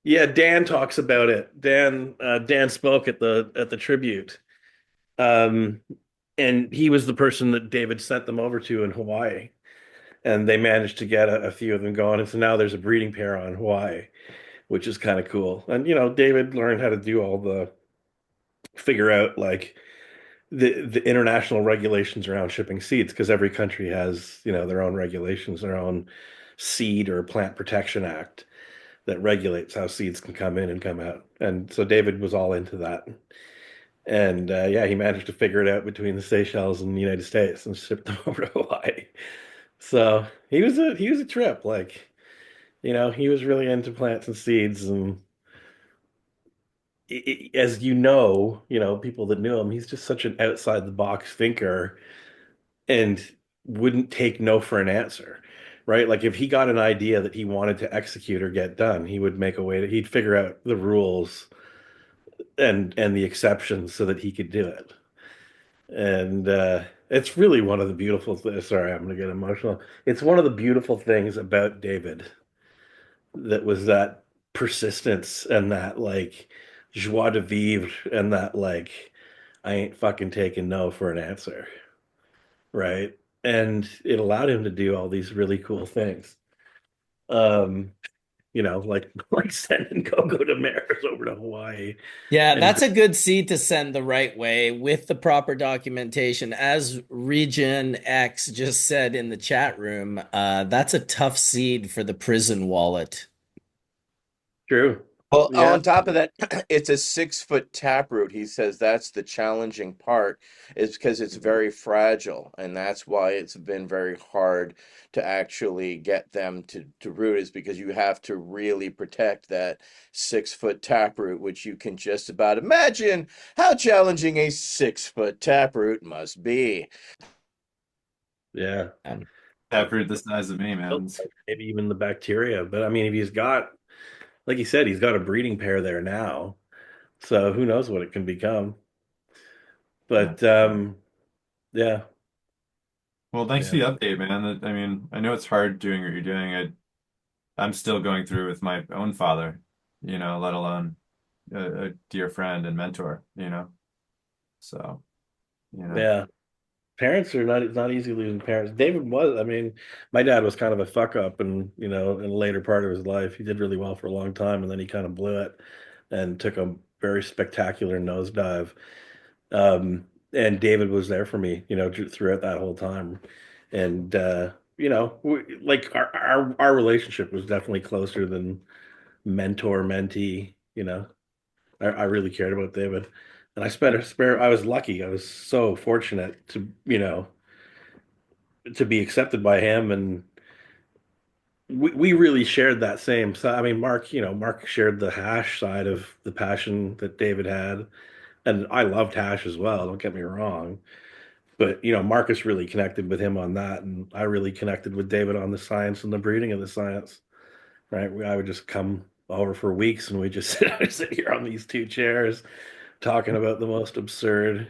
Yeah, Dan talks about it. Dan spoke at the tribute. Um, and he was the person that David sent them over to in Hawaii. And they managed to get a few of them going. And so now there's a breeding pair on Hawaii, which is kind of cool. And you know, David learned how to do all the figure out like the international regulations around shipping seeds because every country has, you know, their own regulations, their own seed or plant protection act that regulates how seeds can come in and come out. And so David was all into that. And yeah, he managed to figure it out between the Seychelles and the United States and shipped them over to Hawaii. So he was a trip. Like, you know, he was really into plants and seeds, and as you know, people that knew him, he's just such an outside the box thinker and wouldn't take no for an answer, right? Like if he got an idea that he wanted to execute or get done, he would make a way he'd figure out the rules and the exceptions so that he could do it. And it's really one of the beautiful things. Sorry, I'm gonna get emotional. It's one of the beautiful things about David that was that persistence and that like joie de vivre and that like I ain't fucking taking no for an answer, right? And it allowed him to do all these really cool things. Um, you know, like sending Coco de Maris over to Hawaii. Yeah, And that's a good seed to send the right way with the proper documentation. As Region X just said in the chat room, that's a tough seed for the prison wallet. true. Well, Yeah. on top of that, it's a 6-foot taproot. He says that's the challenging part, is because it's very fragile, and that's why it's been very hard to actually get them to root, is because you have to really protect that 6-foot taproot, which you can just about imagine how challenging a 6-foot taproot must be. Yeah. Taproot the size of me, man. Maybe even the bacteria. But I mean, if he's got, like he said, he's got a breeding pair there now. So who knows what it can become. But yeah. Well, thanks for Yeah. the update, man. I mean, I know it's hard doing what you're doing. I'm still going through with my own father, let alone a dear friend and mentor, So, you know. Yeah. Parents are not, it's not easy losing parents. David was, I mean, my dad was kind of a fuck up and, in the later part of his life, he did really well for a long time and then he kind of blew it and took a very spectacular nosedive. And David was there for me, throughout that whole time. And, like our relationship was definitely closer than mentor mentee, I really cared about David. And I was lucky. I was so fortunate to be accepted by him. And we really shared that same side. I mean, Mark shared the hash side of the passion that David had. And I loved hash as well, don't get me wrong. But, Marcus really connected with him on that. And I really connected with David on the science and the breeding of the science, right? I would just come over for weeks and we just sit here on these two chairs talking about the most absurd,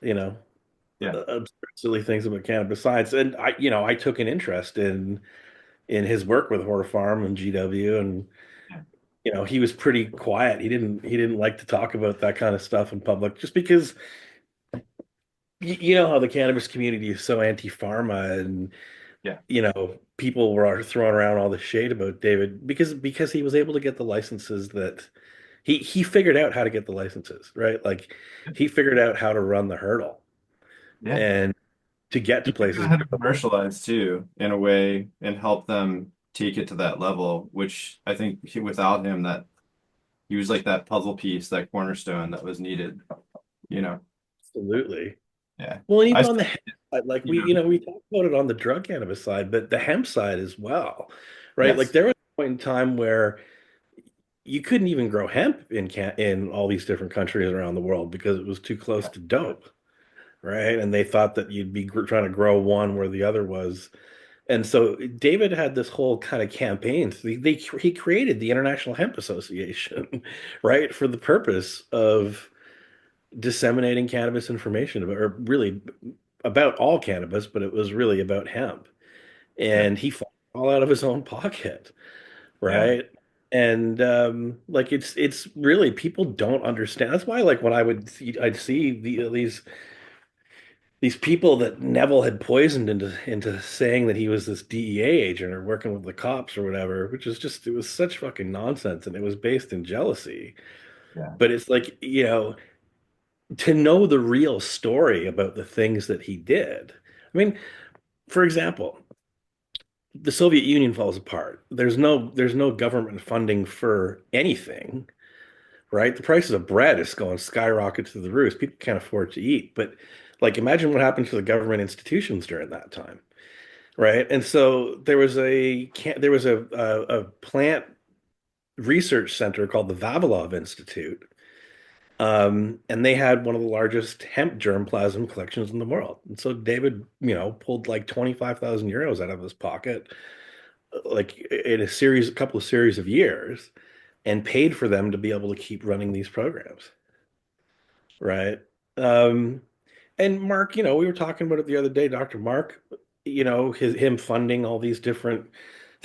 you know, Yeah. absurd, silly things about cannabis science. And I took an interest in his work with Horror Farm and GW, and Yeah. he was pretty quiet. He didn't like to talk about that kind of stuff in public, just because you know how the cannabis community is so anti-pharma, and Yeah. people were throwing around all the shade about David because he was able to get the licenses that he figured out how to get the licenses, right? Like he figured out how to run the hurdle Yeah. and to get He to figured out places. how to commercialize too, in a way, and help them take it to that level, which I think without him, that he was like that puzzle piece, that cornerstone that was needed, you know. Absolutely. Yeah. Well, and I even on the still, hemp side, like you know, we talked about it on the drug cannabis side, but the hemp side as well, right? Like yes. there was a point in time where you couldn't even grow hemp in all these different countries around the world because it was too close Yeah. to dope, right? And they thought that you'd be trying to grow one where the other was. And so David had this whole kind of campaign. So he created the International Hemp Association, right, for the purpose of disseminating cannabis information about, or really about all cannabis, but it was really about hemp. Yeah. And he fought all out of his own pocket, Yeah. right? And like it's really people don't understand. That's why like when I'd see these people that Neville had poisoned into saying that he was this DEA agent or working with the cops or whatever, which is just it was such fucking nonsense and it was based in jealousy. Yeah. But it's like, to know the real story about the things that he did. I mean, for example, the Soviet Union falls apart. There's no government funding for anything, right? The prices of bread is going skyrocket to the roof. People can't afford to eat. But like imagine what happened to the government institutions during that time, right? And so there was a plant research center called the Vavilov Institute. And they had one of the largest hemp germplasm collections in the world. And so David, pulled like 25,000 euros out of his pocket, like in a couple of series of years, and paid for them to be able to keep running these programs. Right. Um, and Mark, we were talking about it the other day, Dr. Mark, him funding all these different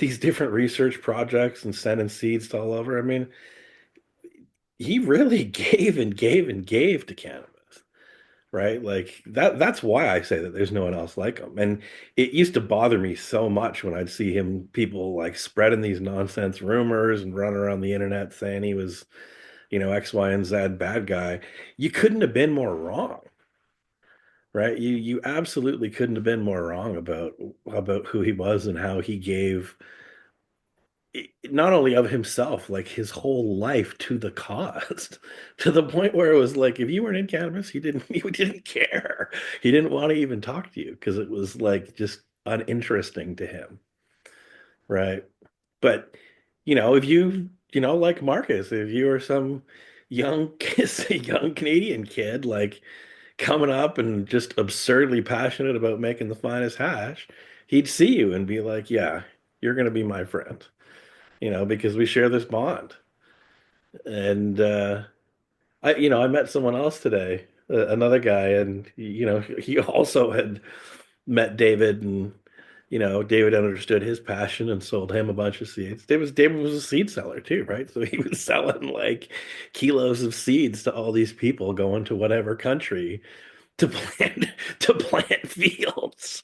research projects and sending seeds to all over. I mean, he really gave and gave and gave to cannabis. Right? Like that's why I say that there's no one else like him. And it used to bother me so much when I'd see people like spreading these nonsense rumors and running around the internet saying he was, X, Y, and Z bad guy. You couldn't have been more wrong, right? You absolutely couldn't have been more wrong about who he was and how he gave not only of himself, like his whole life to the cause, to the point where it was like, if you weren't in cannabis, he didn't care. He didn't want to even talk to you because it was like just uninteresting to him, right? But if like Marcus, if you were some young young Canadian kid, like coming up and just absurdly passionate about making the finest hash, he'd see you and be like, "Yeah, you're gonna be my friend." Because we share this bond. And I met someone else today, another guy, and he also had met David, and David understood his passion and sold him a bunch of seeds. David was a seed seller too, right? So he was selling like kilos of seeds to all these people going to whatever country to plant to plant fields,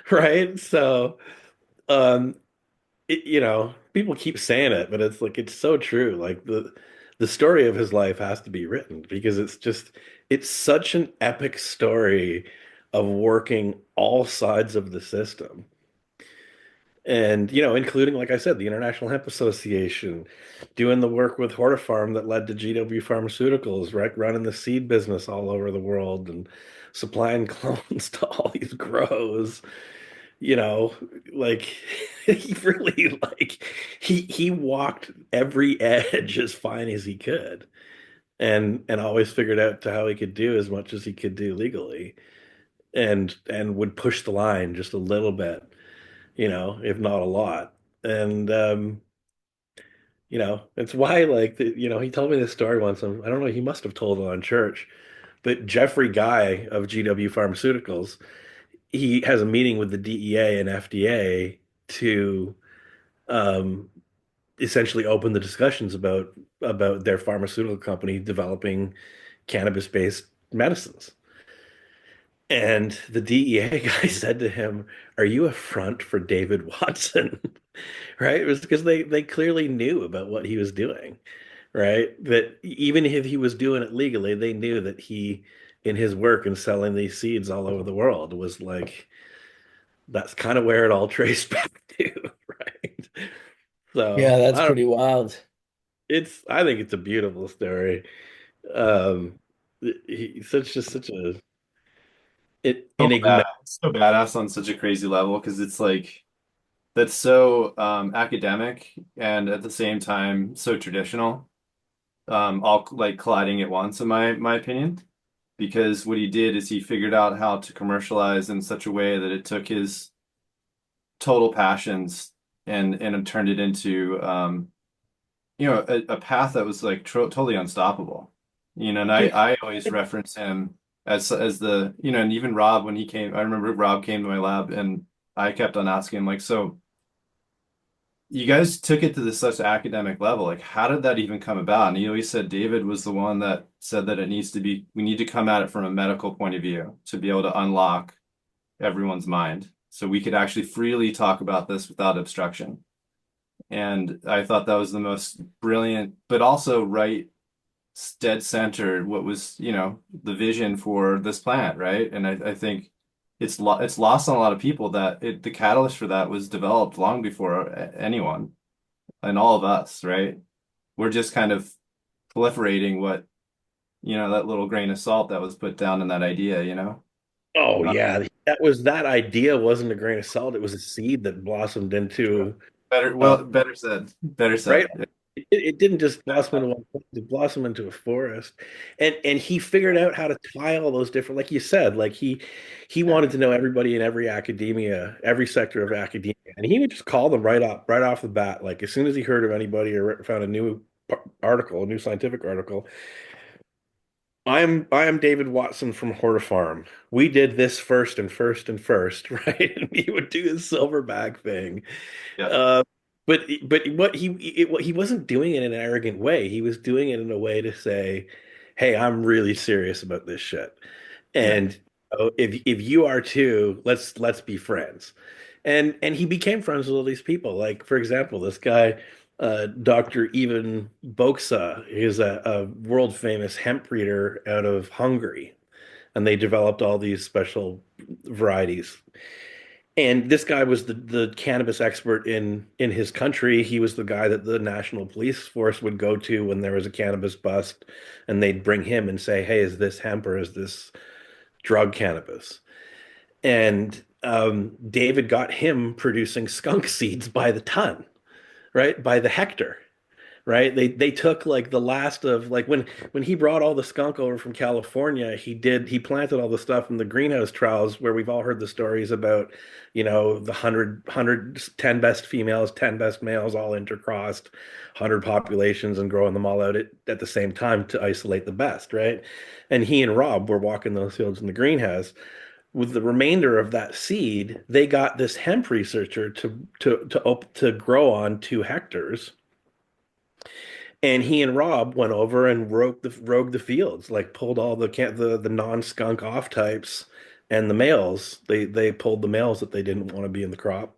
right? So um people keep saying it, but it's like it's so true. Like the story of his life has to be written because it's such an epic story of working all sides of the system. And including, like I said, the International Hemp Association, doing the work with Hortifarm that led to GW Pharmaceuticals, right? Running the seed business all over the world and supplying clones to all these grows. you know, like he really he walked every edge as fine as he could, and always figured out to how he could do as much as he could do legally, and would push the line just a little bit, if not a lot. And it's why, like, he told me this story once. I don't know, he must have told it on church, but Jeffrey Guy of GW Pharmaceuticals, he has a meeting with the DEA and FDA to um, essentially open the discussions about their pharmaceutical company developing cannabis-based medicines. And the DEA guy said to him, "Are you a front for David Watson?" Right? It was because they clearly knew about what he was doing, right? That even if he was doing it legally, they knew that he, in his work and selling these seeds all over the world, was like, that's kind of where it all traced back to, right? Yeah, So that's pretty wild. I think it's a beautiful story. Um, he's such a So bad, enigmatic. so badass on such a crazy level because it's like that's so academic and at the same time so traditional, all like colliding at once in my opinion. Because what he did is he figured out how to commercialize in such a way that it took his total passions and turned it into a path that was like totally unstoppable. And I always reference him as the and even Rob when he came. I remember Rob came to my lab and I kept on asking him like, so you guys took it to this such academic level. Like, how did that even come about? And he always said David was the one that said that we need to come at it from a medical point of view to be able to unlock everyone's mind. So we could actually freely talk about this without obstruction. And I thought that was the most brilliant, but also right dead center what was, the vision for this plant, right? And I think it's lost on a lot of people that the catalyst for that was developed long before anyone and all of us, right? We're just kind of proliferating what, that little grain of salt that was put down in that idea. Oh yeah, that idea wasn't a grain of salt. It was a seed that blossomed into uh, Better said. Better right. said. It didn't just blossom into one plant, it blossomed into a forest. And he figured out how to tie all those different, like you said, like he wanted to know everybody in every sector of academia. And he would just call them right off the bat. Like as soon as he heard of anybody or found a new article, a new scientific article. I am David Watson from Hortifarm. We did this first and first and first, right? And he would do his silverback thing. Yeah. But he wasn't doing it in an arrogant way. He was doing it in a way to say, "Hey, I'm really serious about this shit, Yeah. and if you are too, let's be friends." And he became friends with all these people. Like for example, this guy, Dr. Ivan Boksa, is a world famous hemp breeder out of Hungary, and they developed all these special varieties. And this guy was the cannabis expert in his country. He was the guy that the national police force would go to when there was a cannabis bust, and they'd bring him and say, "Hey, is this hemp or is this drug cannabis?" And David got him producing skunk seeds by the ton, right? By the hectare, right? They took like the last of like when he brought all the skunk over from California, he planted all the stuff in the greenhouse trials where we've all heard the stories about, the 10 best females, 10 best males, all intercrossed, 100 populations and growing them all out at the same time to isolate the best, right? And he and Rob were walking those fields in the greenhouse. with the remainder of that seed, they got this hemp researcher to grow on 2 hectares, and he and Rob went over and rogue the fields, like pulled all the non-skunk off types and the males. They pulled the males that they didn't want to be in the crop,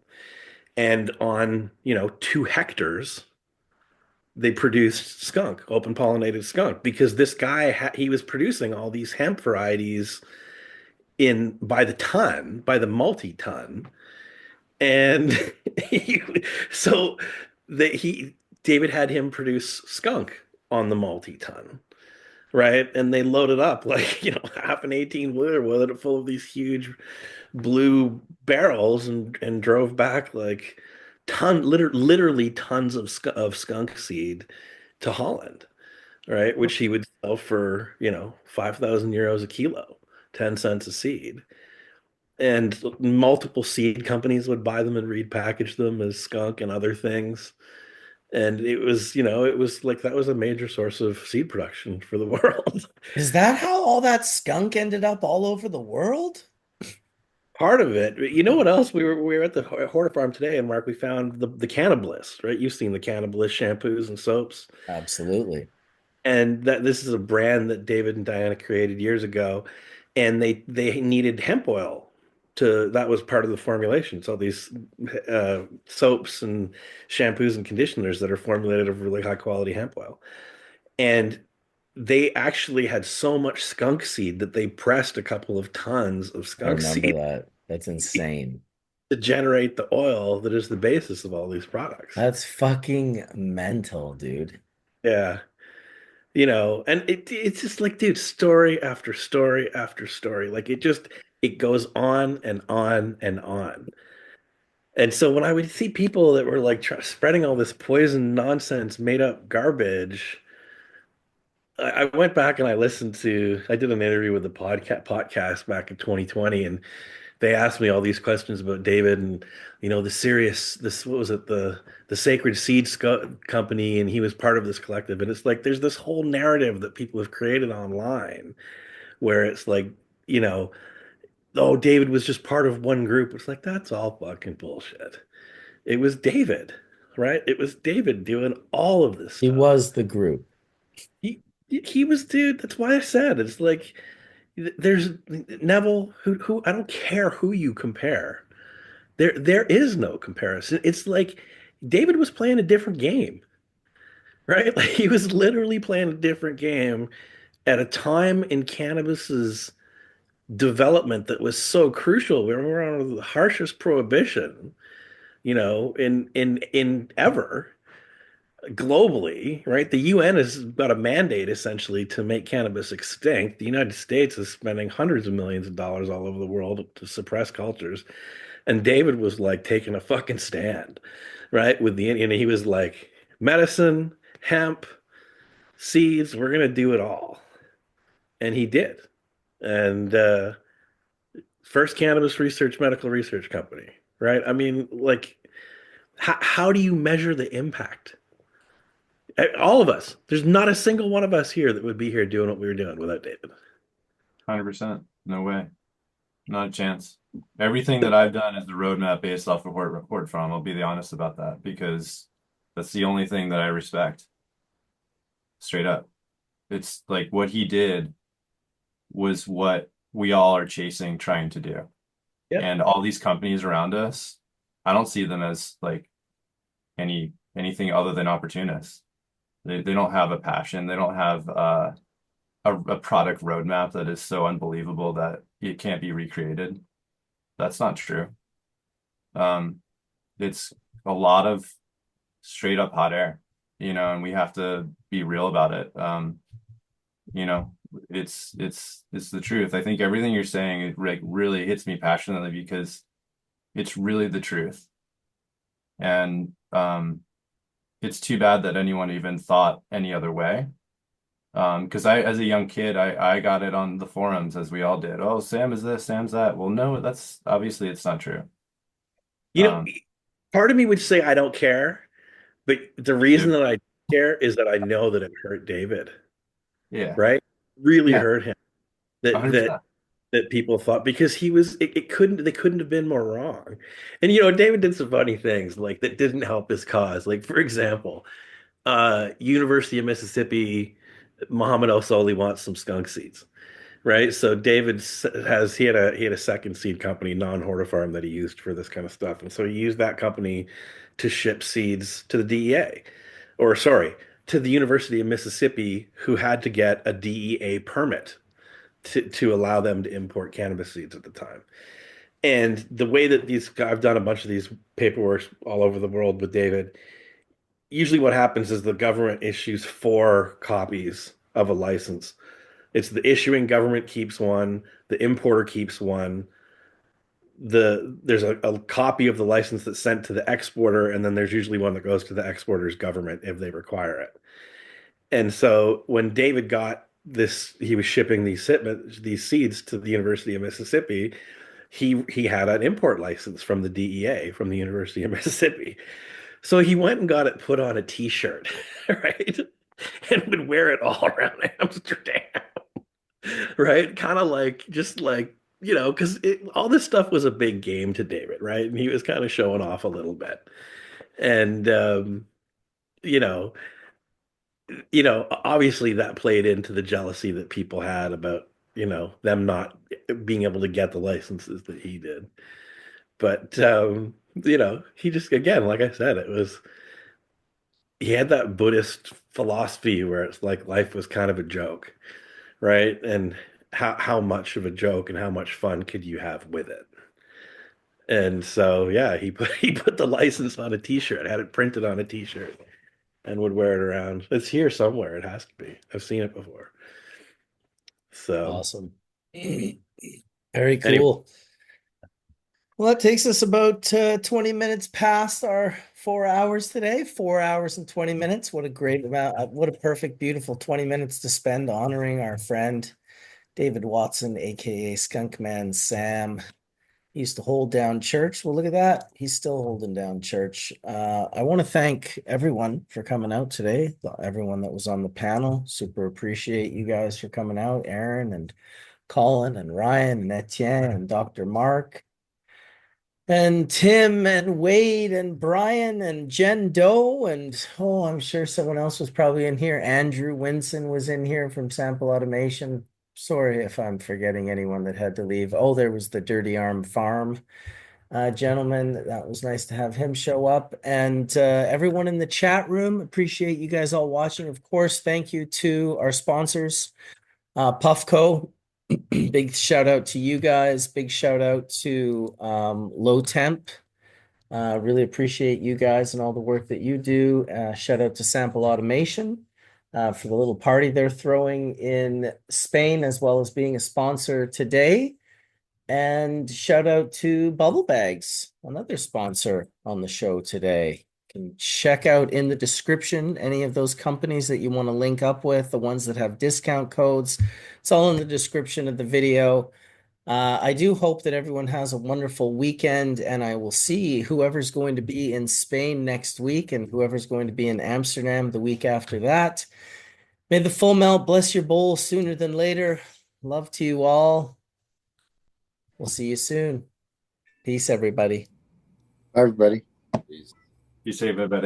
and on 2 hectares they produced skunk, open pollinated skunk, because this guy he was producing all these hemp varieties in by the ton, by the multi-ton. And he, so that he David had him produce skunk on the multi-ton, right? And they loaded up like, half an 18 wheeler with it full of these huge blue barrels, and drove back like literally tons of skunk seed to Holland, right? Which he would sell for, 5,000 euros a kilo, 10 cents a seed. And multiple seed companies would buy them and repackage them as skunk and other things. And it was like that was a major source of seed production for the world. Is that how all that skunk ended up all over the world? Part of it. You know what else? We were at the Horta Farm today, and Mark, we found the Cannibalist, right? You've seen the Cannibalist shampoos and soaps. Absolutely. And that this is a brand that David and Diana created years ago, and they needed hemp oil that was part of the formulation. So these soaps and shampoos and conditioners that are formulated of really high quality hemp oil. And they actually had so much skunk seed that they pressed a couple of tons of I skunk remember seed that. That's insane. to generate the oil that is the basis of all these products. That's fucking mental, dude. Yeah. And it's just like, dude, story after story after story. Like it goes on and on and on. And so when I would see people that were like spreading all this poison nonsense, made up garbage, I went back and I did an interview with the podcast back in 2020, and they asked me all these questions about David and what was it, the Sacred Seeds Company, and he was part of this collective. And it's like there's this whole narrative that people have created online where it's like, you know oh, David was just part of one group. It's like that's all fucking bullshit. It was David, right? It was David doing all of this He stuff. was the group. He was, dude. That's why I said it's like there's Neville, who I don't care who you compare. There is no comparison. It's like David was playing a different game, right? Like he was literally playing a different game at a time in cannabis's development that was so crucial. We were on the harshest prohibition, in ever globally, right? The UN has got a mandate essentially to make cannabis extinct. The United States is spending hundreds of millions of dollars all over the world to suppress cultures. And David was like taking a fucking stand, right? With the Indian, he was like, medicine, hemp, seeds, we're gonna do it all. And he did. And first cannabis research medical research company, right? I mean, like, how do you measure the impact? All of us. There's not a single one of us here that would be here doing what we were doing without David. 100%. No way. Not a chance. Everything that I've done is the roadmap based off of Hort Farm. I'll be honest about that because that's the only thing that I respect. Straight up. It's like what he did was what we all are chasing, trying to do. Yep. And all these companies around us, I don't see them as like anything other than opportunists. They don't have a passion. They don't have a product roadmap that is so unbelievable that it can't be recreated. That's not true. It's a lot of straight up hot air, and we have to be real about it. It's the truth. I think everything you're saying, it really hits me passionately because it's really the truth. And it's too bad that anyone even thought any other way. Because as a young kid, I got it on the forums as we all did. Oh, Sam is this, Sam's that. Well, no, that's obviously it's not true. Part of me would say I don't care, but the reason that I care is that I know that it hurt David. Yeah. Right? Really hurt him. That 100%. that people thought because it couldn't they couldn't have been more wrong. And David did some funny things like that didn't help his cause. Like for example, University of Mississippi, Muhammad Osoli wants some skunk seeds, right? So David he had a second seed company, non-hortifarm, that he used for this kind of stuff, and so he used that company to ship seeds to the DEA, or sorry, to the University of Mississippi, who had to get a DEA permit to allow them to import cannabis seeds at the time. And the way that I've done a bunch of these paperwork all over the world with David. Usually, what happens is the government issues 4 copies of a license. It's the issuing government keeps one, the importer keeps one, there's a copy of the license that's sent to the exporter, and then there's usually one that goes to the exporter's government if they require it. And so when David got this, he was shipping these seeds to the University of Mississippi. He had an import license from the DEA from the University of Mississippi. So he went and got it put on a t-shirt, right? And would wear it all around Amsterdam, right? Kind of like, just like, because all this stuff was a big game to David, right? And he was kind of showing off a little bit. And, you know, obviously that played into the jealousy that people had about, them not being able to get the licenses that he did. But, he just, again, like I said, he had that Buddhist philosophy where it's like life was kind of a joke, right? And how much of a joke and how much fun could you have with it? And so yeah, he put the license on a t-shirt, had it printed on a t-shirt, and would wear it around. It's here somewhere. It has to be. I've seen it before. So awesome. Very cool. Anyway. Well, that takes us about 20 minutes past our 4 hours today. 4 hours and 20 minutes. What a great amount. What a perfect, beautiful 20 minutes to spend honoring our friend David Watson, aka Skunkman Sam. He used to hold down church. Well, look at that. He's still holding down church. I want to thank everyone for coming out today. Everyone that was on the panel. Super appreciate you guys for coming out. Aaron and Collin and Ryan and Etienne and Dr. Mark and Tim and Wade and Brian and Jenn Doe. And I'm sure someone else was probably in here. Andrew Winson was in here from Sample Automation. Sorry if I'm forgetting anyone that had to leave. Oh, there was the Dirty Arm Farm gentleman. That was nice to have him show up. And everyone in the chat room, appreciate you guys all watching. Of course, thank you to our sponsors, Puffco. Big shout out to you guys. Big shout out to Low Temp. Really appreciate you guys and all the work that you do. Shout out to Sample Automation for the little party they're throwing in Spain, as well as being a sponsor today. And shout out to Bubble Bags, another sponsor on the show today. You can check out in the description any of those companies that you want to link up with, the ones that have discount codes. It's all in the description of the video. I do hope that everyone has a wonderful weekend, and I will see whoever's going to be in Spain next week and whoever's going to be in Amsterdam the week after that. May the full melt bless your bowl sooner than later. Love to you all. We'll see you soon. Peace, everybody. Everybody. You say everybody.